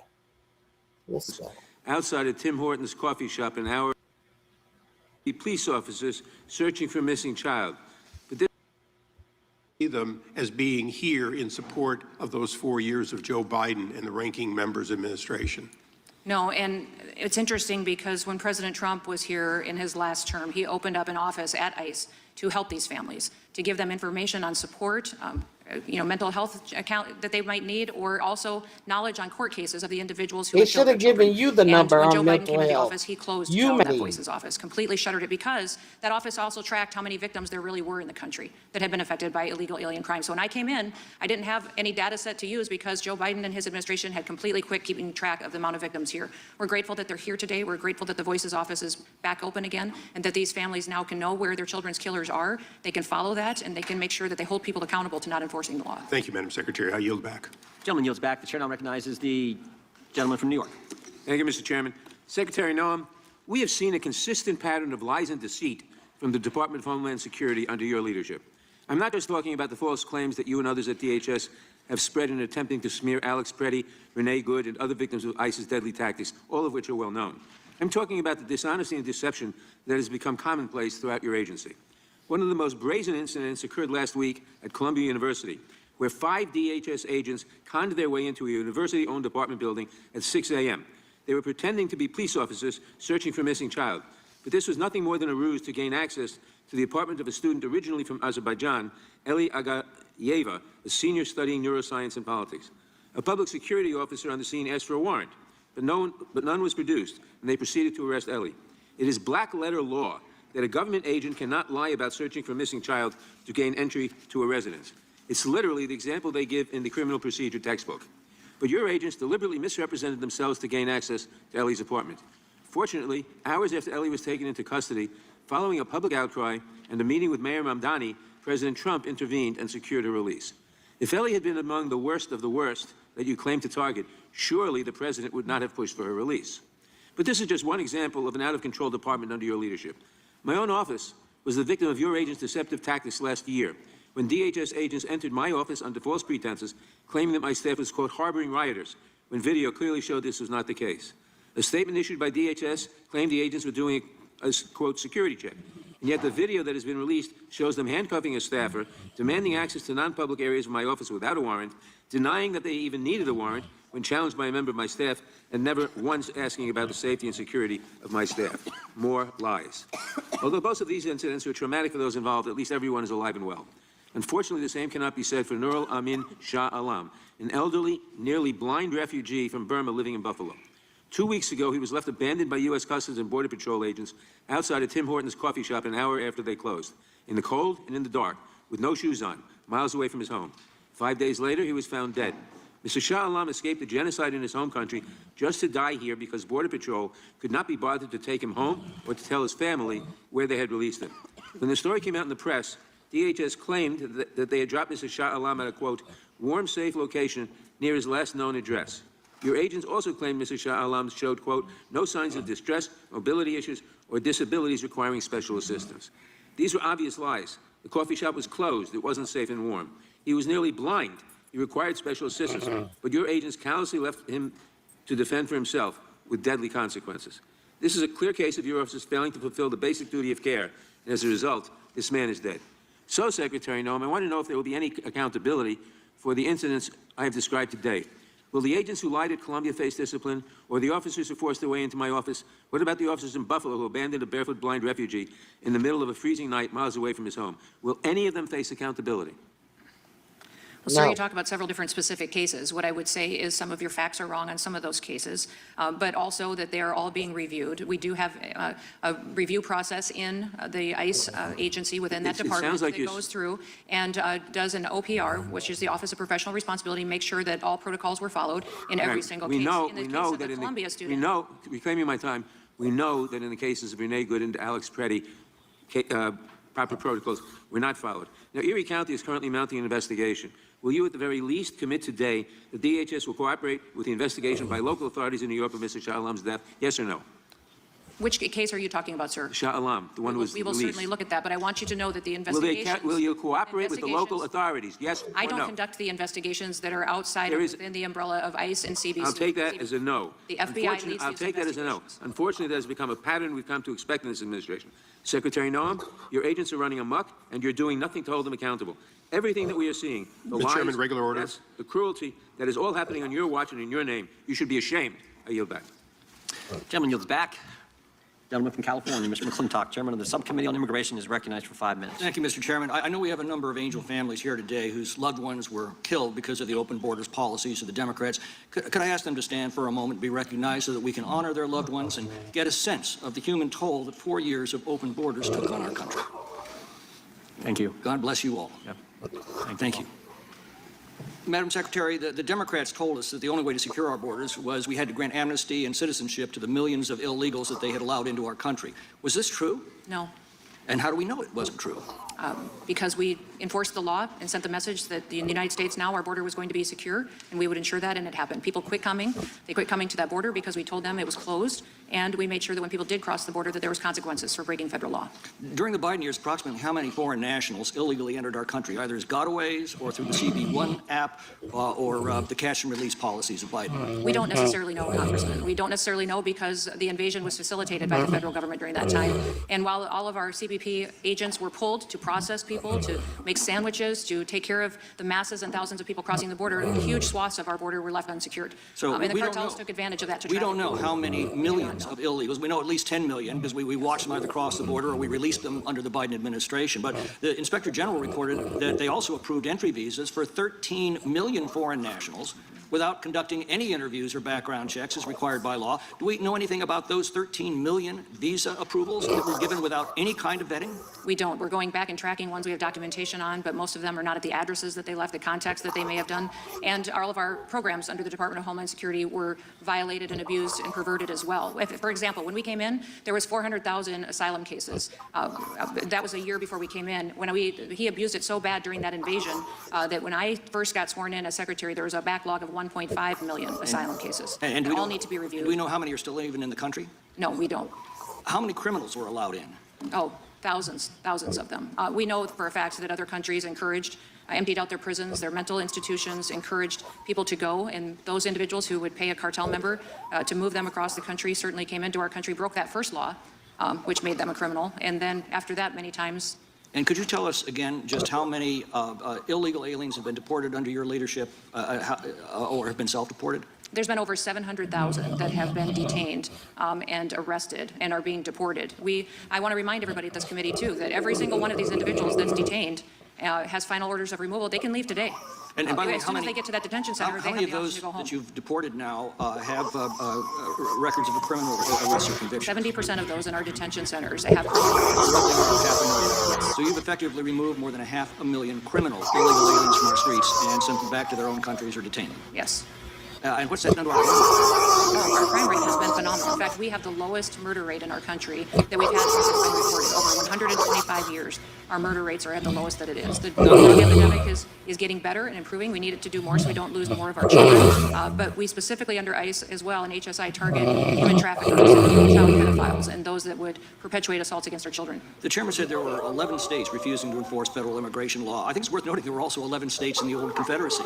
Outside of Tim Hortons coffee shop, an hour, police officers searching for a missing child. But this See them as being here in support of those 4 years of Joe Biden and the ranking member's administration. No, and it's interesting because when President Trump was here in his last term, he opened up an office at ICE to help these families, to give them information on support, mental health account that they might need, or also knowledge on court cases of the individuals who They should have given you the number on mental health. When Joe Biden came into office, he closed that Voices office, completely shuttered it, because that office also tracked how many victims there really were in the country that had been affected by illegal alien crime. So when I came in, I didn't have any data set to use because Joe Biden and his administration had completely quit keeping track of the amount of victims here. We're grateful that they're here today. We're grateful that the Voices office is back open again, and that these families now can know where their children's killers are. They can follow that, and they can make sure that they hold people accountable to not enforcing the law. Thank you, Madam Secretary. I yield back. Gentleman yields back. The chair now recognizes the gentleman from New York. Thank you, Mr. Chairman. Secretary Noem, we have seen a consistent pattern of lies and deceit from the Department of Homeland Security under your leadership. I'm not just talking about the false claims that you and others at DHS have spread in attempting to smear Alex Preddy, Renee Good, and other victims of ISIS deadly tactics, all of which are well known. I'm talking about the dishonesty and deception that has become commonplace throughout your agency. One of the most brazen incidents occurred last week at Columbia University, where 5 DHS agents conned their way into a university-owned apartment building at 6 a.m. They were pretending to be police officers searching for a missing child. But this was nothing more than a ruse to gain access to the apartment of a student originally from Azerbaijan, Eli Agayeva, a senior studying neuroscience and politics. A public security officer on the scene asked for a warrant, but none was produced, and they proceeded to arrest Eli. It is black-letter law that a government agent cannot lie about searching for a missing child to gain entry to a residence. It's literally the example they give in the criminal procedure textbook. But your agents deliberately misrepresented themselves to gain access to Eli's apartment. Fortunately, hours after Eli was taken into custody, following a public outcry and a meeting with Mayor Mamdani, President Trump intervened and secured her release. If Eli had been among the worst of the worst that you claim to target, surely the president would not have pushed for her release. But this is just one example of an out-of-control department under your leadership. My own office was the victim of your agents' deceptive tactics last year, when DHS agents entered my office under false pretenses, claiming that my staff was, quote, harboring rioters, when video clearly showed this was not the case. A statement issued by DHS claimed the agents were doing a, quote, security check. And yet the video that has been released shows them handcuffing a staffer, demanding access to non-public areas of my office without a warrant, denying that they even needed a warrant when challenged by a member of my staff, and never once asking about the safety and security of my staff. More lies. Although both of these incidents were traumatic for those involved, at least everyone is alive and well. Unfortunately, the same cannot be said for Nurul Amin Shah Alam, an elderly, nearly blind refugee from Burma living in Buffalo. 2 weeks ago, he was left abandoned by U.S. Customs and Border Patrol agents outside of Tim Hortons coffee shop an hour after they closed, in the cold and in the dark, with no shoes on, miles away from his home. 5 days later, he was found dead. Mr. Shah Alam escaped the genocide in his home country just to die here because Border Patrol could not be bothered to take him home or to tell his family where they had released him. When the story came out in the press, DHS claimed that they had dropped Mr. Shah Alam at a, quote, warm, safe location near his last known address. Your agents also claimed Mr. Shah Alam showed, quote, no signs of distress, mobility issues, or disabilities requiring special assistance. These were obvious lies. The coffee shop was closed. It wasn't safe and warm. He was nearly blind. He required special assistance, but your agents callously left him to defend for himself with deadly consequences. This is a clear case of your officers failing to fulfill the basic duty of care, and as a result, this man is dead. So, Secretary Noem, I want to know if there will be any accountability for the incidents I have described today. Will the agents who lied at Columbia face discipline, or the officers who forced their way into my office? What about the officers in Buffalo who abandoned a barefoot blind refugee in the middle of a freezing night miles away from his home? Will any of them face accountability? Well, sir, you talk about several different specific cases. What I would say is some of your facts are wrong on some of those cases, but also that they are all being reviewed. We do have a review process in the ICE agency within that department that goes through and does an OPR, which is the Office of Professional Responsibility, make sure that all protocols were followed in every single case. In the case of the Columbia student. We know, reclaiming my time, we know that in the cases of Renee Good and Alex Preddy, proper protocols were not followed. Now, Erie County is currently mounting an investigation. Will you at the very least commit today that DHS will cooperate with the investigation by local authorities in New York of Mr. Shah Alam's death? Yes or no? Which case are you talking about, sir? Shah Alam, the one who was We will released. certainly look at that, but I want you to know that the investigation. Will you cooperate with the local authorities? Yes or no? I don't conduct the investigations that are outside of within the umbrella of ICE and CBC. I'll take that as a no. The FBI leads I'll these take that as a no. Unfortunately, that has become a pattern we've come to expect in this administration. Secretary Noem, your agents are running amok, and you're doing nothing to hold them accountable. Everything that we are seeing, the lies, Chairman, regular order. yes, the cruelty, that is all happening on your watch and in your name. You should be ashamed. I yield back. Gentleman yields back. Gentleman from California, Mr. McClintock, Chairman of the Subcommittee on Immigration, is recognized for 5 minutes. Thank you, Mr. Chairman. I know we have a number of angel families here today whose loved ones were killed because of the open borders policies of the Democrats. Could I ask them to stand for a moment and be recognized so that we can honor their loved ones and get a sense of the human toll that 4 years of open borders took on our country? Thank you. God bless you all. Yep. Thank you. Madam Secretary, the Democrats told us that the only way to secure our borders was we had to grant amnesty and citizenship to the millions of illegals that they had allowed into our country. Was this true? No. And how do we know it wasn't true? Because we enforced the law and sent the message that in the United States now our border was going to be secure, and we would ensure that, and it happened. People quit coming. They quit coming to that border because we told them it was closed, and we made sure that when people did cross the border that there was consequences for breaking federal law. During the Biden years, approximately how many foreign nationals illegally entered our country, either as gotaways or through the CB1 app or the cash and release policies of Biden? We don't necessarily know, Congressman. We don't necessarily know because the invasion was facilitated by the federal government during that time. And while all of our CBP agents were pulled to process people, to make sandwiches, to take care of the masses and thousands of people crossing the border, huge swaths of our border were left unsecured. So And the we don't cartels know. took advantage of that to We traffic don't know people. how many millions of illegals. We know at least 10 million because we watched them either cross the border or we released them under the Biden administration. But the Inspector General reported that they also approved entry visas for 13 million foreign nationals without conducting any interviews or background checks as required by law. Do we know anything about those 13 million visa approvals that were given without any kind of vetting? We don't. We're going back and tracking ones we have documentation on, but most of them are not at the addresses that they left, the contacts that they may have done. And all of our programs under the Department of Homeland Security were violated and abused and perverted as well. For example, when we came in, there was 400,000 asylum cases. That was a year before we came in. He abused it so bad during that invasion that when I first got sworn in as secretary, there was a backlog of 1.5 million asylum cases. And They all need to be reviewed. Do we know how many are still even in the country? No, we don't. How many criminals were allowed in? Oh, thousands of them. We know for a fact that other countries emptied out their prisons, their mental institutions, encouraged people to go, and those individuals who would pay a cartel member to move them across the country certainly came into our country, broke that first law, which made them a criminal, and then after that, many times. And could you tell us again just how many illegal aliens have been deported under your leadership or have been self-deported? There's been over 700,000 that have been detained and arrested and are being deported. I want to remind everybody at this committee, too, that every single one of these individuals that's detained has final orders of removal. They can leave today. And by the way, as soon as they get to that detention center, they how have many the of option to those go home. that you've deported now have records of a criminal arrest or conviction? 70% of those in our detention centers have criminal So you've effectively removed more than 500,000 criminals, illegal aliens from our streets and sent them back to their own countries or detained them. Yes. And what's that done to our Our crime rate has been phenomenal. In fact, we have the lowest murder rate in our country that we've had since it's been reported. Over 125 years, our murder rates are at the lowest that it is. The drug epidemic is getting better and improving. We need it to do more so we don't lose more of our children. But we specifically under ICE as well and HSI target human traffickers, child pedophiles, and those that would perpetuate assaults against our children. The chairman said there were 11 states refusing to enforce federal immigration law. I think it's worth noting there were also 11 states in the old Confederacy.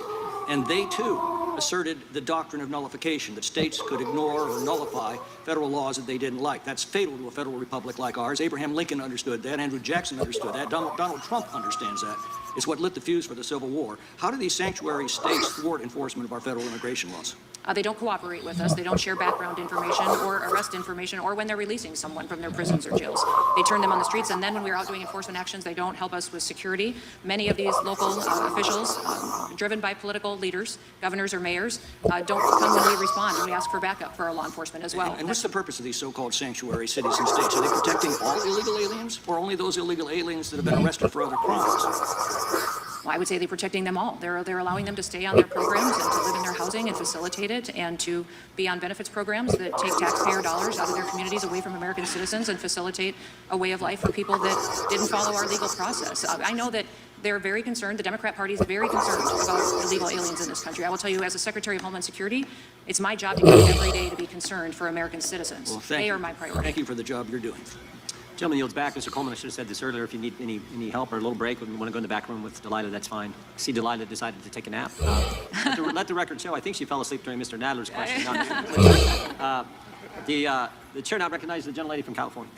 And they, too, asserted the doctrine of nullification, that states could ignore or nullify federal laws that they didn't like. That's fatal to a federal republic like ours. Abraham Lincoln understood that. Andrew Jackson understood that. Donald Trump understands that. It's what lit the fuse for the Civil War. How do these sanctuary states thwart enforcement of our federal immigration laws? They don't cooperate with us. They don't share background information or arrest information or when they're releasing someone from their prisons or jails. They turn them on the streets, and then when we're out doing enforcement actions, they don't help us with security. Many of these local officials, driven by political leaders, governors or mayors, don't come when we respond and we ask for backup for our law enforcement as well. And what's the purpose of these so-called sanctuary cities and states? Are they protecting all illegal aliens or only those illegal aliens that have been arrested for other crimes? Well, I would say they're protecting them all. They're allowing them to stay on their programs and to live in their housing and facilitate it and to be on benefits programs that take taxpayer dollars out of their communities away from American citizens and facilitate a way of life for people that didn't follow our legal process. I know that they're very concerned, the Democrat Party is very concerned about illegal aliens in this country. I will tell you, as a Secretary of Homeland Security, it's my job to get up every day to be concerned for American citizens. Well, they are my priority. Thank you for the job you're doing. Gentleman yields back. Mr. Coleman, I should have said this earlier. If you need any help or a little break, when you want to go in the back room with Delilah, that's fine. I see Delilah decided to take a nap. Let the record show. I think she fell asleep during Mr. Nadler's question. The chair now recognizes the gentlelady from California.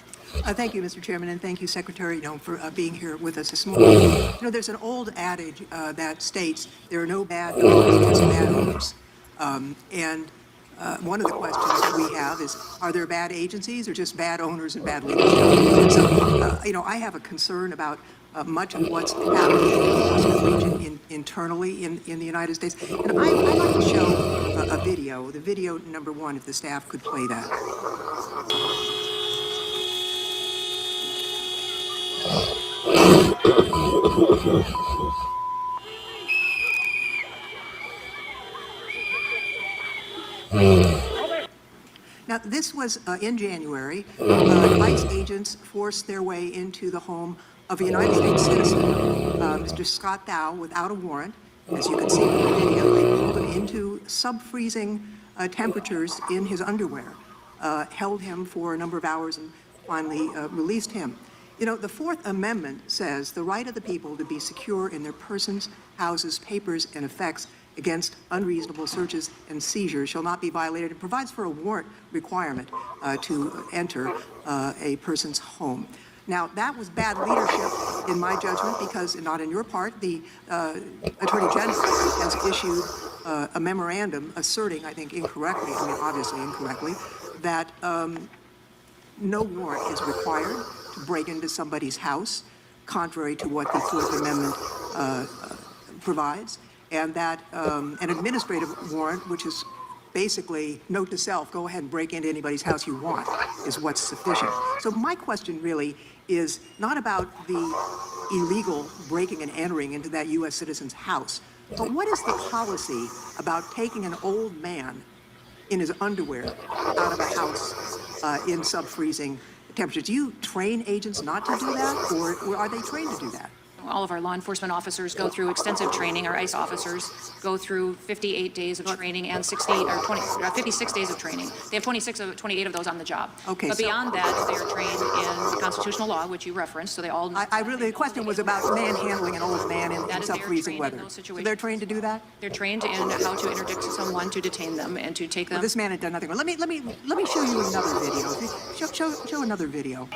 Thank you, Mr. Chairman, and thank you, Secretary, for being here with us this morning. There's an old adage that states there are no bad owners, just bad owners. One of the questions that we have is, are there bad agencies or just bad owners and bad leadership? So, I have a concern about much of what's happening in the enforcement region internally in the United States. And I'd like to show a video, the video number one, if the staff could play that. Now, this was in January. ICE agents forced their way into the home of a United States citizen, Mr. Scott Dow, without a warrant. As you can see from the video, they pulled him into sub-freezing temperatures in his underwear. held him for a number of hours and finally released him. You know, the Fourth Amendment says the right of the people to be secure in their persons, houses, papers, and effects against unreasonable searches and seizures shall not be violated. It provides for a warrant requirement to enter a person's home. Now, that was bad leadership, in my judgment, because, not in your part, the Attorney General has issued a memorandum asserting, I think incorrectly, I mean, obviously incorrectly, that no warrant is required to break into somebody's house, contrary to what the Fourth Amendment provides, and that an administrative warrant, which is basically note to self, go ahead and break into anybody's house you want, is what's sufficient. So my question really is not about the illegal breaking and entering into that U.S. citizen's house, but what is the policy about taking an old man in his underwear out of a house in sub-freezing temperatures? Do you train agents not to do that, or are they trained to do that? All of our law enforcement officers go through extensive training. Our ICE officers go through 58 days of training and 56 days of training. They have 28 of those on the job. Okay, but beyond that, they are trained in constitutional law, which you referenced, so they all know. The question was about manhandling an old man in sub-freezing weather. So they're trained to do that? They're trained in how to interdict someone, to detain them, and to take them. Well, this man had done nothing wrong. Let me show you another video. Show another video.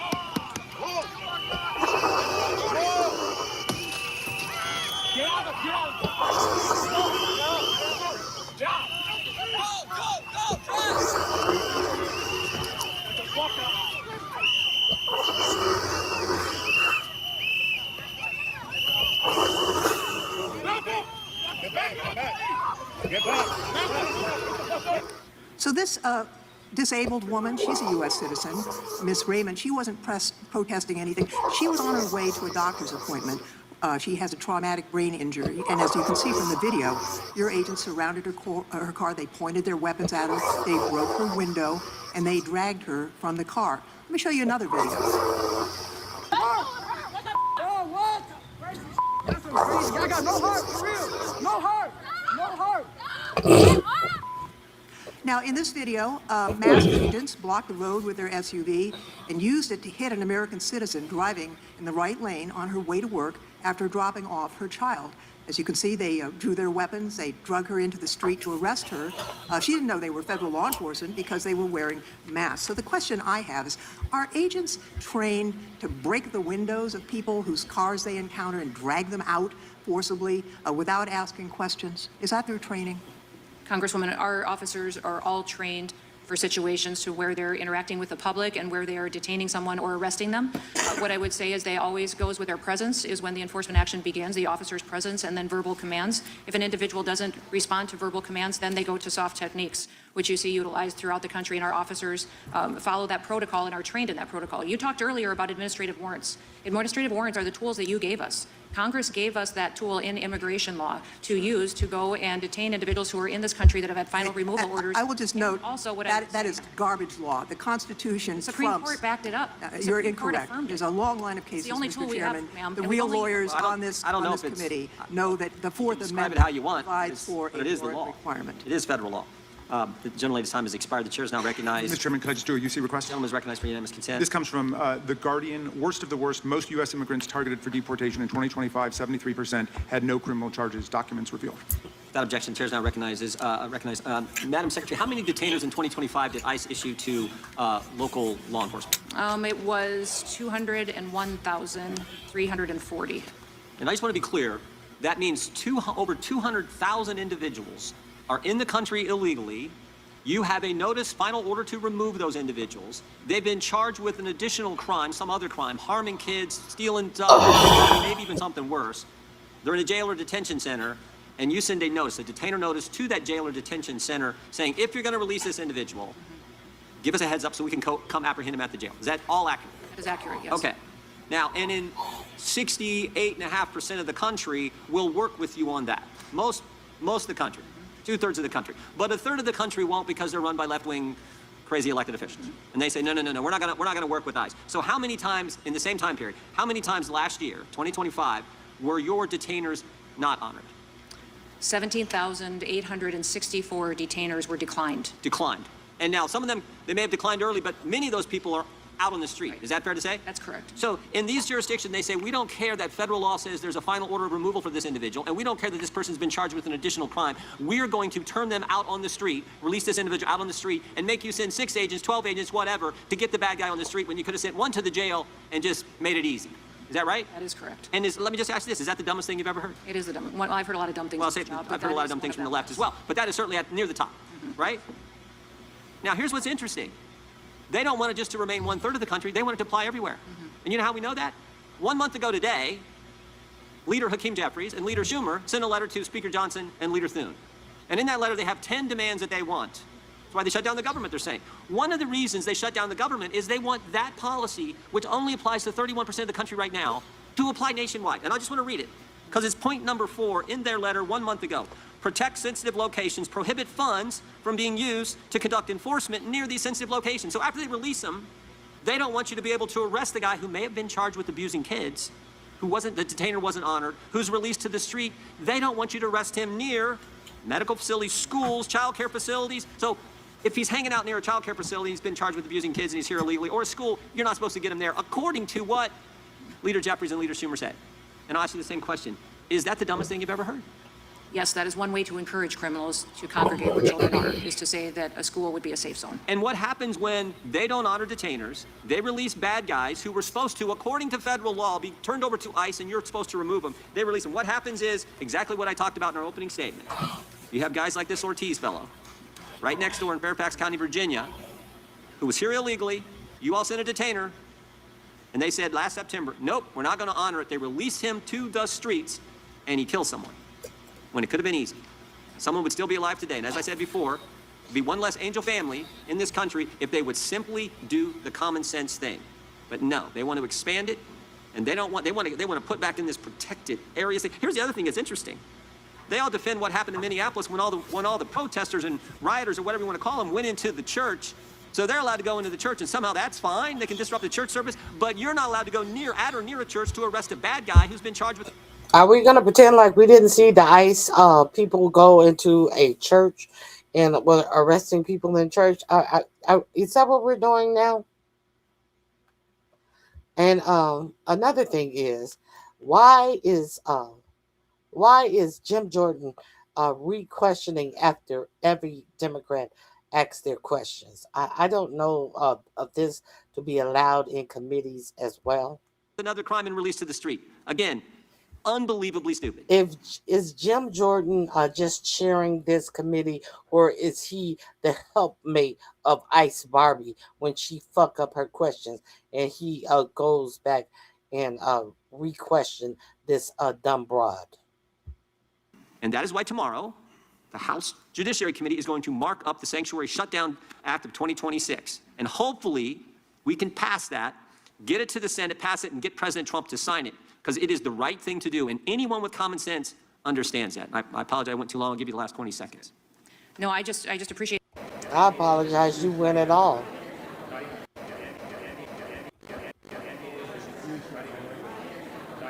So this disabled woman, she's a U.S. citizen, Miss Raymond, she wasn't protesting anything. She was on her way to a doctor's appointment. She has a traumatic brain injury, and as you can see from the video, your agents surrounded her car, they pointed their weapons at her, they broke her window, and they dragged her from the car. Let me show you another video. I got no heart, for real. No heart. No heart. Now, in this video, masked agents blocked the road with their SUV and used it to hit an American citizen driving in the right lane on her way to work after dropping off her child. As you can see, they drew their weapons, they drug her into the street to arrest her. She didn't know they were federal law enforcement because they were wearing masks. So the question I have is, are agents trained to break the windows of people whose cars they encounter and drag them out forcibly without asking questions? Is that their training? Congresswoman, our officers are all trained for situations to where they're interacting with the public and where they are detaining someone or arresting them. What I would say is they always goes with their presence is when the enforcement action begins, the officer's presence, and then verbal commands. If an individual doesn't respond to verbal commands, then they go to soft techniques, which you see utilized throughout the country, and our officers follow that protocol and are trained in that protocol. You talked earlier about administrative warrants. Administrative warrants are the tools that you gave us. Congress gave us that tool in immigration law to use to go and detain individuals who are in this country that have had final removal orders. I will just note also what that is garbage law. The Constitution Supreme trumps. Court backed it up. You're incorrect. There's a long line of cases, the only tool Mr. we have, Chairman. ma'am, The and we real only- lawyers Well, on this I don't know if it's- committee know that the Fourth Describe Amendment it how you want, provides for but a it is the warrant law. requirement. It is federal law. The gentlelady's time has expired. The chair is now recognized. Mr. Chairman, could I just do a UC request? The gentleman is recognized for unanimous consent. This comes from The Guardian. Worst of the worst, most U.S. immigrants targeted for deportation in 2025, 73% had no criminal charges. Documents revealed. Without objection, the chair is now recognized. Madam Secretary, how many detainers in 2025 did ICE issue to local law enforcement? It was 201,340. And I just want to be clear, that means over 200,000 individuals are in the country illegally. You have a notice, final order to remove those individuals. They've been charged with an additional crime, some other crime, harming kids, stealing stuff, maybe even something worse. They're in a jail or detention center, and you send a notice, a detainer notice to that jail or detention center saying, if you're going to release this individual, give us a heads up so we can come apprehend him at the jail. Is that all accurate? That is accurate, yes. Okay. Now, and in 68.5% of the country will work with you on that. Most of the country, 2/3 of the country. But a third of the country won't because they're run by left-wing crazy elected officials. And they say, no, we're not gonna work with ICE. So how many times in the same time period, how many times last year, 2025, were your detainers not honored? 17,864 detainers were declined. Declined. And now some of them, they may have declined early, but many of those people are out on the street. Is that fair to say? That's correct. So in these jurisdictions, they say, we don't care that federal law says there's a final order of removal for this individual, and we don't care that this person's been charged with an additional crime. We're going to turn them out on the street, release this individual out on the street, and make you send 6 agents, 12 agents, whatever, to get the bad guy on the street when you could have sent one to the jail and just made it easy. Is that right? That is correct. And let me just ask you this, is that the dumbest thing you've ever heard? It is the dumb. Well, I've heard a lot of dumb things. Well, on the job, but I've heard a that lot of is dumb one things from them. the left as well, but that is certainly near the top, right? Now, here's what's interesting. They don't want it just to remain 1/3 of the country. They want it to apply everywhere. And you know how we know that? 1 month ago today, Leader Hakeem Jeffries and Leader Schumer sent a letter to Speaker Johnson and Leader Thune. And in that letter, they have 10 demands that they want. That's why they shut down the government, they're saying. One of the reasons they shut down the government is they want that policy, which only applies to 31% of the country right now, to apply nationwide. And I just want to read it, because it's point number 4 in their letter 1 month ago. Protect sensitive locations, prohibit funds from being used to conduct enforcement near these sensitive locations. So after they release them, they don't want you to be able to arrest the guy who may have been charged with abusing kids, the detainer wasn't honored, who's released to the street. They don't want you to arrest him near medical facilities, schools, child care facilities. So if he's hanging out near a child care facility, he's been charged with abusing kids and he's here illegally, or a school, you're not supposed to get him there, according to what Leader Jeffries and Leader Schumer said. And I'll ask you the same question. Is that the dumbest thing you've ever heard? Yes, that is one way to encourage criminals to congregate where children are, is to say that a school would be a safe zone. And what happens when they don't honor detainers? They release bad guys who were supposed to, according to federal law, be turned over to ICE, and you're supposed to remove them. They release them. What happens is exactly what I talked about in our opening statement. You have guys like this Ortiz fellow, right next door in Fairfax County, Virginia, who was here illegally. You all sent a detainer, and they said last September, nope, we're not going to honor it. They released him to the streets, and he killed someone, when it could have been easy. Someone would still be alive today. And as I said before, there'd be one less angel family in this country if they would simply do the common sense thing. But no, they want to expand it, and they want to put back in this protected area. Here's the other thing that's interesting. They all defend what happened in Minneapolis when all the protesters and rioters, or whatever you want to call them, went into the church. So they're allowed to go into the church, and somehow that's fine. They can disrupt the church service, but you're not allowed to go at or near a church to arrest a bad guy who's been charged with. Are we going to pretend like we didn't see the ICE people go into a church and were arresting people in church? Is that what we're doing now? And another thing is, why is Jim Jordan re-questioning after every Democrat asks their questions? I don't know of this to be allowed in committees as well. Another crime and released to the street. Again, unbelievably stupid. Is Jim Jordan just chairing this committee, or is he the helpmate of Ice Barbie when she fuck up her questions and he goes back and re-question this dumb broad? And that is why tomorrow, the House Judiciary Committee is going to mark up the Sanctuary Shutdown Act of 2026. And hopefully we can pass that, get it to the Senate, pass it, and get President Trump to sign it, because it is the right thing to do. And anyone with common sense understands that. I apologize, I went too long. I'll give you the last 20 seconds. No, I just appreciate. I apologize. You win it all.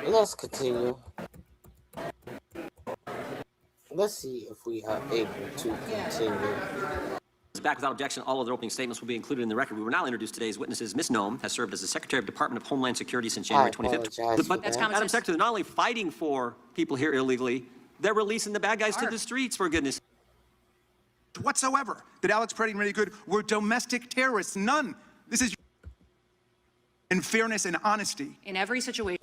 Let's continue. Let's see if we are able to continue. Back without objection, all of their opening statements will be included in the record. We will now introduce today's witnesses. Ms. Noem has served as the Secretary of Department of Homeland Security since January 25th. But Madam Secretary, they're not only fighting for people here illegally, they're releasing the bad guys to the streets, for goodness. Whatsoever that Alex Preddy and Renee Good were domestic terrorists. None. This is in fairness and honesty. In every situation.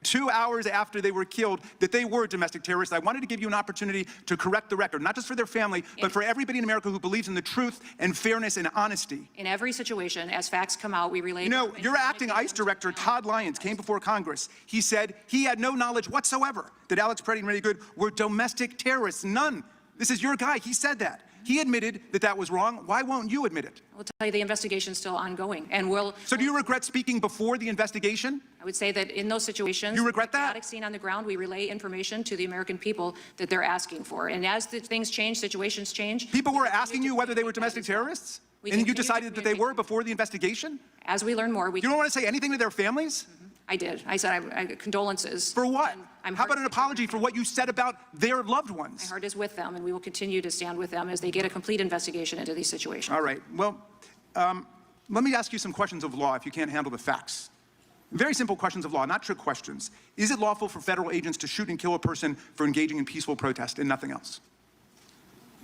2 hours after they were killed, that they were domestic terrorists. I wanted to give you an opportunity to correct the record, not just for their family, but for everybody in America who believes in the truth and fairness and honesty. In every situation, as facts come out, we relay. You know, your acting ICE director, Todd Lyons, came before Congress. He said he had no knowledge whatsoever that Alex Preddy and Renee Good were domestic terrorists. None. This is your guy. He said that. He admitted that that was wrong. Why won't you admit it? I'll tell you, the investigation's still ongoing, and we'll. So do you regret speaking before the investigation? I would say that in those situations, you regret that? Chaotic scene on the ground, we relay information to the American people that they're asking for, and as things change, situations change. People were asking you whether they were domestic terrorists, and you decided that they were before the investigation. As we learn more, we. You don't want to say anything to their families? I did. I said condolences. For what? How about an apology for what you said about their loved ones? My heart is with them, and we will continue to stand with them as they get a complete investigation into these situations. All right. Well, let me ask you some questions of law if you can't handle the facts. Very simple questions of law, not trick questions. Is it lawful for federal agents to shoot and kill a person for engaging in peaceful protest and nothing else?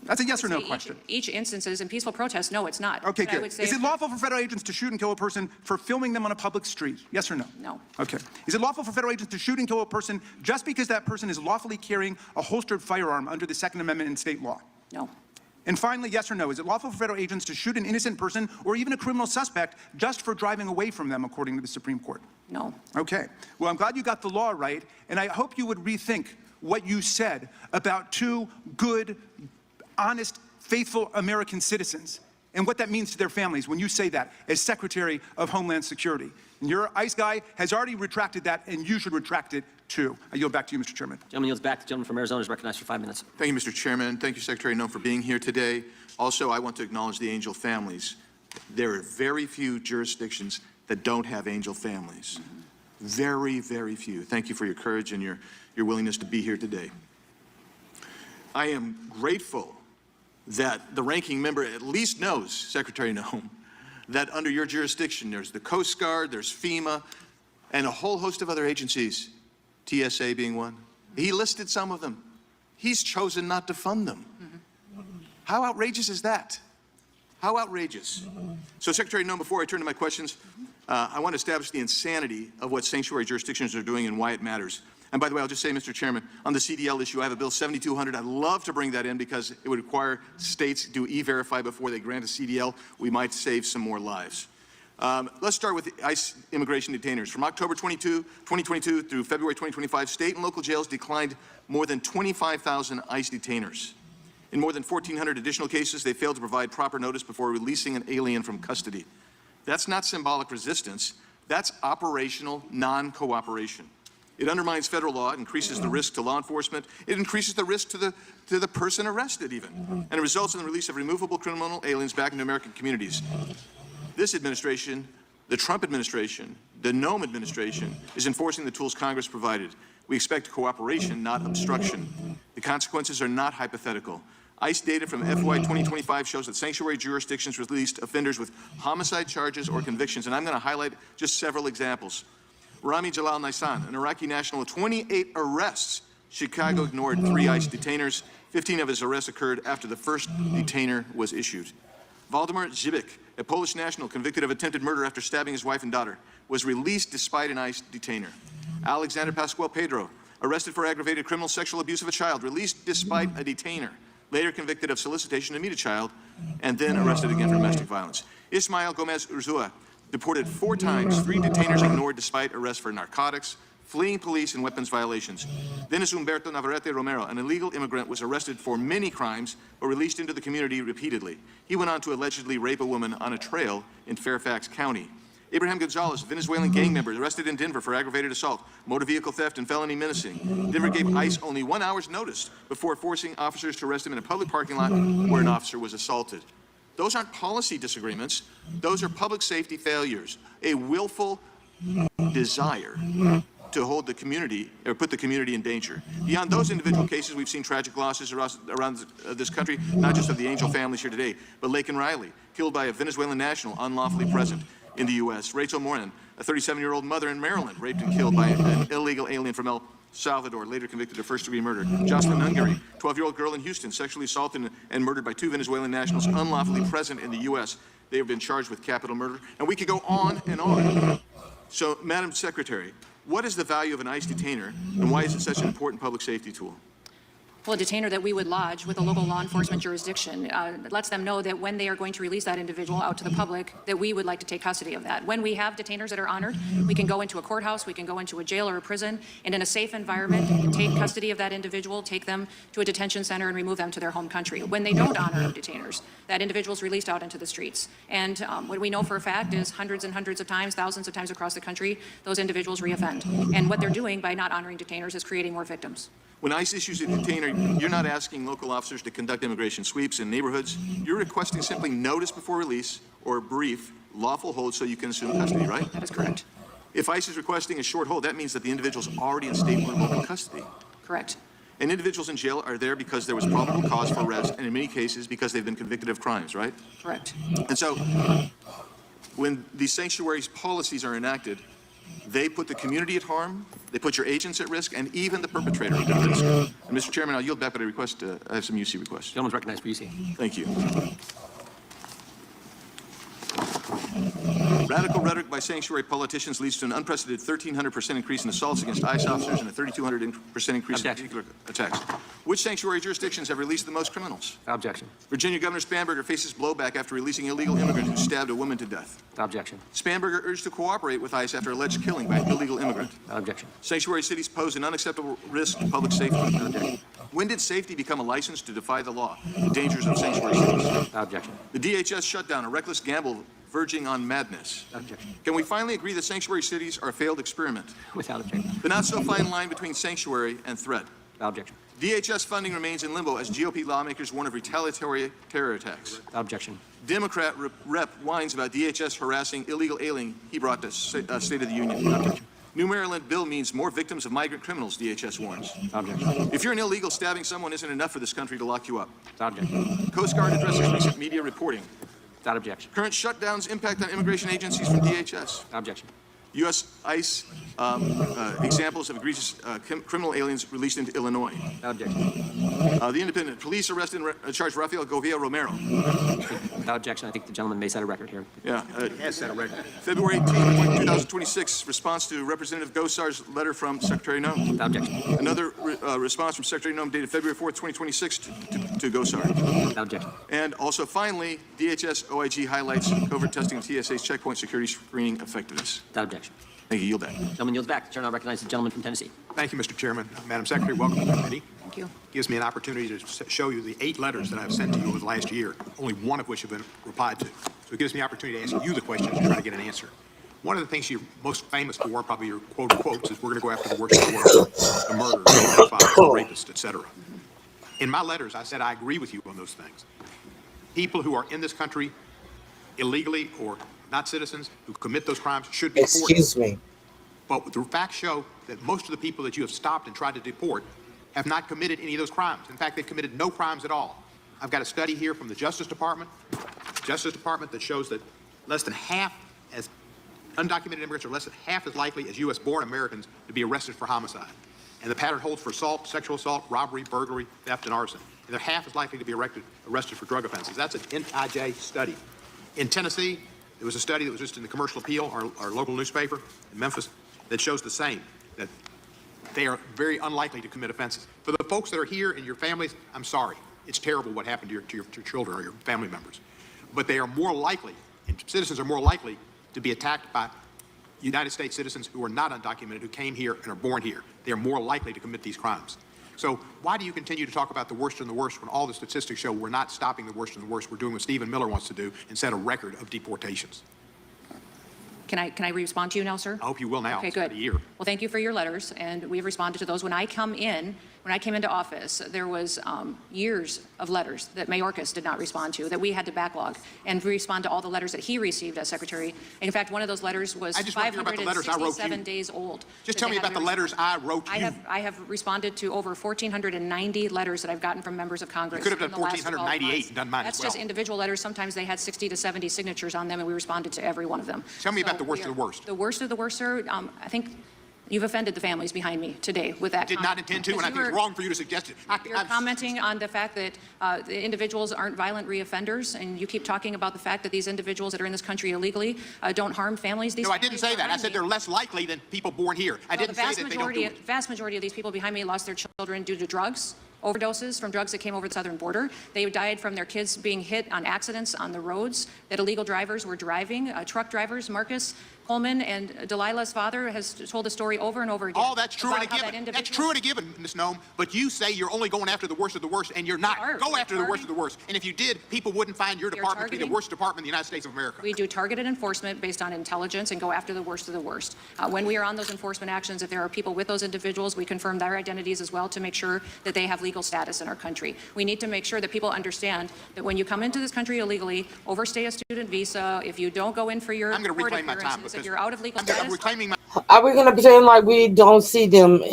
That's a yes or no question. Each instance is in peaceful protest. No, it's not. Okay, But I good. would say Is it lawful for federal agents to shoot and kill a person for filming them on a public street? Yes or no? No. Okay. Is it lawful for federal agents to shoot and kill a person just because that person is lawfully carrying a holstered firearm under the Second Amendment in state law? No. And finally, yes or no, is it lawful for federal agents to shoot an innocent person or even a criminal suspect just for driving away from them, according to the Supreme Court? No. Okay. Well, I'm glad you got the law right, and I hope you would rethink what you said about two good, honest, faithful American citizens and what that means to their families when you say that as Secretary of Homeland Security. And your ICE guy has already retracted that, and you should retract it too. I yield back to you, Mr. Chairman. Gentleman yields back. The gentleman from Arizona is recognized for 5 minutes. Thank you, Mr. Chairman. Thank you, Secretary Noem, for being here today. Also, I want to acknowledge the angel families. There are very few jurisdictions that don't have angel families. Very, very few. Thank you for your courage and your willingness to be here today. I am grateful that the ranking member at least knows, Secretary Noem, that under your jurisdiction there's the Coast Guard, there's FEMA, and a whole host of other agencies, TSA being one. He listed some of them. He's chosen not to fund them. How outrageous is that? How outrageous? So, Secretary Noem, before I turn to my questions, I want to establish the insanity of what sanctuary jurisdictions are doing and why it matters. And by the way, I'll just say, Mr. Chairman, on the CDL issue, I have a bill 7200. I'd love to bring that in because it would require states to E-Verify before they grant a CDL. We might save some more lives. Let's start with ICE immigration detainers. From October 2022 through February 2025, state and local jails declined more than 25,000 ICE detainers. In more than 1,400 additional cases, they failed to provide proper notice before releasing an alien from custody. That's not symbolic resistance. That's operational non-cooperation. It undermines federal law, it increases the risk to law enforcement, it increases the risk to the person arrested even, and it results in the release of removable criminal aliens back into American communities. This administration, the Trump administration, the Noem administration, is enforcing the tools Congress provided. We expect cooperation, not obstruction. The consequences are not hypothetical. ICE data from FY 2025 shows that sanctuary jurisdictions released offenders with homicide charges or convictions, and I'm going to highlight just several examples. Rami Jalal Nisan, an Iraqi national with 28 arrests. Chicago ignored 3 ICE detainers. 15 of his arrests occurred after the first detainer was issued. Waldemar Zibik, a Polish national convicted of attempted murder after stabbing his wife and daughter, was released despite an ICE detainer. Alexander Pascual Pedro, arrested for aggravated criminal sexual abuse of a child, released despite a detainer, later convicted of solicitation to meet a child, and then arrested again for domestic violence. Ismael Gomez Urzua, deported 4 times, 3 detainers ignored despite arrest for narcotics, fleeing police, and weapons violations. Dennis Humberto Navarrete Romero, an illegal immigrant, was arrested for many crimes but released into the community repeatedly. He went on to allegedly rape a woman on a trail in Fairfax County. Abraham Gonzalez, a Venezuelan gang member, arrested in Denver for aggravated assault, motor vehicle theft, and felony menacing. Denver gave ICE only 1 hour's notice before forcing officers to arrest him in a public parking lot where an officer was assaulted. Those aren't policy disagreements. Those are public safety failures, a willful desire to hold the community or put the community in danger. Beyond those individual cases, we've seen tragic losses around this country, not just of the Angel families here today, but Laken Riley, killed by a Venezuelan national unlawfully present in the U.S. Rachel Morin, a 37-year-old mother in Maryland, raped and killed by an illegal alien from El Salvador, later convicted of first-degree murder. Jocelyn Ungary, 12-year-old girl in Houston, sexually assaulted and murdered by 2 Venezuelan nationals unlawfully present in the U.S. They have been charged with capital murder, and we could go on and on. So, Madam Secretary, what is the value of an ICE detainer, and why is it such an important public safety tool? Well, a detainer that we would lodge with a local law enforcement jurisdiction lets them know that when they are going to release that individual out to the public, that we would like to take custody of that. When we have detainers that are honored, we can go into a courthouse, we can go into a jail or a prison, and in a safe environment, take custody of that individual, take them to a detention center, and remove them to their home country. When they don't honor detainers, that individual is released out into the streets. And what we know for a fact is hundreds and hundreds of times, thousands of times across the country, those individuals reoffend. And what they're doing by not honoring detainers is creating more victims. When ICE issues a detainer, you're not asking local officers to conduct immigration sweeps in neighborhoods. You're requesting simply notice before release or a brief lawful hold so you can assume custody, right? That is correct. If ICE is requesting a short hold, that means that the individual's already in state or local custody. Correct. And individuals in jail are there because there was probable cause for arrest, and in many cases, because they've been convicted of crimes, right? Correct. And so, when these sanctuaries policies are enacted, they put the community at harm, they put your agents at risk, and even the perpetrator at risk. And Mr. Chairman, I'll yield back, but I have some UC requests. Gentleman's recognized for UC. Thank you. Radical rhetoric by sanctuary politicians leads to an unprecedented 1,300% increase in assaults against ICE officers and a 3,200% increase in vehicular attacks. Which sanctuary jurisdictions have released the most criminals? Objection. Virginia Governor Spanberger faces blowback after releasing illegal immigrant who stabbed a woman to death. Objection. Spanberger urged to cooperate with ICE after alleged killing by an illegal immigrant. Objection. Sanctuary cities pose an unacceptable risk to public safety. Objection. When did safety become a license to defy the law? The dangers of sanctuary cities. Objection. The DHS shutdown, a reckless gamble verging on madness. Objection. Can we finally agree that sanctuary cities are a failed experiment? Without objection. The not so fine line between sanctuary and threat. Objection. DHS funding remains in limbo as GOP lawmakers warn of retaliatory terror attacks. Objection. Democrat rep whines about DHS harassing illegal alien he brought to State of the Union. Objection. New Maryland bill means more victims of migrant criminals, DHS warns. Objection. If you're an illegal, stabbing someone isn't enough for this country to lock you up. Objection. Coast Guard addresses recent media reporting. Without objection. Current shutdowns impact on immigration agencies from DHS. Objection. U.S. ICE examples of egregious criminal aliens released into Illinois. Objection. The independent police arrested and charged Rafael Govea Romero. Without objection, I think the gentleman may set a record here. Yeah. Has set a record. February 18, 2026, response to Representative Gosar's letter from Secretary Noem. Without objection. Another response from Secretary Noem dated February 4th, 2026 to Gosar. Without objection. And also, finally, DHS OIG highlights covert testing of TSA's checkpoint security screening effectiveness. Without objection. Thank you. Yield back. Gentleman yields back. The chair now recognizes the gentleman from Tennessee. Thank you, Mr. Chairman. Madam Secretary, welcome to the committee. Thank you. Gives me an opportunity to show you the 8 letters that I've sent to you over the last year, only one of which have been replied to. So it gives me the opportunity to ask you the questions and try to get an answer. One of the things you're most famous for, probably your quotes, is we're going to go after the worst of the worst, the murderers, the pedophiles, the rapists, etc. In my letters, I said I agree with you on those things. People who are in this country illegally or not citizens who commit those crimes should be deported. Excuse me. But the facts show that most of the people that you have stopped and tried to deport have not committed any of those crimes. In fact, they've committed no crimes at all. I've got a study here from the Justice Department that shows that less than half as undocumented immigrants are less than half as likely as U.S.-born Americans to be arrested for homicide. And the pattern holds for assault, sexual assault, robbery, burglary, theft, and arson. And they're half as likely to be arrested for drug offenses. That's an NIJ study. In Tennessee, there was a study that was just in the Commercial Appeal, our local newspaper in Memphis, that shows the same, that they are very unlikely to commit offenses. For the folks that are here and your families, I'm sorry. It's terrible what happened to your children or your family members. But they are more likely, and citizens are more likely, to be attacked by United States citizens who are not undocumented, who came here and are born here. They are more likely to commit these crimes. So why do you continue to talk about the worst and the worst when all the statistics show we're not stopping the worst and the worst? We're doing what Stephen Miller wants to do and set a record of deportations. Can I respond to you now, sir? I hope you will now. Okay, It's good. been a year. Well, thank you for your letters, and we've responded to those. When I came into office, there was years of letters that Mayorkas did not respond to, that we had to backlog and respond to all the letters that he received as secretary. And in fact, one of those letters was I just want to hear about the letters I wrote to you. 567 days old. Just tell me about the letters I wrote to you. I have responded to over 1,490 letters that I've gotten from members of Congress. You could have done in the last 1,498 and done mine That's as well. just individual letters. Sometimes they had 60 to 70 signatures on them, and we responded to every one of them. Tell me about the worst of the worst. The worst of the worst, sir, I think you've offended the families behind me today with that. I did not intend to, and I think it's wrong for you to suggest it. You're commenting on the fact that the individuals aren't violent reoffenders, and you keep talking about the fact that these individuals that are in this country illegally don't harm families. No, I didn't say that. I said they're less likely than people born here. I didn't say that they don't do it. The vast majority of these people behind me lost their children due to drugs, overdoses from drugs that came over the southern border. They died from their kids being hit on accidents on the roads that illegal drivers were driving. Truck drivers, Marcus Coleman and Delilah's father has told the story over and over again. Oh, that's true and a given. That's true and a given, Ms. Noem. But you say you're only going after the worst of the worst, and you're not. Go after the worst of the worst. And if you did, people wouldn't find your department to be the worst department in the United States of America. We do targeted enforcement based on intelligence and go after the worst of the worst. When we are on those enforcement actions, if there are people with those individuals, we confirm their identities as well to make sure that they have legal status in our country. We need to make sure that people understand that when you come into this country illegally, overstay a student visa, if you don't go in for your I'm going to court reclaim my time, appearances, that you're out of legal I'm status? reclaiming my. Are we going to pretend like we don't see them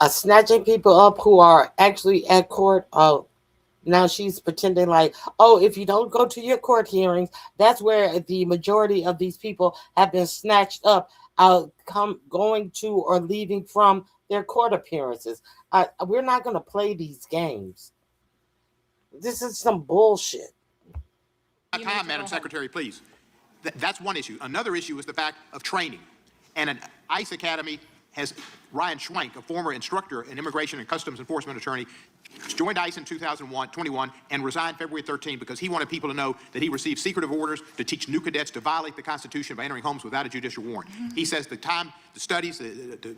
snatching people up who are actually at court? Now she's pretending like, oh, if you don't go to your court hearings, that's where the majority of these people have been snatched up, going to or leaving from their court appearances. We're not going to play these games. This is some bullshit. Time, Madam Secretary, please. That's one issue. Another issue is the fact of training. And an ICE Academy has Ryan Schwenk, a former instructor and immigration and customs enforcement attorney, joined ICE in 2021 and resigned February 13 because he wanted people to know that he received secretive orders to teach new cadets to violate the Constitution by entering homes without a judicial warrant. He says the studies, the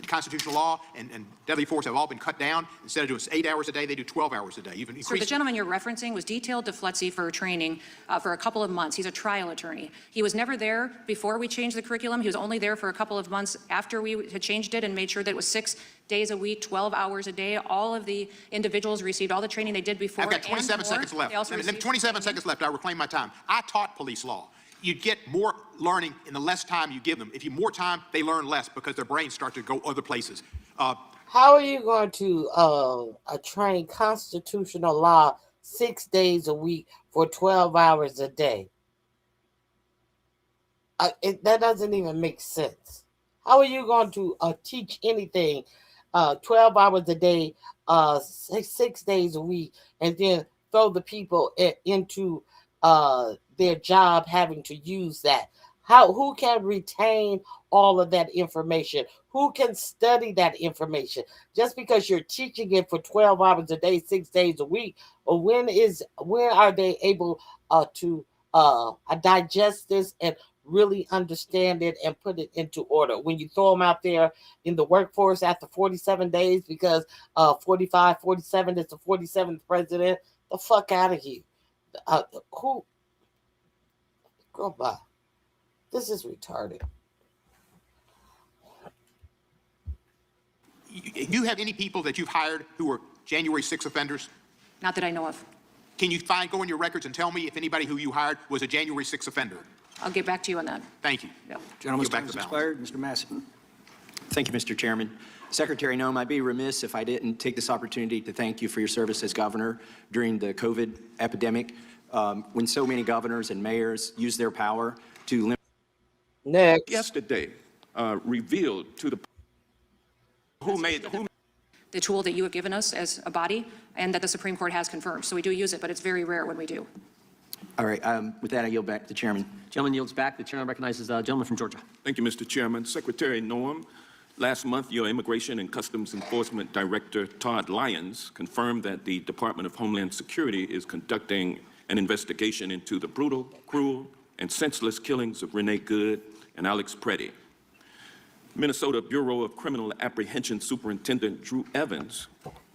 constitutional law and deadly force have all been cut down. Instead of doing 8 hours a day, they do 12 hours a day. Even Sir, the gentleman you're referencing was detailed to FLETC for training for a couple of months. He's a trial attorney. He was never there before we changed the curriculum. He was only there for a couple of months after we had changed it and made sure that it was 6 days a week, 12 hours a day. All of the individuals received all the training they did before. I've got 27 seconds left. 27 seconds left. I'll reclaim my time. I taught police law. You get more learning in the less time you give them. If you more time, they learn less because their brains start to go other places. How are you going to train constitutional law 6 days a week for 12 hours a day? That doesn't even make sense. How are you going to teach anything 12 hours a day, 6 days a week, and then throw the people into their job having to use that? Who can retain all of that information? Who can study that information? Just because you're teaching it for 12 hours a day, 6 days a week, or when are they able to digest this and really understand it and put it into order? When you throw them out there in the workforce after 47 days because 45, 47 is the 47th president, the fuck out of here. Go by. This is retarded. You have any people that you've hired who are January 6 offenders? Not that I know of. Can you go in your records and tell me if anybody who you hired was a January 6 offender? I'll get back to you on that. Thank you. Yep. Gentleman's time has expired. Mr. Massey. Thank you, Mr. Chairman. Secretary Noem, I'd be remiss if I didn't take this opportunity to thank you for your service as governor during the COVID epidemic, when so many governors and mayors used their power to limit. Next. Yesterday, revealed to the the tool that you have given us as a body and that the Supreme Court has confirmed. So we do use it, but it's very rare when we do. All right. With that, I yield back to the chairman. Gentleman yields back. The chairman recognizes the gentleman from Georgia. Thank you, Mr. Chairman. Secretary Noem, last month, your Immigration and Customs Enforcement Director, Todd Lyons, confirmed that the Department of Homeland Security is conducting an investigation into the brutal, cruel, and senseless killings of Renee Good and Alex Preddy. Minnesota Bureau of Criminal Apprehension Superintendent Drew Evans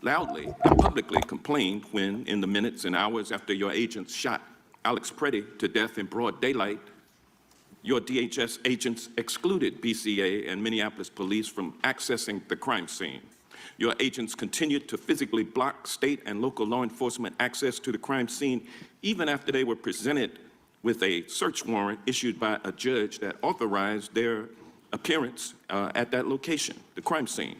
loudly and publicly complained when, in the minutes and hours after your agents shot Alex Preddy to death in broad daylight, your DHS agents excluded BCA and Minneapolis police from accessing the crime scene. Your agents continued to physically block state and local law enforcement access to the crime scene even after they were presented with a search warrant issued by a judge that authorized their appearance at that location, the crime scene.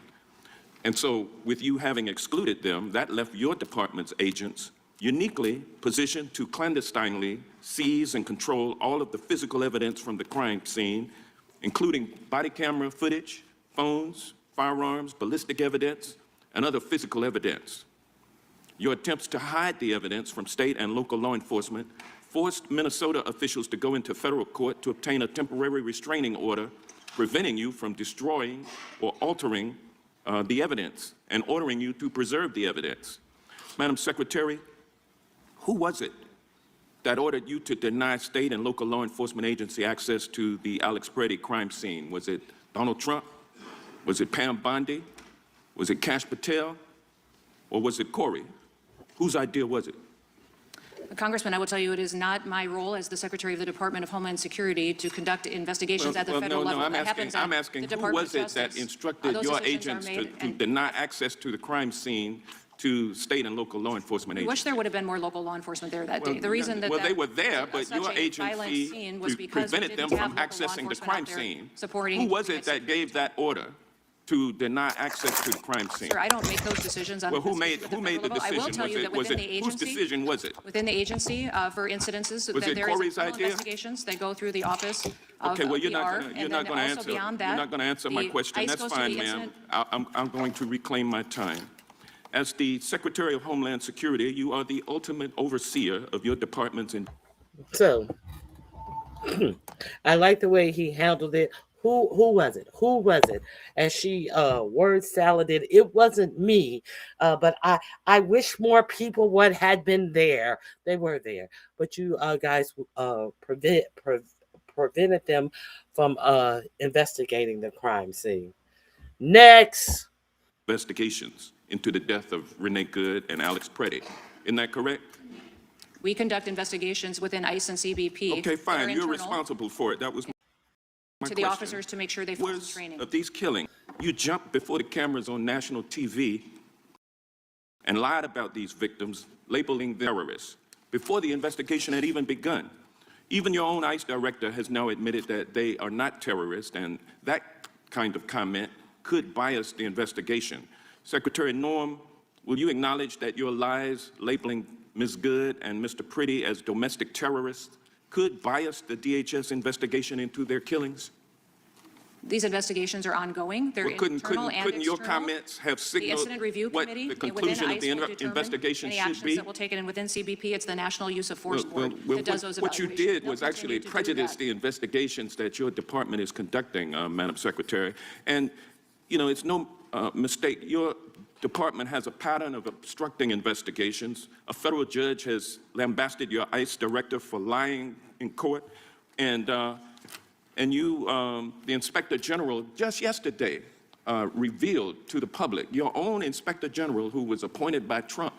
And so with you having excluded them, that left your department's agents uniquely positioned to clandestinely seize and control all of the physical evidence from the crime scene, including body camera footage, phones, firearms, ballistic evidence, and other physical evidence. Your attempts to hide the evidence from state and local law enforcement forced Minnesota officials to go into federal court to obtain a temporary restraining order preventing you from destroying or altering the evidence and ordering you to preserve the evidence. Madam Secretary, who was it that ordered you to deny state and local law enforcement agency access to the Alex Preddy crime scene? Was it Donald Trump? Was it Pam Bondi? Was it Kash Patel? Or was it Corey? Whose idea was it? Congressman, I will tell you it is not my role as the Secretary of the Department of Homeland Security to conduct investigations at the federal level. I'm asking who was it that instructed your agents to deny access to the crime scene to state and local law enforcement We agencies. wish there would have been more local law enforcement there that day. The reason that they were there, but such your a violent agency scene was because we prevented them didn't from have local law accessing the enforcement crime out there scene. supporting. Who was it that gave that order to deny access to the crime scene? Sir, I don't make those decisions on. Well, who made federal the level. I will decision? tell you that Was within it the whose agency. decision was it? Within the agency, for incidences, Was that it there is Corey's internal idea? investigations that go through the office of Okay, well, you're PR, not going and then to also answer. beyond You're that, not going to answer my the question. ICE That's goes to fine, the ma'am. incident. I'm going to reclaim my time. As the Secretary of Homeland Security, you are the ultimate overseer of your department's. So I like the way he handled it. Who was it? Who was it? And she word saladed. It wasn't me, but I wish more people had been there. They were there, but you guys prevented them from investigating the crime scene. Next. Investigations into the death of Renee Good and Alex Preddy. Isn't that correct? We conduct investigations within ICE and CBP. Okay, fine. You're internal responsible for it. That was my to question. the officers to make sure they follow training. Of these killings, you jumped before the cameras on national TV and lied about these victims, labeling them terrorists, before the investigation had even begun. Even your own ICE director has now admitted that they are not terrorists, and that kind of comment could bias the investigation. Secretary Norm, will you acknowledge that your lies labeling Ms. Good and Mr. Preddy as domestic terrorists could bias the DHS investigation into their killings? These investigations are ongoing. They're Well, couldn't internal and your external. comments have The signaled Incident Review what Committee the within conclusion of ICE the will determine investigation any should actions be? that will take it, and within CBP, it's the National Use of Force Board that does those what you evaluations. did was They'll actually continue to do prejudice that. the investigations that your department is conducting, Madam Secretary. And, you know, it's no mistake. Your department has a pattern of obstructing investigations. A federal judge has lambasted your ICE director for lying in court. And you, the Inspector General, just yesterday revealed to the public, your own Inspector General, who was appointed by Trump,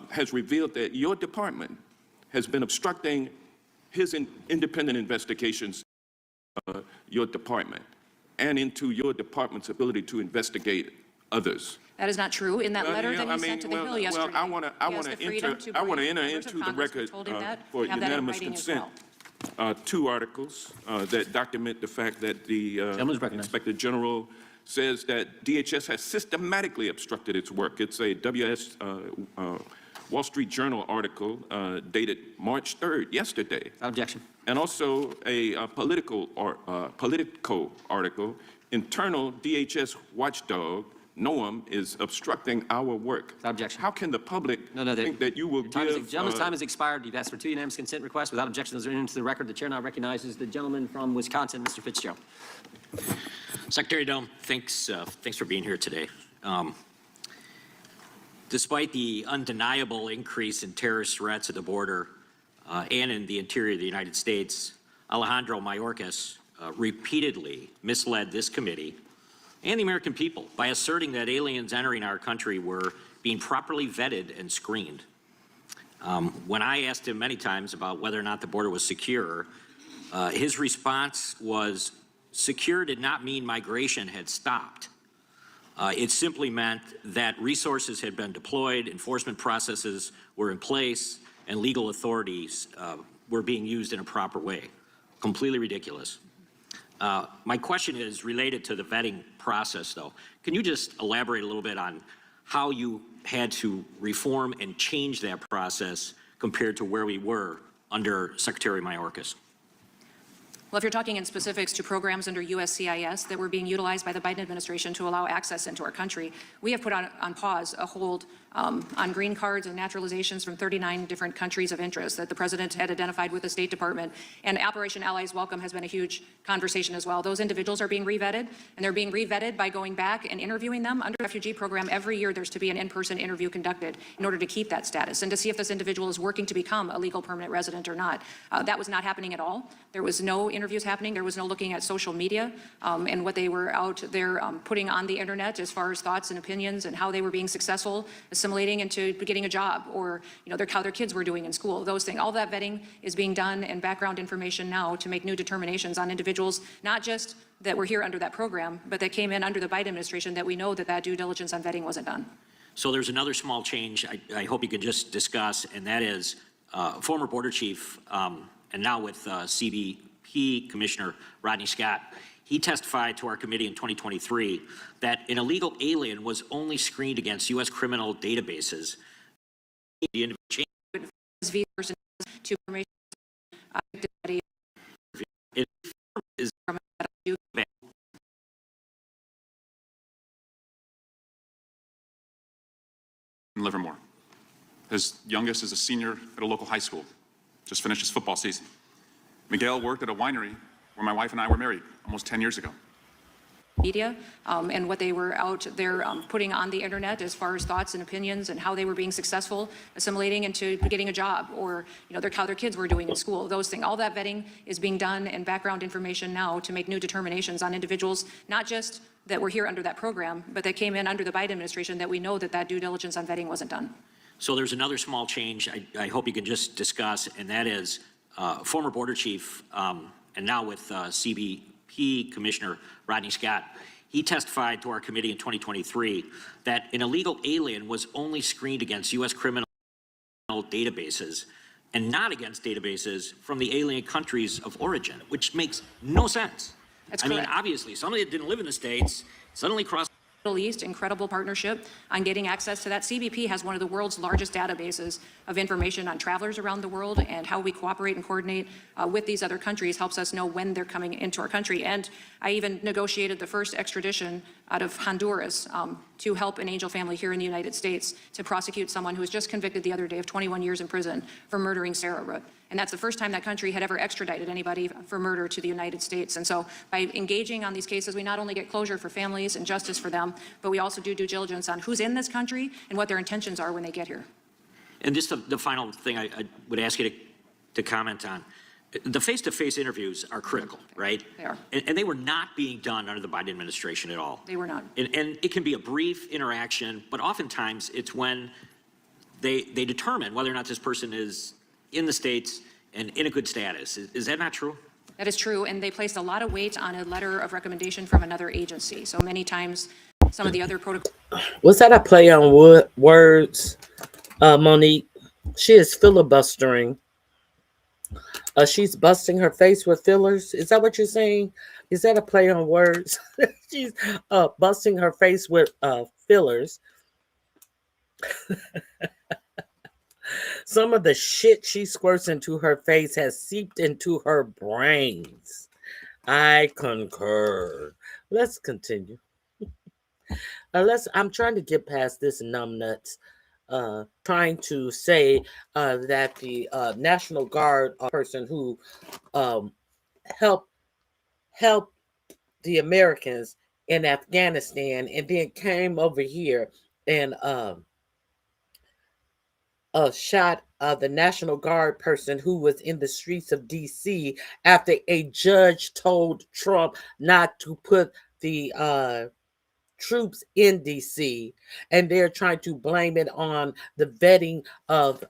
has revealed that your department has been obstructing his independent investigations, your department, and into your department's ability to investigate others. That is not true. In that letter that he sent to the Hill yesterday, I want to enter into the record for unanimous consent two articles that document the fact that the Inspector General says that DHS has systematically obstructed its work. It's a Wall Street Journal article dated March 3rd, yesterday. Objection. And also a Politico article, internal DHS watchdog, Noam, is obstructing our work. Objection. How can the public think that you will give... Gentleman's time has expired. You've asked for two unanimous consent requests. Without objection, those are into the record. The chair now recognizes the gentleman from Wisconsin, Mr. Fitzgerald. Secretary Dome, thanks for being here today. Despite the undeniable increase in terrorist threats at the border and in the interior of the United States, Alejandro Mayorkas repeatedly misled this committee and the American people by asserting that aliens entering our country were being properly vetted and screened. When I asked him many times about whether or not the border was secure, his response was, secure did not mean migration had stopped. It simply meant that resources had been deployed, enforcement processes were in place, and legal authorities were being used in a proper way. Completely ridiculous. My question is related to the vetting process, though. Can you just elaborate a little bit on how you had to reform and change that process compared to where we were under Secretary Mayorkas? Well, if you're talking in specifics to programs under USCIS that were being utilized by the Biden administration to allow access into our country, we have put on pause a hold on green cards and naturalizations from 39 different countries of interest that the president had identified with the State Department. And Operation Allies Welcome has been a huge conversation as well. Those individuals are being revetted, and they're being revetted by going back and interviewing them. Under the refugee program, every year there's to be an in-person interview conducted in order to keep that status and to see if this individual is working to become a legal permanent resident or not. That was not happening at all. There was no interviews happening. There was no looking at social media and what they were out there putting on the internet as far as thoughts and opinions and how they were being successful assimilating into getting a job, or how their kids were doing in school. Those things, all that vetting is being done, and background information now to make new determinations on individuals, not just that were here under that program, but that came in under the Biden administration, that we know that due diligence on vetting wasn't done. So there's another small change I hope you could just discuss, and that is former border chief and now with CBP Commissioner Rodney Scott. He testified to our committee in 2023 that an illegal alien was only screened against U.S. criminal databases. The individual to information it is in Livermore. His youngest is a senior at a local high school, just finished his football season. Miguel worked at a winery where my wife and I were married almost 10 years ago. media and what they were out there putting on the internet as far as thoughts and opinions and how they were being successful assimilating into getting a job, or how their kids were doing in school. Those things, all that vetting is being done, and background information now to make new determinations on individuals, not just that were here under that program, but that came in under the Biden administration, that we know that due diligence on vetting wasn't done. So there's another small change I hope you can just discuss, and that is former border chief and now with CBP Commissioner Rodney Scott. He testified to our committee in 2023 that an illegal alien was only screened against U.S. criminal databases and not against databases from the alien countries of origin, which makes no sense. That's I mean, correct. obviously, somebody that didn't live in the States suddenly crossed Middle East, incredible partnership on getting access to that. CBP has one of the world's largest databases of information on travelers around the world, and how we cooperate and coordinate with these other countries helps us know when they're coming into our country. And I even negotiated the first extradition out of Honduras to help an angel family here in the United States to prosecute someone who was just convicted the other day of 21 years in prison for murdering Sarah Root. And that's the first time that country had ever extradited anybody for murder to the United States. And so by engaging on these cases, we not only get closure for families and justice for them, but we also do due diligence on who's in this country and what their intentions are when they get here. And just the final thing I would ask you to comment on. The face-to-face interviews are critical, right? They are. And they were not being done under the Biden administration at all. They were not. And it can be a brief interaction, but oftentimes it's when they determine whether or not this person is in the States and in a good status. Is that not true? That is true, and they placed a lot of weight on a letter of recommendation from another agency. So many times, some of the other protocols. Was that a play on words, Monique? She is filibustering. She's busting her face with fillers. Is that what you're saying? Is that a play on words? She's busting her face with fillers. Some of the shit she squirts into her face has seeped into her brains. I concur. Let's continue. I'm trying to get past this numbnuts. Trying to say that the National Guard person who helped the Americans in Afghanistan and then came over here and shot the National Guard person who was in the streets of D.C. after a judge told Trump not to put the troops in D.C. and they're trying to blame it on the vetting of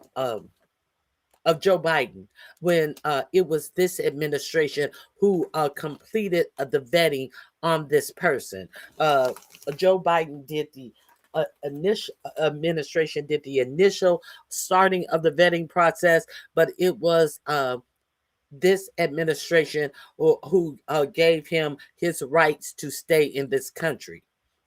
Joe Biden, when it was this administration who completed the vetting on this person. Joe Biden did the initial administration did the initial starting of the vetting process, but it was this administration who gave him his rights to stay in this country.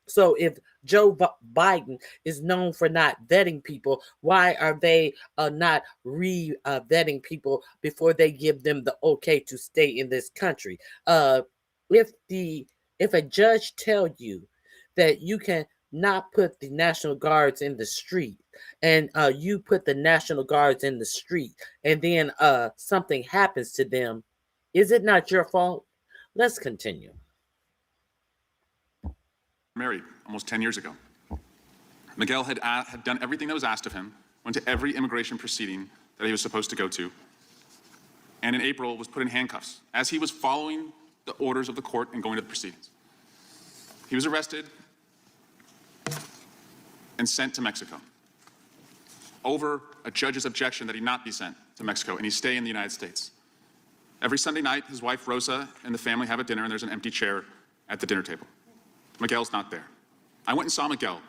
So if Joe Biden is known for not vetting people, why are they not vetting people before they give them the okay to stay in this country? If a judge tell you that you can not put the National Guards in the street, and you put the National Guards in the street, and then something happens to them, is it not your fault? Let's continue. Married almost 10 years ago. Miguel had done everything that was asked of him, went to every immigration proceeding that he was supposed to go to, and in April was put in handcuffs as he was following the orders of the court and going to the proceedings. He was arrested and sent to Mexico over a judge's objection that he not be sent to Mexico and he stay in the United States. Every Sunday night, his wife Rosa and the family have a dinner, and there's an empty chair at the dinner table. Miguel's not there. I went and saw Miguel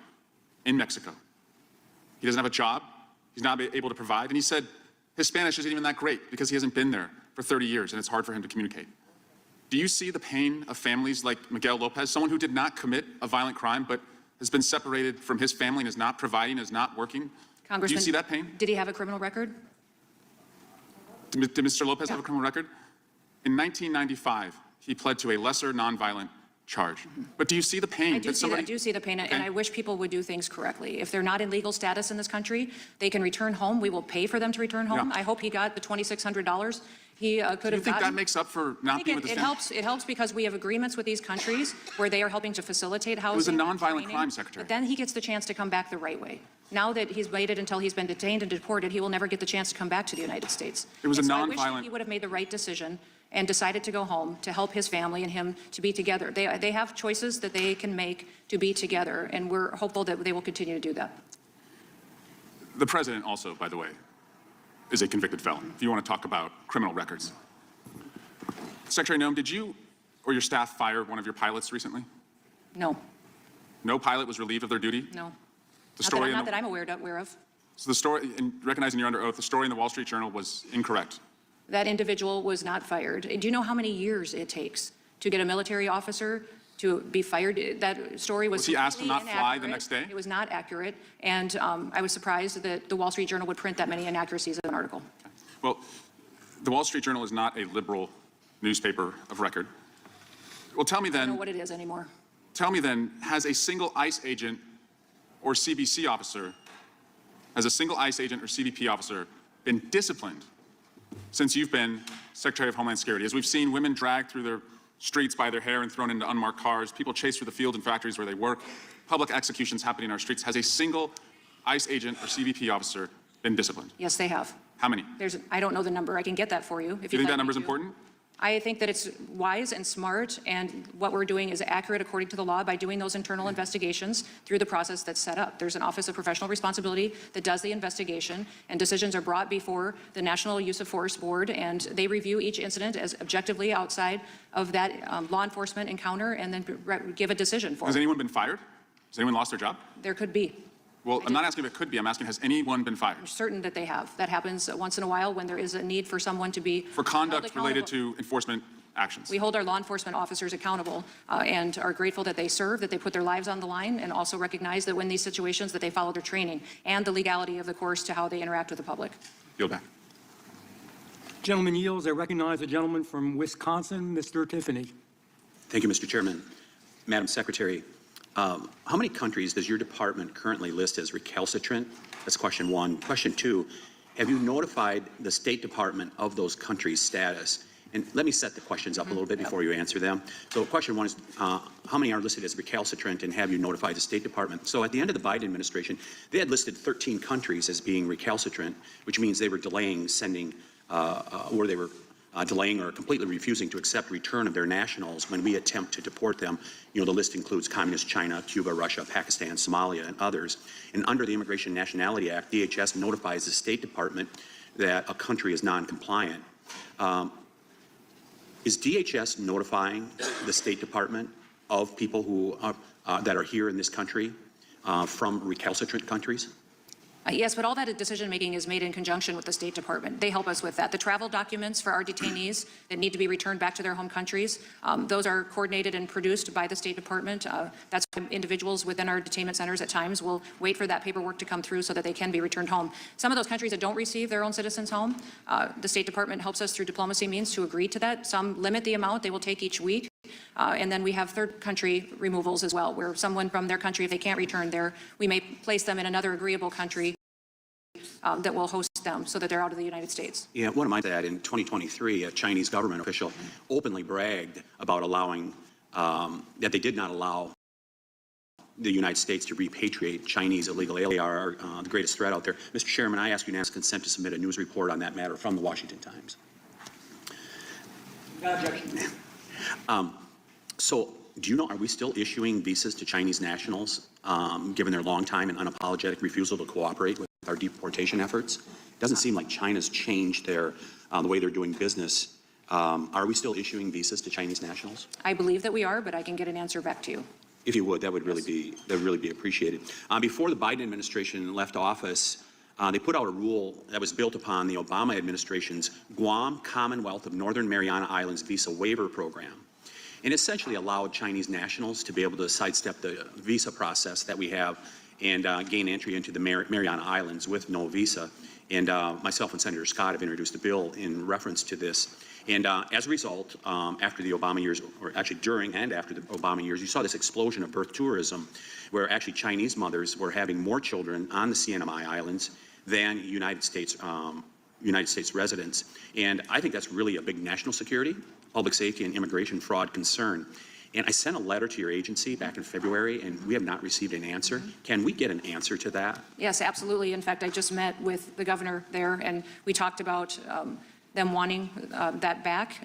in Mexico He doesn't have a job. He's not able to provide. And he said his Spanish isn't even that great because he hasn't been there for 30 years and it's hard for him to communicate. Do you see the pain of families like Miguel Lopez, someone who did not commit a violent crime but has been separated from his family and is not providing, is not working? Congressman, do you see that pain? Did he have a criminal record? Did Mr. Lopez have a criminal record? In 1995, he pled to a lesser nonviolent charge. But do you see the pain? I do see the pain, and I wish people would do things correctly. If they're not in legal status in this country, they can return home. We will pay for them to return home. Yeah. I hope he got the $2,600 he could have gotten. Do you think that makes up for not being with his family? It helps because we have agreements with these countries where they are helping to facilitate housing. It was a and nonviolent training, crime, Secretary. But then he gets the chance to come back the right way. Now that he's waited until he's been detained and deported, he will never get the chance to come back to the United States. It was and a so I wish that nonviolent. he would have made the right decision and decided to go home to help his family and him to be together. They have choices that they can make to be together, and we're hopeful that they will continue to do that. The president also, by the way, is a convicted felon, if you want to talk about criminal records. Secretary Noem, did you or your staff fire one of your pilots recently? No, No pilot was relieved of their duty? no. The Not story that, not that I'm aware of. So the story, and recognizing you're under oath, the story in the Wall Street Journal was incorrect. That individual was not fired. Do you know how many years it takes to get a military officer to be fired? That story was Was he asked to not completely fly the inaccurate. next day? It was not accurate, and I was surprised that the Wall Street Journal would print that many inaccuracies in an article. Well, the Wall Street Journal is not a liberal newspaper of record. Well, tell me I don't know then, what it is anymore. tell me then, has a single ICE agent or CBP officer been disciplined since you've been Secretary of Homeland Security? As we've seen women dragged through their streets by their hair and thrown into unmarked cars, people chased through the fields and factories where they work, public executions happening in our streets. Has a single ICE agent or CBP officer been disciplined? Yes, they have. How many? I don't know the number. I can get that for you. If Do you think that like me number is to. important? I think that it's wise and smart, and what we're doing is accurate according to the law by doing those internal investigations through the process that's set up. There's an Office of Professional Responsibility that does the investigation, and decisions are brought before the National Use of Force Board, and they review each incident as objectively outside of that law enforcement encounter, and then give a decision for Has it. anyone been fired? Has anyone lost their job? There could be. Well, I'm not asking if it could be. I'm asking, has anyone been fired? I'm certain that they have. That happens once in a while when there is a need for someone to be For conduct related to enforcement actions? We hold our law enforcement officers accountable and are grateful that they serve, that they put their lives on the line, and also recognize that when these situations that they follow their training and the legality of the course to how they interact with the public. Yield back. Gentleman yields. I recognize the gentleman from Wisconsin, Mr. Tiffany. Thank you, Mr. Chairman. Madam Secretary, how many countries does your department currently list as recalcitrant? That's question one. Question two, have you notified the State Department of those countries' status? And let me set the questions up a little bit before you answer them. So question one is, how many are listed as recalcitrant, and have you notified the State Department? So at the end of the Biden administration, they had listed 13 countries as being recalcitrant, which means they were delaying sending, or they were delaying or completely refusing to accept return of their nationals when we attempt to deport them. You know, the list includes Communist China, Cuba, Russia, Pakistan, Somalia, and others. And under the Immigration and Nationality Act, DHS notifies the State Department that a country is non-compliant. Is DHS notifying the State Department of people who that are here in this country from recalcitrant countries? Yes, but all that decision-making is made in conjunction with the State Department. They help us with that. The travel documents for our detainees that need to be returned back to their home countries, those are coordinated and produced by the State Department. That's why individuals within our detainment centers at times will wait for that paperwork to come through so that they can be returned home. Some of those countries that don't receive their own citizens home, the State Department helps us through diplomacy means to agree to that. Some limit the amount they will take each week. And then we have third country removals as well, where someone from their country, if they can't return there, we may place them in another agreeable country that will host them so that they're out of the United States. Yeah, one of my that in 2023, a Chinese government official openly bragged about allowing, that they did not allow the United States to repatriate Chinese illegal aliens. They are the greatest threat out there. Mr. Chairman, I ask unanimous consent to submit a news report on that matter from the Washington Times. No objection. So, do you know, are we still issuing visas to Chinese nationals, given their long time and unapologetic refusal to cooperate with our deportation efforts? It doesn't seem like China's changed their, the way they're doing business. Are we still issuing visas to Chinese nationals? I believe that we are, but I can get an answer back to you. If you would, that would really be appreciated. Before the Biden administration left office, they put out a rule that was built upon the Obama administration's Guam Commonwealth of Northern Mariana Islands visa waiver program, and essentially allowed Chinese nationals to be able to sidestep the visa process that we have and gain entry into the Mariana Islands with no visa. And myself and Senator Scott have introduced a bill in reference to this. And as a result, after the Obama years, or actually during and after the Obama years, you saw this explosion of birth tourism, where actually Chinese mothers were having more children on the CNMI Islands than United States residents. And I think that's really a big national security, public safety, and immigration fraud concern. And I sent a letter to your agency back in February, and we have not received an answer. Can we get an answer to that? Yes, absolutely. In fact, I just met with the governor there, and we talked about them wanting that back,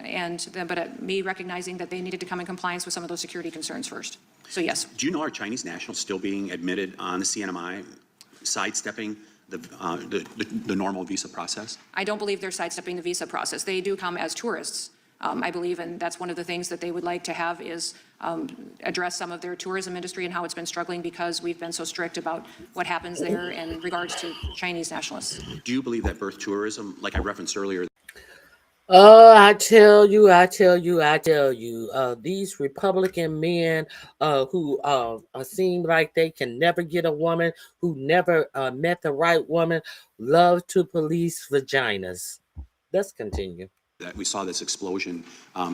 but me recognizing that they needed to come in compliance with some of those security concerns first. So yes. Do you know, are Chinese nationals still being admitted on the CNMI, sidestepping the normal visa process? I don't believe they're sidestepping the visa process. They do come as tourists, I believe, and that's one of the things that they would like to have is address some of their tourism industry and how it's been struggling because we've been so strict about what happens there in regards to Chinese nationalists. Do you believe that birth tourism, like I referenced earlier, I tell you, these Republican men who seem like they can never get a woman, who never met the right woman, love to police vaginas. Let's continue. that we saw this explosion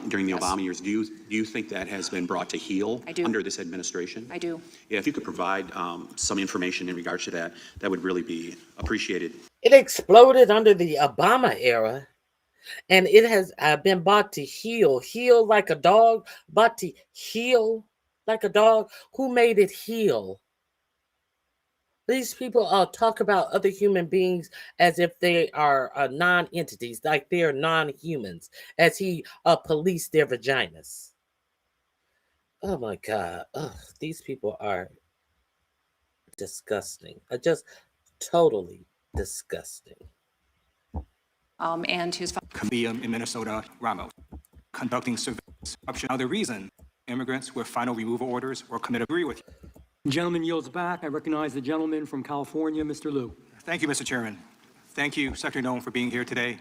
during the Obama years. Do you think that has been brought to heel under this administration? I do. Yeah, if you could provide some information in regards to that, that would really be appreciated. It exploded under the Obama era, and it has been brought to heel. Heel like a dog, brought to heel like a dog. Who made it heel? These people talk about other human beings as if they are non-entities, like they're non-humans, as he policed their vaginas. Oh my God. Ugh, these people are disgusting. Just totally disgusting. And his Liam in Minnesota, Ramos, conducting surveillance. Now, the reason immigrants with final removal orders were committed, agree with you. The gentleman yields back. I recognize the gentleman from California, Mr. Liu. Thank you, Mr. Chairman. Thank you, Secretary Noem, for being here today.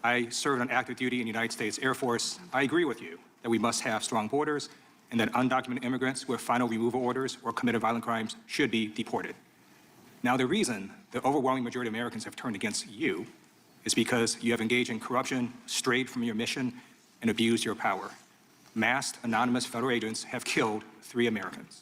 I served on active duty in the United States Air Force. I agree with you that we must have strong borders and that undocumented immigrants with final removal orders or committed violent crimes should be deported. Now, the reason the overwhelming majority of Americans have turned against you is because you have engaged in corruption, strayed from your mission, and abused your power. Masked, anonymous federal agents have killed 3 Americans.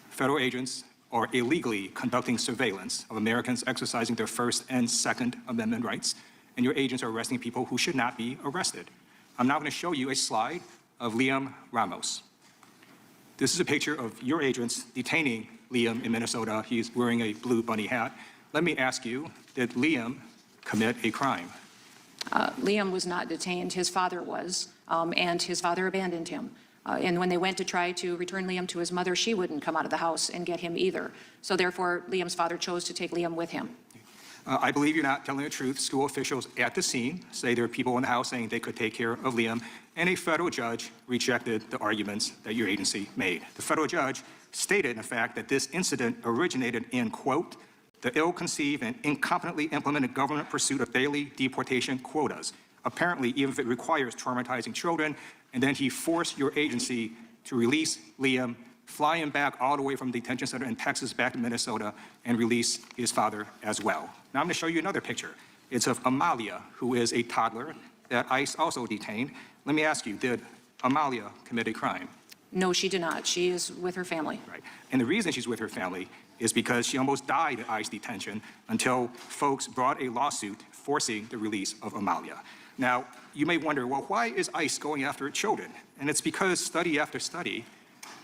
Federal agents are illegally conducting surveillance of Americans exercising their First and Second Amendment rights, and your agents are arresting people who should not be arrested. I'm now going to show you a slide of Liam Ramos. This is a picture of your agents detaining Liam in Minnesota. He's wearing a blue bunny hat. Let me ask you, did Liam commit a crime? Liam was not detained. His father was, and his father abandoned him. And when they went to try to return Liam to his mother, she wouldn't come out of the house and get him either. So therefore, Liam's father chose to take Liam with him. I believe you're not telling the truth. School officials at the scene say there are people in the house saying they could take care of Liam, and a federal judge rejected the arguments that your agency made. The federal judge stated, in fact, that this incident originated in, quote, the ill-conceived and incompetently implemented government pursuit of daily deportation quotas, apparently even if it requires traumatizing children, and then he forced your agency to release Liam, fly him back all the way from the detention center in Texas back to Minnesota, and release his father as well. Now I'm going to show you another picture. It's of Amalia, who is a toddler that ICE also detained. Let me ask you, did Amalia commit a crime? No, she did not. She is with her family. Right. And the reason she's with her family is because she almost died at ICE detention until folks brought a lawsuit forcing the release of Amalia. Now, you may wonder, well, why is ICE going after children? And it's because study after study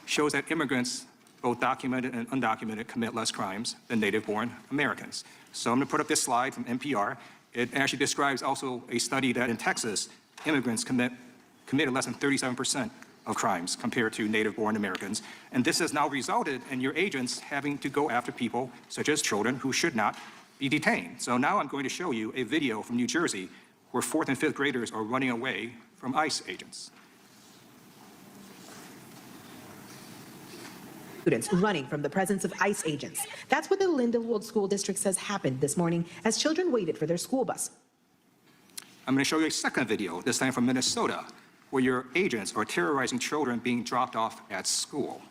shows that immigrants, both documented and undocumented, commit less crimes than native-born Americans. So I'm going to put up this slide from NPR. It actually describes also a study that in Texas, immigrants committed less than 37% of crimes compared to native-born Americans. And this has now resulted in your agents having to go after people, such as children, who should not be detained. So now I'm going to show you a video from New Jersey where 4th and 5th graders are running away from ICE agents. students running from the presence of ICE agents. That's what the Lindenwold School District says happened this morning as children waited for their school bus. I'm going to show you a second video, this time from Minnesota, where your agents are terrorizing children being dropped off at school.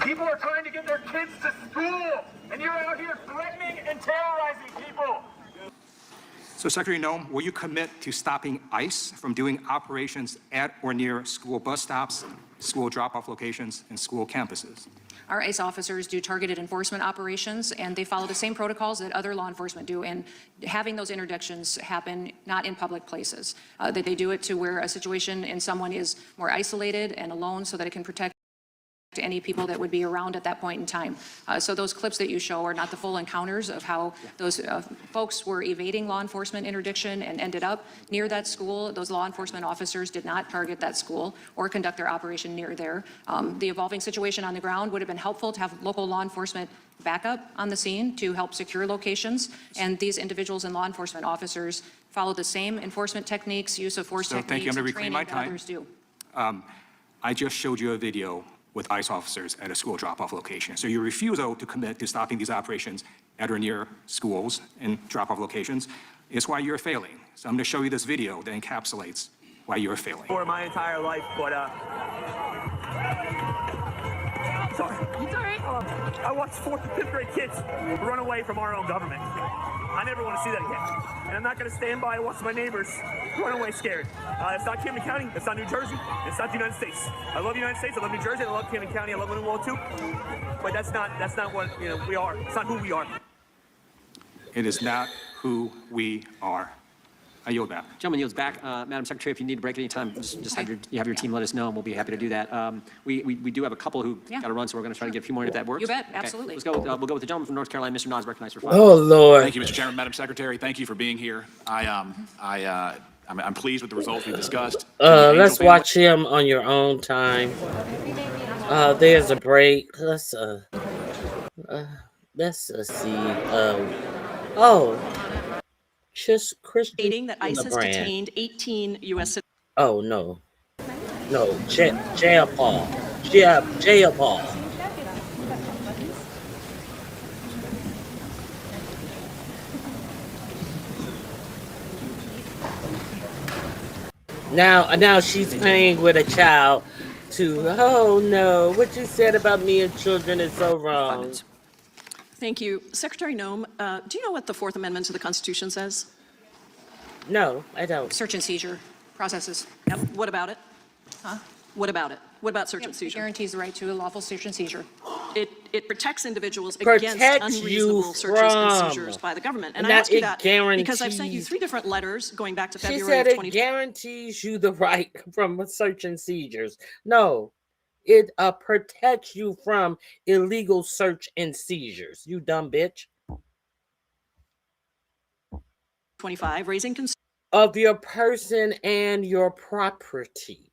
People are trying to get their kids to school, and you're out here threatening and terrorizing people. So, Secretary Noem, will you commit to stopping ICE from doing operations at or near school bus stops, school drop-off locations, and school campuses? Our ICE officers do targeted enforcement operations, and they follow the same protocols that other law enforcement do, and having those interdictions happen not in public places, that they do it to where a situation in someone is more isolated and alone so that it can protect any people that would be around at that point in time. So those clips that you show are not the full encounters of how those folks were evading law enforcement interdiction and ended up near that school. Those law enforcement officers did not target that school or conduct their operation near there. The evolving situation on the ground would have been helpful to have local law enforcement backup on the scene to help secure locations, and these individuals and law enforcement officers follow the same enforcement techniques, use of force techniques, thank you. I'm going to reclaim my that time. others do. I just showed you a video with ICE officers at a school drop-off location. So your refusal to commit to stopping these operations at or near schools and drop-off locations is why you're failing. So I'm going to show you this video that encapsulates why you're failing. For my entire life, but sorry. I watched 4th and 5th grade kids run away from our own government. I never want to see that again. And I'm not going to stand by and watch my neighbors run away scared. It's not Camden County. It's not New Jersey. It's not the United States. I love the United States. I love New Jersey. I love Camden County. I love Lindenwold too. But that's not what we are. It's not who we are. It is not who we are. I yield back. Gentleman yields back. Madam Secretary, if you need to break any time, just have your team let us know, and we'll be happy to do that. We do have a couple who got to run, so we're going to try to get a few more in if that works. You bet, Okay. absolutely. Let's go. We'll go with the gentleman from North Carolina, Mr. Nas, recognized for 5 Oh, Lord. Thank you, Mr. Chairman. Madam Secretary, thank you for being here. I'm pleased with the results we discussed. Let's watch him on your own time. There's a break. Let's see. Just Christian. Stating that ICE has detained 18 U.S. citizens. Oh, no. No, jail Paul. Jail Paul. Now she's playing with a child to, oh no, what you said about me and children is so wrong. Thank you. Secretary Noem, do you know what the 4th Amendment to the Constitution says? No, I don't. Search and seizure processes. Yep. What about it? Huh? What about it? What about search and It seizure? guarantees the right to a lawful search and seizure. It protects individuals Protects against you unreasonable searches and from. seizures by the government. And And I ask you that that because I've sent you guarantees- 3 different letters going back to She February said of it 2020. guarantees you the right from search and seizures. No, it protects you from illegal search and seizures. You dumb bitch. 25, raising Of your person and your property.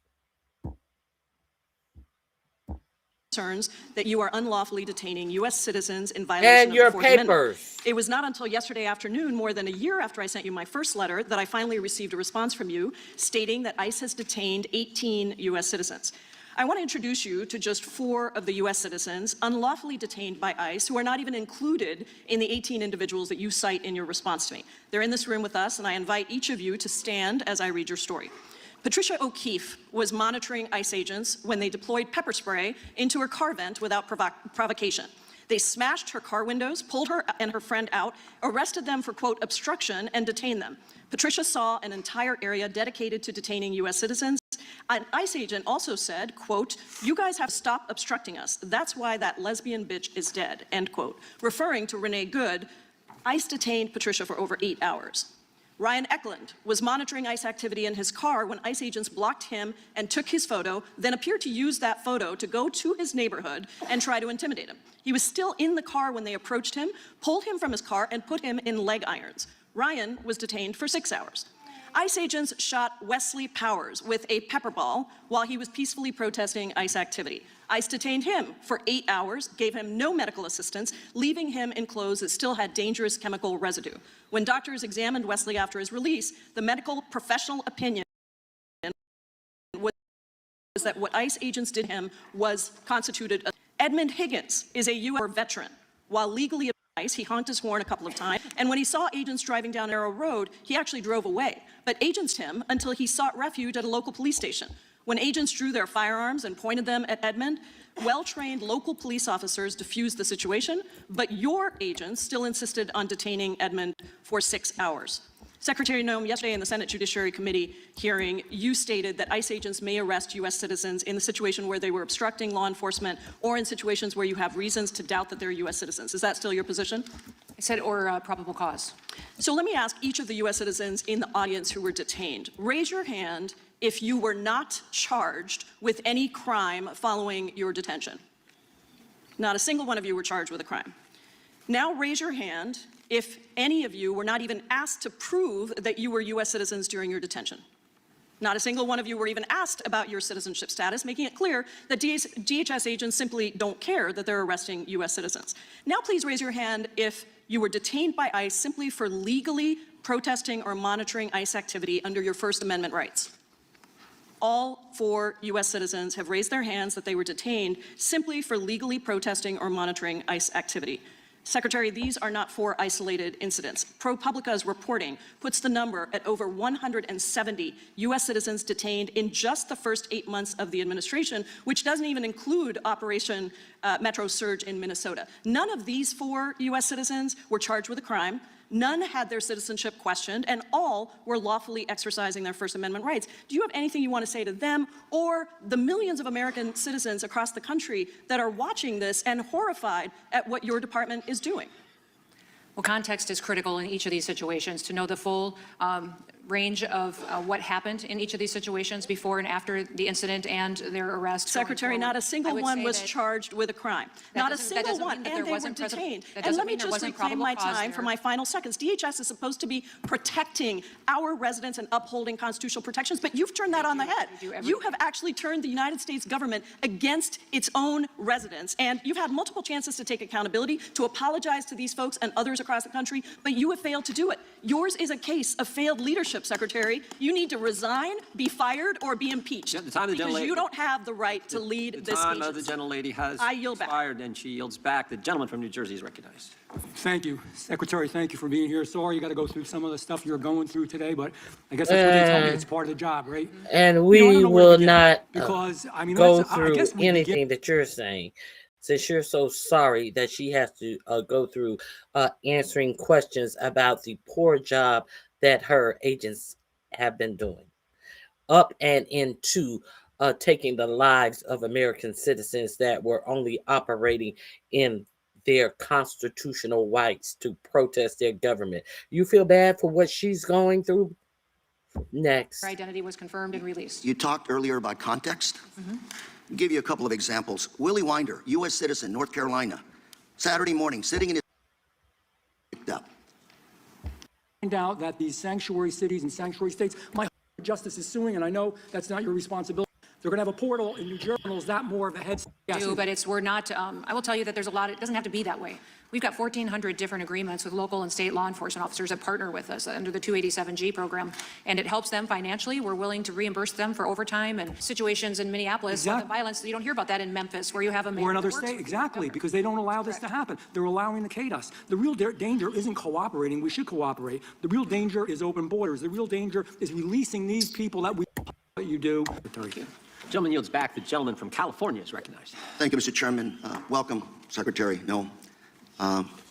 concerns that you are unlawfully detaining U.S. citizens in violation of your the Fourth Amendment. papers. It was not until yesterday afternoon, more than a year after I sent you my first letter, that I finally received a response from you stating that ICE has detained 18 U.S. citizens. I want to introduce you to just 4 of the U.S. citizens unlawfully detained by ICE who are not even included in the 18 individuals that you cite in your response to me. They're in this room with us, and I invite each of you to stand as I read your story. Patricia O'Keefe was monitoring ICE agents when they deployed pepper spray into her car vent without provocation. They smashed her car windows, pulled her and her friend out, arrested them for, quote, obstruction, and detained them. Patricia saw an entire area dedicated to detaining U.S. citizens. An ICE agent also said, quote, you guys have to stop obstructing us. That's why that lesbian bitch is dead, end quote. Referring to Renee Good, ICE detained Patricia for over 8 hours. Ryan Eklund was monitoring ICE activity in his car when ICE agents blocked him and took his photo, then appeared to use that photo to go to his neighborhood and try to intimidate him. He was still in the car when they approached him, pulled him from his car, and put him in leg irons. Ryan was detained for 6 hours. ICE agents shot Wesley Powers with a pepper ball while he was peacefully protesting ICE activity. ICE detained him for 8 hours, gave him no medical assistance, leaving him in clothes that still had dangerous chemical residue. When doctors examined Wesley after his release, the medical professional opinion was that what ICE agents did to him was constituted. Edmund Higgins is a U.S. veteran. While legally ICE, he honked his horn a couple of times, and when he saw agents driving down Narrow Road, he actually drove away. But agents him until he sought refuge at a local police station. When agents drew their firearms and pointed them at Edmund, well-trained local police officers diffused the situation, but your agents still insisted on detaining Edmund for 6 hours. Secretary Noem, yesterday in the Senate Judiciary Committee hearing, you stated that ICE agents may arrest U.S. citizens in the situation where they were obstructing law enforcement or in situations where you have reasons to doubt that they're U.S. citizens. Is that still your position? I said, or probable cause. So let me ask each of the U.S. citizens in the audience who were detained. Raise your hand if you were not charged with any crime following your detention. Not a single one of you were charged with a crime. Now raise your hand if any of you were not even asked to prove that you were U.S. citizens during your detention. Not a single one of you were even asked about your citizenship status, making it clear that DHS agents simply don't care that they're arresting U.S. citizens. Now please raise your hand if you were detained by ICE simply for legally protesting or monitoring ICE activity under your First Amendment rights. All 4 U.S. citizens have raised their hands that they were detained simply for legally protesting or monitoring ICE activity. Secretary, these are not 4 isolated incidents. ProPublica's reporting puts the number at over 170 U.S. citizens detained in just the first 8 months of the administration, which doesn't even include Operation Metro Surge in Minnesota. None of these 4 U.S. citizens were charged with a crime. None had their citizenship questioned, and all were lawfully exercising their First Amendment rights. Do you have anything you want to say to them or the millions of American citizens across the country that are watching this and horrified at what your department is doing? Well, context is critical in each of these situations to know the full range of what happened in each of these situations before and after the incident and their arrest. Secretary, not a single one was charged with a crime. Not a single one, and they were detained. And let me just reclaim my time for my final seconds. DHS is supposed to be protecting our residents and upholding constitutional protections, but you've turned that on the head. You have actually turned the United States government against its own residents, and you've had multiple chances to take accountability, to apologize to these folks and others across the country, but you have failed to do it. Yours is a case of failed leadership, Secretary. You need to resign, be fired, or be impeached. The time of the because gentlelady, you don't have the right to lead this The time of agency. the gentlelady has expired, and she yields back. The gentleman from New Jersey is recognized. Thank you. Secretary, thank you for being here. Sorry you got to go through some of the stuff you're going through today, but I guess that's what they told me. It's part of the job, right? And we will not because, I mean, go I through guess we anything that you're saying. Since you're so sorry that she has to go through answering questions about the poor job that her agents have been doing, up and into taking the lives of American citizens that were only operating in their constitutional rights to protest their government. You feel bad for what she's going through? Next. Her identity was confirmed and released. You talked earlier about context. I'll give you a couple of examples. Willie Winder, U.S. citizen, North Carolina, Saturday morning, sitting in his picked up. Find out that these sanctuary cities and sanctuary states, my justice is suing, and I know that's not your responsibility. They're going to have a portal in New Jersey. Is that more of a head? But we're not. I will tell you that there's a lot. It doesn't have to be that way. We've got 1,400 different agreements with local and state law enforcement officers that partner with us under the 287G program, and it helps them financially. We're willing to reimburse them for overtime and situations in Minneapolis with the violence. You don't hear about that in Memphis, where you have a mayor or another that works state, with exactly, because they don't allow this to happen. They're allowing to hate us. The real danger isn't cooperating. We should cooperate. The real danger is open borders. The real danger is releasing these people that we what you do. Thank you. Gentleman yields back. The gentleman from California is recognized. Thank you, Mr. Chairman. Welcome, Secretary Noem.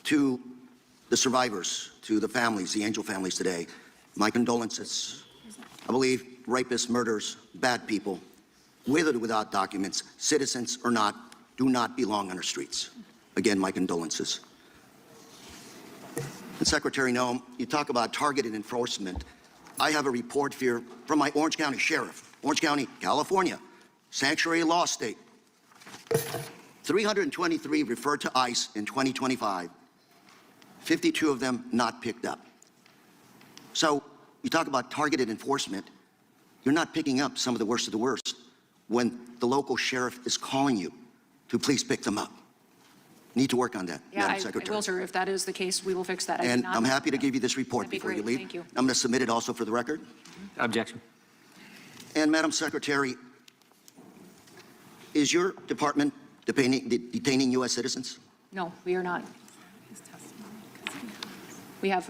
To the survivors, to the families, the angel families today, my condolences. I believe rapists, murderers, bad people, with or without documents, citizens or not, do not belong on our streets. Again, my condolences. And Secretary Noem, you talk about targeted enforcement. I have a report here from my Orange County Sheriff, Orange County, California, sanctuary law state. 323 referred to ICE in 2025. 52 of them not picked up. So you talk about targeted enforcement. You're not picking up some of the worst when the local sheriff is calling you to please pick them up. Need to work on that, Yeah, Madam I Secretary. will, sir. If that is the case, we will fix that. I did And not I'm know happy to that. give you this report That'd be before you great. leave. Thank you. I'm going to submit it also for the record. Objection. And Madam Secretary, is your department detaining U.S. citizens? No, we are not. We have,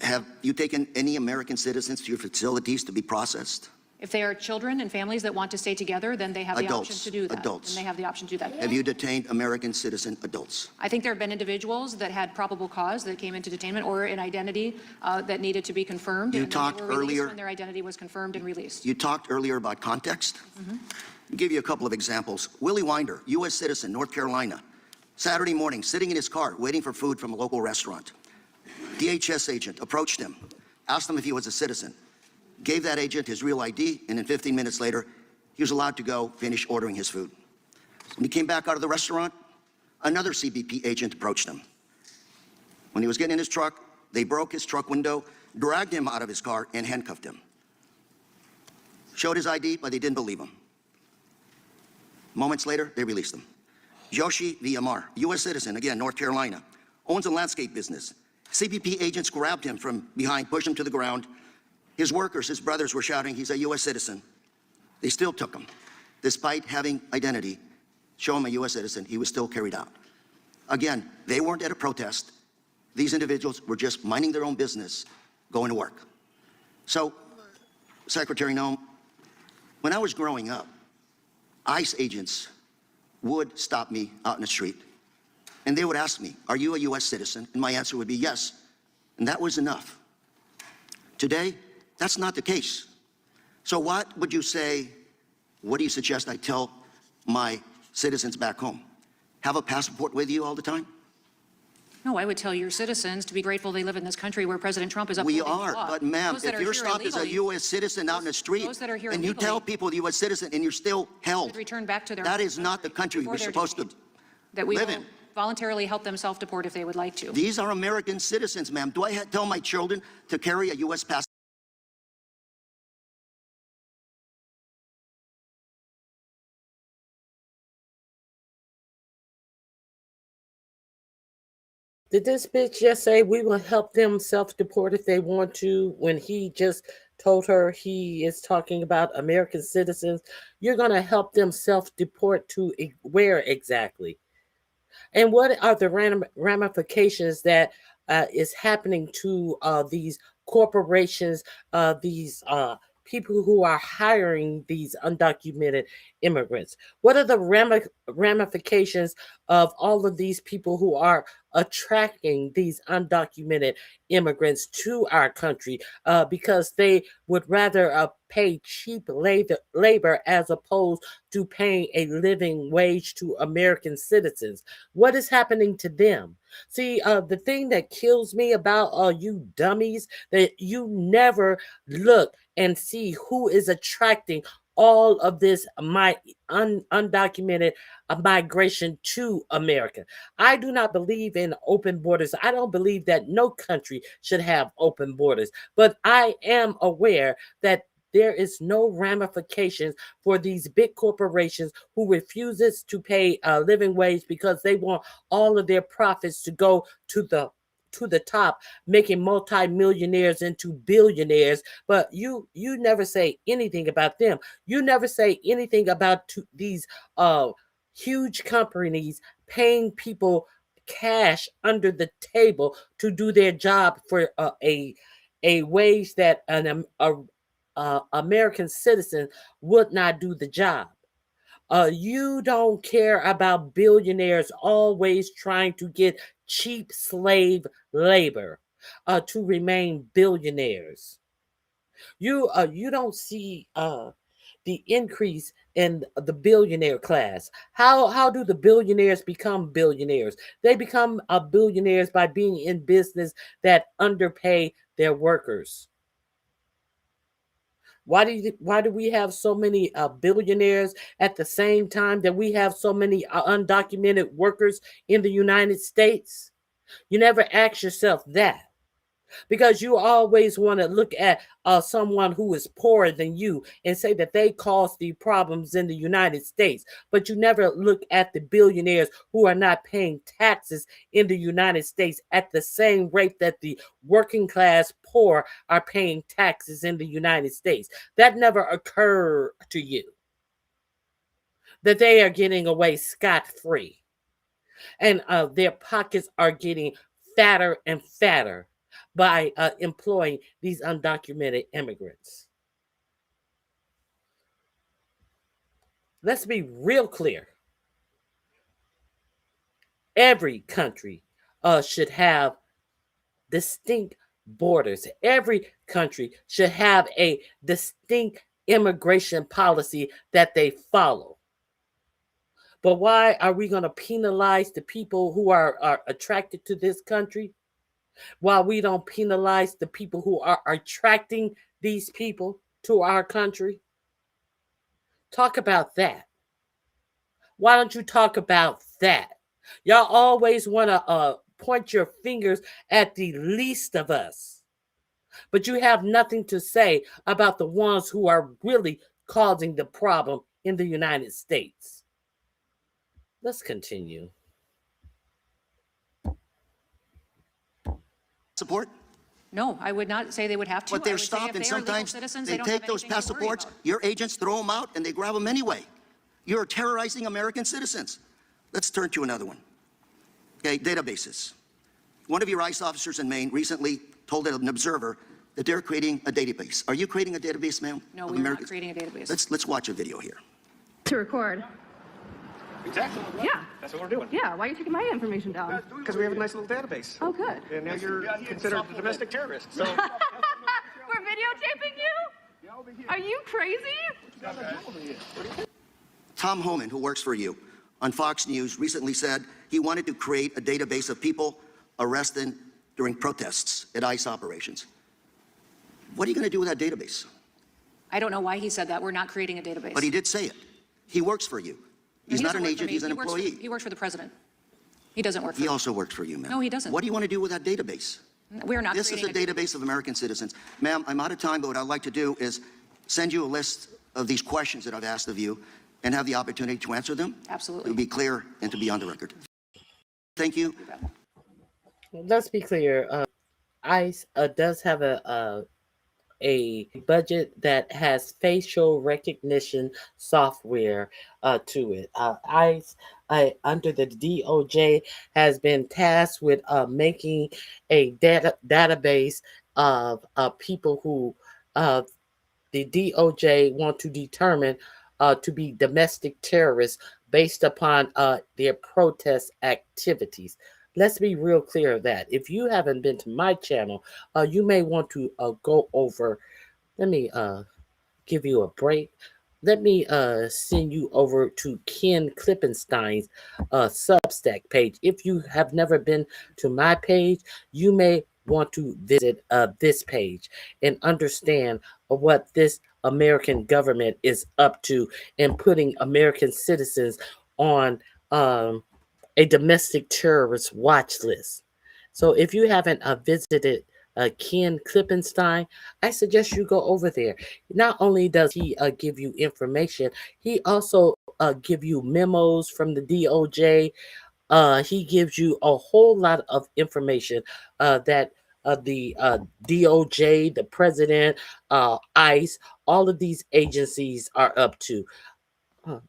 Have you taken any American citizens to your facilities to be processed? if they are children and families that want to stay together, then they have the option Adults, to do that. adults. And they have the option to do that. Have you detained American citizen adults? I think there have been individuals that had probable cause that came into detainment or an identity that needed to be confirmed. You and then they talked were released earlier- when their identity was confirmed and released. You talked earlier about context. I'll give you a couple of examples. Willie Winder, U.S. citizen, North Carolina. Saturday morning, sitting in his car, waiting for food from a local restaurant. DHS agent approached him, asked him if he was a citizen, gave that agent his real ID, and then 15 minutes later, he was allowed to go finish ordering his food. When he came back out of the restaurant, another CBP agent approached him. When he was getting in his truck, they broke his truck window, dragged him out of his car, and handcuffed him. Showed his ID, but they didn't believe him. Moments later, they released him. Joshi Villamar, U.S. citizen, again, North Carolina, owns a landscape business. CBP agents grabbed him from behind, pushed him to the ground. His workers, his brothers were shouting, he's a U.S. citizen. They still took him. Despite having identity, show him a U.S. citizen, he was still carried out. Again, they weren't at a protest. These individuals were just minding their own business, going to work. So, Secretary Noem, when I was growing up, ICE agents would stop me out in the street, and they would ask me, are you a U.S. citizen? And my answer would be yes, and that was enough. Today, that's not the case. So what would you say, what do you suggest I tell my citizens back home? Have a passport with you all the time? No, I would tell your citizens to be grateful they live in this country where President Trump is We upholding the are, law. but ma'am, Those that if are you're here stopped as a illegally U.S. citizen out in the street, those that are here and you illegally tell people U.S. citizen and you're still held, should return back to their that is not the country before we're they're supposed to detained. That we live will in. voluntarily help them self-deport if they would like to. These are American citizens, ma'am. Do I tell my children to carry a U.S. passport? Did this bitch just say we will help them self-deport if they want to when he just told her he is talking about American citizens? You're going to help them self-deport to where exactly? And what are the ramifications that is happening to these corporations, these people who are hiring these undocumented immigrants? What are the ramifications of all of these people who are attracting these undocumented immigrants to our country because they would rather pay cheap labor as opposed to paying a living wage to American citizens? What is happening to them? See, the thing that kills me about you dummies, that you never look and see who is attracting all of this undocumented migration to America. I do not believe in open borders. I don't believe that no country should have open borders. But I am aware that there is no ramifications for these big corporations who refuses to pay a living wage because they want all of their profits to go to the top, making multimillionaires into billionaires. But you never say anything about them. You never say anything about these huge companies paying people cash under the table to do their job for a wage that an American citizen would not do the job. You don't care about billionaires always trying to get cheap slave labor to remain billionaires. You don't see the increase in the billionaire class. How do the billionaires become billionaires? They become billionaires by being in business that underpay their workers. Why do we have so many billionaires at the same time that we have so many undocumented workers in the United States? You never ask yourself that. Because you always want to look at someone who is poorer than you and say that they caused the problems in the United States, but you never look at the billionaires who are not paying taxes in the United States at the same rate that the working class poor are paying taxes in the United States. That never occurred to you, that they are getting away scot-free and their pockets are getting fatter and fatter by employing these undocumented immigrants. Let's be real clear. Every country should have distinct borders. Every country should have a distinct immigration policy that they follow. But why are we going to penalize the people who are attracted to this country, while we don't penalize the people who are attracting these people to our country? Talk about that. Why don't you talk about that? Y'all always want to point your fingers at the least of us, but you have nothing to say about the ones who are really causing the problem in the United States. Let's continue. Support? No, I would not say they would have to. But they're stopped, and sometimes they take those passports, your agents throw them out, and they grab them anyway. You're terrorizing American citizens. Let's turn to another one. Okay, databases. One of your ICE officers in Maine recently told an observer that they're creating a database. Are you creating a database, ma'am? No, we're not creating a database. Let's watch a video here. To record. Exactly. Yeah. That's what we're doing. Yeah, why are you taking my information down? Because we have a nice little database. Oh, good. And now you're considered a domestic terrorist. So We're videotaping you? Are you crazy? Tom Homan, who works for you, on Fox News recently said he wanted to create a database of people arrested during protests at ICE operations. What are you going to do with that database? I don't know why he said that. We're not creating a database. But he did say it. He works for you. He's He not doesn't an work for agent, me. he's an He works for- employee. He works for the president. He doesn't work for He me. also works for you, ma'am. No, he doesn't. What do you want to do with that database? We're not This is creating the database of American citizens. Ma'am, I'm out of time, but what I'd like to do is send you a list of these questions that I've asked of you and have the opportunity to answer them. Absolutely. To be clear and to be on the record. Thank you. Let's be clear. ICE does have a budget that has facial recognition software to it. ICE, under the DOJ, has been tasked with making a database of people who the DOJ want to determine to be domestic terrorists based upon their protest activities. Let's be real clear of that. If you haven't been to my channel, you may want to go over. Let me give you a break. Let me send you over to Ken Klippenstein's Substack page. If you have never been to my page, you may want to visit this page and understand what this American government is up to in putting American citizens on a domestic terrorist watch list. So if you haven't visited Ken Klippenstein, I suggest you go over there. Not only does he give you information, he also give you memos from the DOJ. He gives you a whole lot of information that the DOJ, the president, ICE, all of these agencies are up to.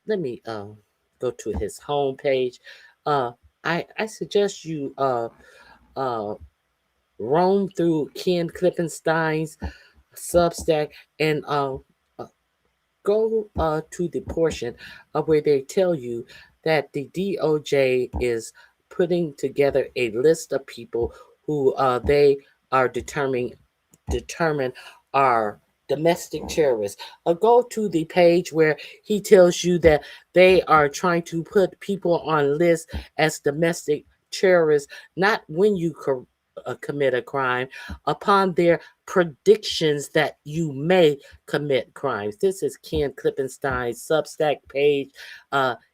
Let me go to his homepage. I suggest you roam through Ken Klippenstein's Substack and go to the portion of where they tell you that the DOJ is putting together a list of people who they are determined are domestic terrorists. Go to the page where he tells you that they are trying to put people on lists as domestic terrorists, not when you commit a crime, upon their predictions that you may commit crimes. This is Ken Klippenstein's Substack page.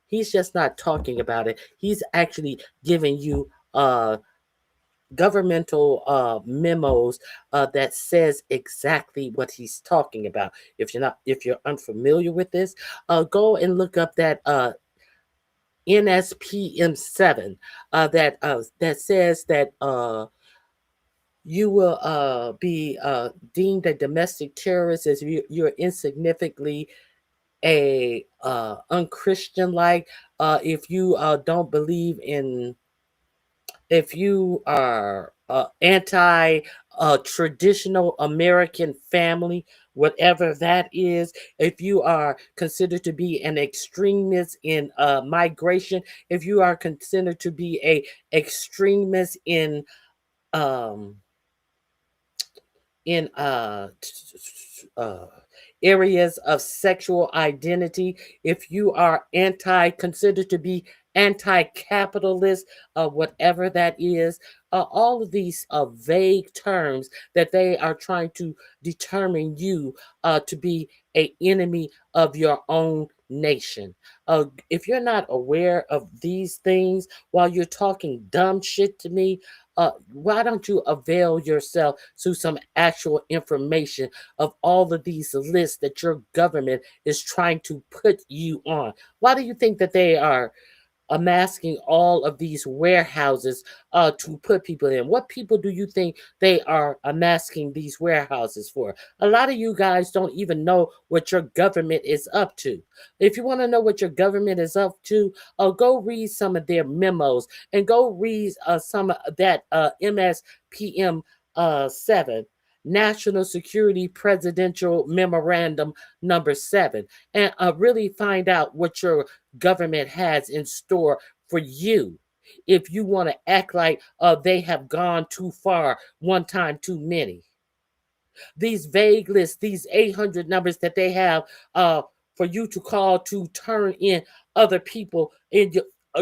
He's just not talking about it. He's actually giving you governmental memos that says exactly what he's talking about. If you're unfamiliar with this, go and look up that NSPM 7 that says that you will be deemed a domestic terrorist as you're insignificantly a unchristian like if you don't believe in if you are anti traditional American family, whatever that is, if you are considered to be an extremist in migration, if you are considered to be a extremist um, in areas of sexual identity, if you are considered to be anti-capitalist, whatever that is, all of these vague terms that they are trying to determine you to be a enemy of your own nation. If you're not aware of these things while you're talking dumb shit to me, why don't you avail yourself to some actual information of all of these lists that your government is trying to put you on? Why do you think that they are amassing all of these warehouses to put people in? What people do you think they are amassing these warehouses for? A lot of you guys don't even know what your government is up to. If you want to know what your government is up to, go read some of their memos and go read some of that MSPM 7. National Security Presidential Memorandum number 7, and really find out what your government has in store for you. If you want to act like they have gone too far, one time too many. These vague lists, these 800 numbers that they have for you to call to turn in other people in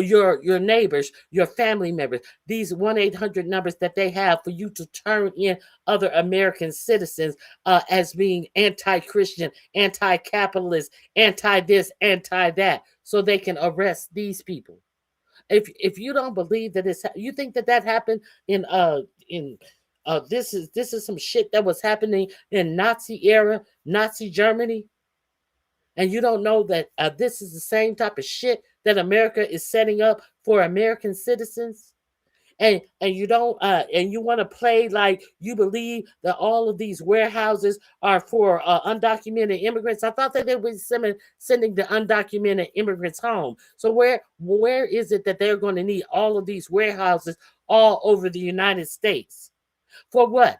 your neighbors, your family members, these 1-800 numbers that they have for you to turn in other American citizens as being anti-Christian, anti-capitalist, anti-this, anti-that, so they can arrest these people. If you don't believe that you think that happened in this is some shit that was happening in Nazi era, Nazi Germany, and you don't know that this is the same type of shit that America is setting up for American citizens, and you don't and you want to play like you believe that all of these warehouses are for undocumented immigrants. I thought that they were sending the undocumented immigrants home. So where is it that they're going to need all of these warehouses all over the United States? For what?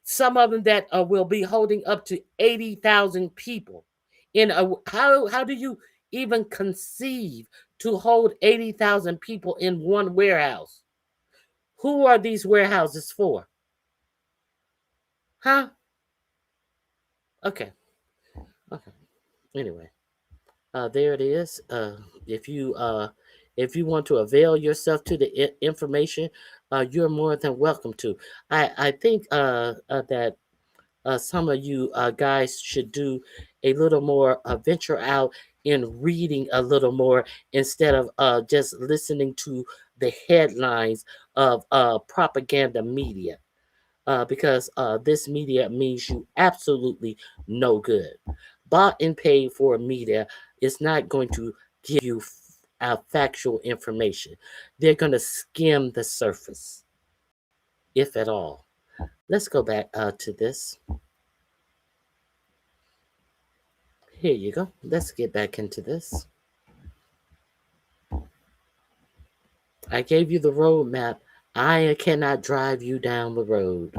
Some of them that will be holding up to 80,000 people. How do you even conceive to hold 80,000 people in one warehouse? Who are these warehouses for? Huh? Okay. Okay. Anyway, there it is. If you want to avail yourself to the information, you're more than welcome to. I think that some of you guys should do a little more venture out in reading a little more instead of just listening to the headlines of propaganda media. Because this media means you absolutely no good. Bought and paid for media is not going to give you factual information. They're going to skim the surface, if at all. Let's go back to this. Here you go. Let's get back into this. I gave you the roadmap. I cannot drive you down the road.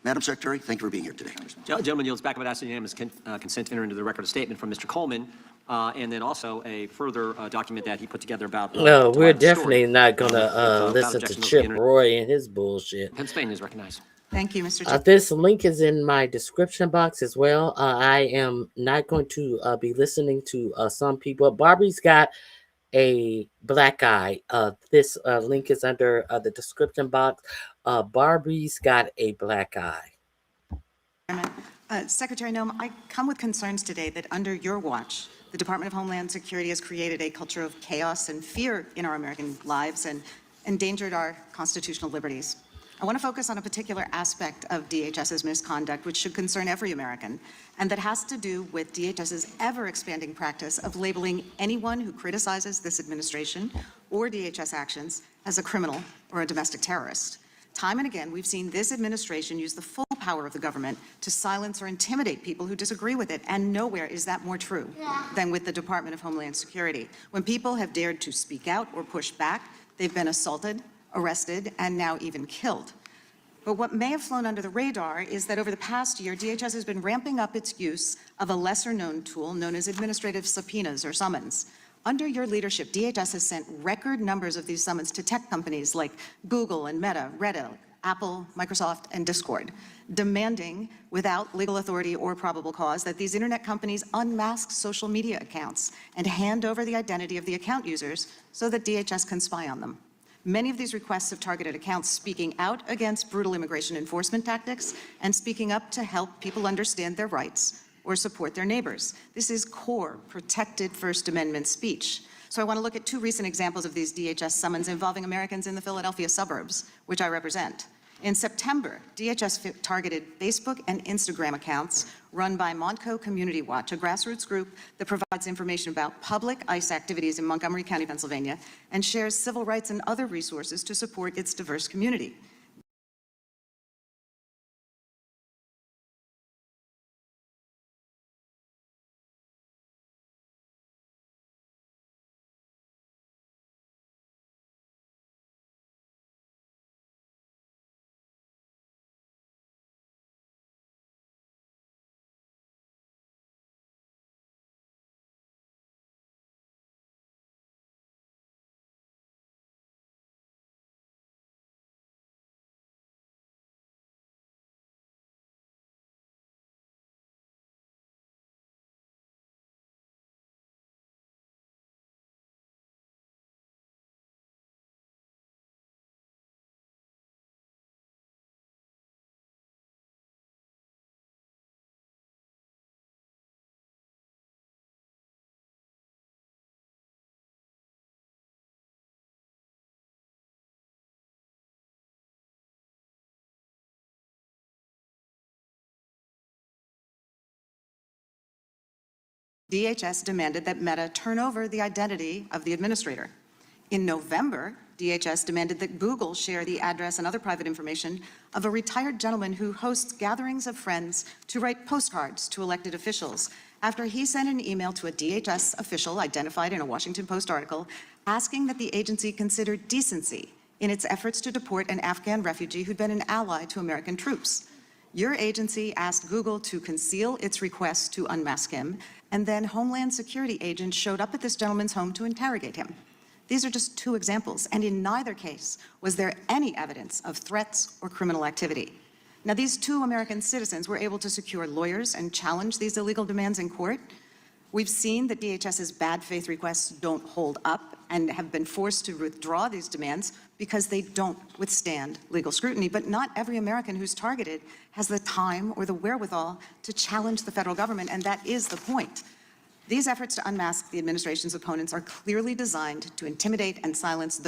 Madam Secretary, thank you for being here today. Gentleman yields back. I would ask unanimous consent to enter into the record a statement from Mr. Coleman, and then also a further document that he put together about. No, we're definitely not going to listen to Chip Roy and his bullshit. Pennsylvania is recognized. Thank you, Mr. Chair. This link is in my description box as well. I am not going to be listening to some people. Barbie's got a black eye. This link is under the description box. Barbie's got a black eye. Secretary Noem, I come with concerns today that under your watch, the Department of Homeland Security has created a culture of chaos and fear in our American lives, and endangered our constitutional liberties. I want to focus on a particular aspect of DHS's misconduct, which should concern every American, and that has to do with DHS's ever-expanding practice of labeling anyone who criticizes this administration or DHS actions as a criminal or a domestic terrorist. Time and again, we've seen this administration use the full power of the government to silence or intimidate people who disagree with it, and nowhere is that more true than with the Department of Homeland Security. When people have dared to speak out or push back, they've been assaulted, arrested, and now even killed. But what may have flown under the radar is that over the past year, DHS has been ramping up its use of a lesser-known tool known as administrative subpoenas or summons. Under your leadership, DHS has sent record numbers of these summons to tech companies like Google and Meta, Reddit, Apple, Microsoft, and Discord, demanding, without legal authority or probable cause, that these internet companies unmask social media accounts and hand over the identity of the account users so that DHS can spy on them. Many of these requests have targeted accounts speaking out against brutal immigration enforcement tactics and speaking up to help people understand their rights or support their neighbors. This is core, protected First Amendment speech. So I want to look at two recent examples of these DHS summons involving Americans in the Philadelphia suburbs, which I represent. In September, DHS targeted Facebook and Instagram accounts run by Montco Community Watch, a grassroots group that provides information about public ICE activities in Montgomery County, Pennsylvania, and shares civil rights and other resources to support its diverse community. DHS demanded that Meta turn over the identity of the administrator. In November, DHS demanded that Google share the address and other private information of a retired gentleman who hosts gatherings of friends to write postcards to elected officials after he sent an email to a DHS official identified in a Washington Post article asking that the agency consider decency in its efforts to deport an Afghan refugee who'd been an ally to American troops. Your agency asked Google to conceal its request to unmask him, and then Homeland Security agents showed up at this gentleman's home to interrogate him. These are just two examples, and in neither case was there any evidence of threats or criminal activity. Now, these two American citizens were able to secure lawyers and challenge these illegal demands in court. We've seen that DHS's bad faith requests don't hold up and have been forced to withdraw these demands because they don't withstand legal scrutiny. But not every American who's targeted has the time or the wherewithal to challenge the federal government, and that is the point. These efforts to unmask the administration's opponents are clearly designed to intimidate and silence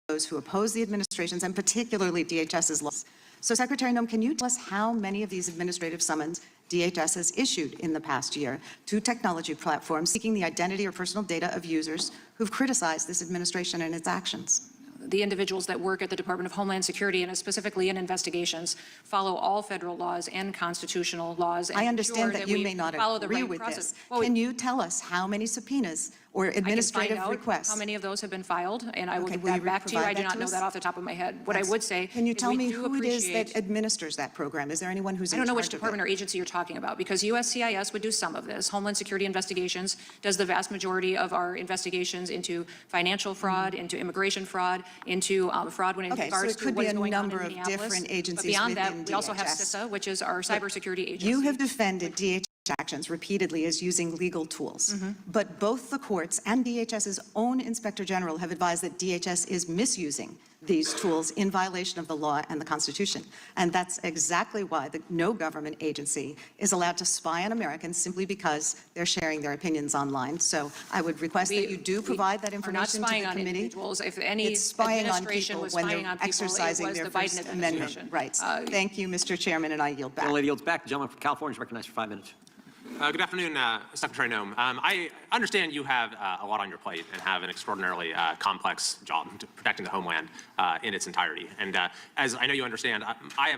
those who oppose the administration's and particularly DHS's laws. So, Secretary Noem, can you tell us how many of these administrative summons DHS has issued in the past year to technology platforms seeking the identity or personal data of users who've criticized this administration and its actions? The individuals that work at the Department of Homeland Security and specifically in investigations follow all federal laws and constitutional laws. And I understand that you may not agree with process. this. Well, can you tell us how many subpoenas or administrative I can find out requests? How many of those have been filed, and I will give will that back to you. I do provide that not to know us? that off the top of my head. What I would say Can you is tell we me do who it is that appreciate- administers that program? Is there anyone who's I in don't know charge which of department it? or agency you're talking about, because USCIS would do some of this. Homeland Security Investigations does the vast majority of our investigations into financial fraud, into immigration fraud, into fraud when in Okay, so regards it to could what be is a going on in number of Minneapolis. different agencies But beyond that, within we also have DHS. CISA, which is our cybersecurity agency. You have defended DHS actions repeatedly as using legal tools, but both the courts and DHS's own Inspector General have advised that DHS is misusing these tools in violation of the law and the Constitution. And that's exactly why no government agency is allowed to spy on Americans simply because they're sharing their opinions online. So I would request that you do provide that information to the spying on committee. individuals. If any It's spying on administration people was when spying they're on people, exercising it was their the Biden First Amendment administration. rights. Thank you, Mr. Chairman, and I yield back. The lady yields back. The gentleman from California is recognized for 5 minutes. Good afternoon, Secretary Noem. I understand you have a lot on your plate and have an extraordinarily complex job to protecting the homeland in its entirety. And as I know you understand,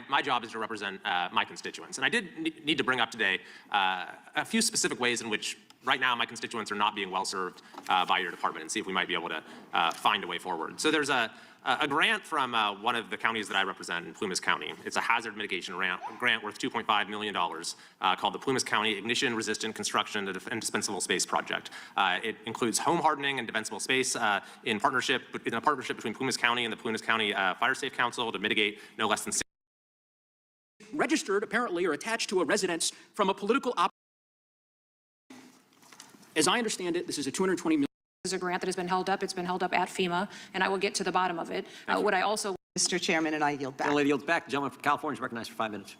my job is to represent my constituents. And I did need to bring up today a few specific ways in which right now my constituents are not being well served by your department, and see if we might be able to find a way forward. So there's a grant from one of the counties that I represent in Plumas County. It's a hazard mitigation grant worth $2.5 million called the Plumas County Ignition Resistant Construction and Indispensable Space Project. It includes home hardening and defensible space in a partnership between Plumas County and the Plumas County Fire Safe Council to mitigate no less than registered, apparently, or attached to a residence from a political As I understand it, this is a $220 million. This is a grant that has been held up. It's been held up at FEMA, and I will get to the bottom of it. What I also... Mr. Chairman, and I yield back. The lady yields back. The gentleman from California is recognized for 5 minutes.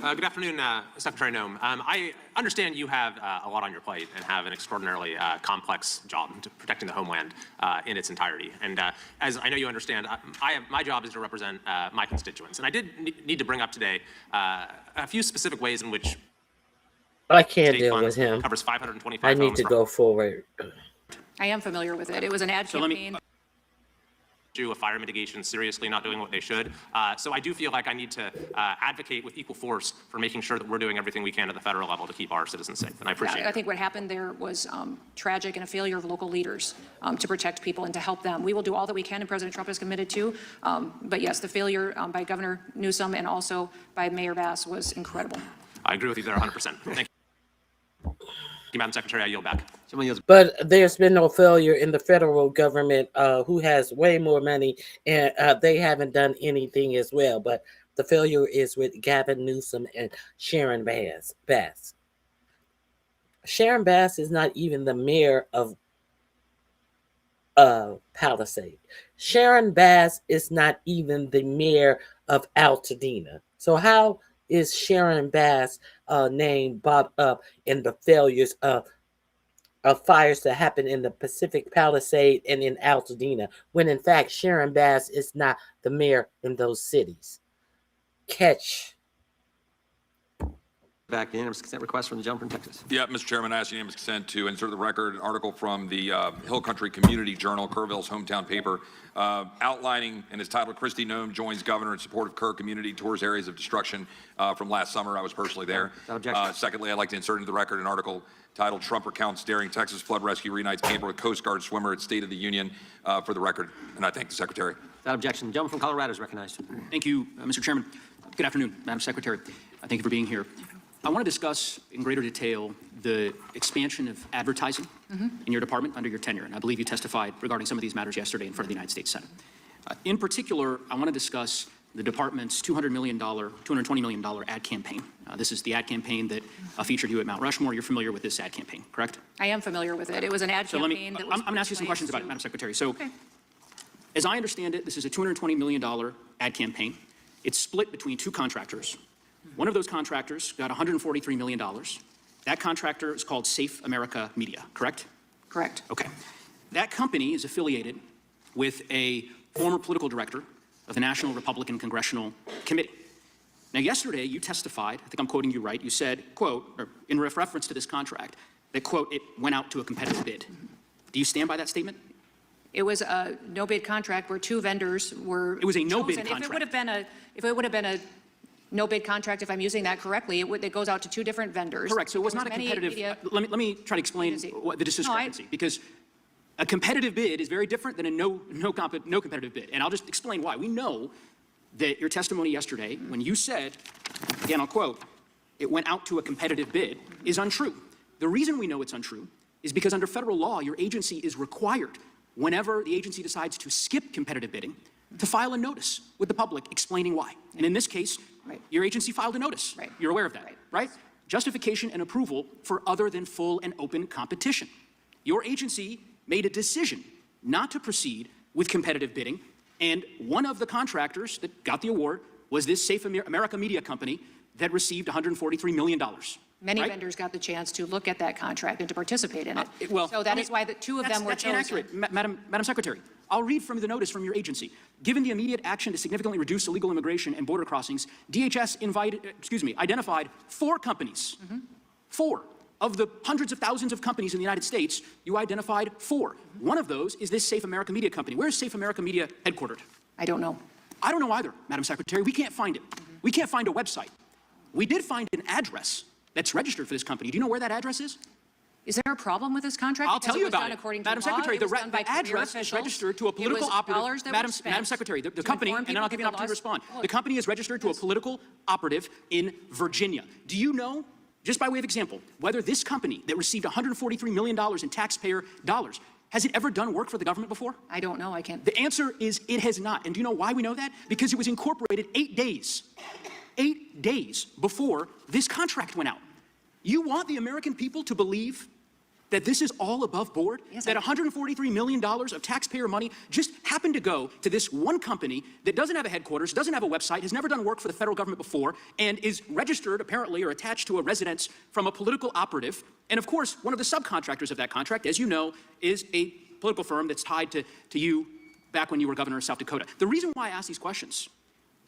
Good afternoon, Secretary Noem. I understand you have a lot on your plate and have an extraordinarily complex job to protecting the homeland in its entirety. And as I know you understand, my job is to represent my constituents. And I did need to bring up today a few specific ways in which I can't deal with him. Covers 525 I need homes to go forward. I am familiar with it. It was an ad campaign. Of fire mitigation seriously not doing what they should. So I do feel like I need to advocate with equal force for making sure that we're doing everything we can at the federal level to keep our citizens safe. And I appreciate it. I think what happened there was tragic and a failure of local leaders to protect people and to help them. We will do all that we can, and President Trump is committed to. But yes, the failure by Governor Newsom and also by Mayor Bass was incredible. I agree with you there 100%. Thank you. Madam Secretary, I yield back. But there's been no failure in the federal government, who has way more money, and they haven't done anything as well. But the failure is with Gavin Newsom and Sharon Bass. Sharon Bass is not even the mayor of Palisade. Sharon Bass is not even the mayor of Altadena. So how is Sharon Bass' name brought up in the failures of fires that happened in the Pacific Palisade and in Altadena, when in fact Sharon Bass is not the mayor in those cities? Catch. Back the unanimous consent request from the gentleman from Texas. Yeah, Mr. Chairman, I ask unanimous consent to insert the record an article from the Hill Country Community Journal, Kerrville's hometown paper, outlining, and it's titled, Kristi Noem Joins Governor in Support of Kerr Community, Tours Areas of Destruction, from last summer. I was personally there. Secondly, I'd like to insert into the record an article titled, Trump Recounts Daring Texas Flood Rescue Reunites Camper with Coast Guard Swimmer at State of the Union, for the record. And I thank the Secretary. Without objection, the gentleman from Colorado is recognized. Thank you, Mr. Chairman. Good afternoon, Madam Secretary. Thank you for being here. I want to discuss in greater detail the expansion of advertising in your department under your tenure, and I believe you testified regarding some of these matters yesterday in front of the United States Senate. In particular, I want to discuss the department's $220 million ad campaign. This is the ad campaign that featured you at Mount Rushmore. You're familiar with this ad campaign, correct? I am familiar with it. It was an ad campaign that was... I'm going to ask you some questions about it, Madam Secretary. So, as I understand it, this is a $220 million ad campaign. It's split between two contractors. One of those contractors got $143 million. That contractor is called Safe America Media, correct? Correct. Okay. That company is affiliated with a former political director of the National Republican Congressional Committee. Now, yesterday, you testified, I think I'm quoting you right, you said, quote, or in reference to this contract, that, quote, it went out to a competitive bid. Do you stand by that statement? It was a no-bid contract where two vendors were... It was a no-bid chosen. contract. If it would have been a no-bid contract, if I'm using that correctly, it goes out to two different vendors. Correct. So it was not a competitive... Let me try to explain what the discrepancy, because a competitive bid is very different than a no competitive bid. And I'll just explain why. We know that your testimony yesterday, when you said, again, I'll quote, it went out to a competitive bid, is untrue. The reason we know it's untrue is because under federal law, your agency is required, whenever the agency decides to skip competitive bidding, to file a notice with the public explaining why. And in this case, your agency filed a notice. You're aware of that, right? Justification and approval for other than full and open competition. Your agency made a decision not to proceed with competitive bidding And one of the contractors that got the award was this Safe America Media Company that received $143 million. Many right? vendors got the chance to look at that contract and to participate in it. Well, so that is why the two of them were that's chosen. inaccurate, Madam Secretary. I'll read from the notice from your agency. Given the immediate action to significantly reduce illegal immigration and border crossings, DHS identified 4 companies. 4 of the hundreds of thousands of companies in the United States. You identified 4. One of those is this Safe America Media Company. Where is Safe America Media headquartered? I don't know. I don't know either, Madam Secretary. We can't find it. We can't find a website. We did find an address that's registered for this company. Do you know where that address is? Is there a problem with this contract? I'll tell you about it. According to Madam law, Secretary, it was done by the address is registered to a political operative. Madam Secretary, the company, and then I'll give you an opportunity to respond. The company is registered to a political operative in Virginia. Do you know, just by way of example, whether this company that received $143 million in taxpayer dollars, has it ever done work for the government before? I don't know. I can't. The answer is it has not. And do you know why we know that? Because it was incorporated 8 days before this contract went out. You want the American people to believe that this is all above board? Yes, that $143 million of taxpayer money just happened to go to this one company that doesn't have a headquarters, doesn't have a website, has never done work for the federal government before, and is registered apparently or attached to a residence from a political operative. And of course, one of the subcontractors of that contract, as you know, is a political firm that's tied to you back when you were governor of South Dakota. The reason why I ask these questions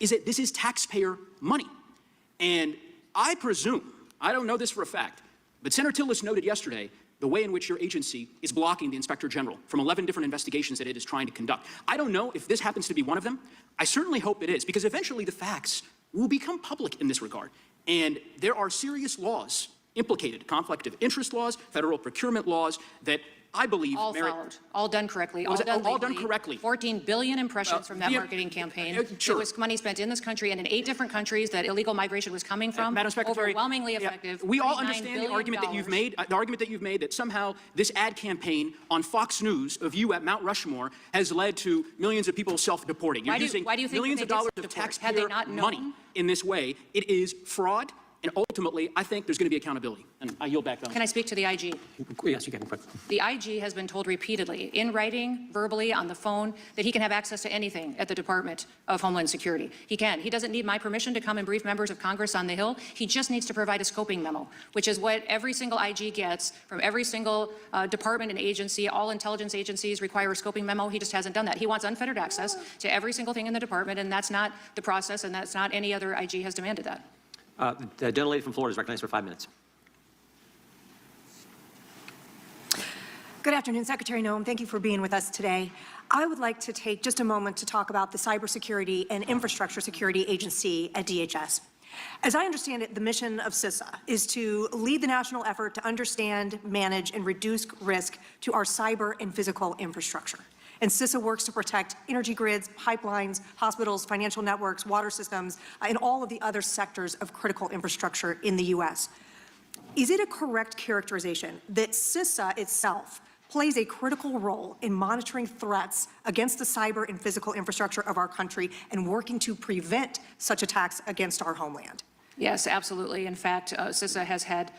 is that this is taxpayer money. And I presume, I don't know this for a fact, but Senator Tillis noted yesterday the way in which your agency is blocking the Inspector General from 11 different investigations that it is trying to conduct. I don't know if this happens to be one of them. I certainly hope it is, because eventually the facts will become public in this regard. And there are serious laws implicated, conflict of interest laws, federal procurement laws, that I believe all followed, all done correctly, all done correctly. 14 billion impressions from that marketing campaign. Sure. It was money spent in this country and in 8 different countries that illegal migration was coming from. Madam Secretary, overwhelmingly effective. We all understand the argument that you've made. The argument that you've made that somehow this ad campaign on Fox News of you at Mount Rushmore has led to millions of people self-deporting. You're using why do you think millions of dollars of taxpayer money in this way. It is fraud. And ultimately, I think there's going to be accountability. And I yield back down. Can I speak to the IG? Yes, you can. The IG has been told repeatedly, in writing, verbally, on the phone, that he can have access to anything at the Department of Homeland Security. He can. He doesn't need my permission to come and brief members of Congress on the Hill. He just needs to provide a scoping memo, which is what every single IG gets from every single department and agency. All intelligence agencies require a scoping memo. He just hasn't done that. He wants unfettered access to every single thing in the department, and that's not the process, and that's not any other IG has demanded that. The gentlelady from Florida is recognized for 5 minutes. Good afternoon, Secretary Noem. Thank you for being with us today. I would like to take just a moment to talk about the Cybersecurity and Infrastructure Security Agency at DHS. As I understand it, the mission of CISA is to lead the national effort to understand, manage, and reduce risk to our cyber and physical infrastructure. And CISA works to protect energy grids, pipelines, hospitals, financial networks, water systems, and all of the other sectors of critical infrastructure in the U.S. Is it a correct characterization that CISA itself plays a critical role in monitoring threats against the cyber and physical infrastructure of our country and working to prevent such attacks against our homeland? Yes, absolutely. In fact, CISA has had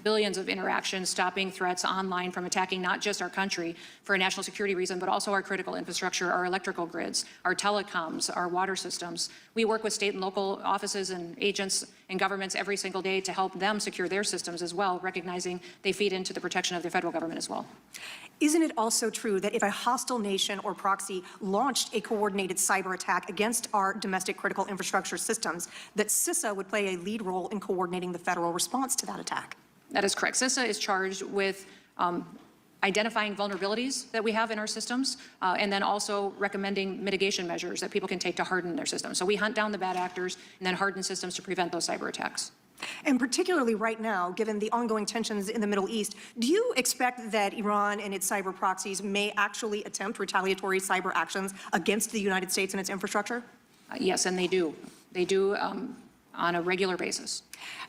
billions of interactions stopping threats online from attacking not just our country for a national security reason, but also our critical infrastructure, our electrical grids, our telecoms, our water systems. We work with state and local offices and agents and governments every single day to help them secure their systems as well, recognizing they feed into the protection of the federal government as well. Isn't it also true that if a hostile nation or proxy launched a coordinated cyber attack against our domestic critical infrastructure systems, that CISA would play a lead role in coordinating the federal response to that attack? That is correct. CISA is charged with identifying vulnerabilities that we have in our systems, and then also recommending mitigation measures that people can take to harden their systems. So we hunt down the bad actors and then harden systems to prevent those cyber attacks. And particularly right now, given the ongoing tensions in the Middle East, do you expect that Iran and its cyber proxies may actually attempt retaliatory cyber actions against the United States and its infrastructure? Yes, and they do. They do on a regular basis.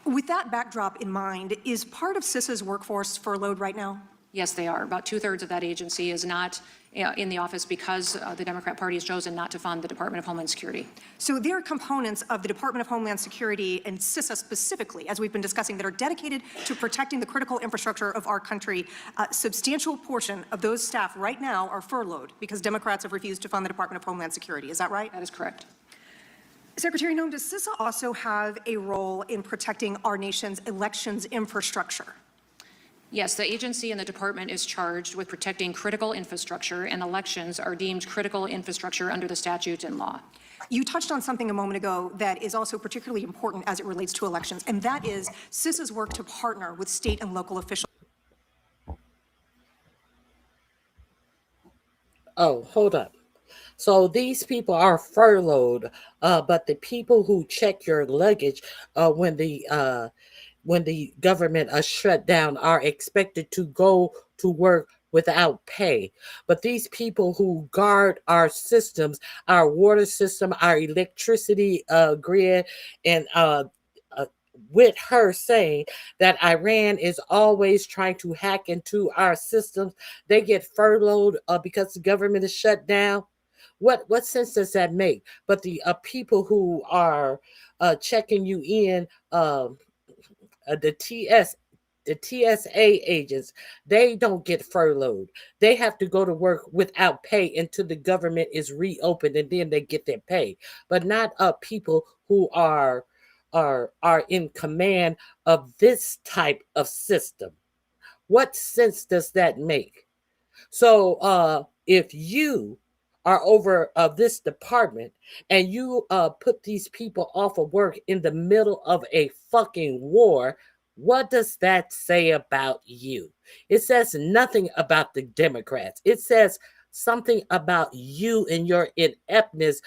With that backdrop in mind, is part of CISA's workforce furloughed right now? Yes, they are. About 2/3 of that agency is not in the office because the Democrat Party has chosen not to fund the Department of Homeland Security. So there are components of the Department of Homeland Security and CISA specifically, as we've been discussing, that are dedicated to protecting the critical infrastructure of our country. A substantial portion of those staff right now are furloughed because Democrats have refused to fund the Department of Homeland Security. Is that right? That is correct. Secretary Noem, does CISA also have a role in protecting our nation's elections infrastructure? Yes, the agency and the department is charged with protecting critical infrastructure, and elections are deemed critical infrastructure under the statute and law. You touched on something a moment ago that is also particularly important as it relates to elections, and that is CISA's work to partner with state and local officials. Oh, hold up. So these people are furloughed, but the people who check your luggage when the government shut down are expected to go to work without pay. But these people who guard our systems, our water system, our electricity grid, and with her saying that Iran is always trying to hack into our systems, they get furloughed because the government is shut down. What sense does that make? But the people who are checking you in, the TSA agents, they don't get furloughed. They have to go to work without pay until the government is reopened, and then they get their pay. But not people who are in command of this type of system. What sense does that make? So if you are over this department and you put these people off of work in the middle of a fucking war, what does that say about you? It says nothing about the Democrats. It says something about you and your ineptness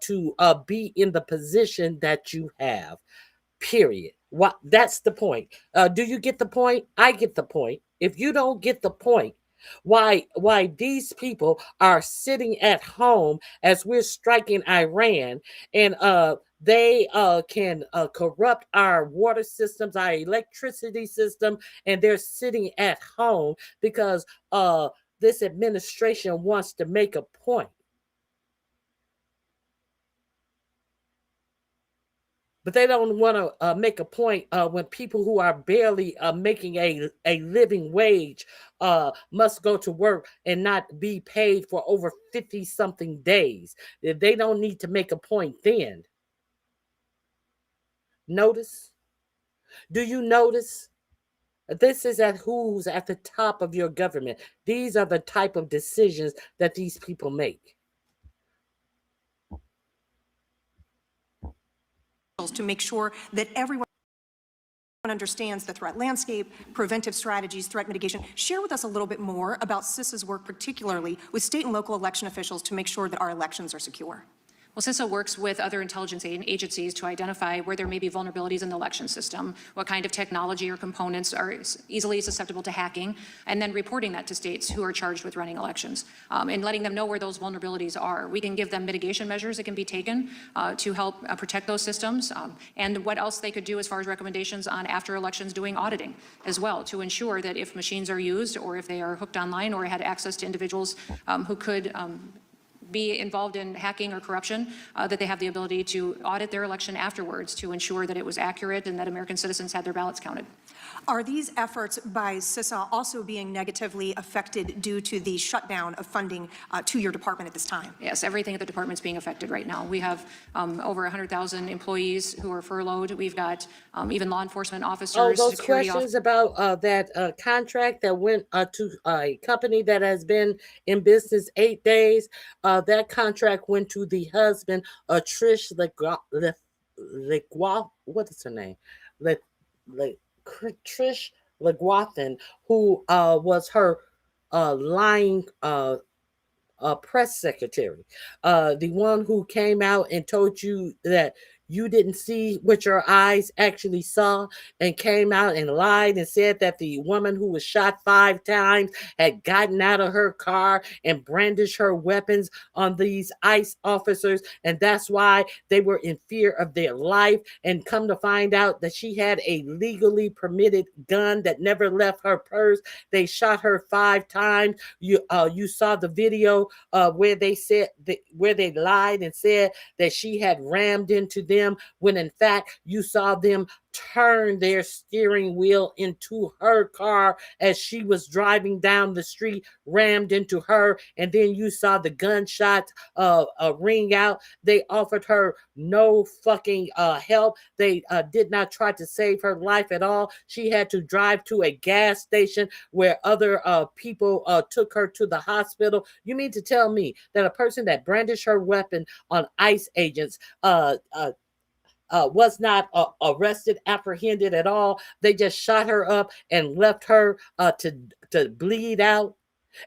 to be in the position that you have. Period. What? That's the point. Do you get the point? I get the point. If you don't get the point, why these people are sitting at home as we're striking Iran, and they can corrupt our water systems, our electricity system, and they're sitting at home because this administration wants to make a point. But they don't want to make a point when people who are barely making a living wage must go to work and not be paid for over 50-something days. They don't need to make a point then. Notice? Do you notice? This is who's at the top of your government. These are the type of decisions that these people make. To make sure that everyone understands the threat landscape, preventive strategies, threat mitigation. Share with us a little bit more about CISA's work, particularly with state and local election officials, to make sure that our elections are secure. Well, CISA works with other intelligence agencies to identify where there may be vulnerabilities in the election system, what kind of technology or components are easily susceptible to hacking, and then reporting that to states who are charged with running elections, and letting them know where those vulnerabilities are. We can give them mitigation measures that can be taken to help protect those systems, and what else they could do as far as recommendations on after elections doing auditing as well, to ensure that if machines are used or if they are hooked online or had access to individuals who could be involved in hacking or corruption, that they have the ability to audit their election afterwards to ensure that it was accurate and that American citizens had their ballots counted. Are these efforts by CISA also being negatively affected due to the shutdown of funding to your department at this time? Yes, everything at the department is being affected right now. We have over 100,000 employees who are furloughed. We've got even law enforcement officers, those security questions about that contract that went to a company that has been in business 8 days, that contract went to the husband, Trish what is her name? Trish Legwathan, who was her lying press secretary, the one who came out and told you that you didn't see what your eyes actually saw and came out and lied and said that the woman who was shot 5 times had gotten out of her car and brandished her weapons on these ICE officers, and that's why they were in fear of their life, and come to find out that she had a legally permitted gun that never left her purse. They shot her 5 times. You saw the video where they said where they lied and said that she had rammed into them, when in fact you saw them turn their steering wheel into her car as she was driving down the street, rammed into her, and then you saw the gunshot ring out. They offered her no fucking help. They did not try to save her life at all. She had to drive to a gas station where other people took her to the hospital. You mean to tell me that a person that brandished her weapon on ICE agents was not arrested, apprehended at all? They just shot her up and left her to bleed out.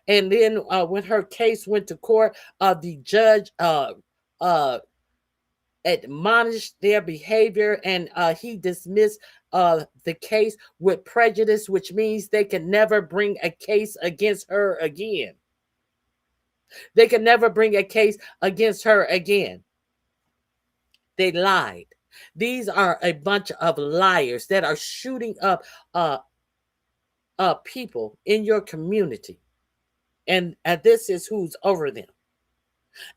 And then when her case went to court, the judge admonished their behavior, and he dismissed the case with prejudice, which means they can never bring a case against her again. They can never bring a case against her again. They lied. These are a bunch of liars that are shooting up people in your community. And this is who's over them.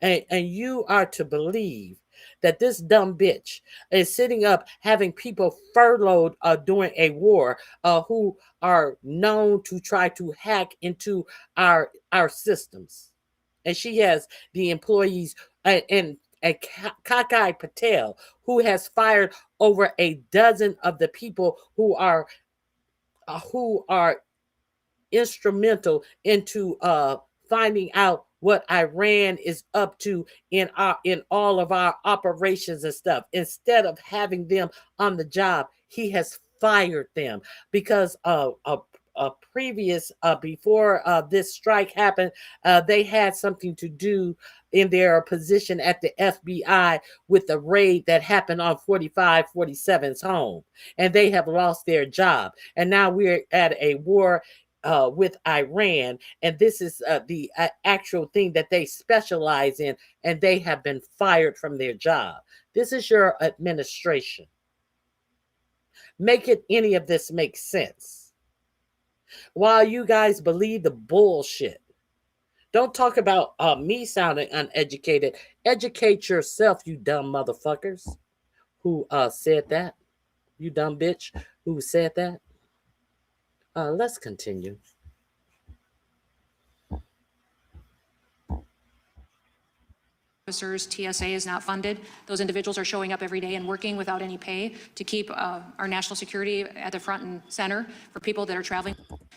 And you are to believe that this dumb bitch is sitting up having people furloughed during a war who are known to try to hack into our systems. And she has the employees and Kakai Patel, who has fired over a dozen of the people who are instrumental into finding out what Iran is up to in all of our operations and stuff. Instead of having them on the job, he has fired them because previous before this strike happened, they had something to do in their position at the FBI with the raid that happened on 4547's home, and they have lost their job. And now we're at a war with Iran, and this is the actual thing that they specialize in, and they have been fired from their job. This is your administration. Make it any of this make sense? While you guys believe the bullshit, don't talk about me sounding uneducated. Educate yourself, you dumb motherfuckers. Who said that? You dumb bitch who said that? Let's continue. Officers, TSA is not funded. Those individuals are showing up every day and working without any pay to keep our national security at the front and center for people that are traveling.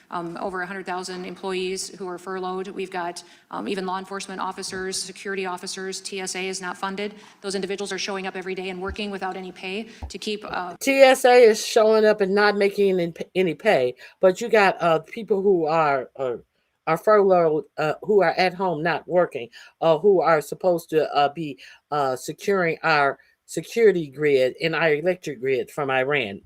Over 100,000 employees who are furloughed. We've got even law enforcement officers, security officers. TSA is not funded. Those individuals are showing up every day and working without any pay to keep. TSA is showing up and not making any pay, but you got people who are furloughed, who are at home not working, who are supposed to be securing our security grid and our electric grid from Iran.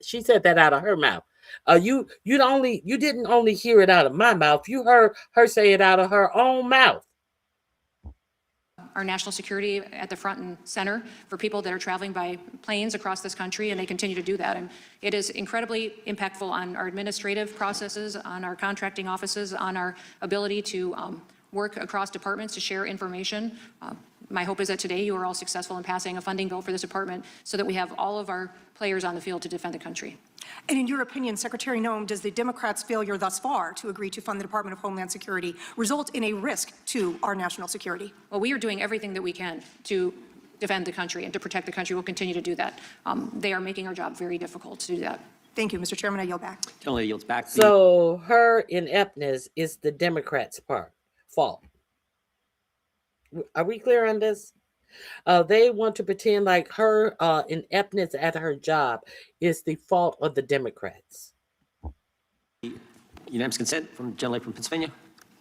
She said that out of her mouth. You didn't only hear it out of my mouth. You heard her say it out of her own mouth. Our national security at the front and center for people that are traveling by planes across this country, and they continue to do that. And it is incredibly impactful on our administrative processes, on our contracting offices, on our ability to work across departments to share information. My hope is that today you are all successful in passing a funding bill for this department so that we have all of our players on the field to defend the country. And in your opinion, Secretary Noem, does the Democrats' failure thus far to agree to fund the Department of Homeland Security result in a risk to our national security? Well, we are doing everything that we can to defend the country and to protect the country. We'll continue to do that. They are making our job very difficult to do that. Thank you, Mr. Chairman. I yield back. Gentleman yields back. So her ineptness is the Democrats' fault. Are we clear on this? They want to pretend like her ineptness at her job is the fault of the Democrats. Unanimous consent from the gentleman from Pennsylvania.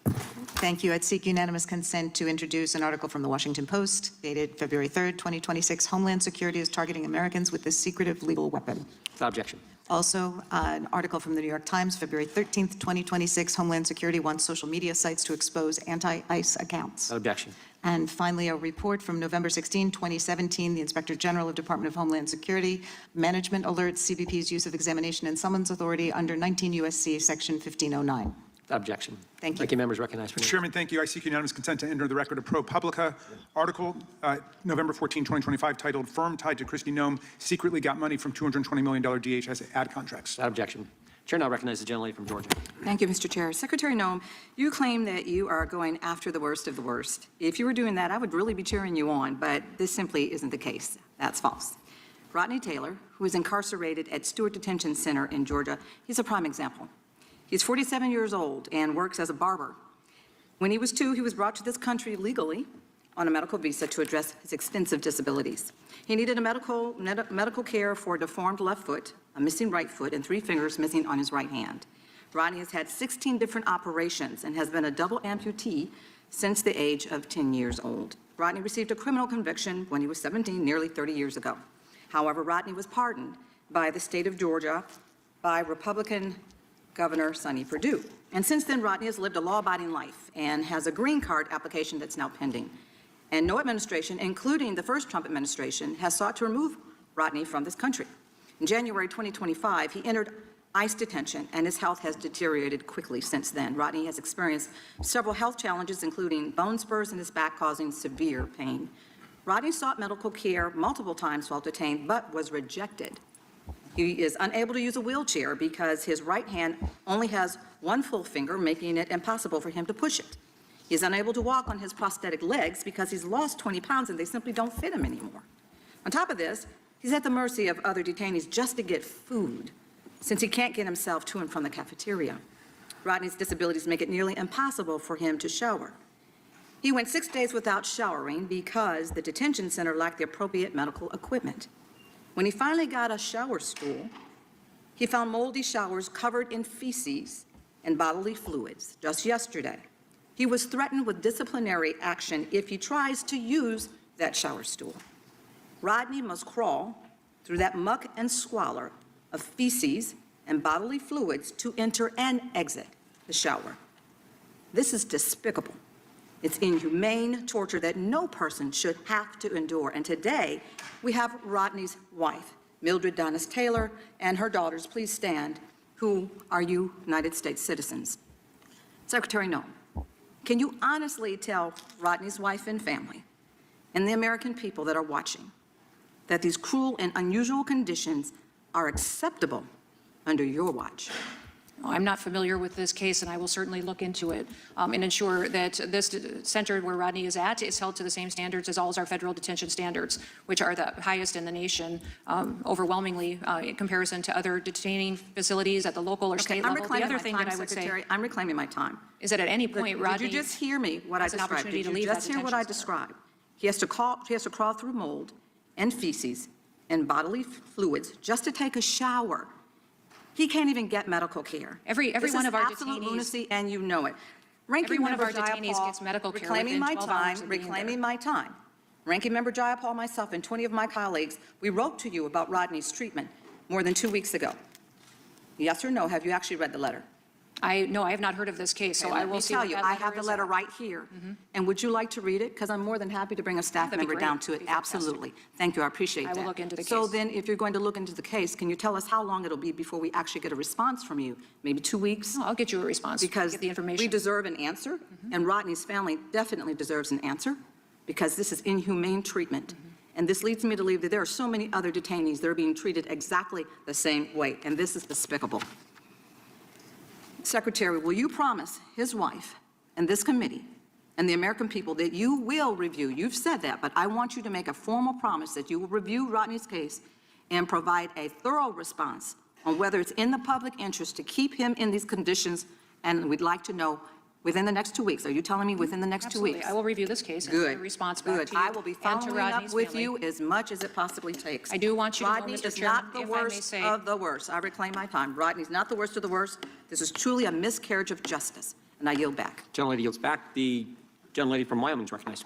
Thank you. I'd seek unanimous consent to introduce an article from the Washington Post dated February 3rd, 2026. Homeland Security is targeting Americans with this secretive legal weapon. Without objection. Also, an article from the New York Times, February 13th, 2026. Homeland Security wants social media sites to expose anti-ICE accounts. Without objection. And finally, a report from November 16, 2017, the Inspector General of Department of Homeland Security, management alerts CBP's use of examination and summons authority under 19 U.S.C. Section 1509. Without objection. Thank you. Ranking members recognized for Mr. Chairman, thank you. I seek unanimous consent to enter the record of ProPublica article, November 14, 2025, titled "Firm Tied to Kristi Noem Secretly Got Money from $220 Million DHS Ad Contracts." Without objection. Chair now recognizes the gentlelady from Georgia. Thank you, Mr. Chair. Secretary Noem, you claim that you are going after the worst of the worst. If you were doing that, I would really be cheering you on, but this simply isn't the case. That's false. Rodney Taylor, who is incarcerated at Stewart Detention Center in Georgia, he's a prime example. He's 47 years old and works as a barber. When he was 2, he was brought to this country legally on a medical visa to address his extensive disabilities. He needed a medical care for a deformed left foot, a missing right foot, and 3 fingers missing on his right hand. Rodney has had 16 different operations and has been a double amputee since the age of 10 years old. Rodney received a criminal conviction when he was 17, nearly 30 years ago. However, Rodney was pardoned by the state of Georgia by Republican Governor Sonny Perdue. And since then, Rodney has lived a law-abiding life and has a green card application that's now pending. And no administration, including the first Trump administration, has sought to remove Rodney from this country. In January 2025, he entered ICE detention, and his health has deteriorated quickly since then. Rodney has experienced several health challenges, including bone spurs in his back causing severe pain. Rodney sought medical care multiple times while detained, but was rejected. He is unable to use a wheelchair because his right hand only has 1 full finger, making it impossible for him to push it. He is unable to walk on his prosthetic legs because he's lost 20 pounds and they simply don't fit him anymore. On top of this, he's at the mercy of other detainees just to get food, since he can't get himself to and from the cafeteria. Rodney's disabilities make it nearly impossible for him to shower. He went 6 days without showering because the detention center lacked the appropriate medical equipment. When he finally got a shower stool, he found moldy showers covered in feces and bodily fluids. Just yesterday, he was threatened with disciplinary action if he tries to use that shower stool. Rodney must crawl through that muck and squalor of feces and bodily fluids to enter and exit the shower. This is despicable. It's inhumane torture that no person should have to endure. And today, we have Rodney's wife, Mildred Donis Taylor, and her daughters, please stand, who are United States citizens. Secretary Noem, can you honestly tell Rodney's wife and family and the American people that are watching that these cruel and unusual conditions are acceptable under your watch? I'm not familiar with this case, and I will certainly look into it and ensure that this center where Rodney is at is held to the same standards as all of our federal detention standards, which are the highest in the nation, overwhelmingly in comparison to other detaining facilities at the local or state level. The other thing that I would say, I'm reclaiming my time. is that at any point, Rodney Did you just hear me, what I has an described? opportunity Did to you leave just that hear what I detention center. described? He has to crawl through mold and feces and bodily fluids just to take a shower. He can't even get medical care. Every This one is of our absolute detainees, lunacy, and you know it. every one of our Member detainees Jayapal, gets medical care reclaiming within my 12 time, hours of being reclaiming there. my time. Ranking Member Jayapal, myself, and 20 of my colleagues, we wrote to you about Rodney's treatment more than 2 weeks ago. Yes or no, have you actually read the letter? No, I have not heard of this case, so Okay, I let will me see tell what you, that I have the is letter about. right here. And would you like to read it? Because I'm more than happy to bring a staff That'd be member great. down to it. That'd be fantastic. Absolutely. Thank you, I appreciate I that. will look into the So case. then, if you're going to look into the case, can you tell us how long it'll be before we actually get a response from you? Maybe 2 weeks? No, I'll get you a response. Because get the information. we deserve an answer, and Rodney's family definitely deserves an answer, because this is inhumane treatment. And this leads me to believe that there are so many other detainees that are being treated exactly the same way, and this is despicable. Secretary, will you promise his wife and this committee and the American people that you will review, you've said that, but I want you to make a formal promise that you will review Rodney's case and provide a thorough response on whether it's in the public interest to keep him in these conditions, and we'd like to know within the next 2 weeks. Are you telling me within the next Absolutely. 2 weeks? I will review this case and Good. give a response back Good. to you I will be and to following up Rodney's with family. you as much as it possibly takes. I do want you to know, Rodney Mr. is Chairman, not the if I may worst say- of the worst. I reclaim my time. Rodney's not the worst of the worst. This is truly a miscarriage of justice. And I yield back. Gentlelady yields back. The gentlelady from Wyoming is recognized.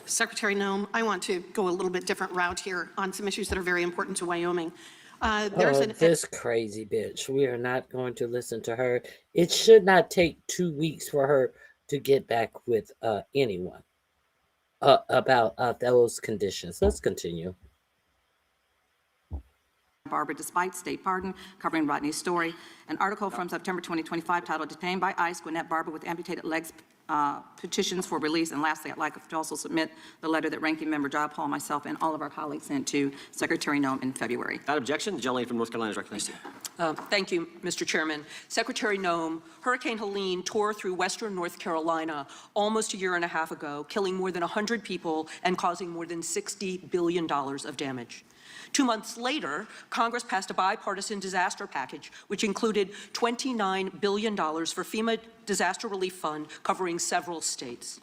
Secretary Noem, I want to go a little bit different route here on some issues that are very important to Wyoming. This crazy bitch. We are not going to listen to her. It should not take 2 weeks for her to get back with anyone about those conditions. Let's continue. Barbara, despite state pardon, covering Rodney's story. An article from September 2025 titled "Detained by ICE, Gwinnett Barber with amputated legs petitions for release." And lastly, I'd like to also submit the letter that Ranking Member John Paul, myself, and all of our colleagues sent to Secretary Noem in February. Without objection, the gentlelady from North Carolina is recognized. Thank you, Mr. Chairman. Secretary Noem, Hurricane Helene tore through western North Carolina almost a year and a half ago, killing more than 100 people and causing more than $60 billion of damage. 2 months later, Congress passed a bipartisan disaster package, which included $29 billion for FEMA Disaster Relief Fund covering several states.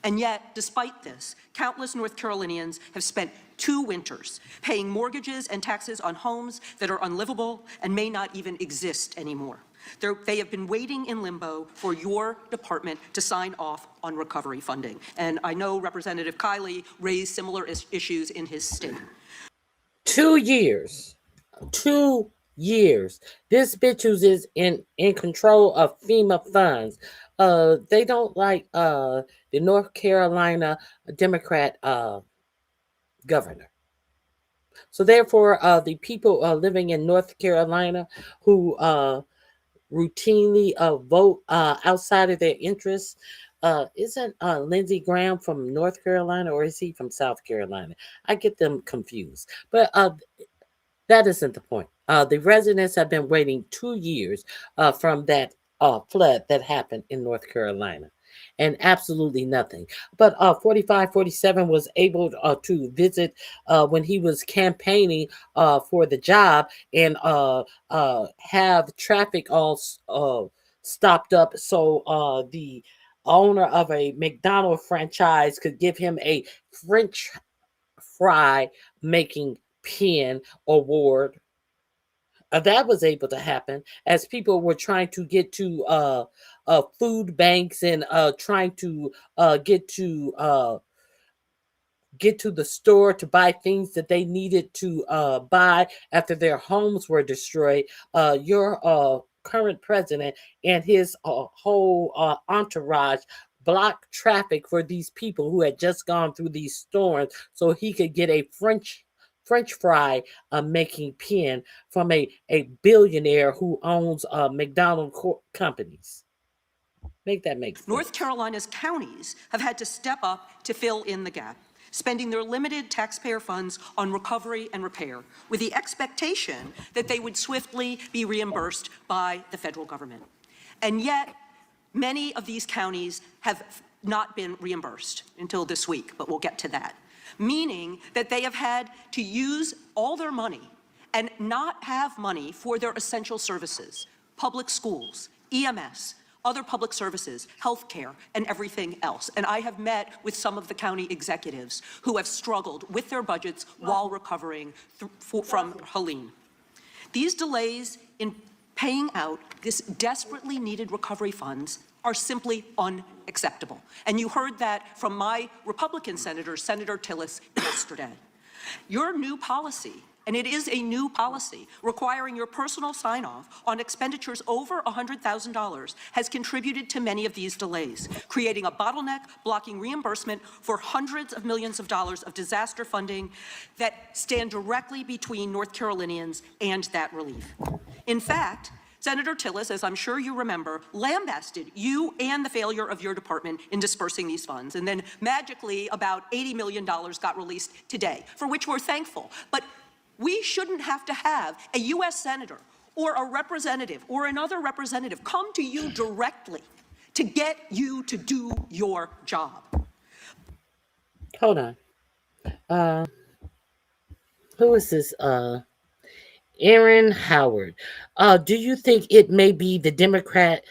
And yet, despite this, countless North Carolinians have spent 2 winters paying mortgages and taxes on homes that are unlivable and may not even exist anymore. They have been waiting in limbo for your department to sign off on recovery funding. And I know Representative Kiley raised similar issues in his state. 2 years. 2 years. This bitch who's is in control of FEMA funds. They don't like the North Carolina Democrat governor. So therefore, the people living in North Carolina who routinely vote outside of their interests. Isn't Lindsey Graham from North Carolina, or is he from South Carolina? I get them confused. But that isn't the point. The residents have been waiting 2 years from that flood that happened in North Carolina, and absolutely nothing. But 4547 was able to visit when he was campaigning for the job and have traffic all stopped up so the owner of a McDonald's franchise could give him a French fry making pin award. That was able to happen as people were trying to get to food banks and trying to get to the store to buy things that they needed to buy after their homes were destroyed. Your current president and his whole entourage blocked traffic for these people who had just gone through these storms so he could get a French fry making pin from a billionaire who owns McDonald's companies. Make that make sense. North Carolina's counties have had to step up to fill in the gap, spending their limited taxpayer funds on recovery and repair, with the expectation that they would swiftly be reimbursed by the federal government. And yet, many of these counties have not been reimbursed until this week, but we'll get to that. Meaning that they have had to use all their money and not have money for their essential services, public schools, EMS, other public services, healthcare, and everything else. And I have met with some of the county executives who have struggled with their budgets while recovering from Helene. These delays in paying out this desperately needed recovery funds are simply unacceptable. And you heard that from my Republican senator, Senator Tillis, yesterday. Your new policy, and it is a new policy, requiring your personal sign-off on expenditures over $100,000 has contributed to many of these delays, creating a bottleneck, blocking reimbursement for hundreds of millions of dollars of disaster funding that stand directly between North Carolinians and that relief. In fact, Senator Tillis, as I'm sure you remember, lambasted you and the failure of your department in dispersing these funds. And then magically about $80 million got released today, for which we're thankful. But we shouldn't have to have a U.S. senator or a representative or another representative come to you directly to get you to do your job. Hold on. Who is this? Aaron Howard. Do you think it may be the Democrat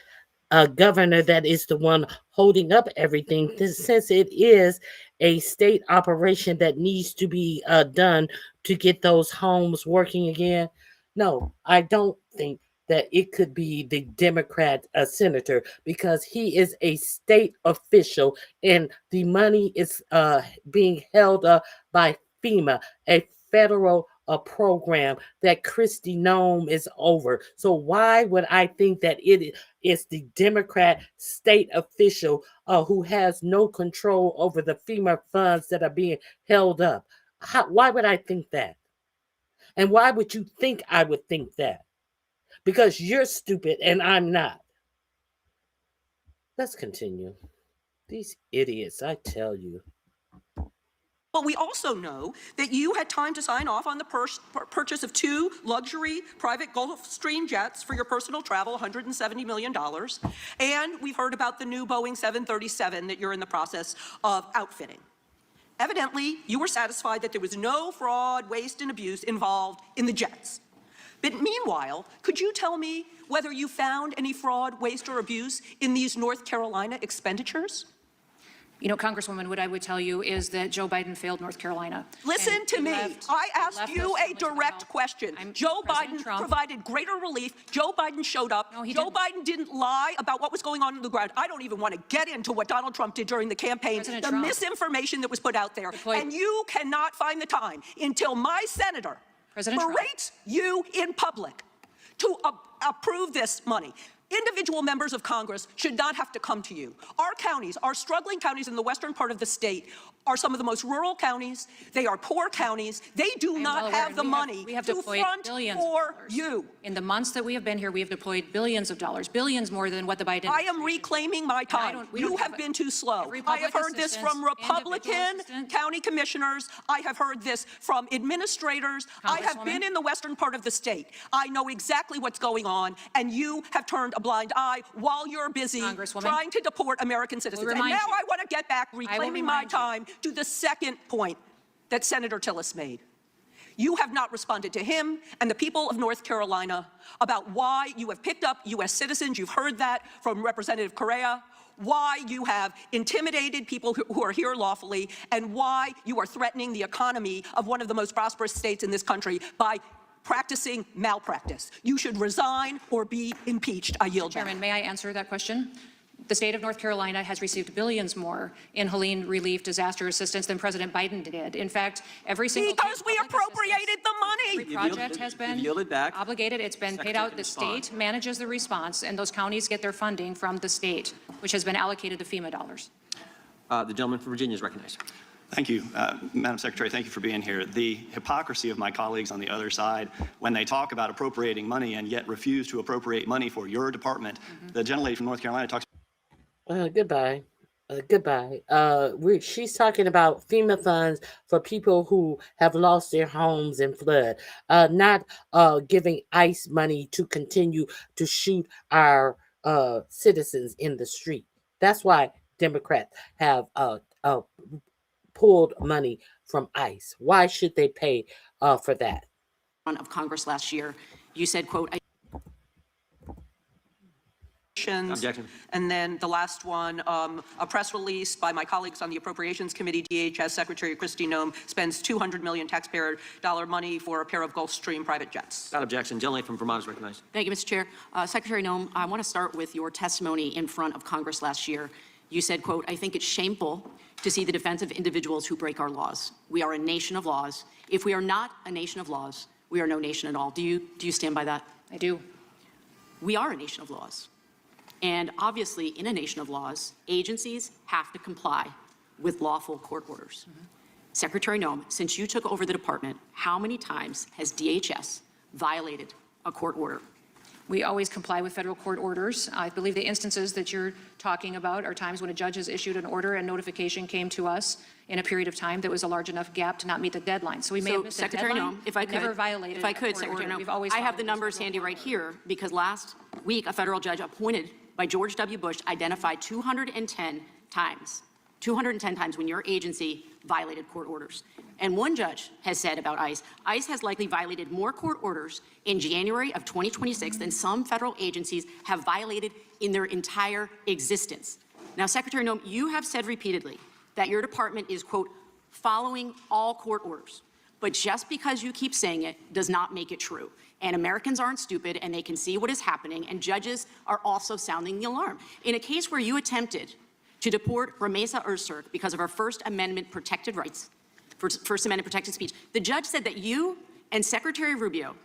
governor that is the one holding up everything, since it is a state operation that needs to be done to get those homes working again? No, I don't think that it could be the Democrat senator because he is a state official and the money is being held up by FEMA, a federal program that Kristi Noem is over. So why would I think that it is the Democrat state official who has no control over the FEMA funds that are being held up? Why would I think that? And why would you think I would think that? Because you're stupid and I'm not. Let's continue. These idiots, I tell you. But we also know that you had time to sign off on the purchase of 2 luxury private Gulfstream jets for your personal travel, $170 million. And we've heard about the new Boeing 737 that you're in the process of outfitting. Evidently, you were satisfied that there was no fraud, waste, and abuse involved in the jets. But meanwhile, could you tell me whether you found any fraud, waste, or abuse in these North Carolina expenditures? You know, Congresswoman, what I would tell you is that Joe Biden failed North Carolina. Listen to me. I asked you a direct question. Joe Biden provided greater relief. Joe Biden showed up. Joe Biden didn't lie about what was going on the ground. I don't even want to get into what Donald Trump did during the campaign, the misinformation that was put out there. And you cannot find the time until my senator berates you in public to approve this money. Individual members of Congress should not have to come to you. Our counties, our struggling counties in the western part of the state, are some of the most rural counties. They are poor counties. They do not have the money to front for you. In the months that we have been here, we have deployed billions of dollars, billions more than what the Biden. I am reclaiming my time. You have been too slow. I have heard this from Republican county commissioners. I have heard this from administrators. I have been in the western part of the state. I know exactly what's going on, and you have turned a blind eye while you're busy trying to deport American citizens. And now I want to get back, reclaiming my time, to the second point that Senator Tillis made. You have not responded to him and the people of North Carolina about why you have picked up U.S. citizens. You've heard that from Representative Correa. Why you have intimidated people who are here lawfully, and why you are threatening the economy of one of the most prosperous states in this country by practicing malpractice. You should resign or be impeached. I yield back. Chairman, may I answer that question? The state of North Carolina has received billions more in Helene relief disaster assistance than President Biden did. In fact, every single because we appropriated the money. Every project has been obligated. It's been paid out. The state manages the response, and those counties get their funding from the state, which has been allocated to FEMA dollars. The gentleman from Virginia is recognized. Thank you, Madam Secretary. Thank you for being here. The hypocrisy of my colleagues on the other side when they talk about appropriating money and yet refuse to appropriate money for your department. The gentlelady from North Carolina talks. Goodbye. Goodbye. She's talking about FEMA funds for people who have lost their homes in flood, not giving ICE money to continue to shoot our citizens in the street. That's why Democrats have pulled money from ICE. Why should they pay for that? Of Congress last year, you said, quote, Objection. And then the last one, a press release by my colleagues on the Appropriations Committee, DHS Secretary Kristi Noem spends $200 million taxpayer dollar money for a pair of Gulfstream private jets. Without objection. Gentleman from Vermont is recognized. Thank you, Mr. Chair. Secretary Noem, I want to start with your testimony in front of Congress last year. You said, quote, I think it's shameful to see the defense of individuals who break our laws. We are a nation of laws. If we are not a nation of laws, we are no nation at all. Do you stand by that? I do. We are a nation of laws. And obviously, in a nation of laws, agencies have to comply with lawful court orders. Secretary Noem, since you took over the department, how many times has DHS violated a court order? We always comply with federal court orders. I believe the instances that you're talking about are times when a judge has issued an order and notification came to us in a period of time that was a large enough gap to not meet the deadline. So we may have missed Secretary a deadline. Noem, if I could, never violated if I could, a court Secretary order. Noem, We've always I have followed the numbers handy right here because last week a federal judge appointed by George W. Bush identified 210 times when your agency violated court orders. And one judge has said about ICE has likely violated more court orders in January of 2026 than some federal agencies have violated in their entire existence. Now, Secretary Noem, you have said repeatedly that your department is, quote, following all court orders. But just because you keep saying it does not make it true. And Americans aren't stupid, and they can see what is happening, and judges are also sounding the alarm. In a case where you attempted to deport Ramesa Öztürk because of her First Amendment protected rights, First Amendment protected speech, the judge said that you and Secretary Rubio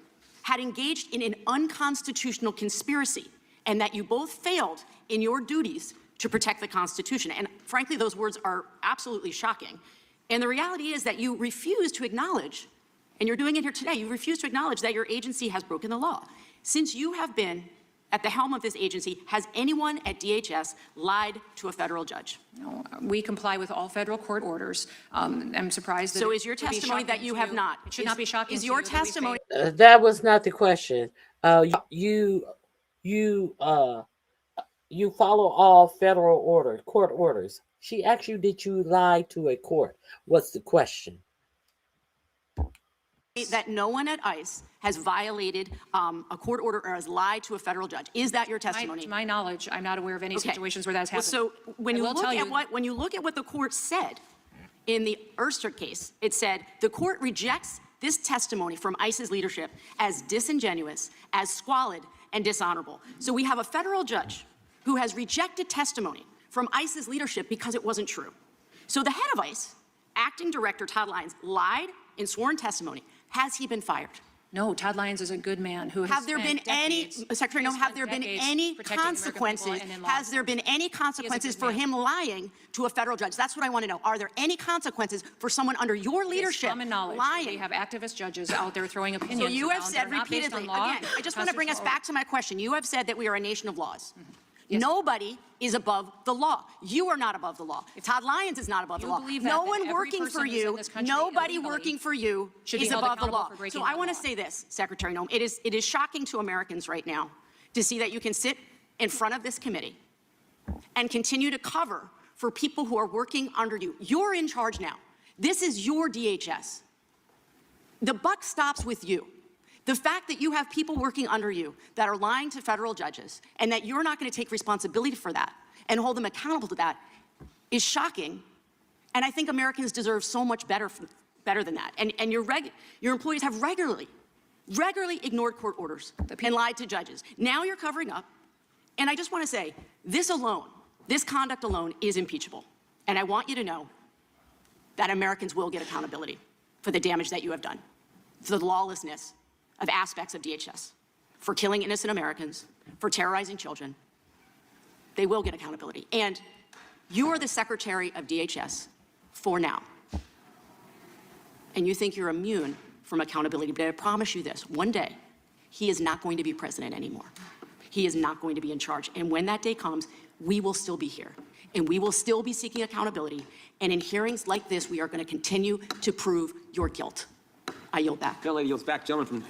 had engaged in an unconstitutional conspiracy, and that you both failed in your duties to protect the Constitution. And frankly, those words are absolutely shocking. And the reality is that you refuse to acknowledge, and you're doing it here today, you refuse to acknowledge that your agency has broken the law. Since you have been at the helm of this agency, has anyone at DHS lied to a federal judge? No, we comply with all federal court orders. I'm surprised that So is your testimony that you have not? It should not be shocking. Is your testimony? That was not the question. You follow all federal court orders. She asked you, did you lie to a court? What's the question? That no one at ICE has violated a court order or has lied to a federal judge. Is that your testimony? To my knowledge, I'm not aware of any situations where that's happened. So when you look at what the court said in the Öztürk case, it said the court rejects this testimony from ICE's leadership as disingenuous, as squalid, and dishonorable. So we have a federal judge who has rejected testimony from ICE's leadership because it wasn't true. So the head of ICE, Acting Director Todd Lyons, lied in sworn testimony. Has he been fired? No, Todd Lyons is a good man who has have there been any, Secretary, no, have there been any consequences? Has there been any consequences for him lying to a federal judge? That's what I want to know. Are there any consequences for someone under your leadership lying? We have activist judges out there throwing opinions. So you have said repeatedly, again, I just want to bring us back to my question. You have said that we are a nation of laws. Yes. Nobody is above the law. You are not above the law. Todd Lyons is not above the law. No one working for you, nobody working for you is above the law. So I want to say this, Secretary Noem, it is shocking to Americans right now to see that you can sit in front of this committee and continue to cover for people who are working under you. You're in charge now. This is your DHS. The buck stops with you. The fact that you have people working under you that are lying to federal judges and that you're not going to take responsibility for that and hold them accountable to that is shocking. And I think Americans deserve so much better than that. And your employees have regularly ignored court orders and lied to judges. Now you're covering up. And I just want to say, this conduct alone is impeachable. And I want you to know that Americans will get accountability for the damage that you have done, for the lawlessness of aspects of DHS, for killing innocent Americans, for terrorizing children. They will get accountability. And you are the Secretary of DHS for now. And you think you're immune from accountability, but I promise you this, one day, he is not going to be president anymore. He is not going to be in charge. And when that day comes, we will still be here. And we will still be seeking accountability. And in hearings like this, we are going to continue to prove your guilt. I yield back. The lady yields back. Gentleman from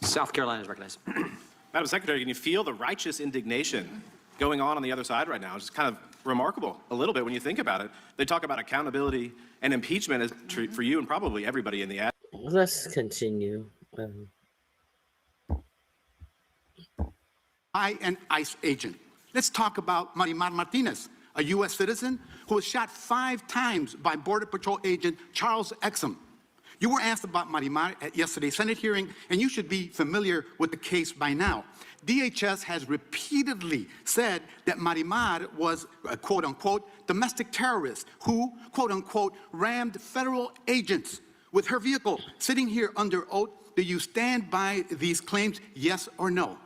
South Carolina is recognized. Madam Secretary, can you feel the righteous indignation going on the other side right now? It's kind of remarkable a little bit when you think about it. They talk about accountability and impeachment as for you and probably everybody in the ad. Let's continue. An ICE agent. Let's talk about Marimar Martinez, a U.S. citizen who was shot 5 times by Border Patrol agent Charles Exum. You were asked about Marimar at yesterday's Senate hearing, and you should be familiar with the case by now. DHS has repeatedly said that Marimar was a quote-unquote domestic terrorist who, quote-unquote, rammed federal agents with her vehicle. Sitting here under oath, do you stand by these claims, yes or no?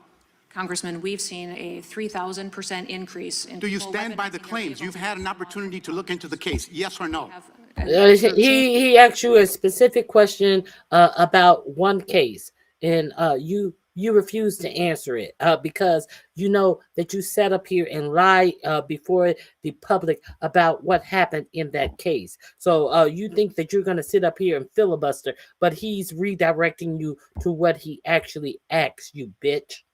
Congressman, we've seen a 3,000% increase in. Do you stand by the claims? You've had an opportunity to look into the case, yes or no? He asked you a specific question about one case, and you refuse to answer it because you know that you sat up here and lied before the public about what happened in that case. So you think that you're going to sit up here and filibuster, but he's redirecting you to what he actually asked you, bitch.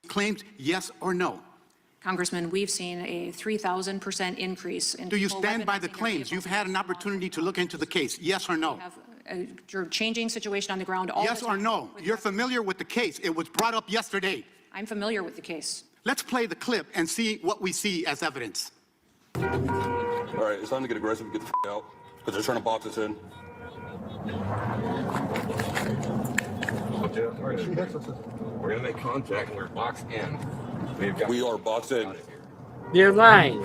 Claims, yes or no? Congressman, we've seen a 3,000% increase in. Do you stand by the claims? You've had an opportunity to look into the case, yes or no? You're changing situation on the ground all yes the time. or no? You're familiar with the case. It was brought up yesterday. I'm familiar with the case. Let's play the clip and see what we see as evidence. All right, it's time to get aggressive and get the out. Because they're trying to box us in. We're going to make contact and we're boxed in. We are boxed in. You're lying.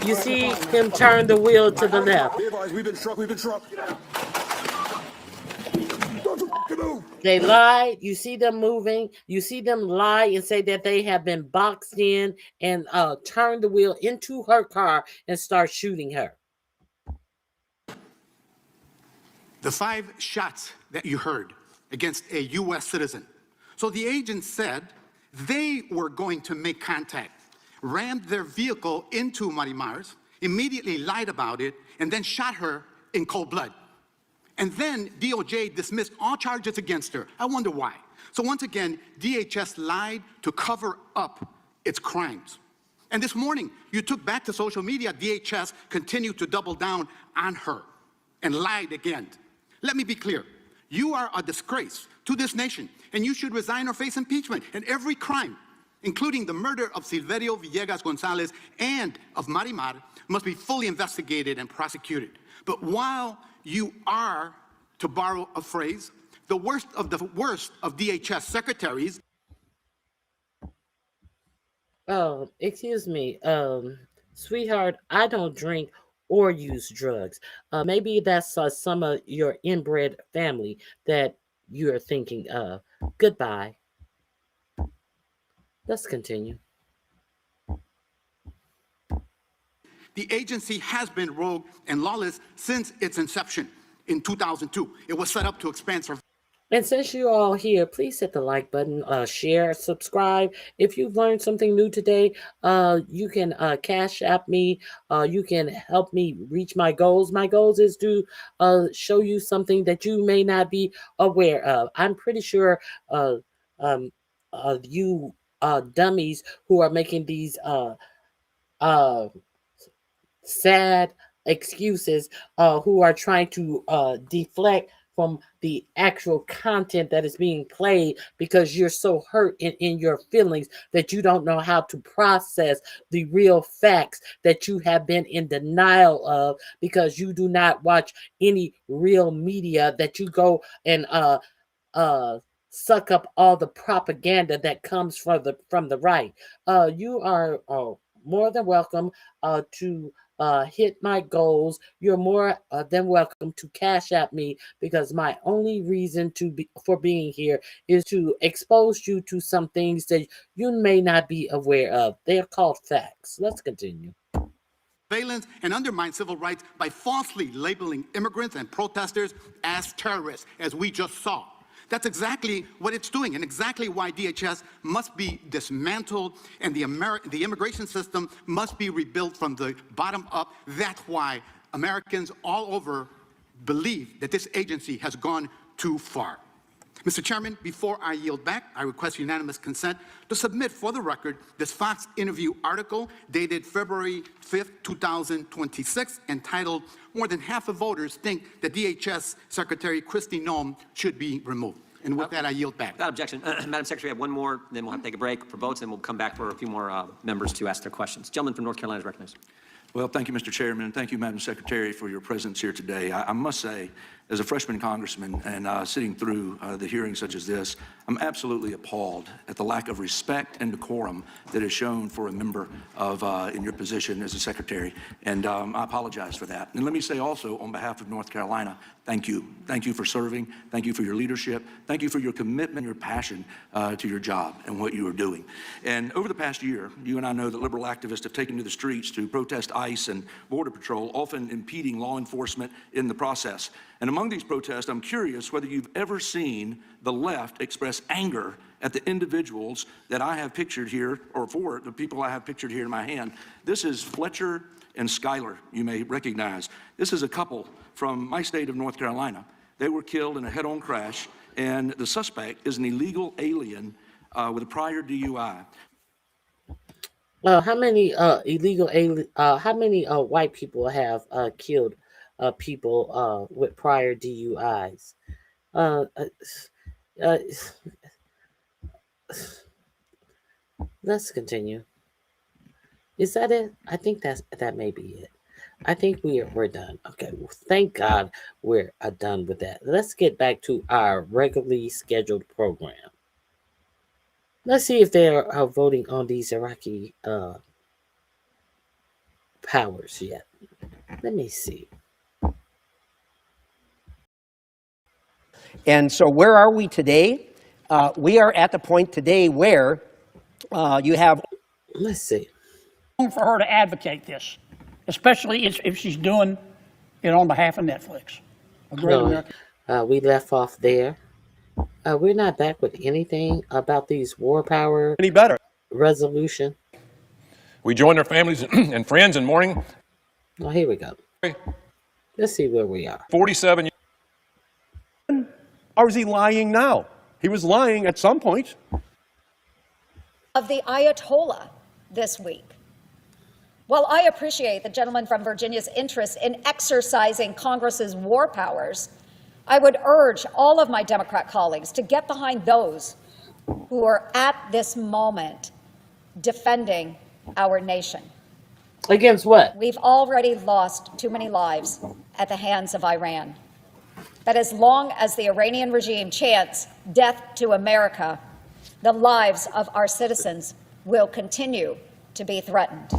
You see him turn the wheel to the left. Be advised, we've been struck. We've been struck. They lied. You see them moving. You see them lie and say that they have been boxed in and turn the wheel into her car and start shooting her. The 5 shots that you heard against a U.S. citizen. So the agent said they were going to make contact, rammed their vehicle into Marimar's, immediately lied about it, and then shot her in cold blood. And then DOJ dismissed all charges against her. I wonder why. So once again, DHS lied to cover up its crimes. And this morning, you took back to social media, DHS continued to double down on her and lied again. Let me be clear. You are a disgrace to this nation, and you should resign or face impeachment. And every crime, including the murder of Silverio Villegas Gonzalez and of Marimar, must be fully investigated and prosecuted. But while you are, to borrow a phrase, the worst of DHS secretaries. Oh, excuse me, sweetheart, I don't drink or use drugs. Maybe that's some of your inbred family that you're thinking of. Goodbye. Let's continue. The agency has been rogue and lawless since its inception in 2002. It was set up to expand surveillance. And since you're all here, please hit the like button, share, subscribe. If you've learned something new today, you can Cash App me. You can help me reach my goals. My goals is to show you something that you may not be aware of. I'm pretty sure you dummies who are making these sad excuses, who are trying to deflect from the actual content that is being played because you're so hurt in your feelings that you don't know how to process the real facts that you have been in denial of because you do not watch any real media, that you go and suck up all the propaganda that comes from the right. You are more than welcome to hit my goals. You're more than welcome to Cash App me, because my only reason for being here is to expose you to some things that you may not be aware of. They're called facts. Let's continue. Surveillance and undermine civil rights by falsely labeling immigrants and protesters as terrorists, as we just saw. That's exactly what it's doing, and exactly why DHS must be dismantled and the immigration system must be rebuilt from the bottom up. That's why Americans all over believe that this agency has gone too far. Mr. Chairman, before I yield back, I request unanimous consent to submit for the record this Fox interview article dated February 5th, 2026, entitled "More Than Half of Voters Think that DHS Secretary Kristi Noem Should Be Removed." And with that, I yield back. Without objection. Madam Secretary, I have one more, then we'll have to take a break for votes, and we'll come back for a few more members to ask their questions. Gentleman from North Carolina is recognized. Well, thank you, Mr. Chairman, and thank you, Madam Secretary, for your presence here today. I must say, as a freshman congressman and sitting through the hearings such as this, I'm absolutely appalled at the lack of respect and decorum that is shown for a member of in your position as a secretary, and I apologize for that. And let me say also, on behalf of North Carolina, thank you. Thank you for serving. Thank you for your leadership. Thank you for your commitment, your passion to your job and what you are doing. And over the past year, you and I know that liberal activists have taken to the streets to protest ICE and Border Patrol, often impeding law enforcement in the process. And among these protests, I'm curious whether you've ever seen the left express anger at the individuals that I have pictured here, or for the people I have pictured here in my hand. This is Fletcher and Schuyler, you may recognize. This is a couple from my state of North Carolina. They were killed in a head-on crash, and the suspect is an illegal alien with a prior DUI. How many how many white people have killed people with prior DUIs? Let's continue. Is that it? I think that may be it. I think we're done. Okay, well, thank God we're done with that. Let's get back to our regularly scheduled program. Let's see if they're voting on these Iraqi powers yet. Let me see. And so where are we today? We are at the point today where you have... Let's see. For her to advocate this, especially if she's doing it on behalf of Netflix. A great American. We left off there. We're not back with anything about these war power any better resolution. We join our families and friends in mourning. Oh, here we go. Let's see where we are. 47 years. Or is he lying now? He was lying at some point. Of the Ayatollah this week. While I appreciate the gentleman from Virginia's interest in exercising Congress's war powers, I would urge all of my Democrat colleagues to get behind those who are at this moment defending our nation. Against what? We've already lost too many lives at the hands of Iran. That as long as the Iranian regime chants death to America, the lives of our citizens will continue to be threatened.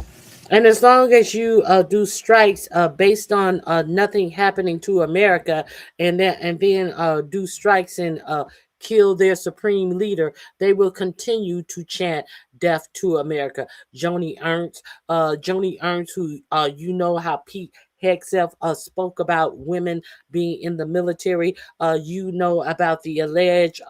And as long as you do strikes based on nothing happening to America, and then do strikes and kill their supreme leader, they will continue to chant death to America. Joni Ernst, who you know how Pete Hegseth spoke about women being in the military. You know about the alleged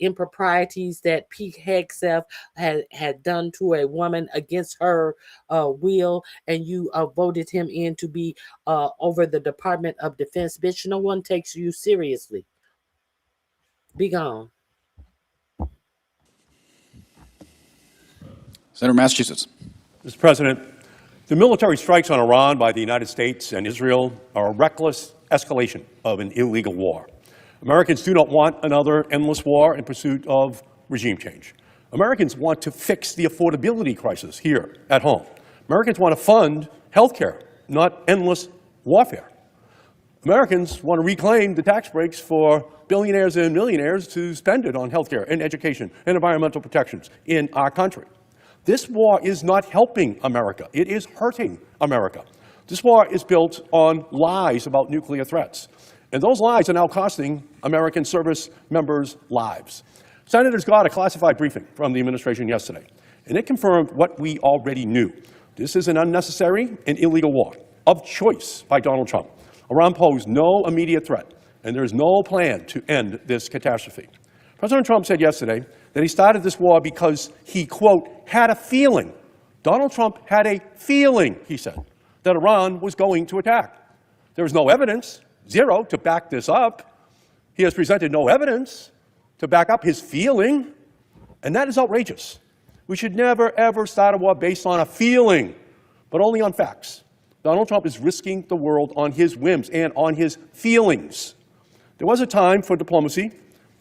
improprieties that Pete Hegseth had done to a woman against her will, and you voted him in to be over the Department of Defense. Bitch, no one takes you seriously. Be gone. Senator, Massachusetts. Mr. President, the military strikes on Iran by the United States and Israel are a reckless escalation of an illegal war. Americans do not want another endless war in pursuit of regime change. Americans want to fix the affordability crisis here at home. Americans want to fund health care, not endless warfare. Americans want to reclaim the tax breaks for billionaires and millionaires to spend it on health care and education and environmental protections in our country. This war is not helping America. It is hurting America. This war is built on lies about nuclear threats. And those lies are now costing American service members' lives. Senators got a classified briefing from the administration yesterday, and it confirmed what we already knew. This is an unnecessary and illegal war of choice by Donald Trump. Iran posed no immediate threat, and there is no plan to end this catastrophe. President Trump said yesterday that he started this war because he, quote, had a feeling. Donald Trump had a feeling, he said, that Iran was going to attack. There is no evidence, zero, to back this up. He has presented no evidence to back up his feeling, and that is outrageous. We should never, ever start a war based on a feeling, but only on facts. Donald Trump is risking the world on his whims and on his feelings. There was a time for diplomacy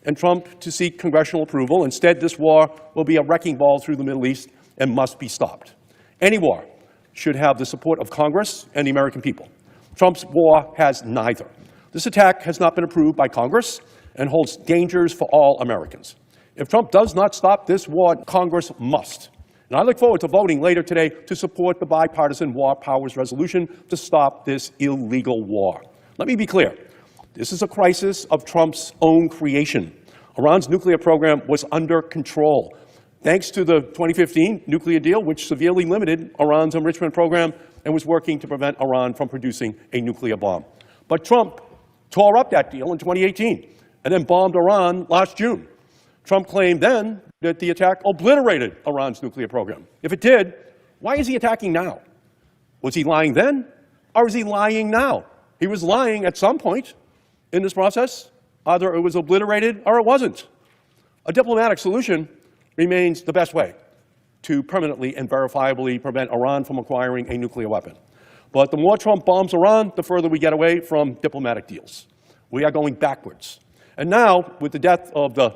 and Trump to seek congressional approval. Instead, this war will be a wrecking ball through the Middle East and must be stopped. Any war should have the support of Congress and the American people. Trump's war has neither. This attack has not been approved by Congress and holds dangers for all Americans. If Trump does not stop this war, Congress must. And I look forward to voting later today to support the bipartisan War Powers Resolution to stop this illegal war. Let me be clear. This is a crisis of Trump's own creation. Iran's nuclear program was under control, thanks to the 2015 nuclear deal, which severely limited Iran's enrichment program and was working to prevent Iran from producing a nuclear bomb. But Trump tore up that deal in 2018 and then bombed Iran last June. Trump claimed then that the attack obliterated Iran's nuclear program. If it did, why is he attacking now? Was he lying then, or is he lying now? He was lying at some point in this process. Either it was obliterated or it wasn't. A diplomatic solution remains the best way to permanently and verifiably prevent Iran from acquiring a nuclear weapon. But the more Trump bombs Iran, the further we get away from diplomatic deals. We are going backwards. And now, with the death of the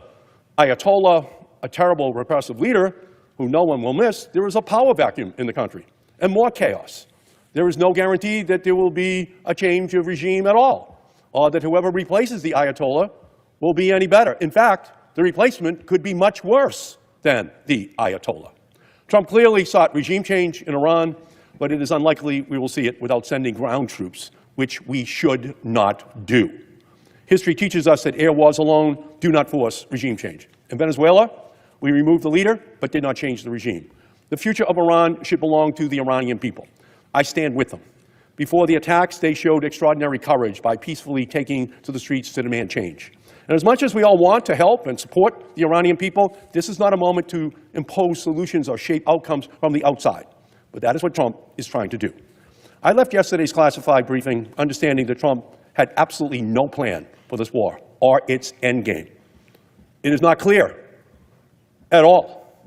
Ayatollah, a terrible repressive leader who no one will miss, there is a power vacuum in the country and more chaos. There is no guarantee that there will be a change of regime at all, or that whoever replaces the Ayatollah will be any better. In fact, the replacement could be much worse than the Ayatollah. Trump clearly sought regime change in Iran, but it is unlikely we will see it without sending ground troops, which we should not do. History teaches us that air wars alone do not force regime change. In Venezuela, we removed the leader, but did not change the regime. The future of Iran should belong to the Iranian people. I stand with them. Before the attacks, they showed extraordinary courage by peacefully taking to the streets to demand change. And as much as we all want to help and support the Iranian people, this is not a moment to impose solutions or shape outcomes from the outside. But that is what Trump is trying to do. I left yesterday's classified briefing understanding that Trump had absolutely no plan for this war or its endgame. It is not clear at all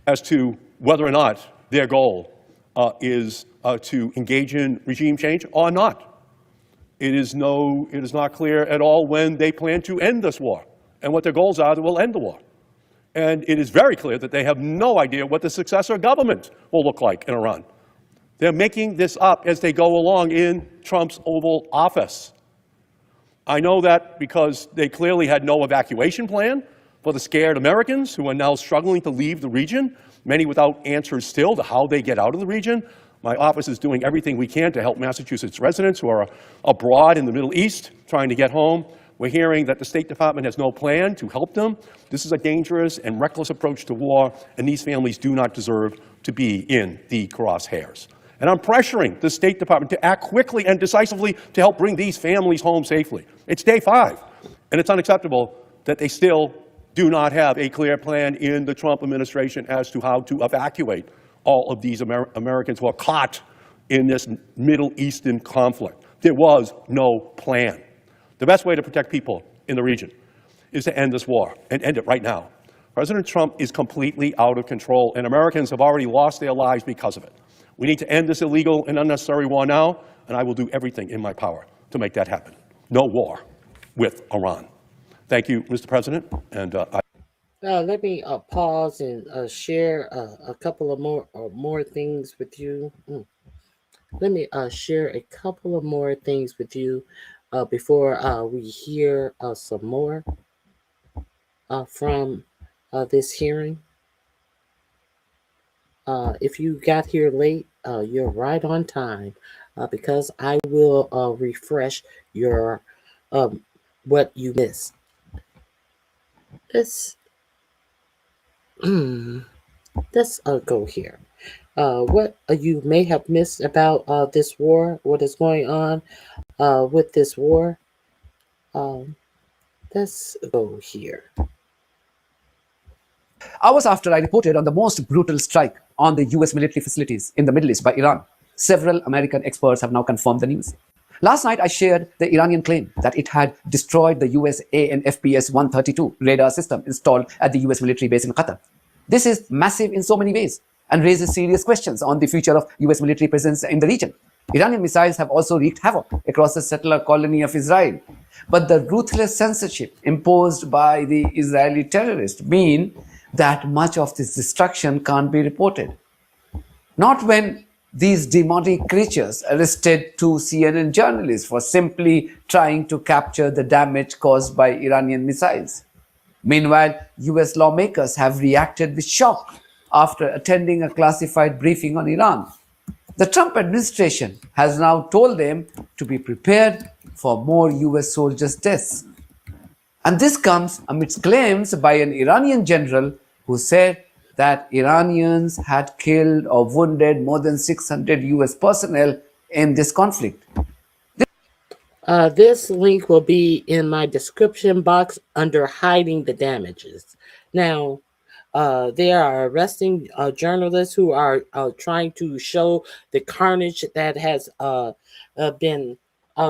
as to whether or not their goal is to engage in regime change or not. It is not clear at all when they plan to end this war and what their goals are that will end the war. And it is very clear that they have no idea what the successor government will look like in Iran. They're making this up as they go along in Trump's Oval Office. I know that because they clearly had no evacuation plan for the scared Americans who are now struggling to leave the region, many without answers still to how they get out of the region. My office is doing everything we can to help Massachusetts residents who are abroad in the Middle East trying to get home. We're hearing that the State Department has no plan to help them. This is a dangerous and reckless approach to war, and these families do not deserve to be in the crosshairs. And I'm pressuring the State Department to act quickly and decisively to help bring these families home safely. It's day 5, and it's unacceptable that they still do not have a clear plan in the Trump administration as to how to evacuate all of these Americans who are caught in this Middle Eastern conflict. There was no plan. The best way to protect people in the region is to end this war, and end it right now. President Trump is completely out of control, and Americans have already lost their lives because of it. We need to end this illegal and unnecessary war now, and I will do everything in my power to make that happen. No war with Iran. Thank you, Mr. President, and let me pause and share a couple of more things with you. Let me share a couple of more things with you before we hear some more from this hearing. If you got here late, you're right on time because I will refresh your what you missed. Let's go here. What you may have missed about this war, what is going on with this war. Let's go here. Hours after I reported on the most brutal strike on the US military facilities in the Middle East by Iran, several American experts have now confirmed the news. Last night, I shared the Iranian claim that it had destroyed the US ANFPS-132 radar system installed at the US military base in Qatar. This is massive in so many ways and raises serious questions on the future of US military presence in the region. Iranian missiles have also wreaked havoc across the settler colony of Israel. But the ruthless censorship imposed by the Israeli terrorists mean that much of this destruction can't be reported. Not when these demonic creatures arrested two CNN journalists for simply trying to capture the damage caused by Iranian missiles. Meanwhile, US lawmakers have reacted with shock after attending a classified briefing on Iran. The Trump administration has now told them to be prepared for more US soldiers' deaths. And this comes amidst claims by an Iranian general who said that Iranians had killed or wounded more than 600 US personnel in this conflict. This link will be in my description box under hiding the damages. Now, they are arresting journalists who are trying to show the carnage that has been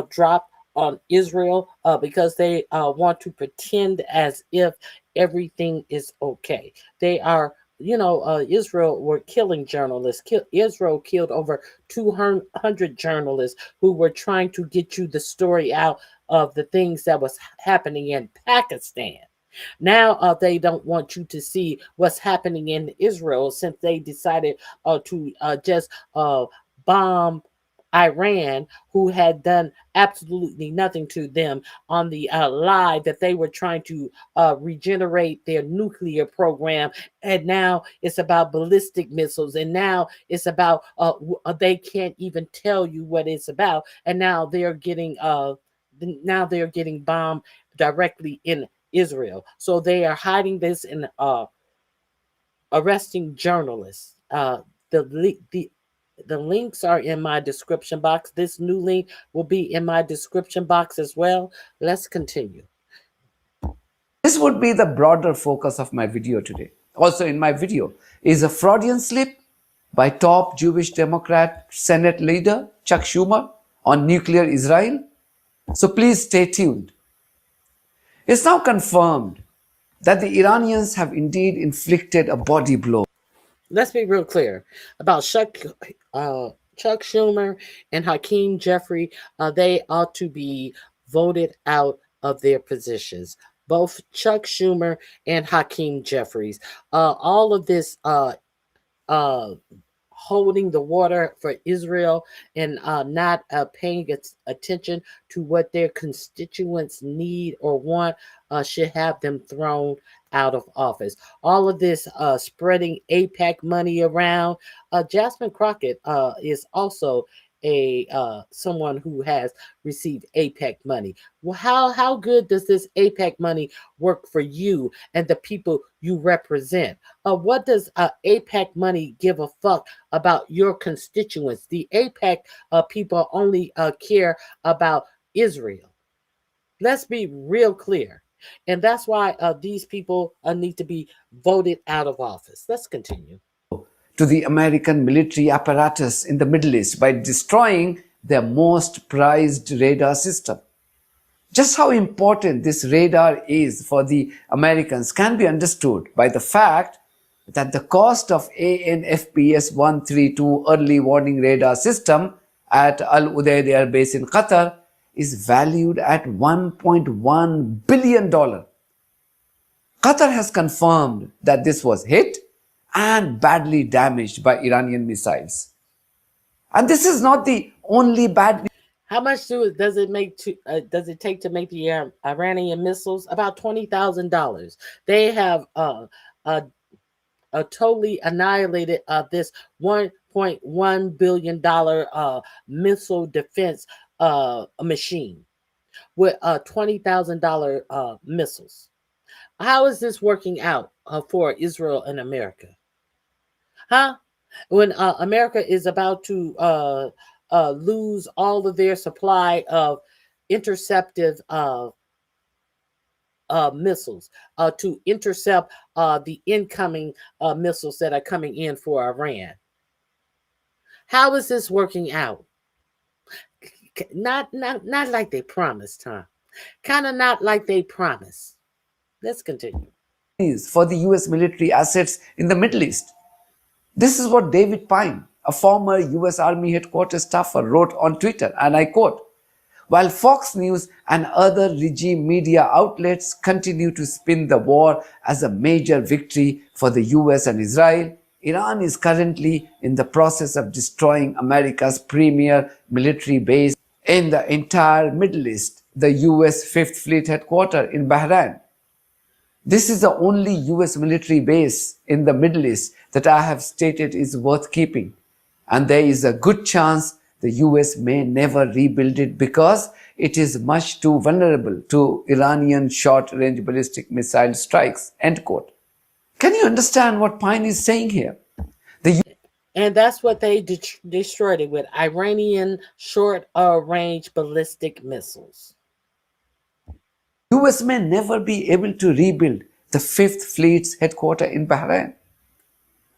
dropped on Israel because they want to pretend as if everything is okay. They are, Israel were killing journalists. Israel killed over 200 journalists who were trying to get you the story out of the things that was happening in Pakistan. Now they don't want you to see what's happening in Israel since they decided to just bomb Iran, who had done absolutely nothing to them, on the lie that they were trying to regenerate their nuclear program, and now it's about ballistic missiles, and now it's about they can't even tell you what it's about, and now they're getting bombed directly in Israel. So they are hiding this and arresting journalists. The links are in my description box. This new link will be in my description box as well. Let's continue. This would be the broader focus of my video today. Also in my video is a Freudian slip by top Jewish Democrat Senate leader Chuck Schumer on nuclear Israel. So please stay tuned. It's now confirmed that the Iranians have indeed inflicted a body blow. Let's be real clear about Chuck Schumer and Hakeem Jeffrey. They ought to be voted out of their positions. Both Chuck Schumer and Hakeem Jeffries. All of this holding the water for Israel and not paying attention to what their constituents need or want should have them thrown out of office. All of this spreading AIPAC money around. Jasmine Crockett is also someone who has received AIPAC money. Well, how good does this AIPAC money work for you and the people you represent? What does AIPAC money give a fuck about your constituents? The AIPAC people only care about Israel. Let's be real clear. And that's why these people need to be voted out of office. Let's continue. To the American military apparatus in the Middle East by destroying their most prized radar system. Just how important this radar is for the Americans can be understood by the fact that the cost of ANFPS 132 early warning radar system at Al Udeid Air Base in Qatar is valued at $1.1 billion. Qatar has confirmed that this was hit and badly damaged by Iranian missiles. And this is not the only bad news. How much does it take to make the Iranian missiles? About $20,000. They have totally annihilated this $1.1 billion missile defense machine with $20,000 missiles. How is this working out for Israel and America? When America is about to lose all of their supply of interceptive missiles to intercept the incoming missiles that are coming in for Iran. How is this working out? Not like they promised, huh? Kind of not like they promised. Let's continue. For the US military assets in the Middle East. This is what David Pine, a former US Army headquarters staffer, wrote on Twitter, and I quote, "While Fox News and other regime media outlets continue to spin the war as a major victory for the US and Israel, Iran is currently in the process of destroying America's premier military base in the entire Middle East, the US 5th Fleet headquarters in Bahrain. This is the only US military base in the Middle East that I have stated is worth keeping. And there is a good chance the US may never rebuild it because it is much too vulnerable to Iranian short-range ballistic missile strikes." End quote. Can you understand what Pine is saying here? And that's what they destroyed it with, Iranian short-range ballistic missiles. US may never be able to rebuild the 5th Fleet's headquarters in Bahrain.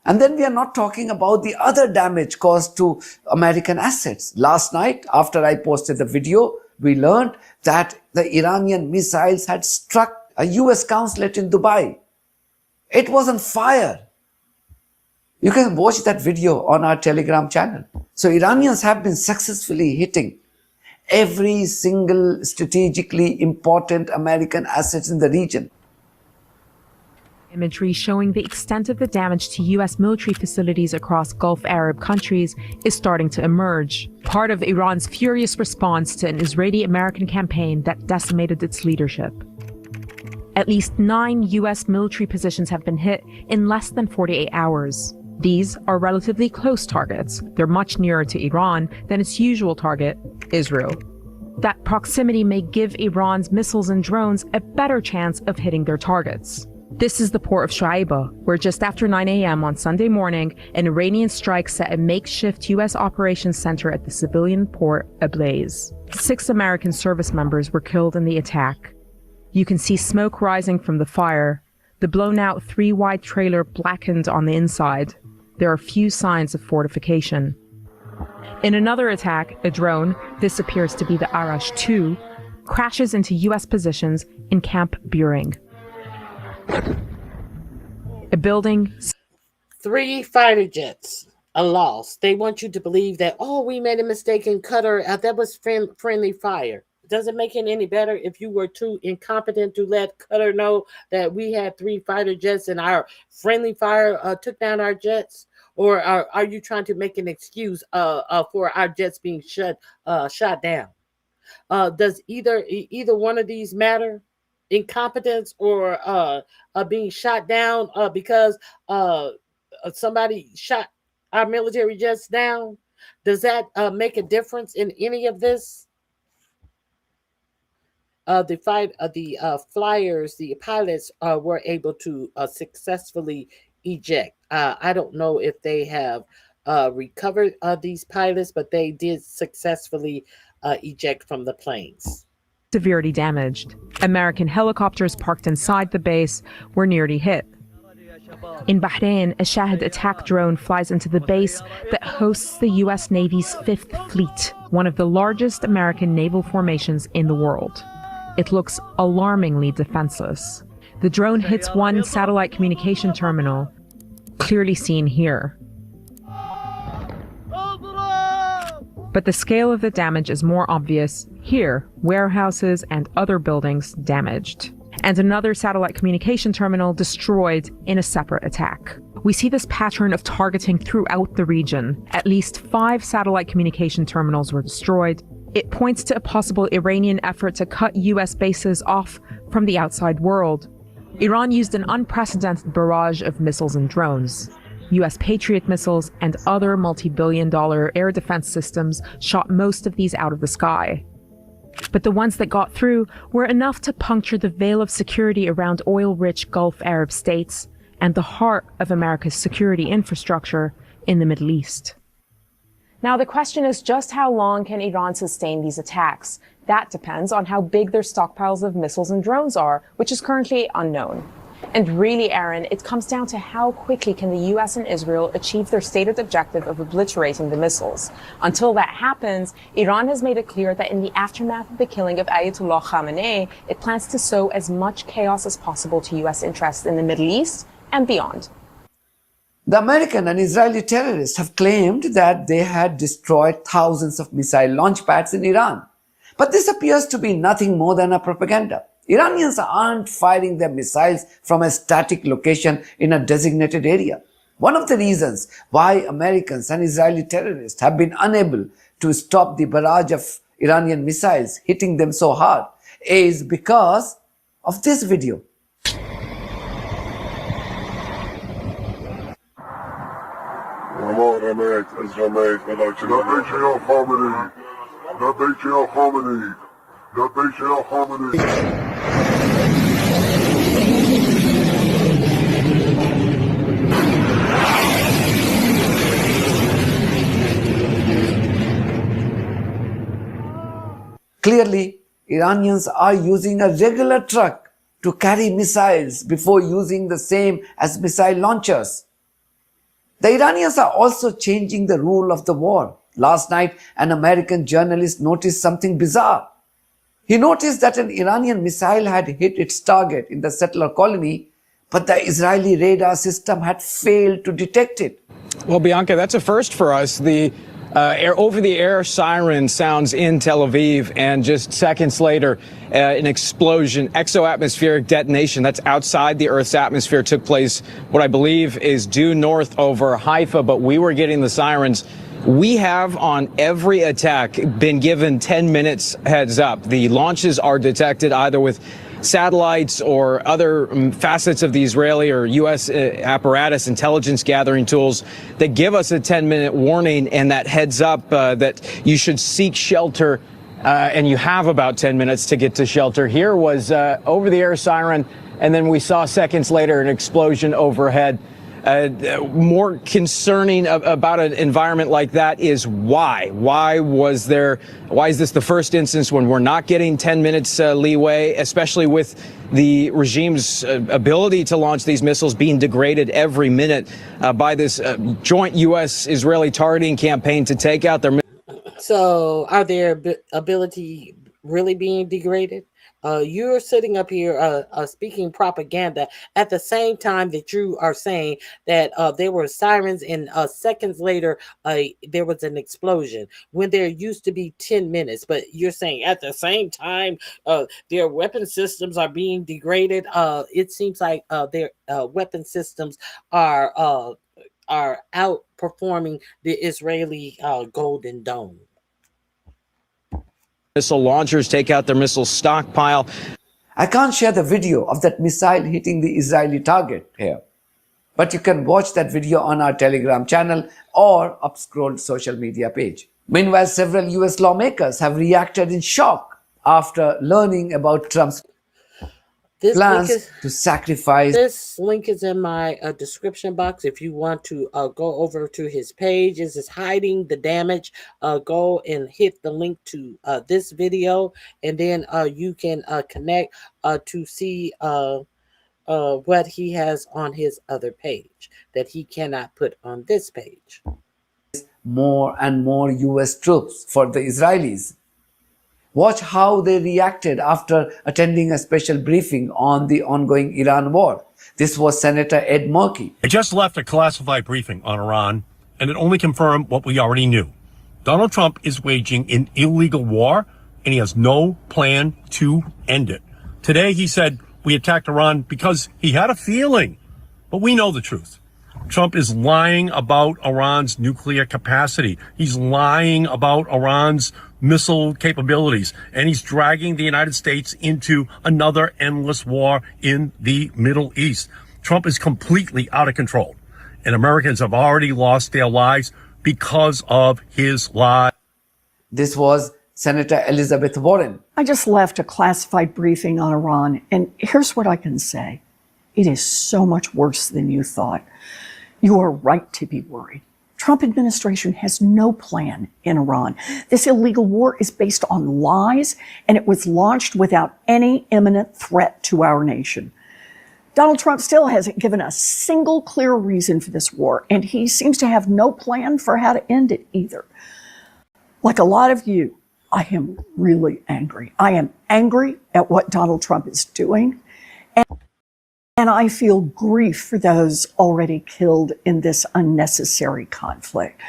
And then we are not talking about the other damage caused to American assets. Last night, after I posted the video, we learned that the Iranian missiles had struck a US consulate in Dubai. It was on fire. You can watch that video on our Telegram channel. So Iranians have been successfully hitting every single strategically important American assets in the region. Imagery showing the extent of the damage to U.S. military facilities across Gulf Arab countries is starting to emerge, part of Iran's furious response to an Israeli-American campaign that decimated its leadership. At least 9 U.S. military positions have been hit in less than 48 hours. These are relatively close targets. They're much nearer to Iran than its usual target, Israel. That proximity may give Iran's missiles and drones a better chance of hitting their targets. This is the port of Shuaiba, where just after 9 a.m. on Sunday morning, an Iranian strike set a makeshift U.S. operations center at the civilian port ablaze. 6 American service members were killed in the attack. You can see smoke rising from the fire. The blown-out 3-wide trailer blackened on the inside. There are few signs of fortification. In another attack, a drone, this appears to be the Arash 2, crashes into U.S. positions in Camp Buring. A building. 3 fighter jets, a loss. They want you to believe that, oh, we made a mistake in Qatar. That was friendly fire. Does it make it any better if you were too incompetent to let Qatar know that we had 3 fighter jets and our friendly fire took down our jets? Or are you trying to make an excuse for our jets being shot down? Does either one of these matter? Incompetence or being shot down because somebody shot our military jets down? Does that make a difference in any of this? The flyers, the pilots were able to successfully eject. I don't know if they have recovered these pilots, but they did successfully eject from the planes. Severely damaged. American helicopters parked inside the base were nearly hit. In Bahrain, a Shahid attack drone flies into the base that hosts the U.S. Navy's 5th Fleet, one of the largest American naval formations in the world. It looks alarmingly defenseless. The drone hits one satellite communication terminal, clearly seen here. But the scale of the damage is more obvious here, warehouses and other buildings damaged. And another satellite communication terminal destroyed in a separate attack. We see this pattern of targeting throughout the region. At least 5 satellite communication terminals were destroyed. It points to a possible Iranian effort to cut US bases off from the outside world. Iran used an unprecedented barrage of missiles and drones. US Patriot missiles and other multi-billion-dollar air defense systems shot most of these out of the sky. But the ones that got through were enough to puncture the veil of security around oil-rich Gulf Arab states and the heart of America's security infrastructure in the Middle East. Now, the question is just how long can Iran sustain these attacks? That depends on how big their stockpiles of missiles and drones are, which is currently unknown. And really, Aaron, it comes down to how quickly can the U.S. and Israel achieve their stated objective of obliterating the missiles. Until that happens, Iran has made it clear that in the aftermath of the killing of Ayatollah Khamenei, it plans to sow as much chaos as possible to U.S. interests in the Middle East and beyond. The American and Israeli terrorists have claimed that they had destroyed thousands of missile launch pads in Iran. But this appears to be nothing more than a propaganda. Iranians aren't firing their missiles from a static location in a designated area. One of the reasons why Americans and Israeli terrorists have been unable to stop the barrage of Iranian missiles hitting them so hard is because of this video. Clearly, Iranians are using a regular truck to carry missiles before using the same as missile launchers. The Iranians are also changing the rule of the war. Last night, an American journalist noticed something bizarre. He noticed that an Iranian missile had hit its target in the settler colony, but the Israeli radar system had failed to detect it. Well, Bianca, that's a first for us. The Over-the-air siren sounds in Tel Aviv, and just seconds later, an explosion, exoatmospheric detonation that's outside the Earth's atmosphere took place, what I believe is due north over Haifa, but we were getting the sirens. We have on every attack been given 10 minutes heads up. The launches are detected either with satellites or other facets of the Israeli or U.S. apparatus intelligence gathering tools that give us a 10-minute warning and that heads up that you should seek shelter, and you have about 10 minutes to get to shelter. Here was over-the-air siren, and then we saw seconds later an explosion overhead. More concerning about an environment like that is why? Why is this the first instance when we're not getting 10 minutes leeway, especially with the regime's ability to launch these missiles being degraded every minute by this joint U.S.-Israeli targeting campaign to take out their missiles? So are their ability really being degraded? You're sitting up here speaking propaganda at the same time that you are saying that there were sirens and seconds later there was an explosion when there used to be 10 minutes. But you're saying at the same time their weapon systems are being degraded. It seems like their weapon systems are outperforming the Israeli Golden Dome. Missile launchers take out their missile stockpile. I can't share the video of that missile hitting the Israeli target here, but you can watch that video on our Telegram channel or upscrolled social media page. Meanwhile, several US lawmakers have reacted in shock after learning about Trump's plans to sacrifice. This link is in my description box. If you want to go over to his page, this is hiding the damage. Go and hit the link to this video, and then you can connect to see what he has on his other page that he cannot put on this page. More and more US troops for the Israelis. Watch how they reacted after attending a special briefing on the ongoing Iran war. This was Senator Ed Markey. I just left a classified briefing on Iran, and it only confirmed what we already knew. Donald Trump is waging an illegal war, and he has no plan to end it. Today, he said we attacked Iran because he had a feeling, but we know the truth. Trump is lying about Iran's nuclear capacity. He's lying about Iran's missile capabilities, and he's dragging the United States into another endless war in the Middle East. Trump is completely out of control, and Americans have already lost their lives because of his lies. This was Senator Elizabeth Warren. I just left a classified briefing on Iran, and here's what I can say. It is so much worse than you thought. You are right to be worried. Trump administration has no plan in Iran. This illegal war is based on lies, and it was launched without any imminent threat to our nation. Donald Trump still hasn't given a single clear reason for this war, and he seems to have no plan for how to end it either. Like a lot of you, I am really angry. I am angry at what Donald Trump is doing, and I feel grief for those already killed in this unnecessary conflict.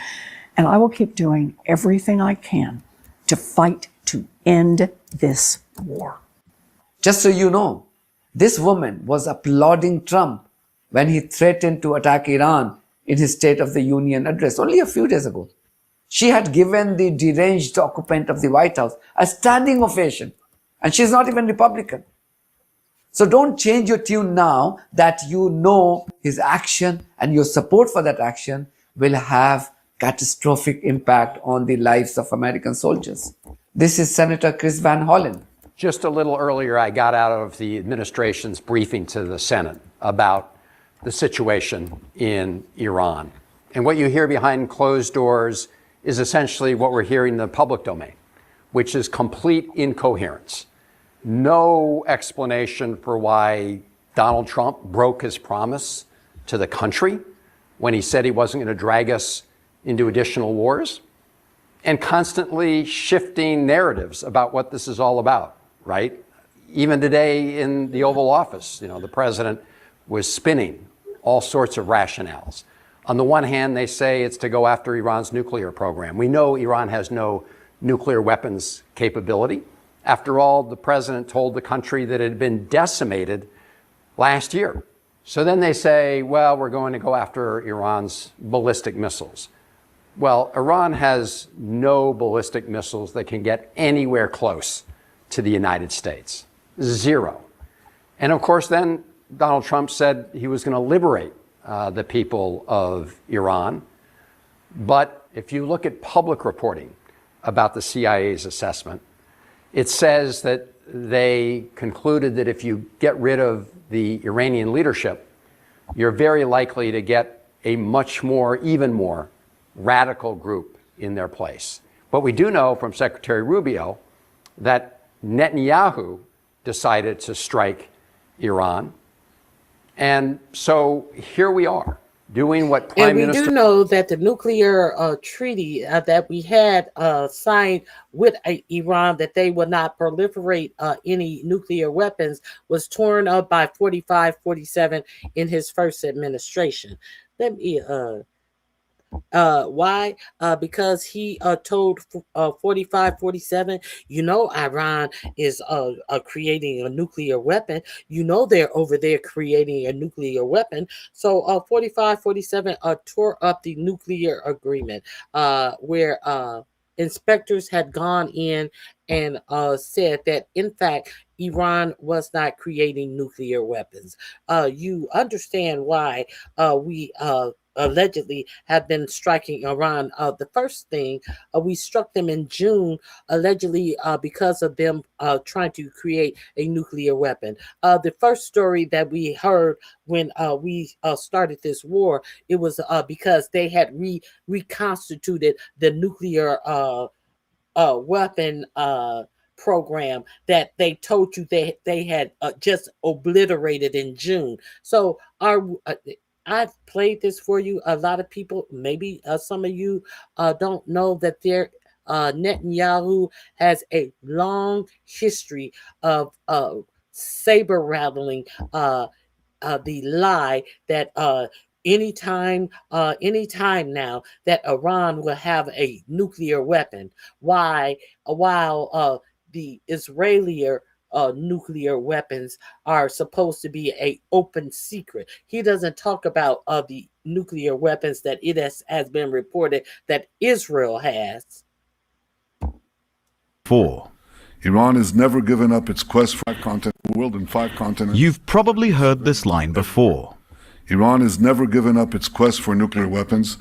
And I will keep doing everything I can to fight to end this war. Just so you know, this woman was applauding Trump when he threatened to attack Iran in his State of the Union address only a few days ago. She had given the deranged occupant of the White House a standing ovation, and she's not even Republican. So don't change your tune now that you know his action and your support for that action will have catastrophic impact on the lives of American soldiers. This is Senator Chris Van Hollen. Just a little earlier, I got out of the administration's briefing to the Senate about the situation in Iran. And what you hear behind closed doors is essentially what we're hearing in the public domain, which is complete incoherence. No explanation for why Donald Trump broke his promise to the country when he said he wasn't going to drag us into additional wars, and constantly shifting narratives about what this is all about, right? Even today in the Oval Office, the president was spinning all sorts of rationales. On the one hand, they say it's to go after Iran's nuclear program. We know Iran has no nuclear weapons capability. After all, the president told the country that it had been decimated last year. So then they say, well, we're going to go after Iran's ballistic missiles. Well, Iran has no ballistic missiles that can get anywhere close to the United States. Zero. And of course, then Donald Trump said he was going to liberate the people of Iran. But if you look at public reporting about the CIA's assessment, it says that they concluded that if you get rid of the Iranian leadership, you're very likely to get a much more, even more radical group in their place. But we do know from Secretary Rubio that Netanyahu decided to strike Iran. And so here we are doing what Prime Minister... And we do know that the nuclear treaty that we had signed with Iran, that they would not proliferate any nuclear weapons, was torn up by 45-47 in his first administration. Let me... why? Because he told 45-47, you know, Iran is creating a nuclear weapon. You know, they're over there creating a nuclear weapon. So 45-47 tore up the nuclear agreement where inspectors had gone in and said that, in fact, Iran was not creating nuclear weapons. You understand why we allegedly have been striking Iran. The first thing, we struck them in June, allegedly because of them trying to create a nuclear weapon. The first story that we heard when we started this war, it was because they had reconstituted the nuclear weapon program that they told you they had just obliterated in June. So I've played this for you. A lot of people, maybe some of you don't know that Netanyahu has a long history of saber rattling the lie that anytime now that Iran will have a nuclear weapon. While the Israeli nuclear weapons are supposed to be an open secret. He doesn't talk about the nuclear weapons that it has been reported that Israel has. 4. Iran has never given up its quest for 5 continents, the world in 5 continents. You've probably heard this line before. Iran has never given up its quest for nuclear weapons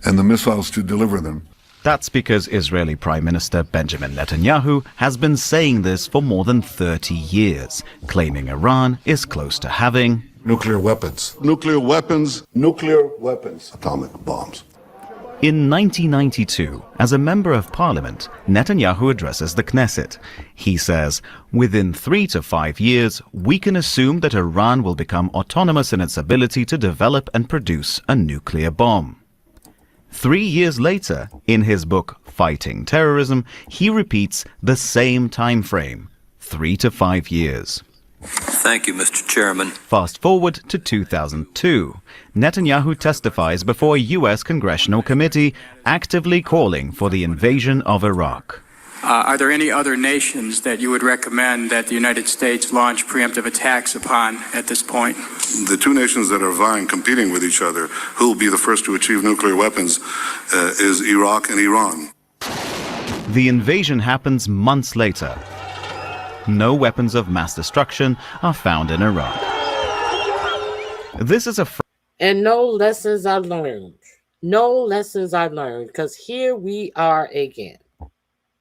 and the missiles to deliver them. That's because Israeli Prime Minister Benjamin Netanyahu has been saying this for more than 30 years, claiming Iran is close to having nuclear weapons. Nuclear weapons. Nuclear weapons. Atomic bombs. In 1992, as a member of parliament, Netanyahu addresses the Knesset. He says, within 3 to 5 years, we can assume that Iran will become autonomous in its ability to develop and produce a nuclear bomb. 3 years later, in his book Fighting Terrorism, he repeats the same time frame, 3 to 5 years. Thank you, Mr. Chairman. Fast forward to 2002. Netanyahu testifies before a U.S. Congressional committee actively calling for the invasion of Iraq. Are there any other nations that you would recommend that the United States launch preemptive attacks upon at this point? The 2 nations that are vying, competing with each other, who will be the first to achieve nuclear weapons, is Iraq and Iran. The invasion happens months later. No weapons of mass destruction are found in Iraq. This is a... And no lessons are learned. No lessons are learned, because here we are again.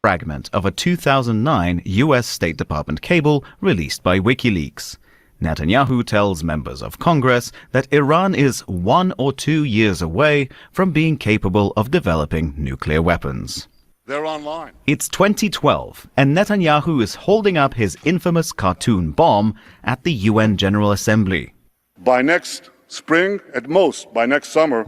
Fragment of a 2009 U.S. State Department cable released by WikiLeaks. Netanyahu tells members of Congress that Iran is 1 or 2 years away from being capable of developing nuclear weapons. They're online. It's 2012, and Netanyahu is holding up his infamous cartoon bomb at the UN General Assembly. By next spring, at most, by next summer,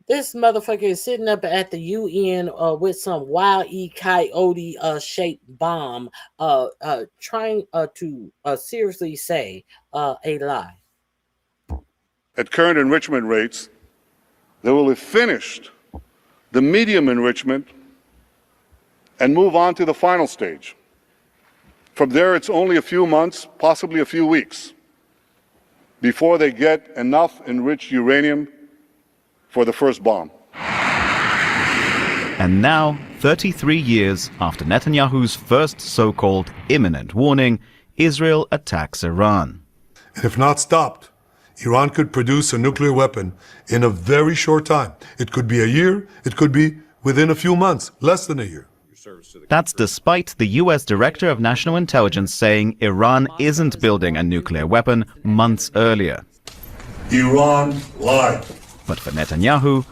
this motherfucker is sitting up at the UN with some Wild E. Coyote shaped bomb, trying to seriously say a lie. At current enrichment rates, They will have finished the medium enrichment and move on to the final stage. From there, it's only a few months, possibly a few weeks, before they get enough enriched uranium for the first bomb. And now, 33 years after Netanyahu's first so-called imminent warning, Israel attacks Iran. And if not stopped, Iran could produce a nuclear weapon in a very short time. It could be a year, it could be within a few months, less than a year. That's despite the US Director of National Intelligence saying Iran isn't building a nuclear weapon months earlier. Iran lied. But for Netanyahu,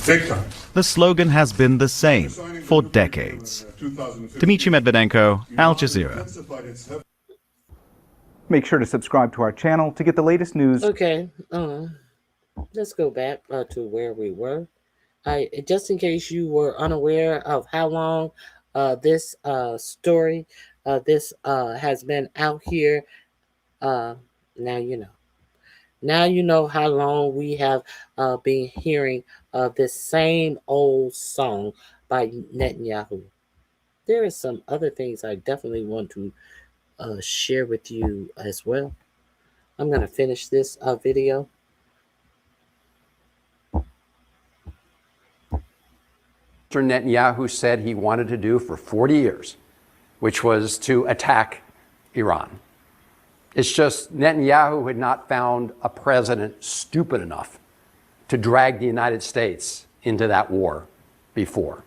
Big time. the slogan has been the same for decades. Dmitry Medvedenko, Al Jazeera. Make sure to subscribe to our channel to get the latest news. Okay, let's go back to where we were. Just in case you were unaware of how long this story, this has been out here, now you know. Now you know how long we have been hearing this same old song by Netanyahu. There are some other things I definitely want to share with you as well. I'm going to finish this video. Mr. Netanyahu said he wanted to do for 40 years, which was to attack Iran. It's just Netanyahu had not found a president stupid enough to drag the United States into that war before.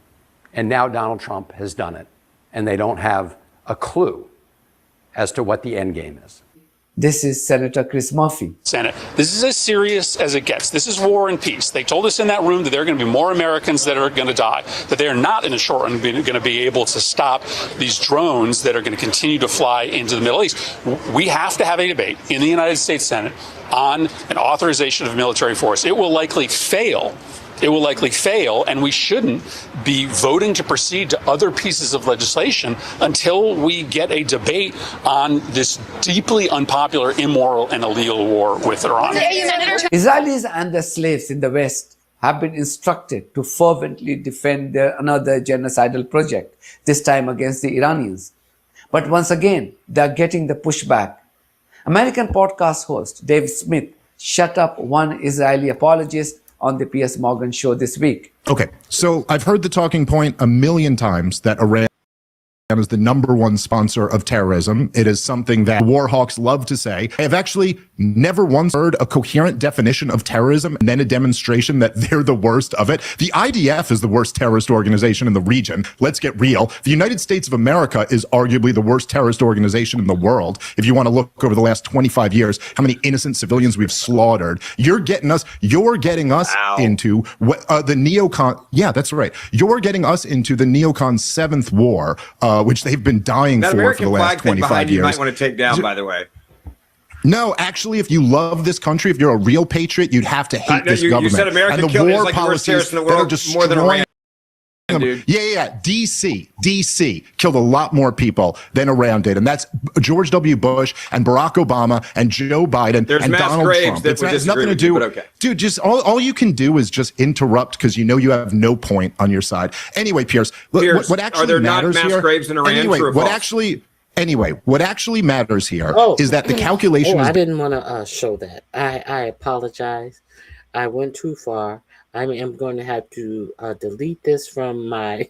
And now Donald Trump has done it, and they don't have a clue as to what the end game is. This is Senator Chris Murphy. Senate, this is as serious as it gets. This is war and peace. They told us in that room that there are going to be more Americans that are going to die, that they are not in the short run going to be able to stop these drones that are going to continue to fly into the Middle East. We have to have a debate in the United States Senate on an authorization of military force. It will likely fail. It will likely fail, and we shouldn't be voting to proceed to other pieces of legislation until we get a debate on this deeply unpopular, immoral, and illegal war with Iran. Israelis and their slaves in the West have been instructed to fervently defend another genocidal project, this time against the Iranians. But once again, they are getting the pushback. American podcast host Dave Smith shut up one Israeli apologist on the Piers Morgan show this week. Okay, so I've heard the talking point a million times that Iran is the #1 sponsor of terrorism. It is something that war hawks love to say. I have actually never once heard a coherent definition of terrorism and then a demonstration that they're the worst of it. The IDF is the worst terrorist organization in the region. Let's get real. The United States of America is arguably the worst terrorist organization in the world. If you want to look over the last 25 years, how many innocent civilians we've slaughtered. You're getting us into the neocon. Yeah, that's right. You're getting us into the neocon 7th war, which they've been dying for the last 25 years. You might want to take down, by the way. No, actually, if you love this country, if you're a real patriot, you'd have to hate this government. You said America killed like the worst terrorist in the world, more than Iran. Dude. Yeah. DC killed a lot more people than Iran did. And that's George W. Bush and Barack Obama and Joe Biden and Donald Trump. It has nothing to do with, dude, just all you can do is just interrupt because you know you have no point on your side. Anyway, Piers, what actually are there matters not mass here, graves in Iran? what actually matters here is that the calculation is... I didn't want to show that. I apologize. I went too far. I am going to have to delete this from my.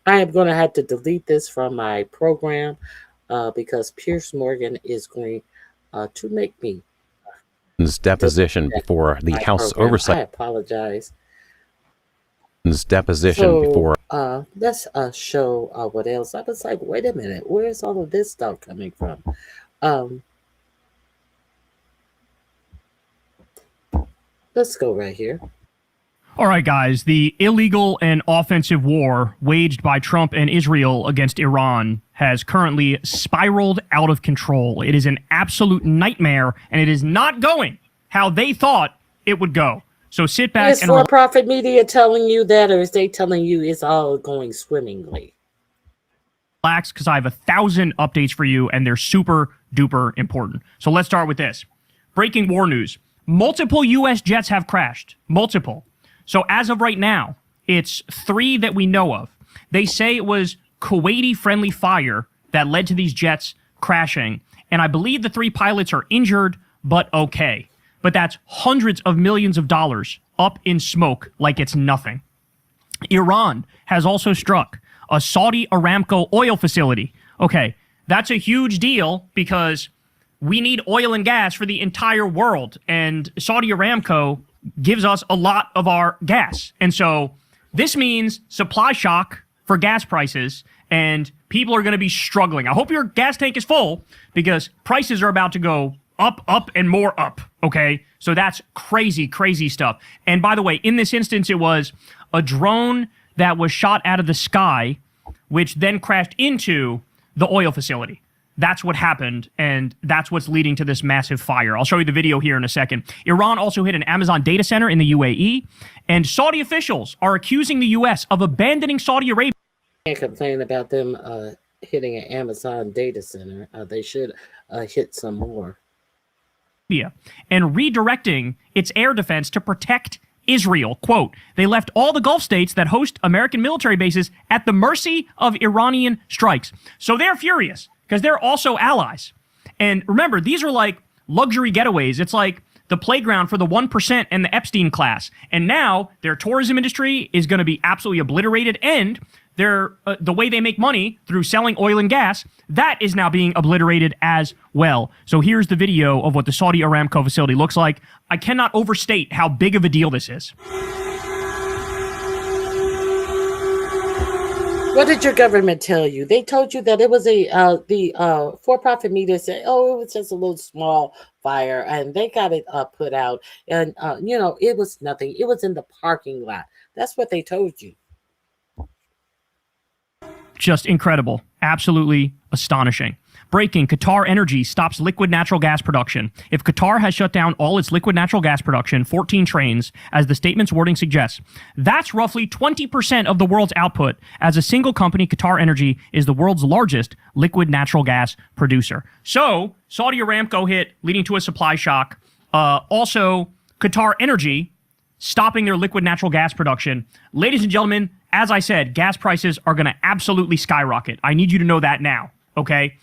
I am going to have to delete this from my program because Piers Morgan is going to make me. Deposition before the House program. Oversight. I apologize. Deposition before. Let's show what else. I was like, wait a minute, where's all of this stuff coming from? Let's go right here. All right, guys, the illegal and offensive war waged by Trump and Israel against Iran has currently spiraled out of control. It is an absolute nightmare, and it is not going how they thought it would go. So sit back Is and for-profit media telling you that, or is they telling you it's all going swimmingly? relax, because I have 1,000 updates for you, and they're super duper important. So let's start with this. Breaking war news. Multiple U.S. jets have crashed. Multiple. So as of right now, it's 3 that we know of. They say it was Kuwaiti-friendly fire that led to these jets crashing. And I believe the 3 pilots are injured, but okay. But that's hundreds of millions of dollars up in smoke like it's nothing. Iran has also struck a Saudi Aramco oil facility. Okay, that's a huge deal because we need oil and gas for the entire world. And Saudi Aramco gives us a lot of our gas. And so this means supply shock for gas prices, and people are going to be struggling. I hope your gas tank is full because prices are about to go up, up, and more up, okay? So that's crazy, crazy stuff. And by the way, in this instance, it was a drone that was shot out of the sky, which then crashed into the oil facility. That's what happened, and that's what's leading to this massive fire. I'll show you the video here in a second. Iran also hit an Amazon data center in the UAE, and Saudi officials are accusing the U.S. of abandoning Saudi Arabia. Can't complain about them hitting an Amazon data center. They should hit some more. And redirecting its air defense to protect Israel. Quote, they left all the Gulf states that host American military bases at the mercy of Iranian strikes. So they're furious because they're also allies. And remember, these are like luxury getaways. It's like the playground for the 1% and the Epstein class. And now their tourism industry is going to be absolutely obliterated, and their the way they make money through selling oil and gas, that is now being obliterated as well. So here's the video of what the Saudi Aramco facility looks like. I cannot overstate how big of a deal this is. What did your government tell you? They told you that it was the for-profit media said, oh, it was just a little small fire, and they got it put out. And, it was nothing. It was in the parking lot. That's what they told you. Just incredible. Absolutely astonishing. Breaking, Qatar Energy stops liquid natural gas production. If Qatar has shut down all its liquid natural gas production, 14 trains, as the statement's wording suggests, that's roughly 20% of the world's output. As a single company, Qatar Energy is the world's largest liquid natural gas producer. So, Saudi Aramco hit, leading to a supply shock. Also, Qatar Energy stopping their liquid natural gas production. Ladies and gentlemen, as I said, gas prices are going to absolutely skyrocket. I need you to know that now, okay?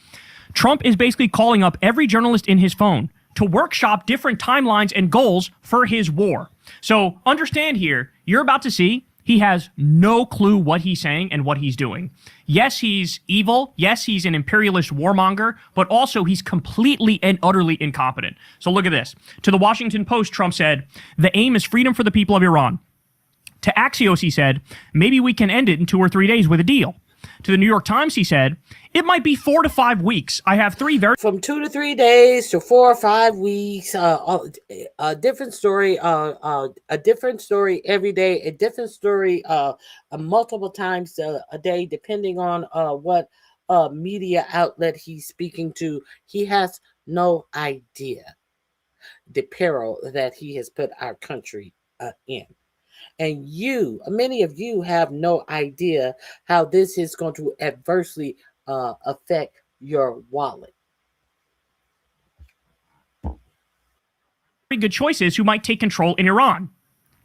Trump is basically calling up every journalist in his phone to workshop different timelines and goals for his war. So understand here, you're about to see he has no clue what he's saying and what he's doing. Yes, he's evil. Yes, he's an imperialist warmonger, but also he's completely and utterly incompetent. So look at this. To the Washington Post, Trump said, the aim is freedom for the people of Iran. To Axios, he said, maybe we can end it in 2 or 3 days with a deal. To the New York Times, he said, it might be 4 to 5 weeks. I have 3 very... From 2 to 3 days to 4 or 5 weeks, a different story, a different story every day, a different story multiple times a day, depending on what media outlet he's speaking to. He has no idea the peril that he has put our country in. And many of you have no idea how this is going to adversely affect your wallet. Very good choices who might take control in Iran.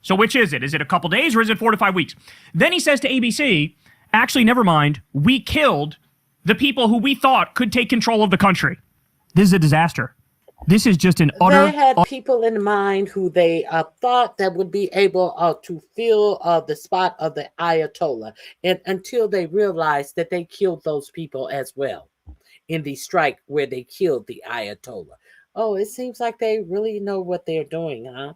So which is it? Is it a couple days or is it 4 to 5 weeks? Then he says to ABC, actually, never mind. We killed the people who we thought could take control of the country. This is a disaster. This is just an utter... They had people in mind who they thought that would be able to fill the spot of the Ayatollah, and until they realized that they killed those people as well in the strike where they killed the Ayatollah. Oh, it seems like they really know what they're doing, huh?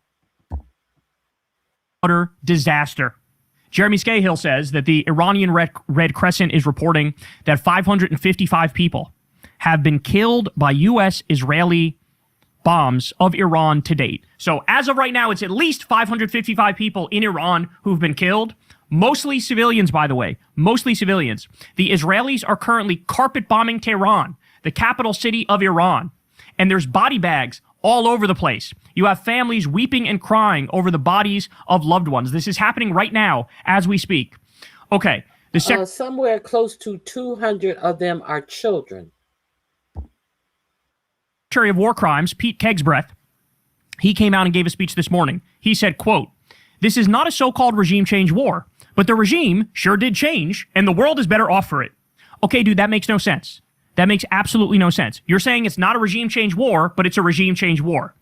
Utter disaster. Jeremy Scahill says that the Iranian Red Crescent is reporting that 555 people have been killed by U.S.-Israeli bombs of Iran to date. So as of right now, it's at least 555 people in Iran who've been killed. Mostly civilians, by the way. Mostly civilians. The Israelis are currently carpet bombing Tehran, the capital city of Iran. And there's body bags all over the place. You have families weeping and crying over the bodies of loved ones. This is happening right now as we speak. Okay. Somewhere close to 200 of them are children. Secretary of War Crimes, Pete Kegsbreth, he came out and gave a speech this morning. He said, quote, This is not a so-called regime change war, but the regime sure did change, and the world is better off for it. Okay, dude, that makes no sense. That makes absolutely no sense. You're saying it's not a regime change war, but it's a regime change war.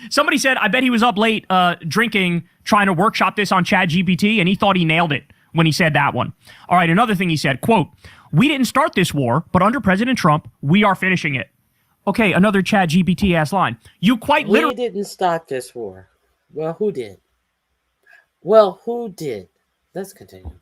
Somebody said, I bet he was up late drinking, trying to workshop this on ChatGPT, and he thought he nailed it when he said that one. All right, another thing he said, quote, we didn't start this war, but under President Trump, we are finishing it. Okay, another ChatGPT-ass line. You quite literally... We didn't start this war. Well, who did? Well, who did? Let's continue.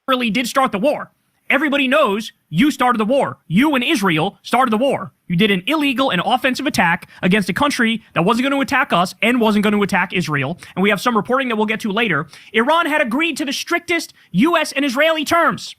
Really did start the war. Everybody knows you started the war. You and Israel started the war. You did an illegal and offensive attack against a country that wasn't going to attack us and wasn't going to attack Israel. And we have some reporting that we'll get to later. Iran had agreed to the strictest U.S. and Israeli terms.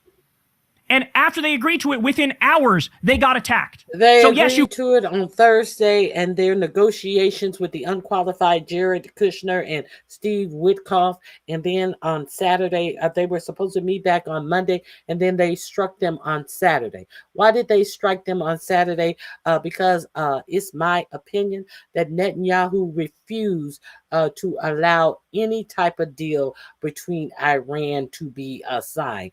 And after they agreed to it, within hours, they got attacked. They so agreed yes, you to it on Thursday, and their negotiations with the unqualified Jared Kushner and Steve Witkoff. And then on Saturday, they were supposed to meet back on Monday, and then they struck them on Saturday. Why did they strike them on Saturday? Because it's my opinion that Netanyahu refused to allow any type of deal between Iran to be signed.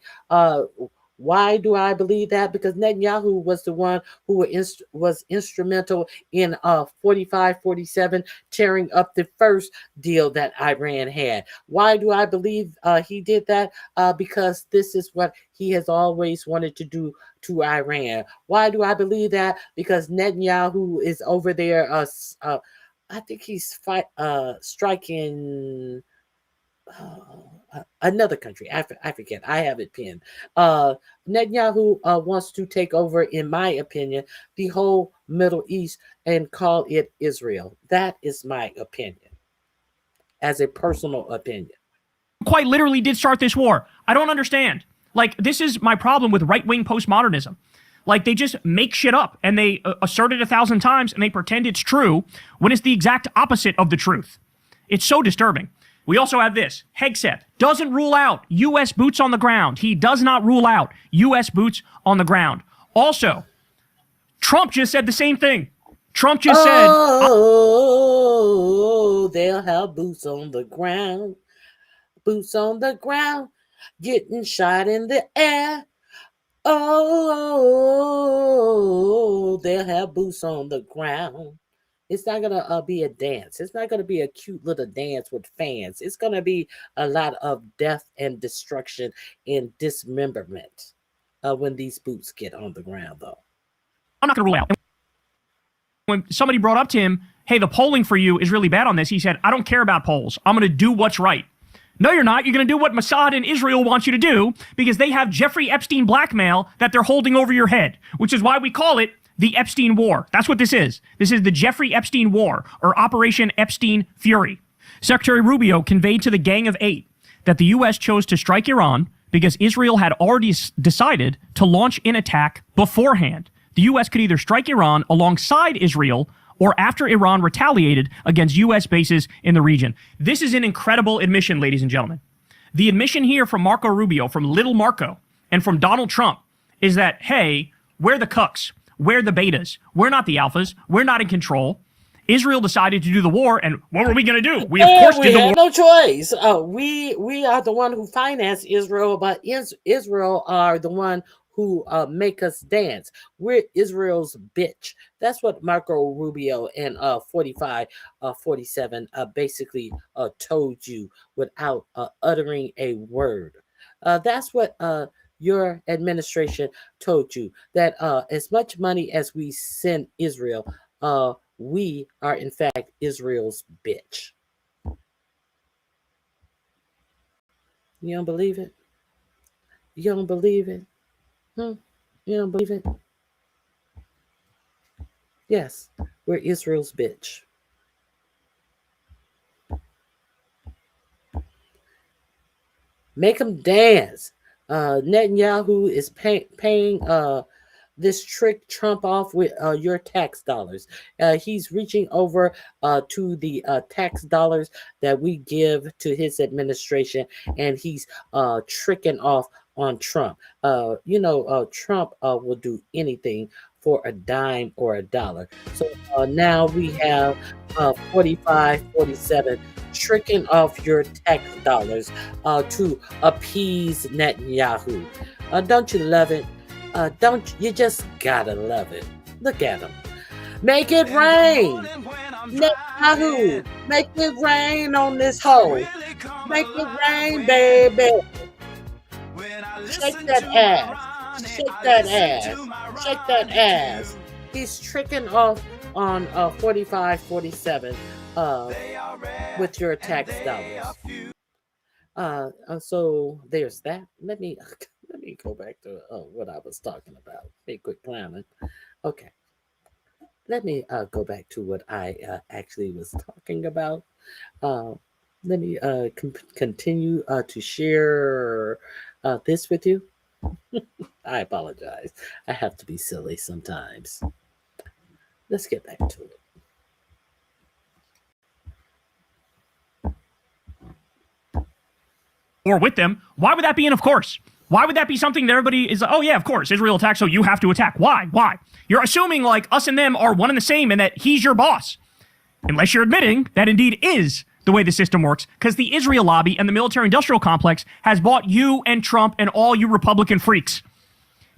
Why do I believe that? Because Netanyahu was the one who was instrumental in 45-47 tearing up the first deal that Iran had. Why do I believe he did that? Because this is what he has always wanted to do to Iran. Why do I believe that? Because Netanyahu is over there. I think he's striking... another country. I forget. I have it pinned. Netanyahu wants to take over, in my opinion, the whole Middle East and call it Israel. That is my opinion, as a personal opinion. Quite literally did start this war. I don't understand. Like, this is my problem with right-wing postmodernism. Like, they just make shit up and they assert it 1,000 times and they pretend it's true when it's the exact opposite of the truth. It's so disturbing. We also have this. Hegseth doesn't rule out U.S. boots on the ground. He does not rule out U.S. boots on the ground. Also, Trump just said the same thing. Trump just said... Oh, they'll have boots on the ground. Boots on the ground. Getting shot in the air. Oh, they'll have boots on the ground. It's not going to be a dance. It's not going to be a cute little dance with fans. It's going to be a lot of death and destruction and dismemberment when these boots get on the ground, though. I'm not going to rule out. When somebody brought up to him, hey, the polling for you is really bad on this, he said, I don't care about polls. I'm going to do what's right. No, you're not. You're going to do what Mossad in Israel wants you to do because they have Jeffrey Epstein blackmail that they're holding over your head, which is why we call it the Epstein War. That's what this is. This is the Jeffrey Epstein War, or Operation Epstein Fury. Secretary Rubio conveyed to the Gang of Eight that the U.S. chose to strike Iran because Israel had already decided to launch an attack beforehand. The U.S. could either strike Iran alongside Israel or after Iran retaliated against U.S. bases in the region. This is an incredible admission, ladies and gentlemen. The admission here from Marco Rubio, from Little Marco, and from Donald Trump is that, hey, we're the cucks. We're the betas. We're not the alphas. We're not in control. Israel decided to do the war, and what were we going to do? We, of course, did the war. We had no choice. We are the one who finance Israel, but Israel are the one who make us dance. We're Israel's bitch. That's what Marco Rubio and 45-47 basically told you without uttering a word. That's what your administration told you, that as much money as we send Israel, we are in fact Israel's bitch. You don't believe it? You don't believe it? You don't believe it? Yes, we're Israel's bitch. Make them dance. Netanyahu is paying this trick Trump off with your tax dollars. He's reaching over to the tax dollars that we give to his administration, and he's tricking off on Trump. Trump will do anything for a dime or a dollar. So now we have 45-47 tricking off your tax dollars to appease Netanyahu. Don't you love it? Don't you just gotta love it? Look at him. Make it rain. Netanyahu, make it rain on this hole. Make it rain, baby. Shake that ass. Shake that ass. Shake that ass. He's tricking off on 45-47 with your tax dollars. So there's that. Let me go back to what I was talking about. Hey, quit clowning. Okay. Let me go back to what I actually was talking about. Let me continue to share this with you. I apologize. I have to be silly sometimes. Let's get back to it. Or with them. Why would that be? And of course, why would that be something that everybody is like, oh yeah, of course, Israel attacks, so you have to attack. Why? You're assuming like us and them are one and the same and that he's your boss. Unless you're admitting that indeed is the way the system works, because the Israel lobby and the military-industrial complex has bought you and Trump and all you Republican freaks.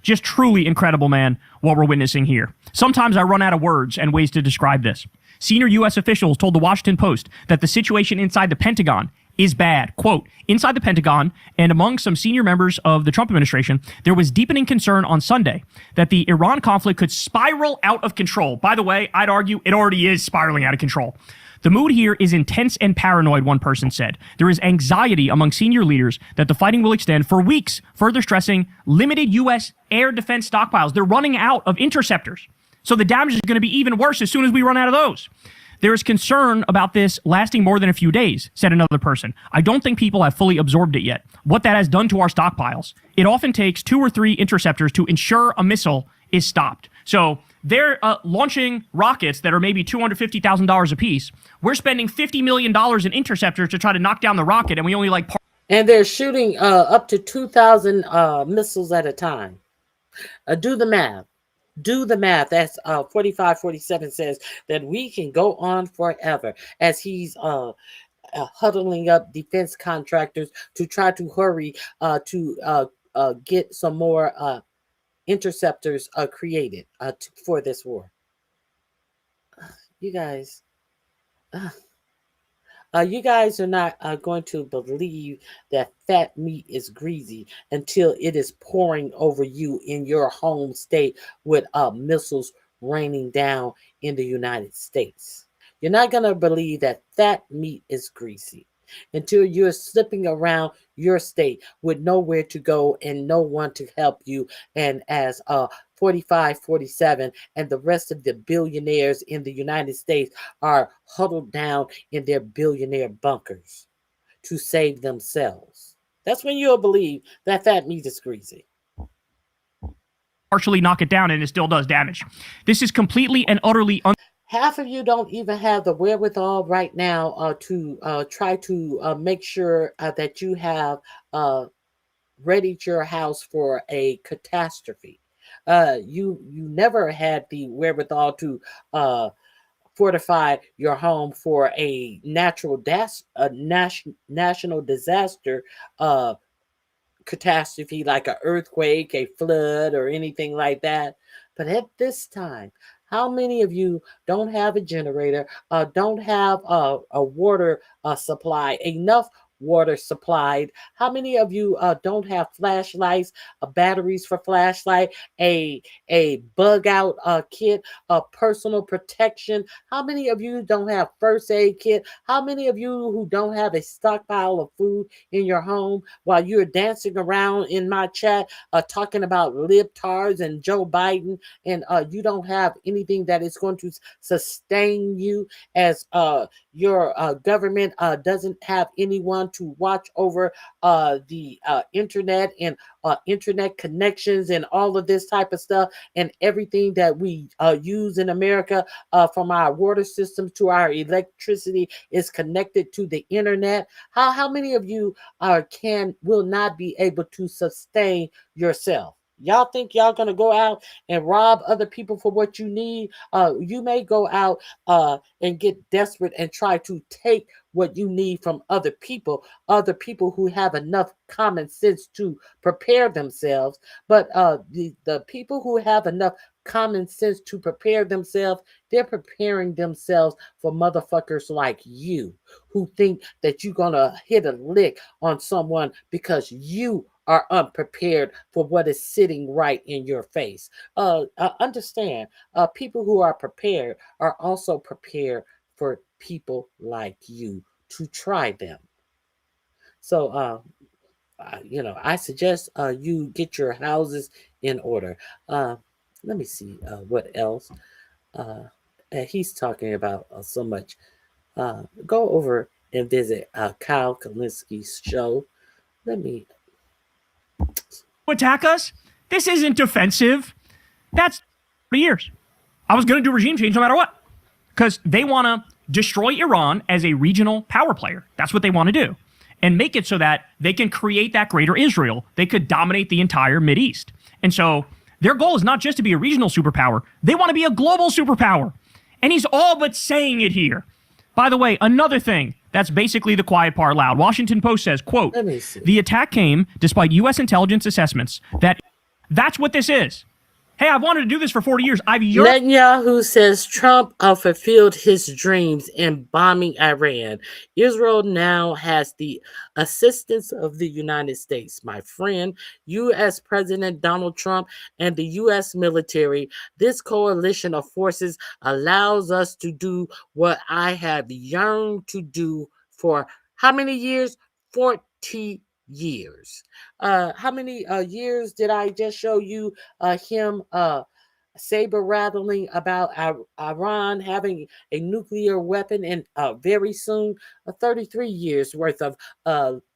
Just truly incredible, man, what we're witnessing here. Sometimes I run out of words and ways to describe this. Senior U.S. officials told the Washington Post that the situation inside the Pentagon is bad. Quote, inside the Pentagon and among some senior members of the Trump administration, there was deepening concern on Sunday that the Iran conflict could spiral out of control. By the way, I'd argue it already is spiraling out of control. The mood here is intense and paranoid, one person said. There is anxiety among senior leaders that the fighting will extend for weeks, further stressing limited U.S. air defense stockpiles. They're running out of interceptors. So the damage is going to be even worse as soon as we run out of those. There is concern about this lasting more than a few days, said another person. I don't think people have fully absorbed it yet. What that has done to our stockpiles. It often takes 2 or 3 interceptors to ensure a missile is stopped. So they're launching rockets that are maybe $250,000 a piece. We're spending $50 million in interceptors to try to knock down the rocket, and we only like... And they're shooting up to 2,000 missiles at a time. Do the math. Do the math. That's 45-47 says that we can go on forever as he's huddling up defense contractors to try to hurry to get some more interceptors created for this war. You guys, you guys are not going to believe that fat meat is greasy until it is pouring over you in your home state with missiles raining down in the United States. You're not going to believe that fat meat is greasy until you're slipping around your state with nowhere to go and no one to help you. And as 45-47 and the rest of the billionaires in the United States are huddled down in their billionaire bunkers to save themselves. That's when you'll believe that fat meat is greasy. Partially knock it down and it still does damage. This is completely and utterly half of you don't even have the wherewithal right now to try to make sure that you have readied your house for a catastrophe. You never had the wherewithal to fortify your home for a national disaster catastrophe like an earthquake, a flood, or anything like that. But at this time, how many of you don't have a generator, don't have a water supply, enough water supplied? How many of you don't have flashlights, batteries for flashlight, a bug out kit, personal protection? How many of you don't have first aid kit? How many of you who don't have a stockpile of food in your home while you're dancing around in my chat talking about libtards and Joe Biden, and you don't have anything that is going to sustain you as your government doesn't have anyone to watch over the internet and internet connections and all of this type of stuff, and everything that we use in America, from our water systems to our electricity, is connected to the internet. How many of you will not be able to sustain yourself? Y'all think y'all gonna go out and rob other people for what you need? You may go out and get desperate and try to take what you need from other people who have enough common sense to prepare themselves. But the people who have enough common sense to prepare themselves, they're preparing themselves for motherfuckers like you who think that you're gonna hit a lick on someone because you are unprepared for what is sitting right in your face. Understand, people who are prepared are also prepared for people like you to try them. So, I suggest you get your houses in order. Let me see what else. He's talking about so much. Go over and visit Kyle Kalinski's show. Let me attack us. This isn't defensive. That's for years. I was going to do regime change no matter what, because they want to destroy Iran as a regional power player. That's what they want to do, and make it so that they can create that greater Israel. They could dominate the entire Mideast. And so their goal is not just to be a regional superpower. They want to be a global superpower. And he's all but saying it here. By the way, another thing that's basically the quiet part loud. Washington Post says, quote, the attack came despite U.S. intelligence assessments that that's what this is. Hey, I've wanted to do this for 40 years. Netanyahu says Trump fulfilled his dreams in bombing Iran. Israel now has the assistance of the United States. My friend, U.S. President Donald Trump and the U.S. military, this coalition of forces allows us to do what I have yearned to do for how many years? 40 years. How many years did I just show you him saber rattling about Iran having a nuclear weapon, and very soon 33 years worth of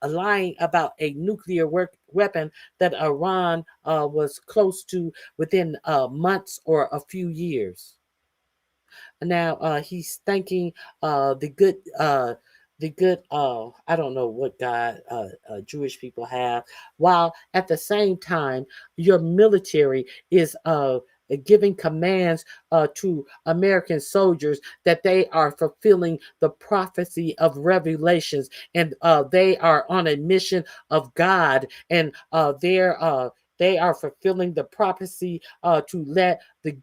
lying about a nuclear weapon that Iran was close to within months or a few years. Now he's thanking the good I don't know what God Jewish people have, while at the same time your military is giving commands to American soldiers that they are fulfilling the prophecy of Revelations, and they are on a mission of God, and they are fulfilling the prophecy to let the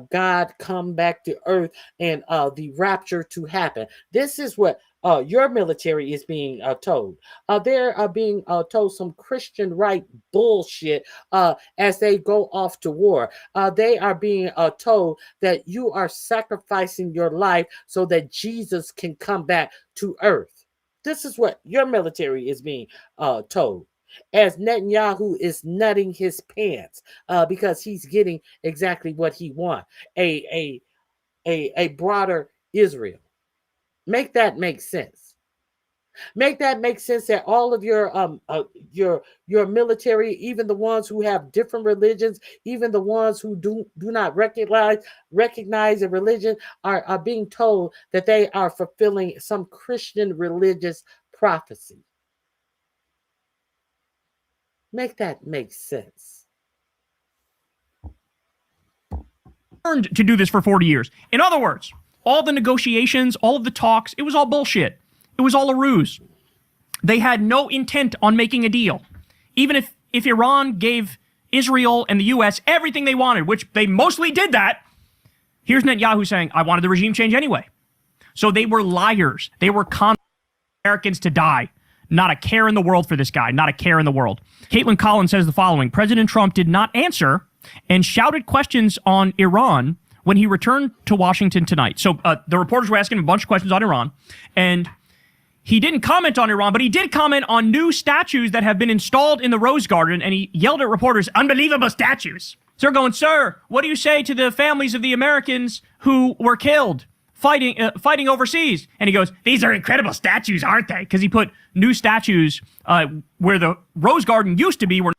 God come back to earth and the rapture to happen. This is what your military is being told. They're being told some Christian right bullshit as they go off to war. They are being told that you are sacrificing your life so that Jesus can come back to earth. This is what your military is being told, as Netanyahu is nutting his pants because he's getting exactly what he wants, a broader Israel. Make that make sense. Make that make sense that all of your military, even the ones who have different religions, even the ones who do not recognize a religion, are being told that they are fulfilling some Christian religious prophecy. Make that make sense. To do this for 40 years. In other words, all the negotiations, all of the talks, it was all bullshit. It was all a ruse. They had no intent on making a deal. Even if Iran gave Israel and the U.S. everything they wanted, which they mostly did that, here's Netanyahu saying, I wanted the regime change anyway. So they were liars. They were Americans to die. Not a care in the world for this guy. Not a care in the world. Caitlin Collins says the following. President Trump did not answer and shouted questions on Iran when he returned to Washington tonight. So the reporters were asking him a bunch of questions on Iran, and he didn't comment on Iran, but he did comment on new statues that have been installed in the Rose Garden, and he yelled at reporters, unbelievable statues. So they're going, sir, what do you say to the families of the Americans who were killed fighting overseas? And he goes, these are incredible statues, aren't they? Because he put new statues where the Rose Garden used to be, where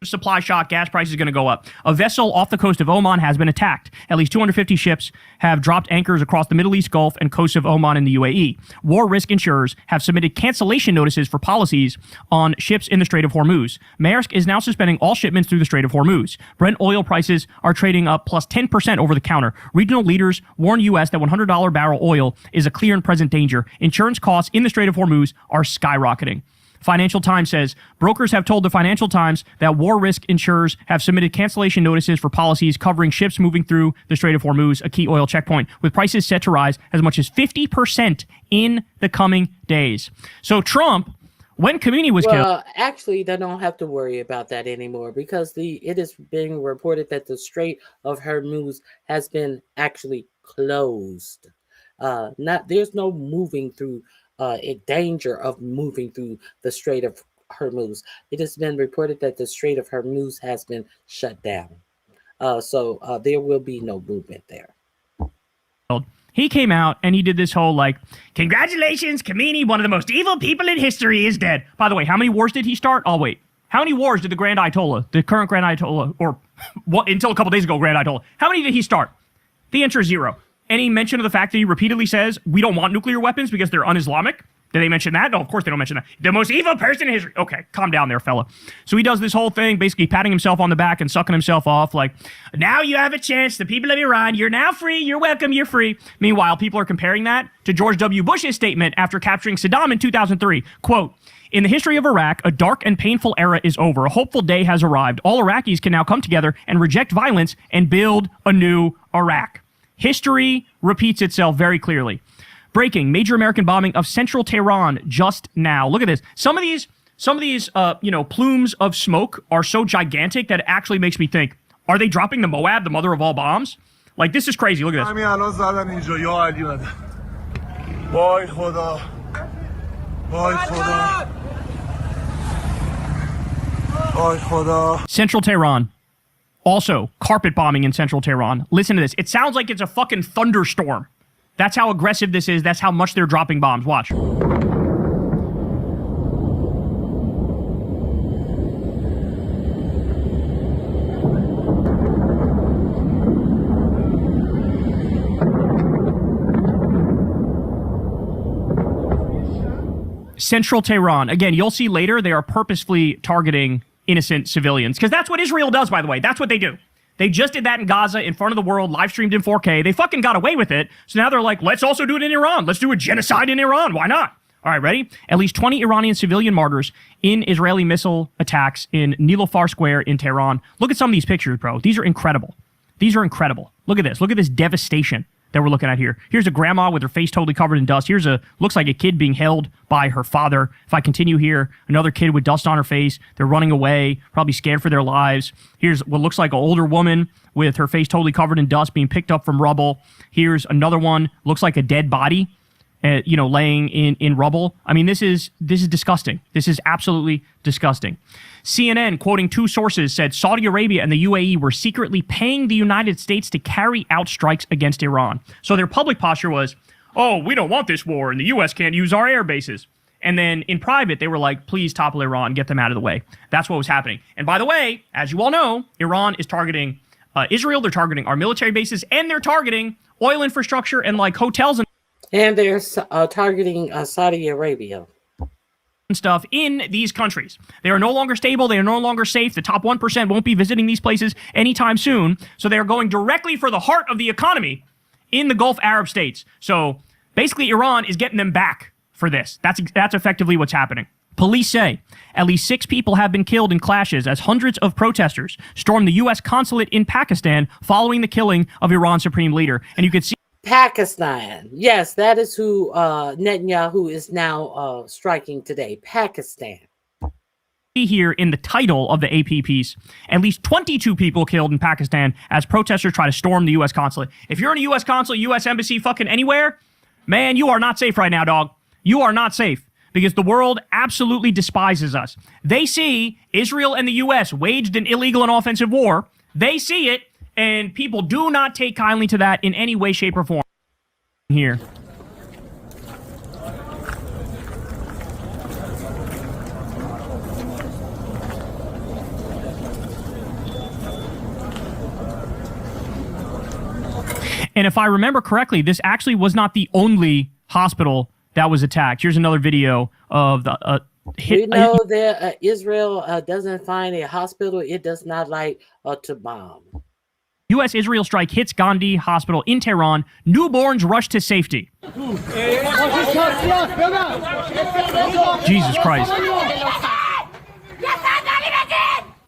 supply shock, gas prices are going to go up. A vessel off the coast of Oman has been attacked. At least 250 ships have dropped anchors across the Middle East Gulf and coasts of Oman and the UAE. War risk insurers have submitted cancellation notices for policies on ships in the Strait of Hormuz. Maersk is now suspending all shipments through the Strait of Hormuz. Brent oil prices are trading up plus 10% over the counter. Regional leaders warn U.S. that $100 barrel oil is a clear and present danger. Insurance costs in the Strait of Hormuz are skyrocketing. Financial Times says brokers have told the Financial Times that war risk insurers have submitted cancellation notices for policies covering ships moving through the Strait of Hormuz, a key oil checkpoint, with prices set to rise as much as 50% in the coming days. So Trump, when Khomeini was killed... Actually, they don't have to worry about that anymore because it is being reported that the Strait of Hormuz has been actually closed. There's no moving through danger of moving through the Strait of Hormuz. It has been reported that the Strait of Hormuz has been shut down. So there will be no movement there. He came out and he did this whole congratulations, Khomeini, one of the most evil people in history, is dead. By the way, how many wars did he start? I'll wait. How many wars did the Grand Ayatollah, the current Grand Ayatollah, or until a couple days ago, Grand Ayatollah, how many did he start? The answer is 0. Any mention of the fact that he repeatedly says we don't want nuclear weapons because they're un-Islamic? Did they mention that? No, of course they don't mention that. The most evil person in history. Okay, calm down there, fella. So he does this whole thing, basically patting himself on the back and sucking himself off now you have a chance, the people of Iran, you're now free, you're welcome, you're free. Meanwhile, people are comparing that to George W. Bush's statement after capturing Saddam in 2003. Quote, "In the history of Iraq, a dark and painful era is over. A hopeful day has arrived. All Iraqis can now come together and reject violence and build a new Iraq." History repeats itself very clearly. Breaking: major American bombing of central Tehran just now. Look at this. Some of these plumes of smoke are so gigantic that it actually makes me think, are they dropping the Moab, the mother of all bombs? This is crazy. Look at this. Central Tehran. Also, carpet bombing in central Tehran. Listen to this. It sounds like it's a fucking thunderstorm. That's how aggressive this is. That's how much they're dropping bombs. Watch. Central Tehran. Again, you'll see later they are purposefully targeting innocent civilians, because that's what Israel does, by the way. That's what they do. They just did that in Gaza in front of the world, live streamed in 4K. They fucking got away with it. So now they're like, let's also do it in Iran. Let's do a genocide in Iran. Why not? All right, ready? At least 20 Iranian civilian martyrs in Israeli missile attacks in Nilofar Square in Tehran. Look at some of these pictures, bro. These are incredible. These are incredible. Look at this. Look at this devastation that we're looking at here. Here's a grandma with her face totally covered in dust. Looks like a kid being held by her father. If I continue here, another kid with dust on her face. They're running away, probably scared for their lives. Here's what looks like an older woman with her face totally covered in dust being picked up from rubble. Here's another one, looks like a dead body, laying in rubble. I mean, this is disgusting. This is absolutely disgusting. CNN, quoting 2 sources, said Saudi Arabia and the UAE were secretly paying the United States to carry out strikes against Iran. So their public posture was, oh, we don't want this war and the U.S. can't use our air bases. And then in private, they were like, please topple Iran, get them out of the way. That's what was happening. And by the way, as you all know, Iran is targeting Israel. They're targeting our military bases, and they're targeting oil infrastructure and hotels and they're targeting Saudi Arabia. Stuff in these countries. They are no longer stable. They are no longer safe. The top 1% won't be visiting these places anytime soon. So they are going directly for the heart of the economy in the Gulf Arab states. So basically, Iran is getting them back for this. That's effectively what's happening. Police say at least 6 people have been killed in clashes as hundreds of protesters stormed the U.S. consulate in Pakistan following the killing of Iran's supreme leader. And you can see Pakistan. Yes, that is who Netanyahu is now striking today. Pakistan. Here in the title of the AP piece, at least 22 people killed in Pakistan as protesters try to storm the U.S. consulate. If you're in a U.S. consulate, U.S. embassy, fucking anywhere, man, you are not safe right now, dog. You are not safe because the world absolutely despises us. They see Israel and the U.S. waged an illegal and offensive war. They see it. And people do not take kindly to that in any way, shape, or form. Here. And if I remember correctly, this actually was not the only hospital that was attacked. Here's another video of the We know that Israel doesn't find a hospital it does not like to bomb. U.S.-Israel strike hits Gandhi Hospital in Tehran. Newborns rush to safety. Jesus Christ.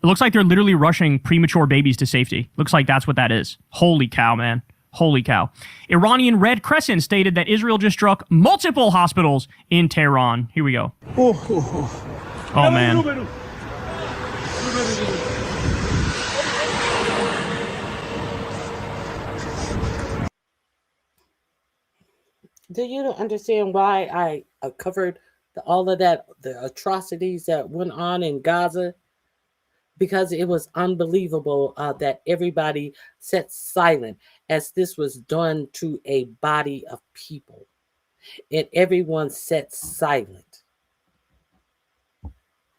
It looks like they're literally rushing premature babies to safety. Looks like that's what that is. Holy cow, man. Holy cow. Iranian Red Crescent stated that Israel just struck multiple hospitals in Tehran. Here we go. Oh, man. Do you understand why I covered all of that, the atrocities that went on in Gaza? Because it was unbelievable that everybody sat silent as this was done to a body of people. And everyone sat silent.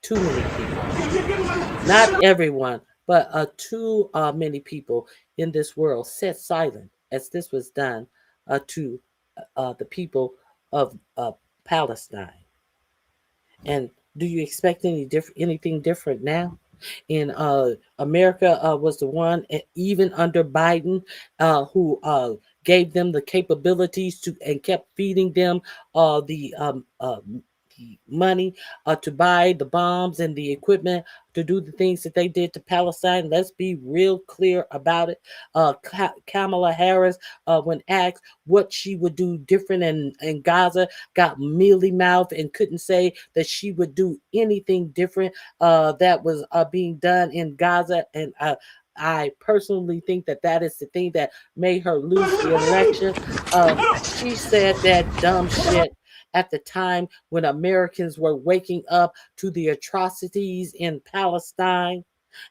Too many people. Not everyone, but too many people in this world sat silent as this was done to the people of Palestine. And do you expect anything different now? In America was the one, even under Biden, who gave them the capabilities to and kept feeding them the money to buy the bombs and the equipment to do the things that they did to Palestine. Let's be real clear about it. Kamala Harris, when asked what she would do different in Gaza, got mealy mouth and couldn't say that she would do anything different that was being done in Gaza. And I personally think that is the thing that made her lose the election. She said that dumb shit at the time when Americans were waking up to the atrocities in Palestine.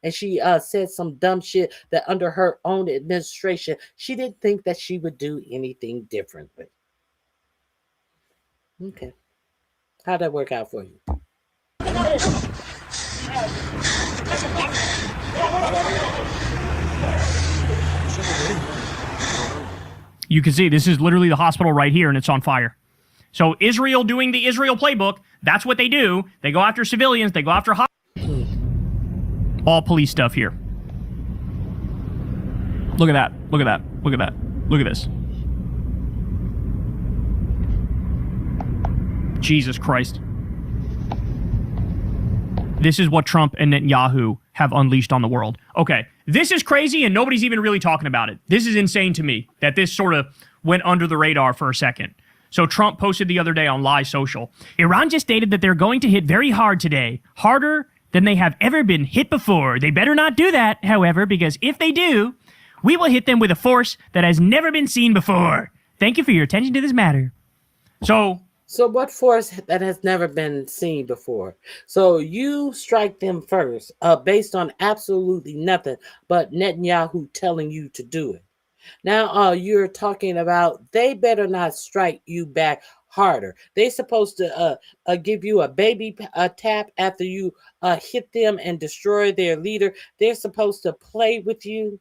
And she said some dumb shit that under her own administration, she didn't think that she would do anything differently. Okay. How'd that work out for you? You can see this is literally the hospital right here, and it's on fire. So Israel doing the Israel playbook, that's what they do. They go after civilians, they go after all police stuff here. Look at that, look at that, look at that, look at this. Jesus Christ. This is what Trump and Netanyahu have unleashed on the world. Okay, this is crazy and nobody's even really talking about it. This is insane to me that this sort of went under the radar for a second. So Trump posted the other day on Live Social, Iran just stated that they're going to hit very hard today, harder than they have ever been hit before. They better not do that, however, because if they do, we will hit them with a force that has never been seen before. Thank you for your attention to this matter. So what force that has never been seen before? So you strike them first based on absolutely nothing but Netanyahu telling you to do it. Now you're talking about they better not strike you back harder. They're supposed to give you a baby tap after you hit them and destroy their leader. They're supposed to play with you.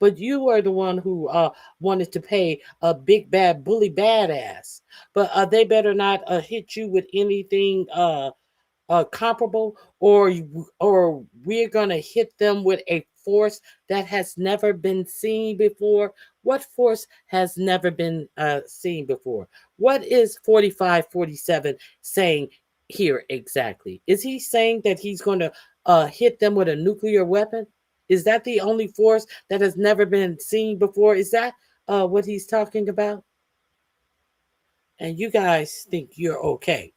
But you were the one who wanted to pay a big bad bully badass. But they better not hit you with anything comparable, or we're gonna hit them with a force that has never been seen before. What force has never been seen before? What is 4547 saying here exactly? Is he saying that he's going to hit them with a nuclear weapon? Is that the only force that has never been seen before? Is that what he's talking about? And you guys think you're okay.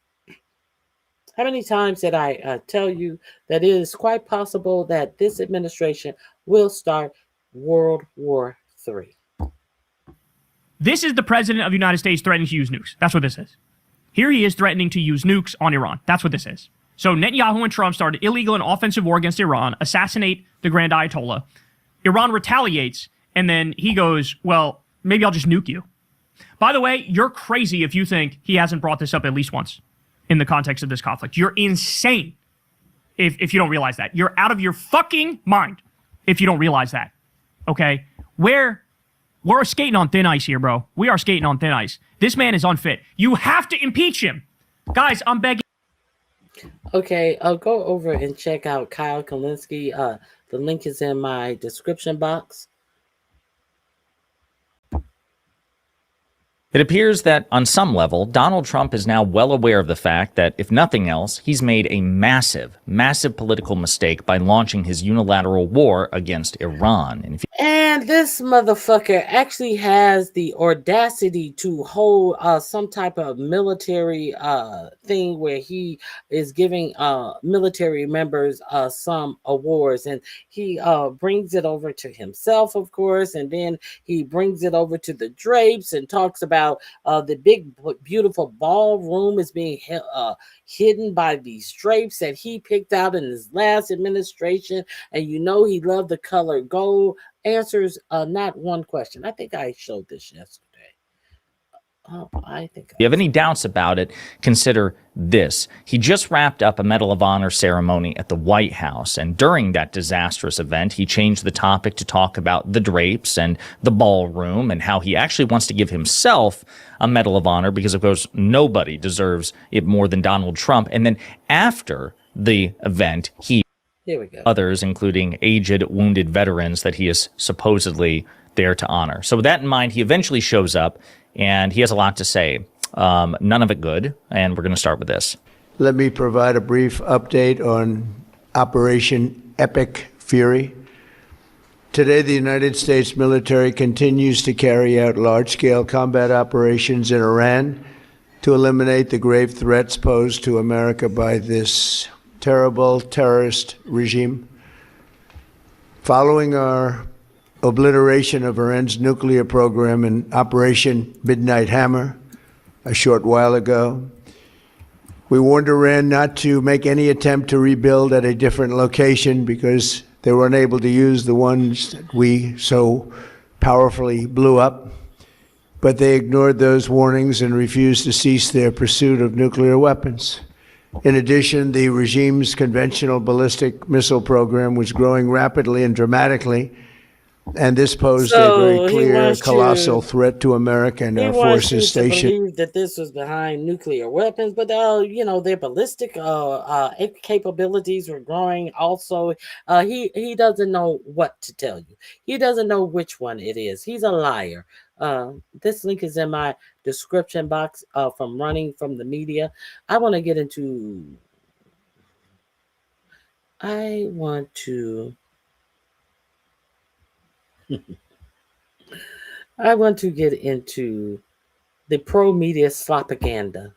How many times did I tell you that it is quite possible that this administration will start World War III? this is the president of the United States threatening to use nukes. That's what this is. Here he is threatening to use nukes on Iran. That's what this is. So Netanyahu and Trump started illegal and offensive war against Iran, assassinate the Grand Ayatollah. Iran retaliates, and then he goes, well, maybe I'll just nuke you. By the way, you're crazy if you think he hasn't brought this up at least once in the context of this conflict. You're insane if you don't realize that. You're out of your fucking mind if you don't realize that. Okay? Where We're skating on thin ice here, bro. We are skating on thin ice. This man is unfit. You have to impeach him. Guys, I'm begging. Okay, go over and check out Kyle Kalinske. The link is in my description box. It appears that, on some level, Donald Trump is now well aware of the fact that, if nothing else, he's made a massive, massive political mistake by launching his unilateral war against Iran. And this motherfucker actually has the audacity to hold some type of military thing where he is giving military members some awards, and he brings it over to himself, of course, and then he brings it over to the drapes and talks about the big, beautiful ballroom is being hidden by these drapes that he picked out in his last administration. And you know he loved the color gold. Answers not one question. I think I showed this yesterday. If you have any doubts about it, consider this. He just wrapped up a Medal of Honor ceremony at the White House, and during that disastrous event, he changed the topic to talk about the drapes and the ballroom and how he actually wants to give himself a Medal of Honor because, of course, nobody deserves it more than Donald Trump. And then after the event, here we go. Others, including aged, wounded veterans that he is supposedly there to honor. So with that in mind, he eventually shows up, and he has a lot to say. None of it good, and we're going to start with this. Let me provide a brief update on Operation Epic Fury. Today, the United States military continues to carry out large-scale combat operations in Iran to eliminate the grave threats posed to America by this terrible terrorist regime. Following our obliteration of Iran's nuclear program in Operation Midnight Hammer a short while ago, we warned Iran not to make any attempt to rebuild at a different location because they were unable to use the ones that we so powerfully blew up. But they ignored those warnings and refused to cease their pursuit of nuclear weapons. In addition, the regime's conventional ballistic missile program was growing rapidly and dramatically, and this posed a very clear, colossal threat to America and our forces stationed. He believed that this was behind nuclear weapons, but their ballistic capabilities were growing. Also, he doesn't know what to tell you. He doesn't know which one it is. He's a liar. This link is in my description box from Running from the Media. I want to get into the pro-media slopaganda.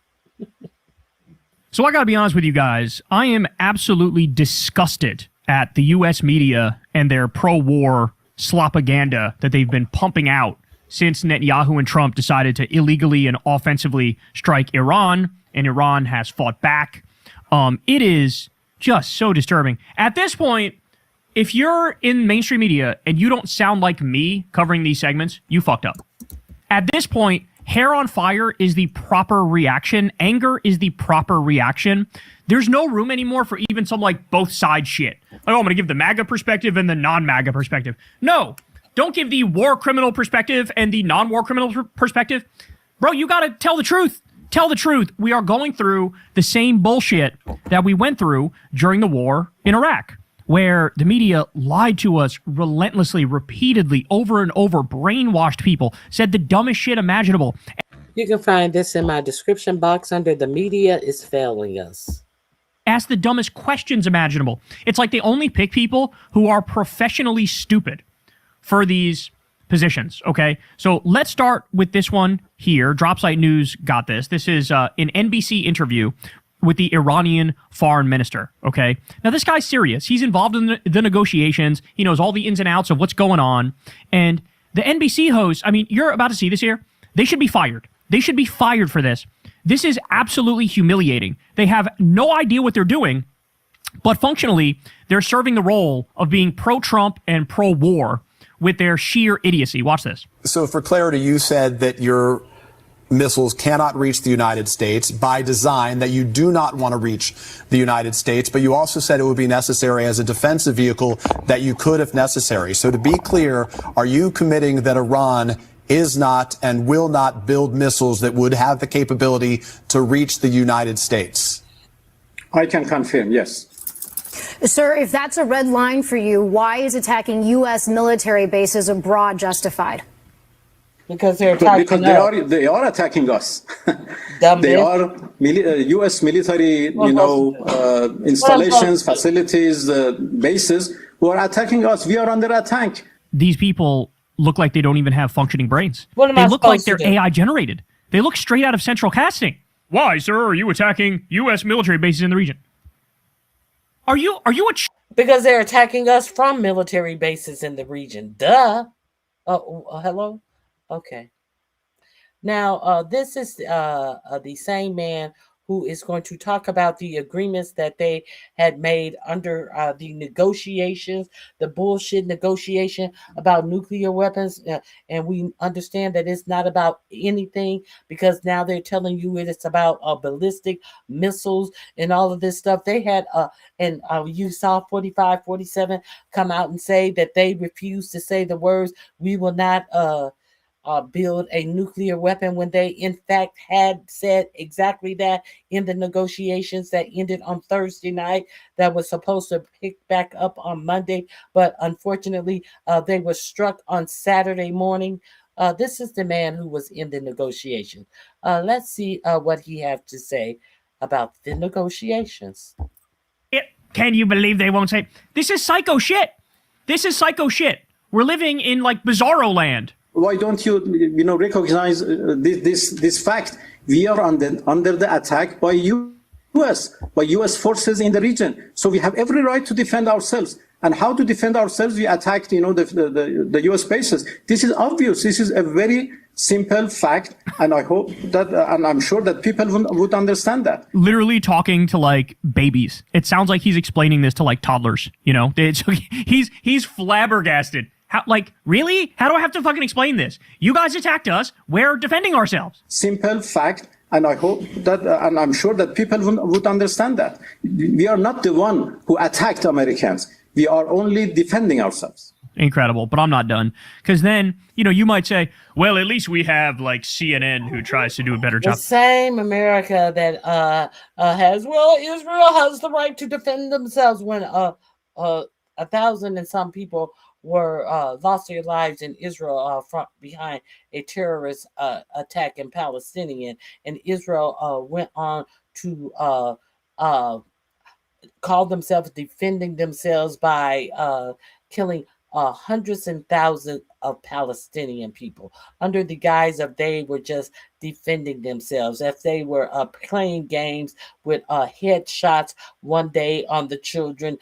So I got to be honest with you guys. I am absolutely disgusted at the U.S. media and their pro-war slopaganda that they've been pumping out since Netanyahu and Trump decided to illegally and offensively strike Iran, and Iran has fought back. It is just so disturbing. At this point, if you're in mainstream media and you don't sound like me covering these segments, you fucked up. At this point, hair on fire is the proper reaction. Anger is the proper reaction. There's no room anymore for even some both side shit. Like, I'm going to give the MAGA perspective and the non-MAGA perspective. No, don't give the war criminal perspective and the non-war criminal perspective. Bro, you got to tell the truth. Tell the truth. We are going through the same bullshit that we went through during the war in Iraq, where the media lied to us relentlessly, repeatedly, over and over, brainwashed people, said the dumbest shit imaginable. You can find this in my description box under The Media is Failing Us. Ask the dumbest questions imaginable. It's like they only pick people who are professionally stupid for these positions, okay? So let's start with this one here. Dropsite News got this. This is an NBC interview with the Iranian foreign minister, okay? Now, this guy's serious. He's involved in the negotiations. He knows all the ins and outs of what's going on. And the NBC host, I mean, you're about to see this here. They should be fired. They should be fired for this. This is absolutely humiliating. They have no idea what they're doing, but functionally, they're serving the role of being pro-Trump and pro-war with their sheer idiocy. Watch this. So for clarity, you said that you're missiles cannot reach the United States by design, that you do not want to reach the United States, but you also said it would be necessary as a defensive vehicle that you could if necessary. So to be clear, are you committing that Iran is not and will not build missiles that would have the capability to reach the United States? I can confirm, yes. Sir, if that's a red line for you, why is attacking U.S. military bases abroad justified? Because they're attacking because they are attacking us. They are U.S. military, installations, facilities, bases who are attacking us. We are under attack. These people look like they don't even have functioning brains. What am they I look like supposed they're to do? AI generated. They look straight out of central casting. Why, sir, are you attacking U.S. military bases in the region? Are you because they're attacking us from military bases in the region. Duh. Hello? Okay. Now, this is the same man who is going to talk about the agreements that they had made under the negotiations, the bullshit negotiation about nuclear weapons. And we understand that it's not about anything, because now they're telling you it's about ballistic missiles and all of this stuff. They had, and you saw 45, 47 come out and say that they refused to say the words, "We will not build a nuclear weapon," when they in fact had said exactly that in the negotiations that ended on Thursday night, that was supposed to pick back up on Monday, but unfortunately they were struck on Saturday morning. This is the man who was in the negotiation. Let's see what he has to say about the negotiations. Can you believe they won't say, this is psycho shit. This is psycho shit. We're living in like bizarro land. Why don't you recognize this fact? We are under the attack by U.S. forces in the region. So we have every right to defend ourselves. And how to defend ourselves? We attacked, the U.S. bases. This is obvious. This is a very simple fact, and I hope that, and I'm sure that people would understand that. Literally talking to like babies. It sounds like he's explaining this to like toddlers. He's flabbergasted. How, like, really? How do I have to fucking explain this? You guys attacked us. We're defending ourselves. Simple fact, and I hope that, and I'm sure that people would understand that. We are not the one who attacked Americans. We are only defending ourselves. Incredible, but I'm not done. Because then, you might say, well, at least we have, like, CNN who tries to do a better job. The same America that Israel has the right to defend themselves, when 1,000 and some people were lost their lives in Israel behind a terrorist attack in Palestinian, and Israel went on to call themselves defending themselves by killing hundreds and thousands of Palestinian people under the guise of they were just defending themselves. If they were playing games with headshots one day on the children,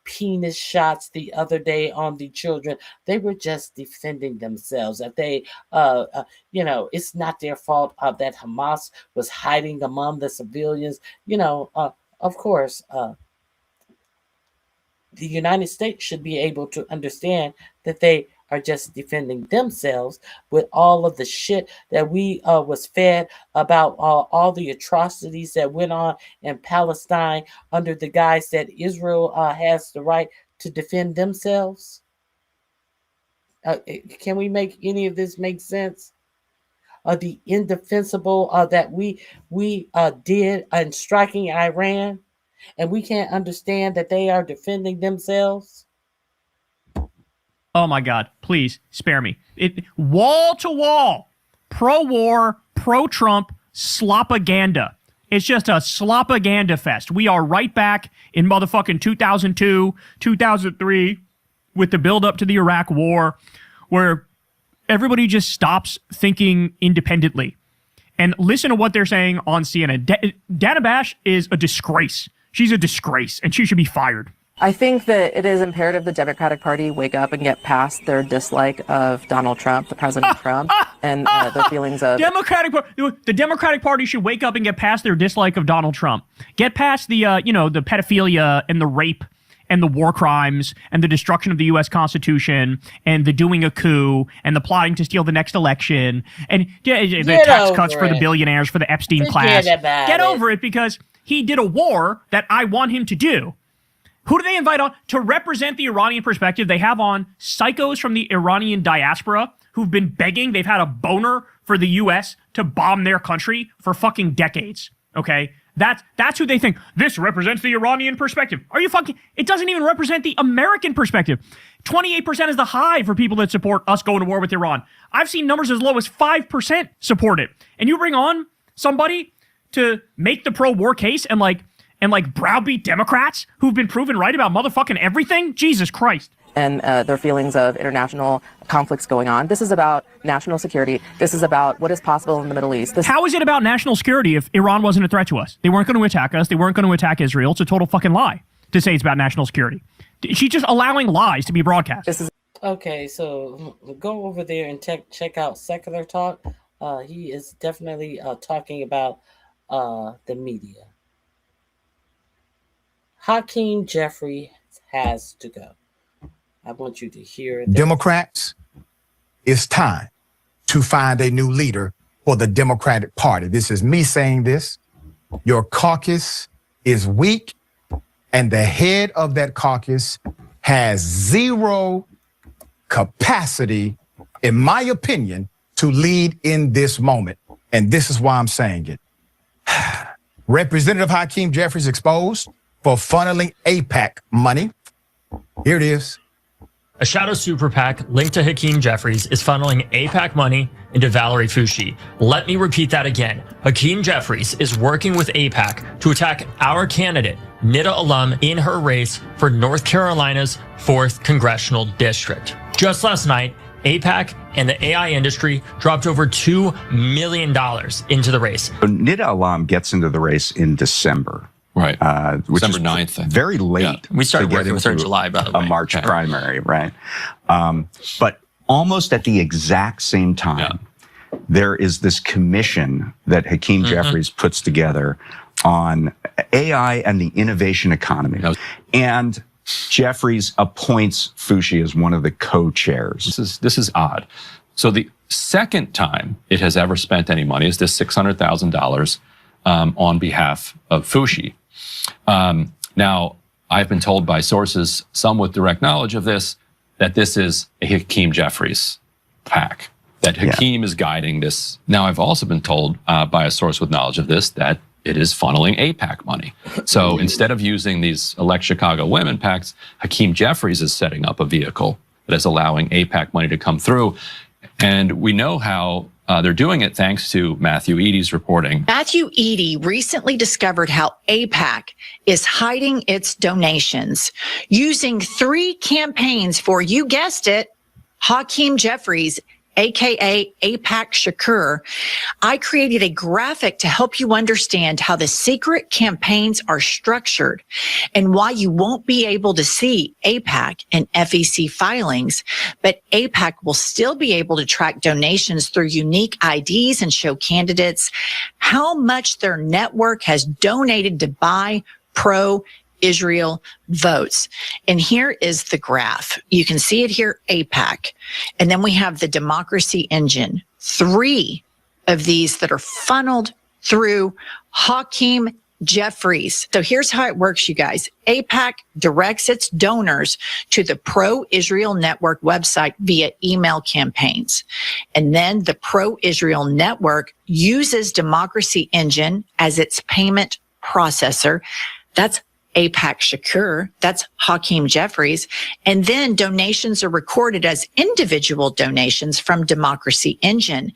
penis shots the other day on the children, they were just defending themselves. If they, it's not their fault that Hamas was hiding among the civilians. Of course, the United States should be able to understand that they are just defending themselves with all of the shit that we was fed about all the atrocities that went on in Palestine under the guise that Israel has the right to defend themselves. Can we make any of this make sense? The indefensible that we did in striking Iran, and we can't understand that they are defending themselves. Oh my God, please spare me. Wall to wall, pro-war, pro-Trump, slopaganda. It's just a slopaganda fest. We are right back in motherfucking 2002, 2003 with the build-up to the Iraq War, where everybody just stops thinking independently. And listen to what they're saying on CNN. Dana Bash is a disgrace. She's a disgrace, and she should be fired. I think that it is imperative the Democratic Party wake up and get past their dislike of Donald Trump, the President Trump, and the feelings of... The Democratic Party should wake up and get past their dislike of Donald Trump. Get past the, the pedophilia and the rape and the war crimes and the destruction of the U.S. Constitution and the doing a coup and the plotting to steal the next election and the tax cuts for the billionaires for the Epstein class. Get over it, because he did a war that I want him to do. Who do they invite on to represent the Iranian perspective? They have on psychos from the Iranian diaspora who've been begging. They've had a boner for the U.S. to bomb their country for fucking decades. Okay? That's who they think. This represents the Iranian perspective. Are you fucking... It doesn't even represent the American perspective. 28% is the high for people that support us going to war with Iran. I've seen numbers as low as 5% support it. And you bring on somebody to make the pro-war case and browbeat Democrats who've been proven right about motherfucking everything? Jesus Christ. And their feelings of international conflicts going on. This is about national security. This is about what is possible in the Middle East. How is it about national security if Iran wasn't a threat to us? They weren't going to attack us. They weren't going to attack Israel. It's a total fucking lie to say it's about national security. She's just allowing lies to be broadcast. Okay, so go over there and check out Secular Talk. He is definitely talking about the media. Hakeem Jeffries has to go. I want you to hear that. Democrats, it's time to find a new leader for the Democratic Party. This is me saying this. Your caucus is weak, and the head of that caucus has zero capacity, in my opinion, to lead in this moment. And this is why I'm saying it. Representative Hakeem Jeffries exposed for funneling AIPAC money. Here it is. A shadow super PAC linked to Hakeem Jeffries is funneling AIPAC money into Valerie Foushee. Let me repeat that again. Hakeem Jeffries is working with AIPAC to attack our candidate, NIDA alum, in her race for North Carolina's 4th Congressional District. Just last night, AIPAC and the AI industry dropped over $2 million into the race. So NIDA alum gets into the race in December. Right. Which December is 9th. Very late. Yeah. We started working with her in into July, by the way. A March primary, right? But almost at the exact same time, there is this commission that Hakeem Jeffries puts together on AI and the innovation economy. And Jeffries appoints Foushee as one of the co-chairs. This is odd. So the second time it has ever spent any money is this $600,000 on behalf of Foushee. Now, I've been told by sources, some with direct knowledge of this, that this is a Hakeem Jeffries PAC, that Hakeem is guiding this. Now, I've also been told by a source with knowledge of this that it is funneling AIPAC money. So instead of using these Elect Chicago Women PACs, Hakeem Jeffries is setting up a vehicle that is allowing AIPAC money to come through. And we know how they're doing it thanks to Matthew Eady's reporting. Matthew Eady recently discovered how AIPAC is hiding its donations using 3 campaigns for, you guessed it, Hakeem Jeffries, aka AIPAC Shakur. I created a graphic to help you understand how the secret campaigns are structured and why you won't be able to see AIPAC and FEC filings, but AIPAC will still be able to track donations through unique IDs and show candidates how much their network has donated to buy pro-Israel votes. And here is the graph. You can see it here, AIPAC. And then we have the democracy engine. 3 of these that are funneled through Hakeem Jeffries. So here's how it works, you guys. AIPAC directs its donors to the pro-Israel network website via email campaigns. And then the pro-Israel network uses Democracy Engine as its payment processor. That's AIPAC Shakur, that's Hakeem Jeffries. And then donations are recorded as individual donations from Democracy Engine.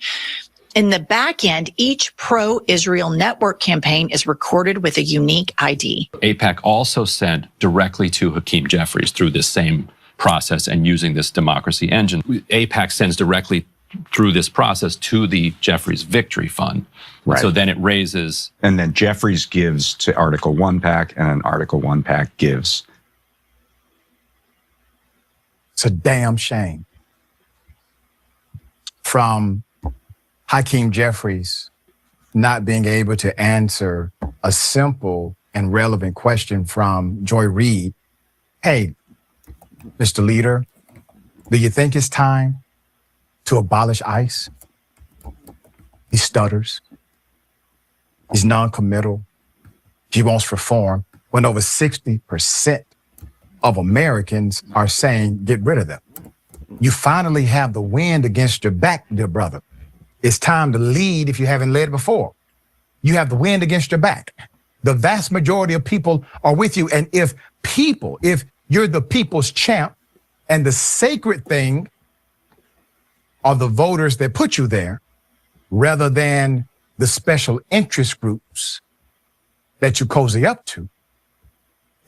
In the back end, each pro-Israel network campaign is recorded with a unique ID. AIPAC also sent directly to Hakeem Jeffries through this same process and using this Democracy Engine. AIPAC sends directly through this process to the Jeffries Victory Fund. Right. So then it raises... And then Jeffries gives to Article 1 PAC, and then Article 1 PAC gives. It's a damn shame. From Hakeem Jeffries not being able to answer a simple and relevant question from Joy Reid hey, Mr. Leader, do you think it's time to abolish ICE? He stutters. He's non-committal. He wants reform when over 60% of Americans are saying, get rid of them. You finally have the wind against your back, dear brother. It's time to lead if you haven't led before. You have the wind against your back. The vast majority of people are with you. And if you're the people's champ and the sacred thing are the voters that put you there, rather than the special interest groups that you cozy up to,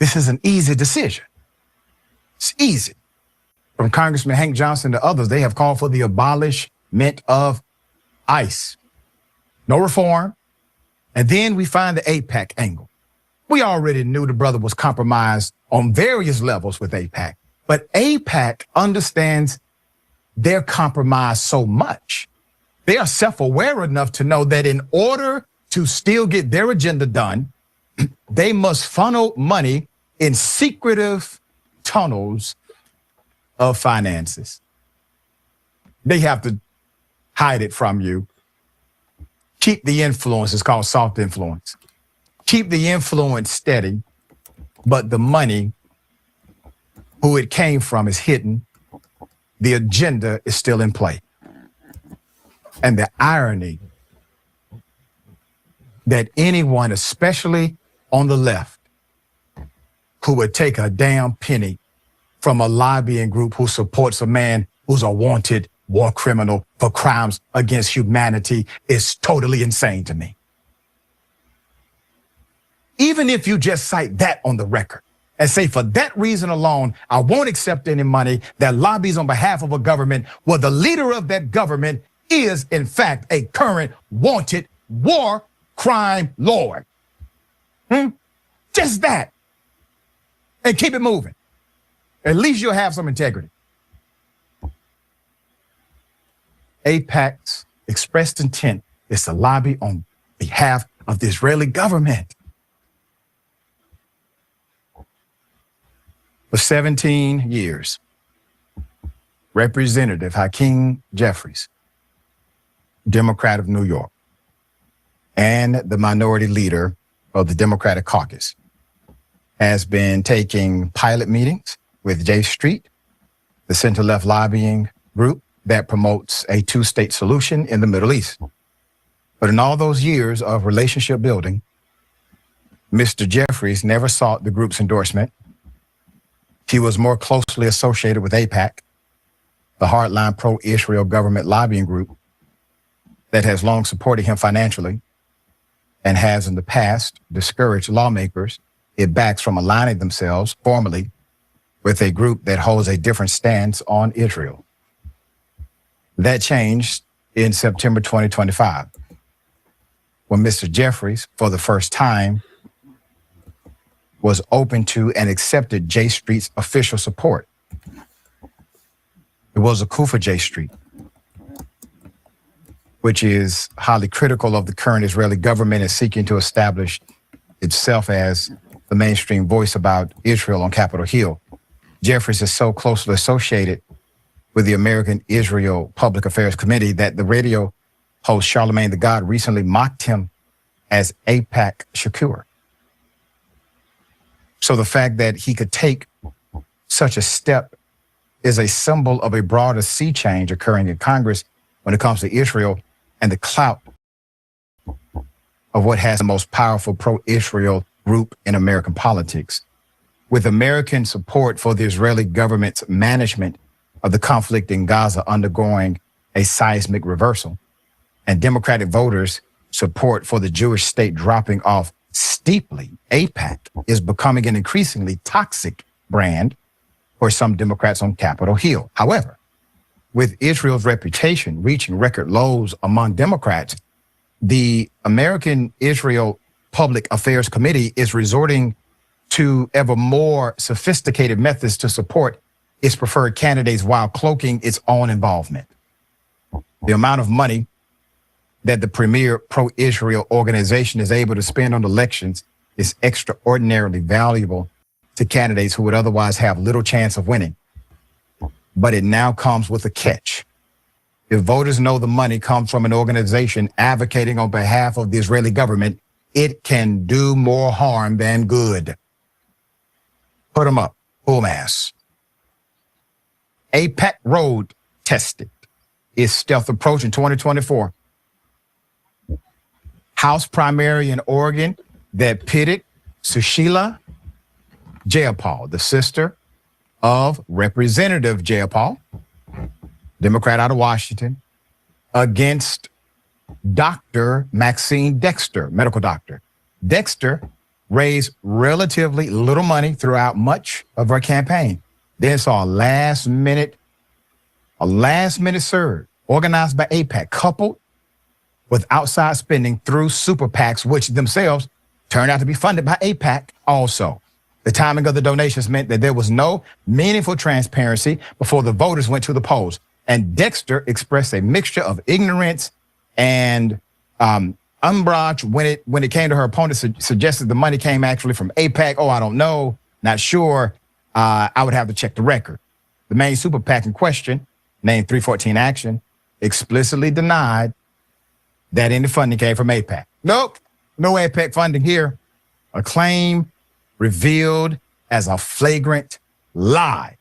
this is an easy decision. It's easy. From Congressman Hank Johnson to others, they have called for the abolishment of ICE. No reform. And then we find the AIPAC angle. We already knew the brother was compromised on various levels with AIPAC, but AIPAC understands their compromise so much. They are self-aware enough to know that in order to still get their agenda done, they must funnel money in secretive tunnels of finances. They have to hide it from you. Keep the influence. It's called soft influence. Keep the influence steady, but the money, who it came from, is hidden. The agenda is still in play. And the irony that anyone, especially on the left, who would take a damn penny from a lobbying group who supports a man who's a wanted war criminal for crimes against humanity is totally insane to me. Even if you just cite that on the record and say, for that reason alone, I won't accept any money that lobbies on behalf of a government where the leader of that government is, in fact, a current wanted war crime lord. Just that. And keep it moving. At least you'll have some integrity. AIPAC's expressed intent is to lobby on behalf of the Israeli government. For 17 years, Representative Hakeem Jeffries, Democrat of New York, and the minority leader of the Democratic caucus, has been taking pilot meetings with J Street, the center-left lobbying group that promotes a two-state solution in the Middle East. But in all those years of relationship building, Mr. Jeffries never sought the group's endorsement. He was more closely associated with AIPAC, the hardline pro-Israel government lobbying group that has long supported him financially and has in the past discouraged lawmakers it backs from aligning themselves formally with a group that holds a different stance on Israel. That changed in September 2025, when Mr. Jeffries, for the first time, was open to and accepted J Street's official support. It was a coup for J Street, which is highly critical of the current Israeli government and seeking to establish itself as the mainstream voice about Israel on Capitol Hill. Jeffries is so closely associated with the American Israel Public Affairs Committee that the radio host Charlemagne the God recently mocked him as AIPAC Shakur. So the fact that he could take such a step is a symbol of a broader sea change occurring in Congress when it comes to Israel and the clout of what has the most powerful pro-Israel group in American politics. With American support for the Israeli government's management of the conflict in Gaza undergoing a seismic reversal, and Democratic voters' support for the Jewish state dropping off steeply, AIPAC is becoming an increasingly toxic brand for some Democrats on Capitol Hill. However, with Israel's reputation reaching record lows among Democrats, the American Israel Public Affairs Committee is resorting to ever more sophisticated methods to support its preferred candidates while cloaking its own involvement. The amount of money that the premier pro-Israel organization is able to spend on elections is extraordinarily valuable to candidates who would otherwise have little chance of winning. But it now comes with a catch. If voters know the money comes from an organization advocating on behalf of the Israeli government, it can do more harm than good. Put them up, full mass. AIPAC road tested its stealth approach in 2024. House primary in Oregon that pitted Sushila Jayapal, the sister of Representative Jayapal, Democrat out of Washington, against Dr. Maxine Dexter, medical doctor. Dexter raised relatively little money throughout much of her campaign. Then saw a last minute surge organized by AIPAC, coupled with outside spending through super PACs, which themselves turned out to be funded by AIPAC also. The timing of the donations meant that there was no meaningful transparency before the voters went to the polls. And Dexter expressed a mixture of ignorance and umbrage when it came to her opponent, suggested the money came actually from AIPAC. Oh, I don't know, not sure. I would have to check the record. The main super PAC in question, named 314 Action, explicitly denied that any funding came from AIPAC. Nope, no AIPAC funding here. A claim revealed as a flagrant lie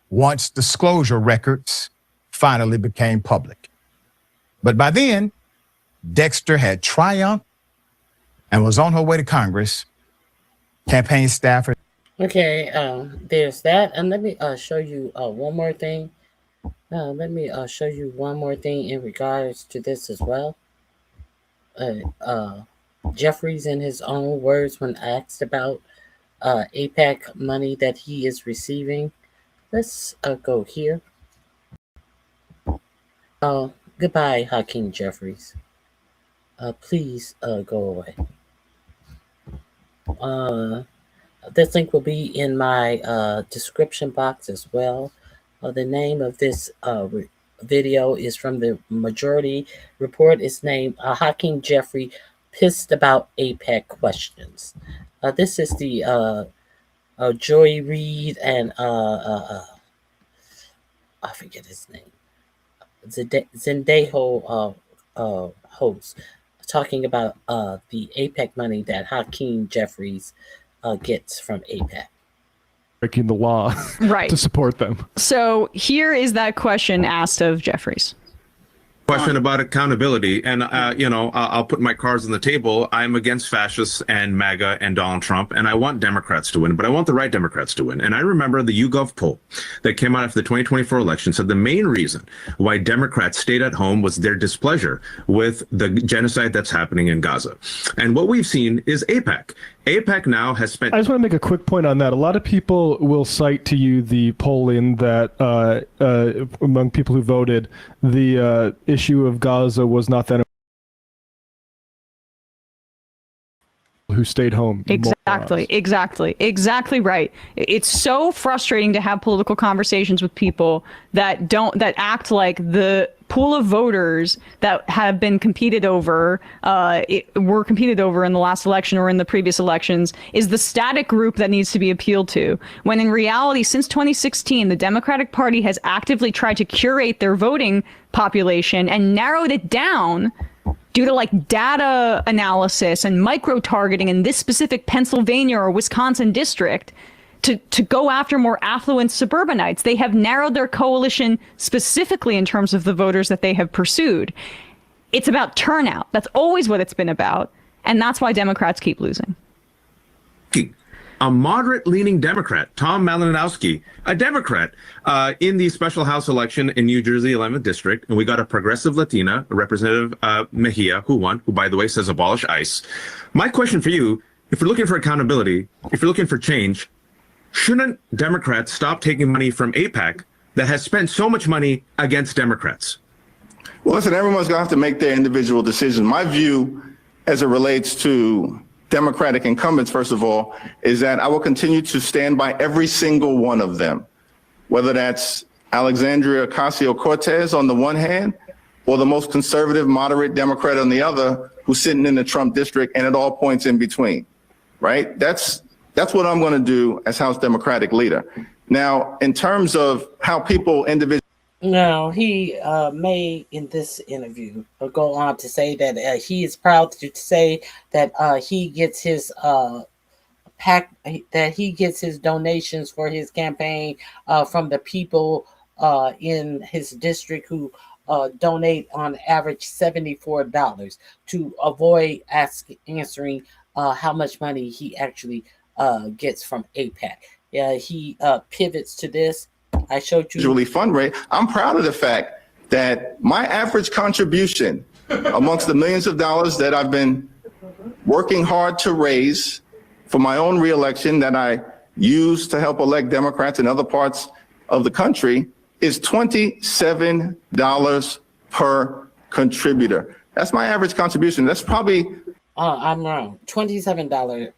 once disclosure records finally became public. But by then, Dexter had triumphed and was on her way to Congress. Campaign staffer. Okay, there's that. And let me show you one more thing. Let me show you one more thing in regards to this as well. Jeffries, in his own words, when asked about AIPAC money that he is receiving. Let's go here. Goodbye, Hakeem Jeffries. Please go away. This link will be in my description box as well. The name of this video is from the Majority Report. It's named Hakeem Jeffrey Pissed About AIPAC Questions. This is the Joy Reid and I forget his name. Zendejo host talking about the AIPAC money that Hakeem Jeffries gets from AIPAC. Breaking the law right. to support them. So here is that question asked of Jeffries. Question about accountability, and I'll put my cards on the table. I'm against fascists and MAGA and Donald Trump, and I want Democrats to win, but I want the right Democrats to win. And I remember the YouGov poll that came out after the 2024 election said the main reason why Democrats stayed at home was their displeasure with the genocide that's happening in Gaza. And what we've seen is AIPAC. AIPAC now has spent... I just want to make a quick point on that. A lot of people will cite to you the polling that among people who voted, the issue of Gaza was not that who stayed home. Exactly right. It's so frustrating to have political conversations with people that act like the pool of voters that have been competed over, were competed over in the last election or in the previous elections, is the static group that needs to be appealed to. When in reality, since 2016, the Democratic Party has actively tried to curate their voting population and narrowed it down due to like data analysis and micro targeting in this specific Pennsylvania or Wisconsin district to go after more affluent suburbanites. They have narrowed their coalition specifically in terms of the voters that they have pursued. It's about turnout. That's always what it's been about. And that's why Democrats keep losing. A moderate-leaning Democrat, Tom Malinowski, a Democrat, in the special House election in New Jersey 11th District, and we got a progressive Latina, Representative Mejia, who won, who, by the way, says abolish ICE. My question for you, if you're looking for accountability, if you're looking for change, shouldn't Democrats stop taking money from AIPAC that has spent so much money against Democrats? Well, listen, everyone's going to have to make their individual decisions. My view, as it relates to Democratic incumbents, first of all, is that I will continue to stand by every single one of them, whether that's Alexandria Ocasio-Cortez on the one hand, or the most conservative, moderate Democrat on the other, who's sitting in the Trump district, and at all points in between, right? That's That's what I'm going to do as House Democratic leader. Now, in terms of how people individually. No, he may in this interview go on to say that he is proud to say that he gets his that he gets his donations for his campaign from the people in his district who donate on average $74 to avoid answering how much money he actually gets from AIPAC. Yeah, he pivots to this. I showed you. Fundraise. I'm proud of the fact that my average contribution amongst the millions of dollars that I've been working hard to raise for my own reelection that I use to help elect Democrats in other parts of the country is $27 per contributor. That's my average contribution. That's probably. I'm wrong. $27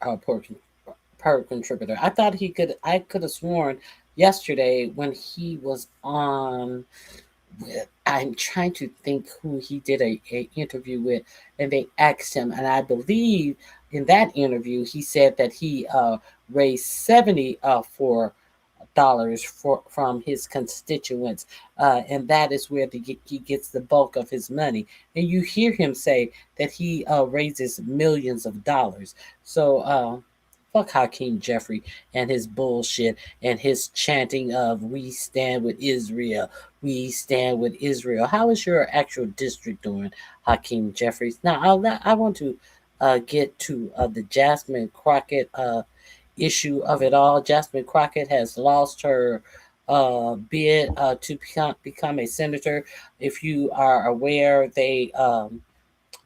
per contributor. I thought I could have sworn yesterday when he was on. I'm trying to think who he did a interview with, and they asked him, and I believe in that interview he said that he raised $74 from his constituents, and that is where he gets the bulk of his money. And you hear him say that he raises millions of dollars. So fuck Hakeem Jeffrey and his bullshit and his chanting of "We stand with Israel, we stand with Israel." How is your actual district doing, Hakeem Jeffries? Now I want to get to the Jasmine Crockett issue of it all. Jasmine Crockett has lost her bid to become a senator. If you are aware, they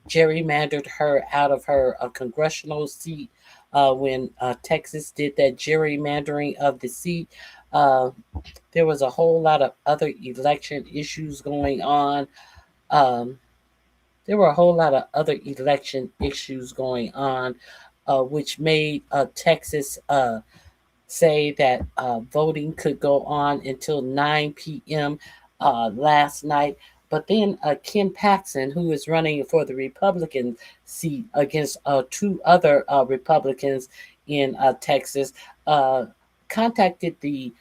gerrymandered her out of her congressional seat when Texas did that gerrymandering of the seat. There was a whole lot of other election issues going on. Which made Texas say that voting could go on until 9 p.m. Last night. But then Ken Paxton, who is running for the Republican seat against two other Republicans in Texas, contacted the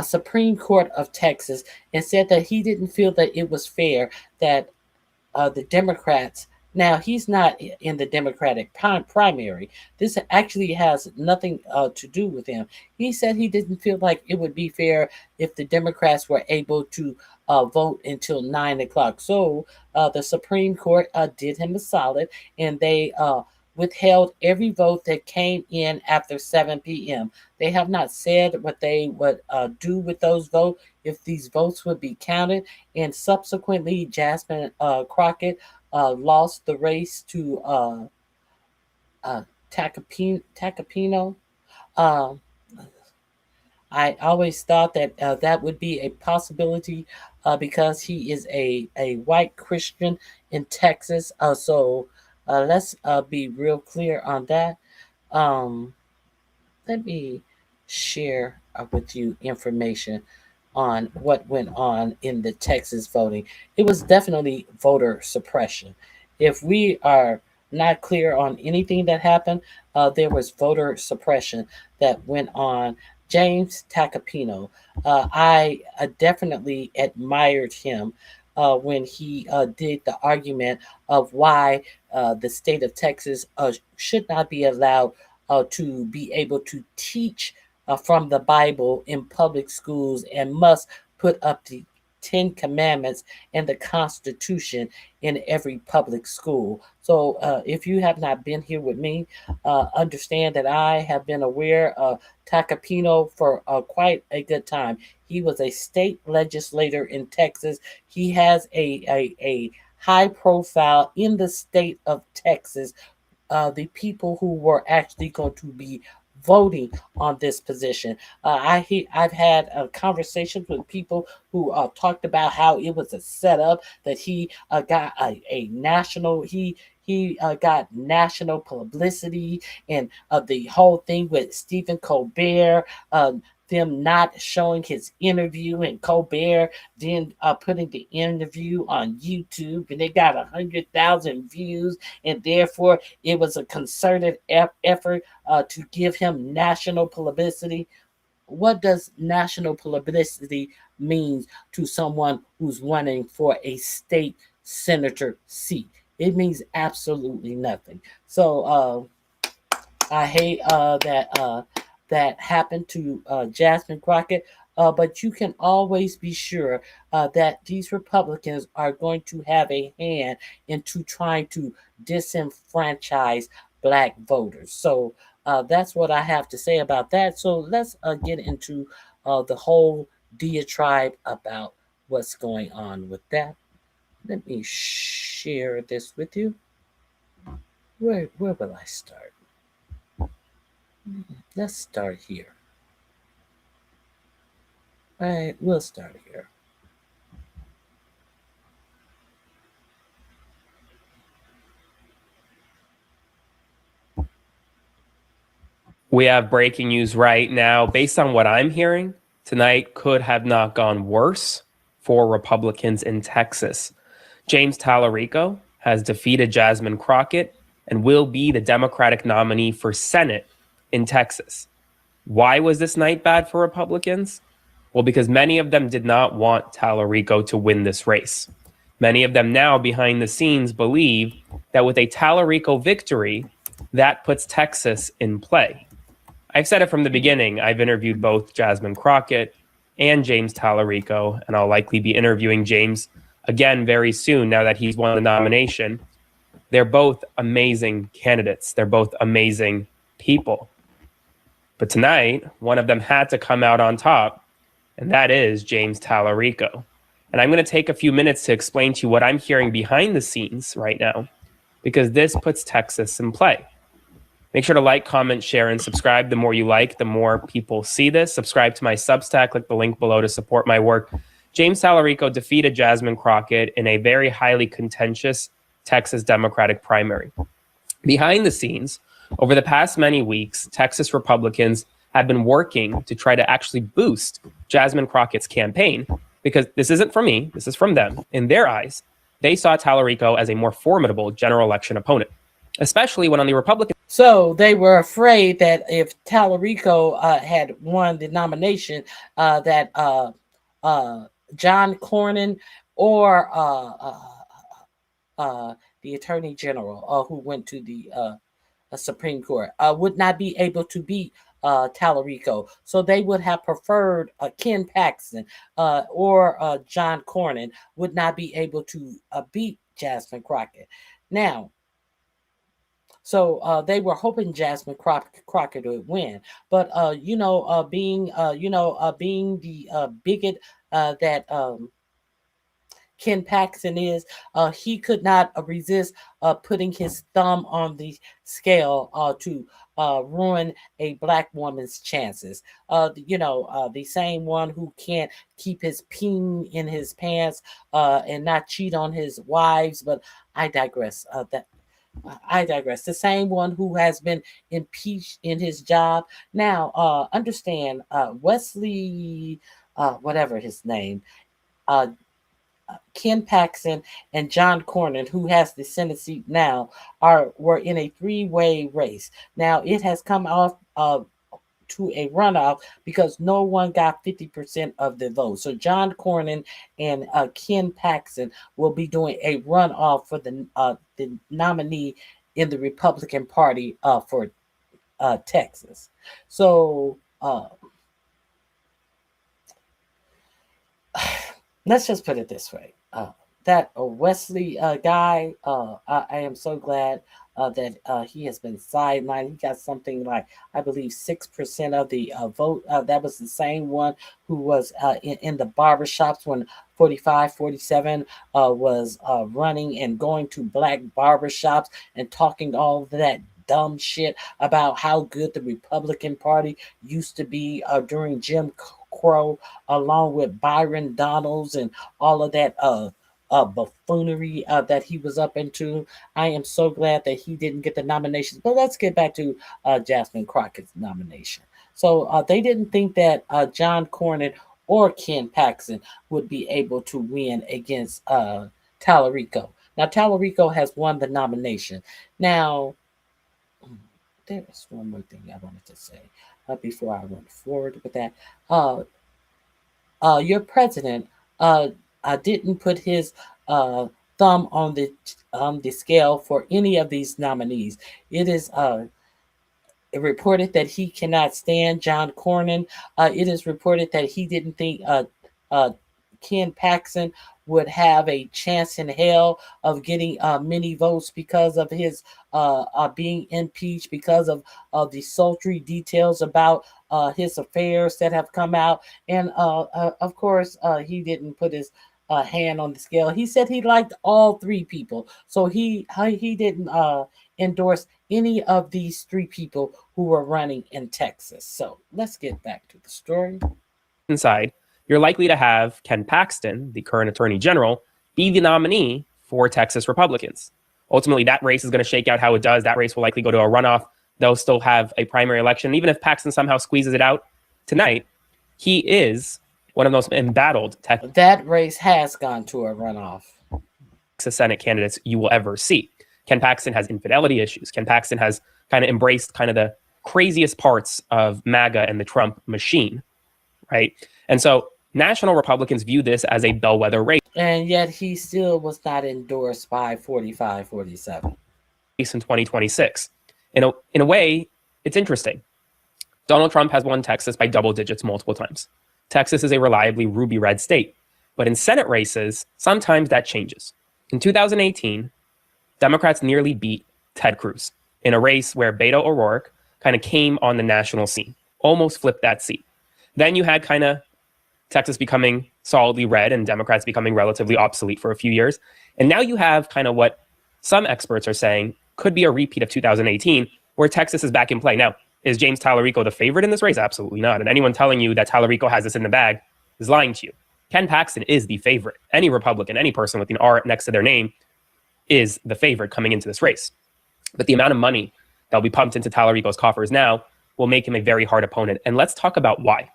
Supreme Court of Texas and said that he didn't feel that it was fair that the Democrats. Now, he's not in the Democratic primary. This actually has nothing to do with him. He said he didn't feel like it would be fair if the Democrats were able to vote until 9 o'clock. So the Supreme Court did him a solid, and they withheld every vote that came in after 7 p.m. They have not said what they would do with those votes, if these votes would be counted. And subsequently, Jasmine Crockett lost the race to Tacopino. I always thought that that would be a possibility because he is a white Christian in Texas. So let's be real clear on that. Let me share with you information on what went on in the Texas voting. It was definitely voter suppression. If we are not clear on anything that happened, there was voter suppression that went on. James Tacopino, I definitely admired him when he did the argument of why the state of Texas should not be allowed to be able to teach from the Bible in public schools and must put up the 10 Commandments and the Constitution in every public school. So if you have not been here with me, understand that I have been aware of Tacopino for quite a good time. He was a state legislator in Texas. He has a high profile in the state of Texas. The people who were actually going to be voting on this position. I've had conversations with people who talked about how it was a setup, that he got a national, he got national publicity, and the whole thing with Stephen Colbert them not showing his interview and Colbert then putting the interview on YouTube, and they got 100,000 views, and therefore it was a concerted effort to give him national publicity. What does national publicity mean to someone who's running for a state senator seat? It means absolutely nothing. So I hate that happened to Jasmine Crockett, but you can always be sure that these Republicans are going to have a hand into trying to disenfranchise black voters. So that's what I have to say about that. So let's get into the whole diatribe about what's going on with that. Let me share this with you. Where will I start? Let's start here. All right, we'll start here. We have breaking news right now. Based on what I'm hearing, tonight could have not gone worse for Republicans in Texas. James Tallarico has defeated Jasmine Crockett and will be the Democratic nominee for Senate in Texas. Why was this night bad for Republicans? Well, because many of them did not want Tallarico to win this race. Many of them now behind the scenes believe that with a Tallarico victory, that puts Texas in play. I've said it from the beginning. I've interviewed both Jasmine Crockett and James Tallarico, and I'll likely be interviewing James again very soon now that he's won the nomination. They're both amazing candidates. They're both amazing people. But tonight, one of them had to come out on top, and that is James Tallarico. And I'm going to take a few minutes to explain to you what I'm hearing behind the scenes right now, because this puts Texas in play. Make sure to like, comment, share, and subscribe. The more you like, the more people see this. Subscribe to my Substack. Click the link below to support my work. James Tallarico defeated Jasmine Crockett in a very highly contentious Texas Democratic primary. Behind the scenes, over the past many weeks, Texas Republicans have been working to try to actually boost Jasmine Crockett's campaign, because this isn't from me, this is from them. In their eyes, they saw Tallarico as a more formidable general election opponent, especially when on the Republican. So they were afraid that if Tallarico had won the nomination, that John Cornyn or the Attorney General, who went to the Supreme Court, would not be able to beat Tallarico. So they would have preferred Ken Paxton or John Cornyn would not be able to beat Jasmine Crockett. Now, so they were hoping Jasmine Crockett would win, but being the bigot that Ken Paxton is, he could not resist putting his thumb on the scale to ruin a black woman's chances. The same one who can't keep his peen in his pants and not cheat on his wives. But I digress. I digress. The same one who has been impeached in his job. Now, understand, Wesley, whatever his name, Ken Paxton and John Cornyn, who has the Senate seat now, were in a three-way race. Now, it has come off to a runoff because no one got 50% of the vote. So John Cornyn and Ken Paxton will be doing a runoff for the nominee in the Republican Party for Texas. So let's just put it this way. That Wesley guy, I am so glad that he has been sidelined. He got something like, I believe, 6% of the vote. That was the same one who was in the barbershops when 4547 was running and going to black barbershops and talking all of that dumb shit about how good the Republican Party used to be during Jim Crow, along with Byron Donalds and all of that buffoonery that he was up into. I am so glad that he didn't get the nomination. But let's get back to Jasmine Crockett's nomination. So they didn't think that John Cornyn or Ken Paxton would be able to win against Tallarico. Now, Tallarico has won the nomination. Now, there's one more thing I wanted to say before I went forward with that. Your president didn't put his thumb on the scale for any of these nominees. It is reported that he cannot stand John Cornyn. It is reported that he didn't think Ken Paxton would have a chance in hell of getting many votes because of his being impeached, because of the sultry details about his affairs that have come out. And of course, he didn't put his hand on the scale. He said he liked all three people. So he didn't endorse any of these three people who were running in Texas. So let's get back to the story. Inside, you're likely to have Ken Paxton, the current attorney general, be the nominee for Texas Republicans. Ultimately, that race is going to shake out how it does. That race will likely go to a runoff. They'll still have a primary election. Even if Paxton somehow squeezes it out tonight, he is one of the most embattled that race has gone to a runoff. Texas Senate candidates you will ever see. Ken Paxton has infidelity issues. Ken Paxton has kind of embraced kind of the craziest parts of MAGA and the Trump machine, right? And so national Republicans view this as a bellwether race. And yet he still was not endorsed by 45-47. In 2026. In a way, it's interesting. Donald Trump has won Texas by double digits multiple times. Texas is a reliably ruby red state. But in Senate races, sometimes that changes. In 2018, Democrats nearly beat Ted Cruz in a race where Beto O'Rourke kind of came on the national scene, almost flipped that seat. Then you had kind of Texas becoming solidly red and Democrats becoming relatively obsolete for a few years. And now you have kind of what some experts are saying could be a repeat of 2018, where Texas is back in play. Now, is James Tallarico the favorite in this race? Absolutely not. And anyone telling you that Tallarico has this in the bag is lying to you. Ken Paxton is the favorite. Any Republican, any person with an R next to their name is the favorite coming into this race. But the amount of money that will be pumped into Tallarico's coffers now will make him a very hard opponent. And let's talk about why.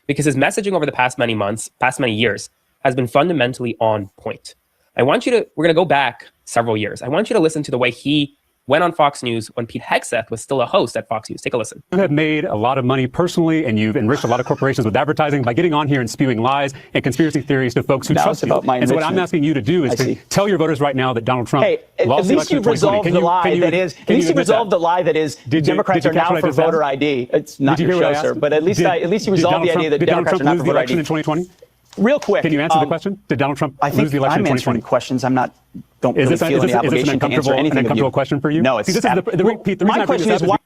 Because his messaging over the past many months, past many years, has been fundamentally on point. We're going to go back several years. I want you to listen to the way he went on Fox News when Pete Hegseth was still a host at Fox News. Take a listen. You have made a lot of money personally, and you've enriched a lot of corporations with advertising by getting on here and spewing lies and conspiracy theories to folks who trust you. And so what I'm asking you to do is to tell your voters right now that Donald Trump lost the election in 2020. At least you resolved the lie that is Democrats are now for voter ID. It's not your show, sir, but at least you resolved the idea that Democrats are not for voter ID. in 2020? Real quick. Can you answer the question? Did Donald Trump lose the election in 2020? I'm answering questions. Don't really feel any obligation to answer anything. An uncomfortable question for you? No, it's my question is why.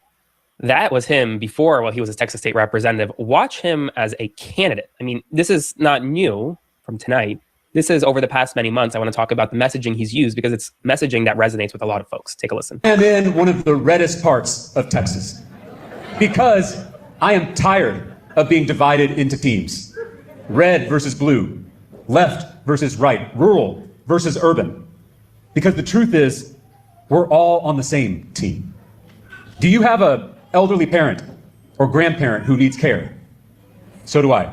That was him before, while he was a Texas state representative. Watch him as a candidate. I mean, this is not new from tonight. This is over the past many months. I want to talk about the messaging he's used because it's messaging that resonates with a lot of folks. Take a listen. I'm in one of the reddest parts of Texas because I am tired of being divided into teams. Red versus blue, left versus right, rural versus urban. Because the truth is, we're all on the same team. Do you have an elderly parent or grandparent who needs care? So do I.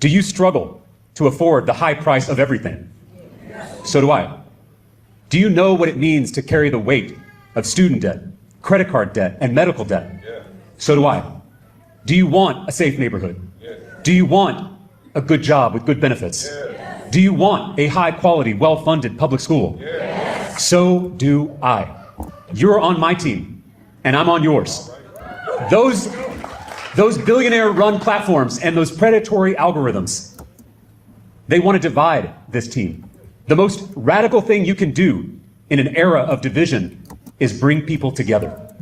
Do you struggle to afford the high price of everything? So do I. Do you know what it means to carry the weight of student debt, credit card debt, and medical debt? So do I. Do you want a safe neighborhood? Do you want a good job with good benefits? Do you want a high quality, well-funded public school? So do I. You're on my team, and I'm on yours. Those billionaire-run platforms and those predatory algorithms, they want to divide this team. The most radical thing you can do in an era of division is bring people together,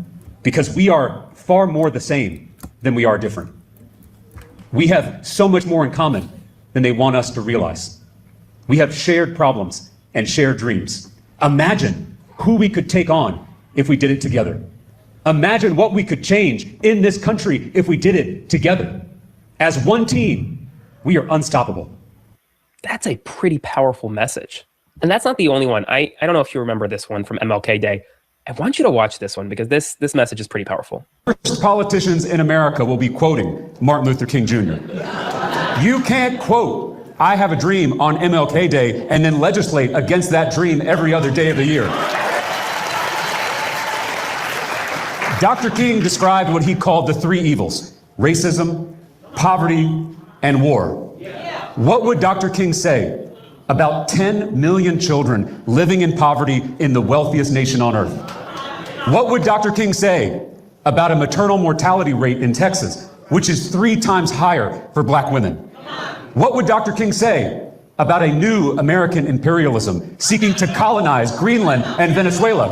because we are far more the same than we are different. We have so much more in common than they want us to realize. We have shared problems and shared dreams. Imagine who we could take on if we did it together. Imagine what we could change in this country if we did it together. As one team, we are unstoppable. That's a pretty powerful message. And that's not the only one. I don't know if you remember this one from MLK Day. I want you to watch this one because this message is pretty powerful. Politicians in America will be quoting Martin Luther King Jr. You can't quote "I have a dream" on MLK Day and then legislate against that dream every other day of the year. Dr. King described what he called the three evils: racism, poverty, and war. What would Dr. King say about 10 million children living in poverty in the wealthiest nation on earth? What would Dr. King say about a maternal mortality rate in Texas, which is 3 times higher for black women? What would Dr. King say about a new American imperialism seeking to colonize Greenland and Venezuela?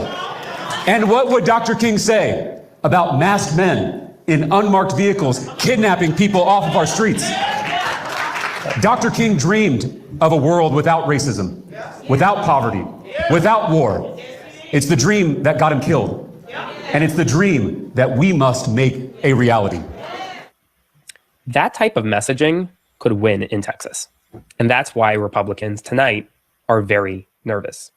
And what would Dr. King say about masked men in unmarked vehicles kidnapping people off of our streets? Dr. King dreamed of a world without racism, without poverty, without war. It's the dream that got him killed. And it's the dream that we must make a reality. That type of messaging could win in Texas. And that's why Republicans tonight are very nervous.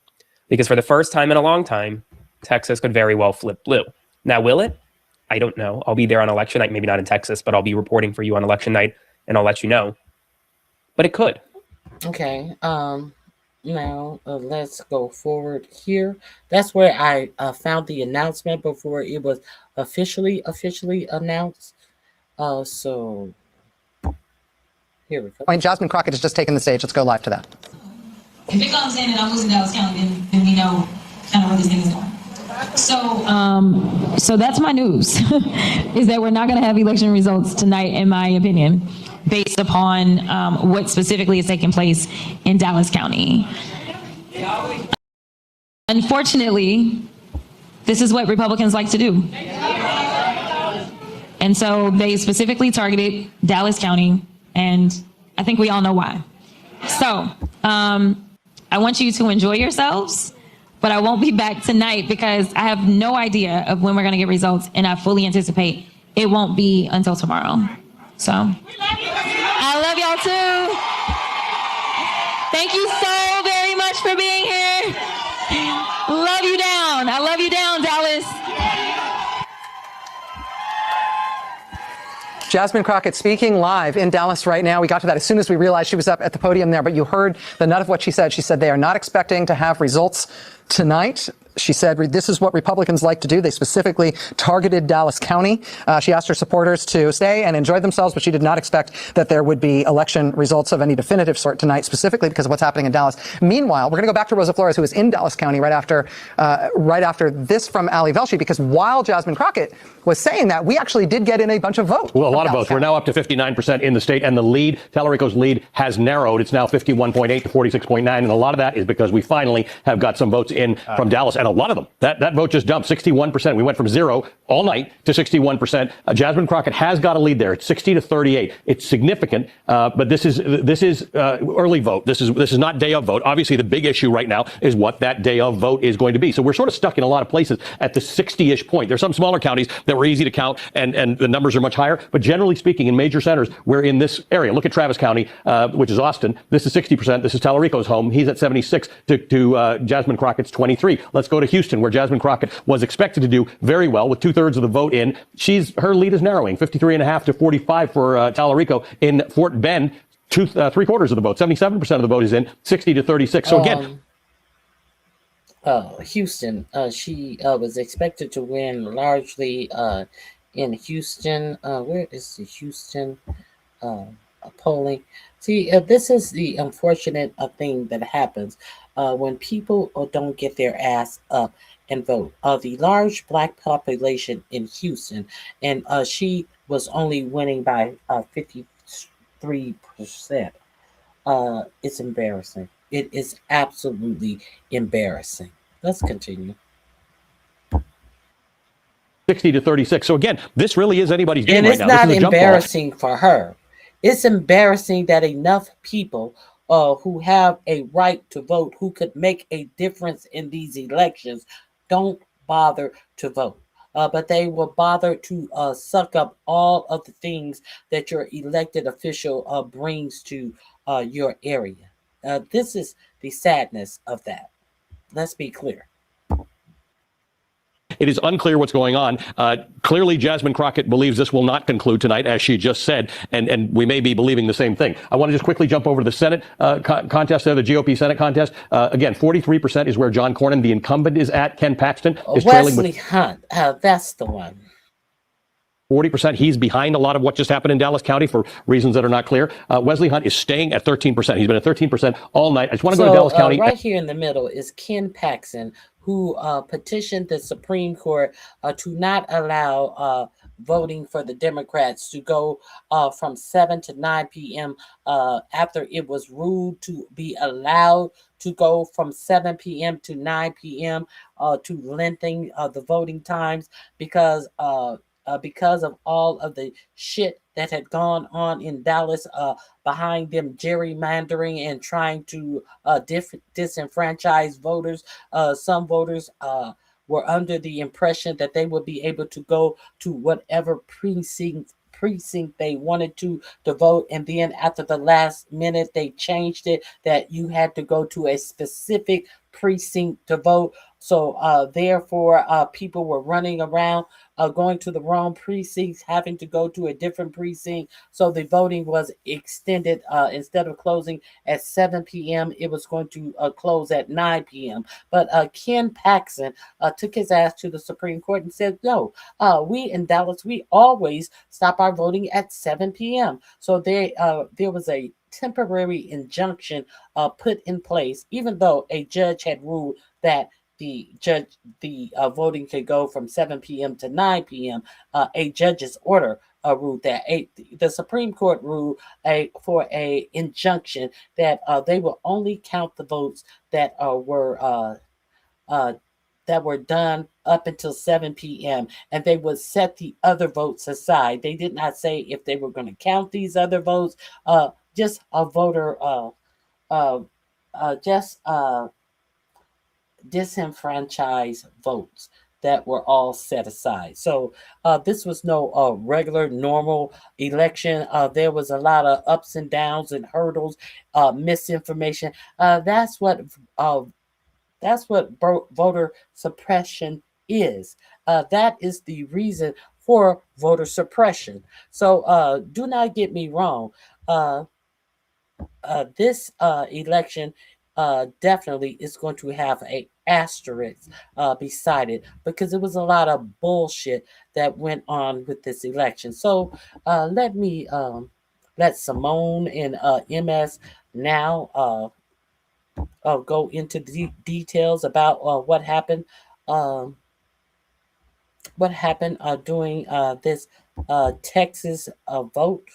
Because for the first time in a long time, Texas could very well flip blue. Now, will it? I don't know. I'll be there on election night, maybe not in Texas, but I'll be reporting for you on election night, and I'll let you know. But it could. Okay. Now let's go forward here. That's where I found the announcement before it was officially announced. So here we go. When Jasmine Crockett has just taken the stage, let's go live to that. If it comes in and I'm losing Dallas County, then we know kind of where this thing is going. So that's my news, is that we're not going to have election results tonight, in my opinion, based upon what specifically is taking place in Dallas County. Unfortunately, this is what Republicans like to do. And so they specifically targeted Dallas County, and I think we all know why. So I want you to enjoy yourselves, but I won't be back tonight because I have no idea of when we're going to get results, and I fully anticipate it won't be until tomorrow. So I love y'all too. Thank you so very much for being here. Love you down. I love you down, Dallas. Jasmine Crockett speaking live in Dallas right now. We got to that as soon as we realized she was up at the podium there, but you heard the nut of what she said. She said they are not expecting to have results tonight. She said this is what Republicans like to do. They specifically targeted Dallas County. She asked her supporters to stay and enjoy themselves, but she did not expect that there would be election results of any definitive sort tonight, specifically because of what's happening in Dallas. Meanwhile, we're going to go back to Rosa Flores, who is in Dallas County right after this from Ali Velshi, because while Jasmine Crockett was saying that, we actually did get in a bunch of votes. Well, a lot of votes. We're now up to 59% in the state, and the lead, Tallarico's lead, has narrowed. It's now 51.8 to 46.9, and a lot of that is because we finally have got some votes in from Dallas, and a lot of them. That vote just jumped 61%. We went from 0 all night to 61%. Jasmine Crockett has got a lead there. It's 60 to 38. It's significant, but this is early vote. This is not day of vote. Obviously, the big issue right now is what that day of vote is going to be. So we're sort of stuck in a lot of places at the 60-ish point. There's some smaller counties that were easy to count, and the numbers are much higher. But generally speaking, in major centers, we're in this area. Look at Travis County, which is Austin. This is 60%. This is Tallarico's home. He's at 76 to Jasmine Crockett's 23. Let's go to Houston, where Jasmine Crockett was expected to do very well with 2/3 of the vote in. Her lead is narrowing, 53.5 to 45 for Tallarico. In Fort Bend, 3/4 of the vote, 77% of the vote is in, 60 to 36. So again, Houston, she was expected to win largely in Houston. Where is the Houston polling? See, this is the unfortunate thing that happens when people don't get their ass up and vote. The large black population in Houston, and she was only winning by 53%. It's embarrassing. It is absolutely embarrassing. Let's continue. 60 to 36. So again, this really is anybody's game and right now. And it's not embarrassing for her. It's embarrassing that enough people who have a right to vote, who could make a difference in these elections, don't bother to vote. But they will bother to suck up all of the things that your elected official brings to your area. This is the sadness of that. Let's be clear. It is unclear what's going on. Clearly, Jasmine Crockett believes this will not conclude tonight, as she just said, and we may be believing the same thing. I want to just quickly jump over to the Senate contest there, the GOP Senate contest. Again, 43% is where John Cornyn, the incumbent, is at. Ken Paxton is trailing with Hunt. That's the one. 40%. He's behind a lot of what just happened in Dallas County for reasons that are not clear. Wesley Hunt is staying at 13%. He's been at 13% all night. I just want to go to Dallas County. Right here in the middle is Ken Paxton, who petitioned the Supreme Court to not allow voting for the Democrats to go from 7 to 9 p.m. After it was ruled to be allowed to go from 7 p.m. to 9 p.m. To lengthening the voting times because of all of the shit that had gone on in Dallas behind them gerrymandering and trying to disenfranchise voters. Some voters were under the impression that they would be able to go to whatever precinct they wanted to vote, and then after the last minute they changed it that you had to go to a specific precinct to vote. So therefore people were running around going to the wrong precincts, having to go to a different precinct. So the voting was extended. Instead of closing at 7 p.m., it was going to close at 9 p.m. But Ken Paxton took his ass to the Supreme Court and said, no, we in Dallas, we always stop our voting at 7 p.m. So there was a temporary injunction put in place, even though a judge had ruled that the voting could go from 7 p.m. to 9 p.m. A judge's order ruled that. The Supreme Court ruled for a injunction that they will only count the votes that were done up until 7 p.m. and they would set the other votes aside. They did not say if they were going to count these other votes. Just a voter, disenfranchised votes that were all set aside. So this was no regular, normal election. There was a lot of ups and downs and hurdles, misinformation. That's what voter suppression is. That is the reason for voter suppression. So do not get me wrong. This election definitely is going to have an asterisk beside it because it was a lot of bullshit that went on with this election. So let Simone and MS now go into the details about what happened during this Texas vote.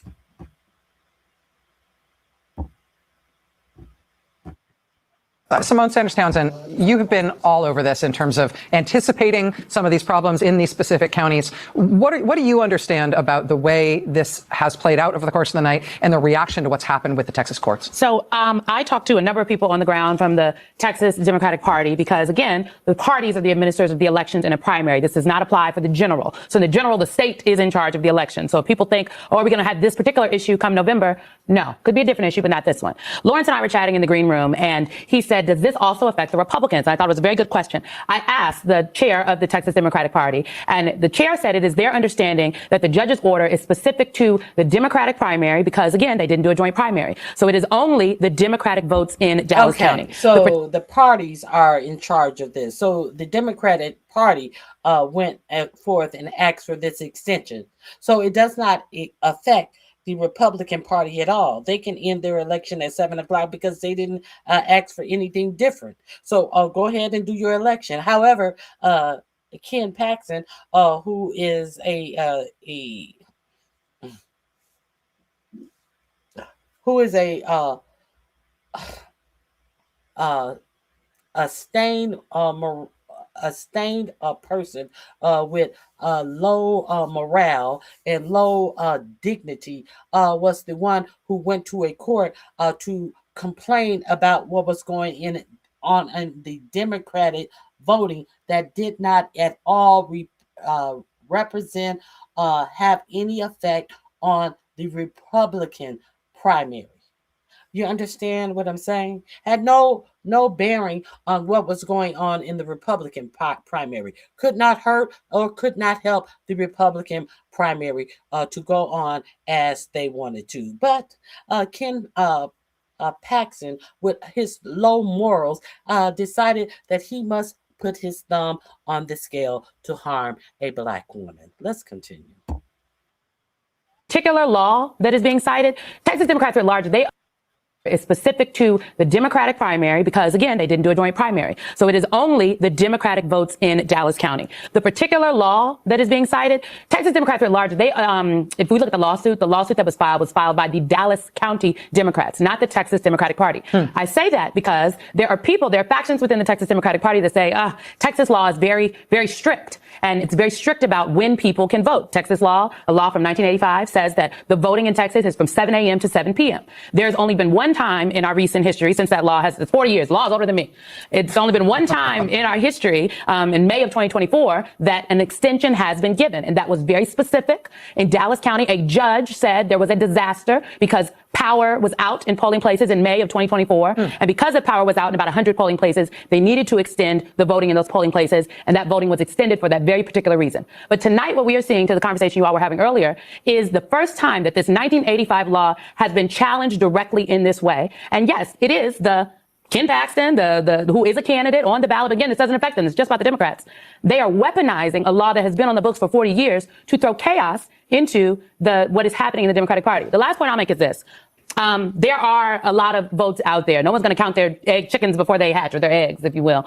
Simone Sanders Townsend, you have been all over this in terms of anticipating some of these problems in these specific counties. What do you understand about the way this has played out over the course of the night and the reaction to what's happened with the Texas courts? So I talked to a number of people on the ground from the Texas Democratic Party because, again, the parties are the administrators of the elections in a primary. This does not apply for the general. So in the general, the state is in charge of the election. So if people think, oh, are we going to have this particular issue come November? No, could be a different issue, but not this one. Lawrence and I were chatting in the green room, and he said, does this also affect the Republicans? And I thought it was a very good question. I asked the chair of the Texas Democratic Party, and the chair said it is their understanding that the judge's order is specific to the Democratic primary because, again, they didn't do a joint primary. So it is only the Democratic votes in Dallas County. So the parties are in charge of this. So the Democratic Party went forth and asked for this extension. So it does not affect the Republican Party at all. They can end their election at 7 o'clock because they didn't ask for anything different. So go ahead and do your election. However, Ken Paxton, who is a stained person with low morale and low dignity was the one who went to a court to complain about what was going on in the Democratic voting that did not at all represent have any effect on the Republican primary. You understand what I'm saying? Had no bearing on what was going on in the Republican primary. Could not hurt or could not help the Republican primary to go on as they wanted to. But Ken Paxton, with his low morals, decided that he must put his thumb on the scale to harm a Black woman. Let's continue. Particular law that is being cited, Texas Democrats at large, they is specific to the Democratic primary because, again, they didn't do a joint primary. So it is only the Democratic votes in Dallas County. The particular law that is being cited, Texas Democrats at large, they, if we look at the lawsuit that was filed by the Dallas County Democrats, not the Texas Democratic Party. I say that because there are factions within the Texas Democratic Party that say, Texas law is very, very strict. And it's very strict about when people can vote. Texas law, a law from 1985, says that the voting in Texas is from 7 a.m. to 7 p.m. There's only been one time in our recent history, since that law it's 40 years, the law is older than me. It's only been one time in our history, in May of 2024, that an extension has been given. And that was very specific. In Dallas County, a judge said there was a disaster because power was out in polling places in May of 2024. And because the power was out in about 100 polling places, they needed to extend the voting in those polling places. And that voting was extended for that very particular reason. But tonight, what we are seeing, to the conversation you all were having earlier, is the first time that this 1985 law has been challenged directly in this way. And yes, it is the Ken Paxton, who is a candidate on the ballot. Again, this doesn't affect them. It's just about the Democrats. They are weaponizing a law that has been on the books for 40 years to throw chaos into what is happening in the Democratic Party. The last point I'll make is this. There are a lot of votes out there. No one's going to count their chickens before they hatch, or their eggs, if you will.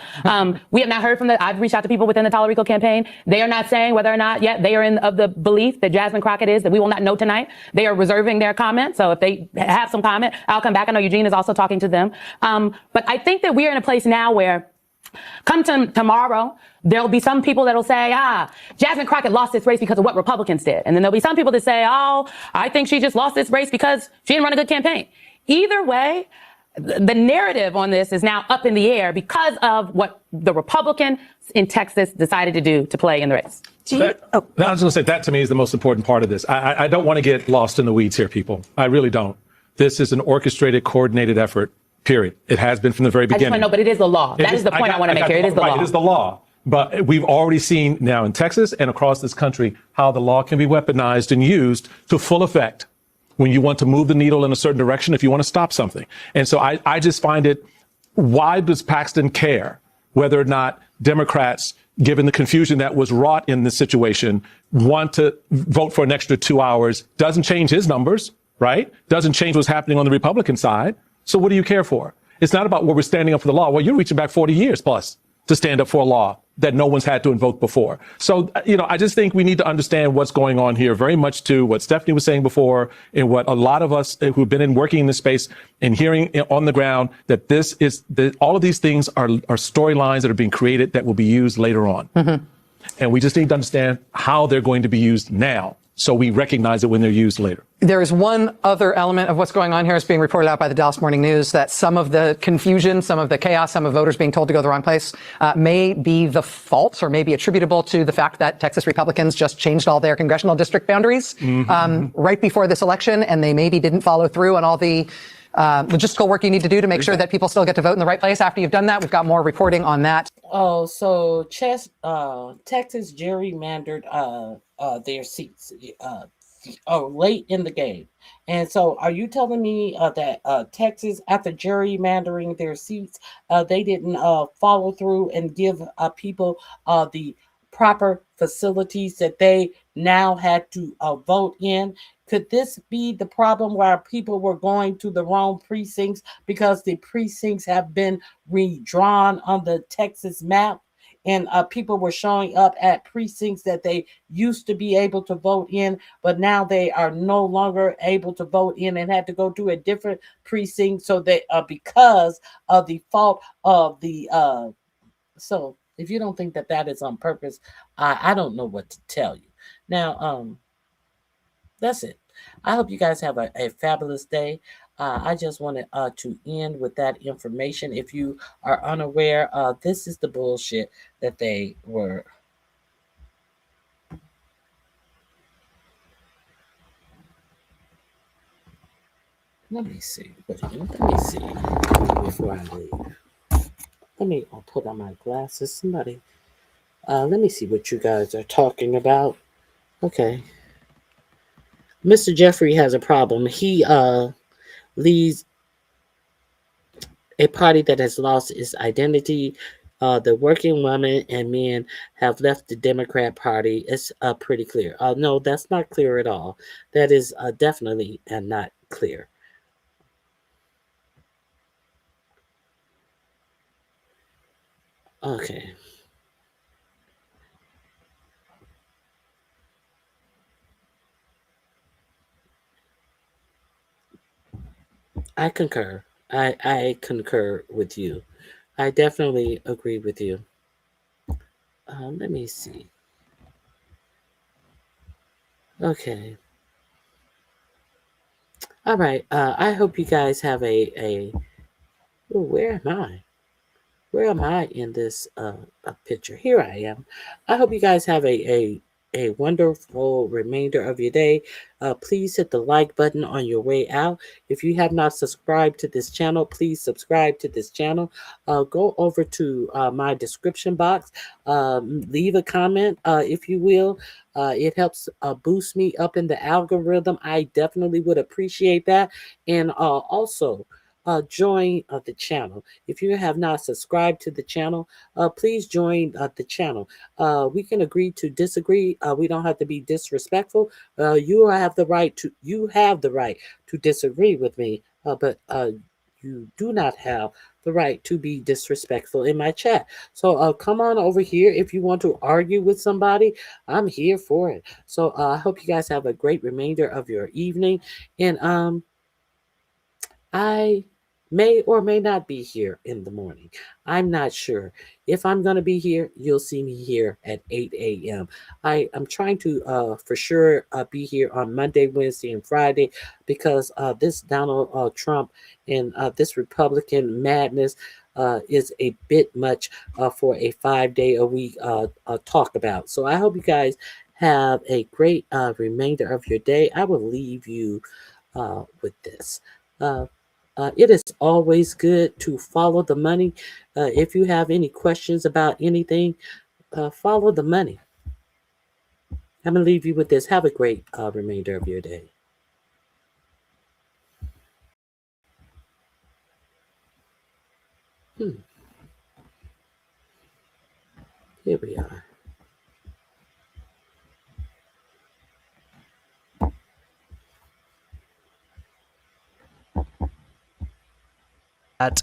We have not heard from I've reached out to people within the Talarico campaign. They are not saying whether or not yet they are of the belief that Jasmine Crockett is, that we will not know tonight. They are reserving their comment. So if they have some comment, I'll come back. I know Eugene is also talking to them. But I think that we are in a place now where come tomorrow, there'll be some people that'll say, Jasmine Crockett lost this race because of what Republicans did. And then there'll be some people that say, I think she just lost this race because she didn't run a good campaign. Either way, the narrative on this is now up in the air because of what the Republican in Texas decided to do to play in the race. I was going to say that to me is the most important part of this. I don't want to get lost in the weeds here, people. I really don't. This is an orchestrated, coordinated effort. Period. It has been from the very beginning. I just want to know, but it is the law. That is the point I want to make here. It is the law. It is the law. But we've already seen now in Texas and across this country how the law can be weaponized and used to full effect when you want to move the needle in a certain direction, if you want to stop something. And so I just find it, why does Paxton care whether or not Democrats, given the confusion that was wrought in this situation, want to vote for an extra 2 hours? Doesn't change his numbers, right? Doesn't change what's happening on the Republican side. So what do you care for? It's not about where we're standing up for the law. Well, you're reaching back 40 years plus to stand up for a law that no one's had to invoke before. So, I just think we need to understand what's going on here, very much to what Stephanie was saying before and what a lot of us who've been working in this space and hearing on the ground, that all of these things are storylines that are being created that will be used later on. And we just need to understand how they're going to be used now, so we recognize it when they're used later. There is one other element of what's going on here. It's being reported out by the Dallas Morning News that some of the confusion, some of the chaos, some of voters being told to go the wrong place may be the fault or may be attributable to the fact that Texas Republicans just changed all their congressional district boundaries right before this election, and they maybe didn't follow through on all the logistical work you need to do to make sure that people still get to vote in the right place after you've done that. We've got more reporting on that. Oh, so Texas gerrymandered their seats late in the game. And so are you telling me that Texas, after gerrymandering their seats, they didn't follow through and give people the proper facilities that they now had to vote in? Could this be the problem where people were going to the wrong precincts because the precincts have been redrawn on the Texas map? And people were showing up at precincts that they used to be able to vote in, but now they are no longer able to vote in and had to go to a different precinct. So they because of the fault of the so if you don't think that that is on purpose, I don't know what to tell you. Now, that's it. I hope you guys have a fabulous day. I just wanted to end with that information. If you are unaware, this is the bullshit that they were. Let me see. Let me see before I leave. Let me put on my glasses. Somebody, let me see what you guys are talking about. Okay. Mr. Jeffrey has a problem. He leads a party that has lost its identity. The working women and men have left the Democrat Party. It's pretty clear. No, that's not clear at all. That is definitely not clear. Okay. I concur. I concur with you. I definitely agree with you. Let me see. Okay. All right. I hope you guys have a oh, where am I? Where am I in this picture? Here I am. I hope you guys have a wonderful remainder of your day. Please hit the like button on your way out. If you have not subscribed to this channel, please subscribe to this channel. Go over to my description box. Leave a comment, if you will. It helps boost me up in the algorithm. I definitely would appreciate that. And also, join the channel. If you have not subscribed to the channel, please join the channel. We can agree to disagree. We don't have to be disrespectful. You have the right to disagree with me, but you do not have the right to be disrespectful in my chat. So come on over here if you want to argue with somebody. I'm here for it. So I hope you guys have a great remainder of your evening. And I may or may not be here in the morning. I'm not sure. If I'm going to be here, you'll see me here at 8 a.m. I'm trying to, for sure, be here on Monday, Wednesday, and Friday because this Donald Trump and this Republican madness is a bit much for a 5-day-a-week talk about. So I hope you guys have a great remainder of your day. I will leave you with this. It is always good to follow the money. If you have any questions about anything, follow the money. I'm going to leave you with this. Have a great remainder of your day. Here we are.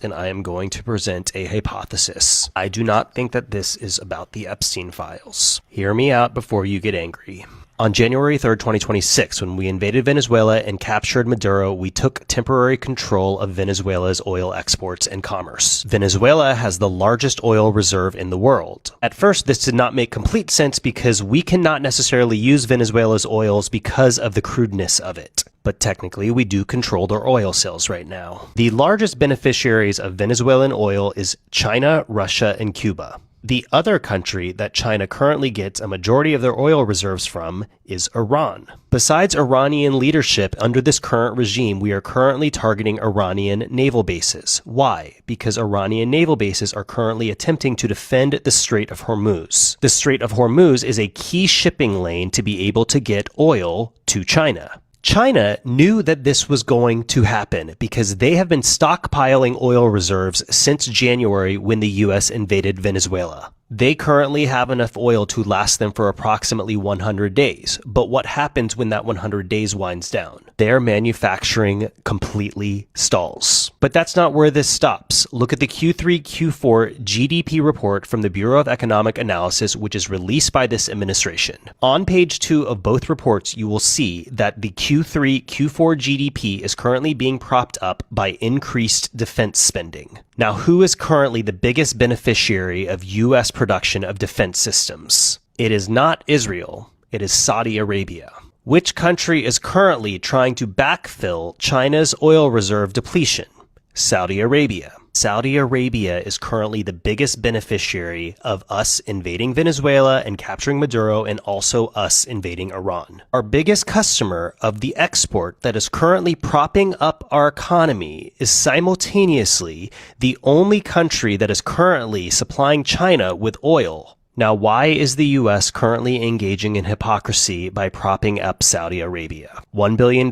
And I am going to present a hypothesis. I do not think that this is about the Epstein files. Hear me out before you get angry. On January 3rd, 2026, when we invaded Venezuela and captured Maduro, we took temporary control of Venezuela's oil exports and commerce. Venezuela has the largest oil reserve in the world. At first, this did not make complete sense because we cannot necessarily use Venezuela's oils because of the crudeness of it. But technically, we do control their oil sales right now. The largest beneficiaries of Venezuelan oil is China, Russia, and Cuba. The other country that China currently gets a majority of their oil reserves from is Iran. Besides Iranian leadership under this current regime, we are currently targeting Iranian naval bases. Why? Because Iranian naval bases are currently attempting to defend the Strait of Hormuz. The Strait of Hormuz is a key shipping lane to be able to get oil to China. China knew that this was going to happen because they have been stockpiling oil reserves since January when the US invaded Venezuela. They currently have enough oil to last them for approximately 100 days. But what happens when that 100 days winds down? Their manufacturing completely stalls. But that's not where this stops. Look at the Q3, Q4 GDP report from the Bureau of Economic Analysis, which is released by this administration. On page 2 of both reports, you will see that the Q3, Q4 GDP is currently being propped up by increased defense spending. Now, who is currently the biggest beneficiary of U.S. production of defense systems? It is not Israel. It is Saudi Arabia. Which country is currently trying to backfill China's oil reserve depletion? Saudi Arabia. Saudi Arabia is currently the biggest beneficiary of us invading Venezuela and capturing Maduro, and also us invading Iran. Our biggest customer of the export that is currently propping up our economy is simultaneously the only country that is currently supplying China with oil. Now, why is the U.S. currently engaging in hypocrisy by propping up Saudi Arabia? $1 billion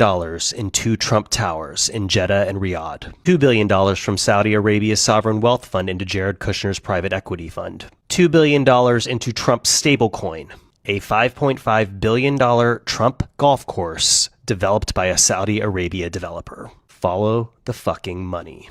in 2 Trump towers in Jeddah and Riyadh. $2 billion from Saudi Arabia's sovereign wealth fund into Jared Kushner's private equity fund. $2 billion into Trump's stablecoin, a $5.5 billion Trump golf course developed by a Saudi Arabia developer. Follow the fucking money.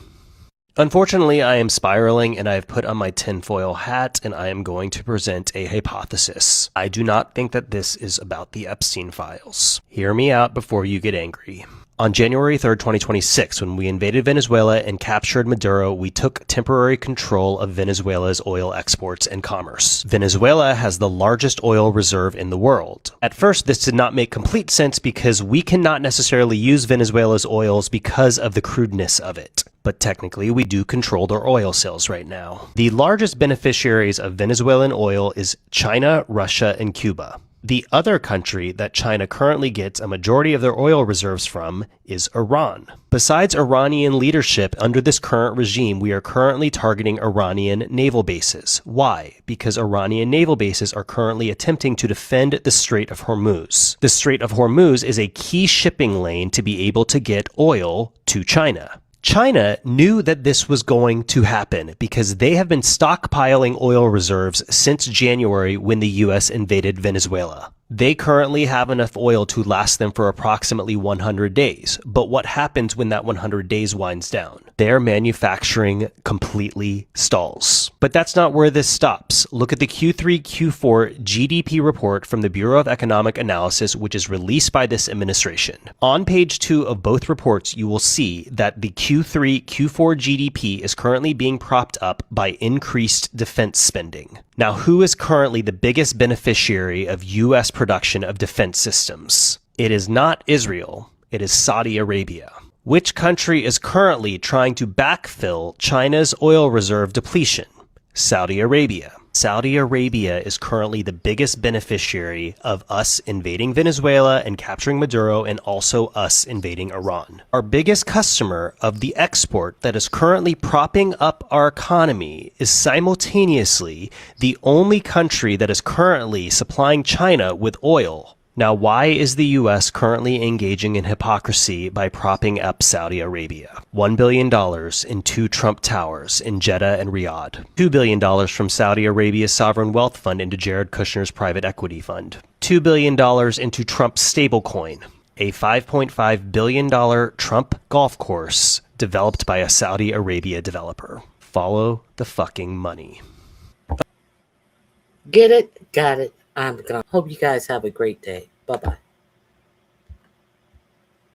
Unfortunately, I am spiraling and I have put on my tinfoil hat and I am going to present a hypothesis. I do not think that this is about the Epstein files. Hear me out before you get angry. On January 3rd, 2026, when we invaded Venezuela and captured Maduro, we took temporary control of Venezuela's oil exports and commerce. Venezuela has the largest oil reserve in the world. At first, this did not make complete sense because we cannot necessarily use Venezuela's oils because of the crudeness of it. But technically, we do control their oil sales right now. The largest beneficiaries of Venezuelan oil is China, Russia, and Cuba. The other country that China currently gets a majority of their oil reserves from is Iran. Besides Iranian leadership under this current regime, we are currently targeting Iranian naval bases. Why? Because Iranian naval bases are currently attempting to defend the Strait of Hormuz. The Strait of Hormuz is a key shipping lane to be able to get oil to China. China knew that this was going to happen because they have been stockpiling oil reserves since January when the U.S. invaded Venezuela. They currently have enough oil to last them for approximately 100 days. But what happens when that 100 days winds down? Their manufacturing completely stalls. But that's not where this stops. Look at the Q3, Q4 GDP report from the Bureau of Economic Analysis, which is released by this administration. On page 2 of both reports, you will see that the Q3, Q4 GDP is currently being propped up by increased defense spending. Now, who is currently the biggest beneficiary of U.S. production of defense systems? It is not Israel. It is Saudi Arabia. Which country is currently trying to backfill China's oil reserve depletion? Saudi Arabia. Saudi Arabia is currently the biggest beneficiary of us invading Venezuela and capturing Maduro, and also us invading Iran. Our biggest customer of the export that is currently propping up our economy is simultaneously the only country that is currently supplying China with oil. Now, why is the U.S. currently engaging in hypocrisy by propping up Saudi Arabia? $1 billion in 2 Trump towers in Jeddah and Riyadh. $2 billion from Saudi Arabia's sovereign wealth fund into Jared Kushner's private equity fund. $2 billion into Trump's stablecoin, a $5.5 billion Trump golf course developed by a Saudi Arabia developer. Follow the fucking money. Get it? Got it. I'm gone. Hope you guys have a great day. Bye-bye.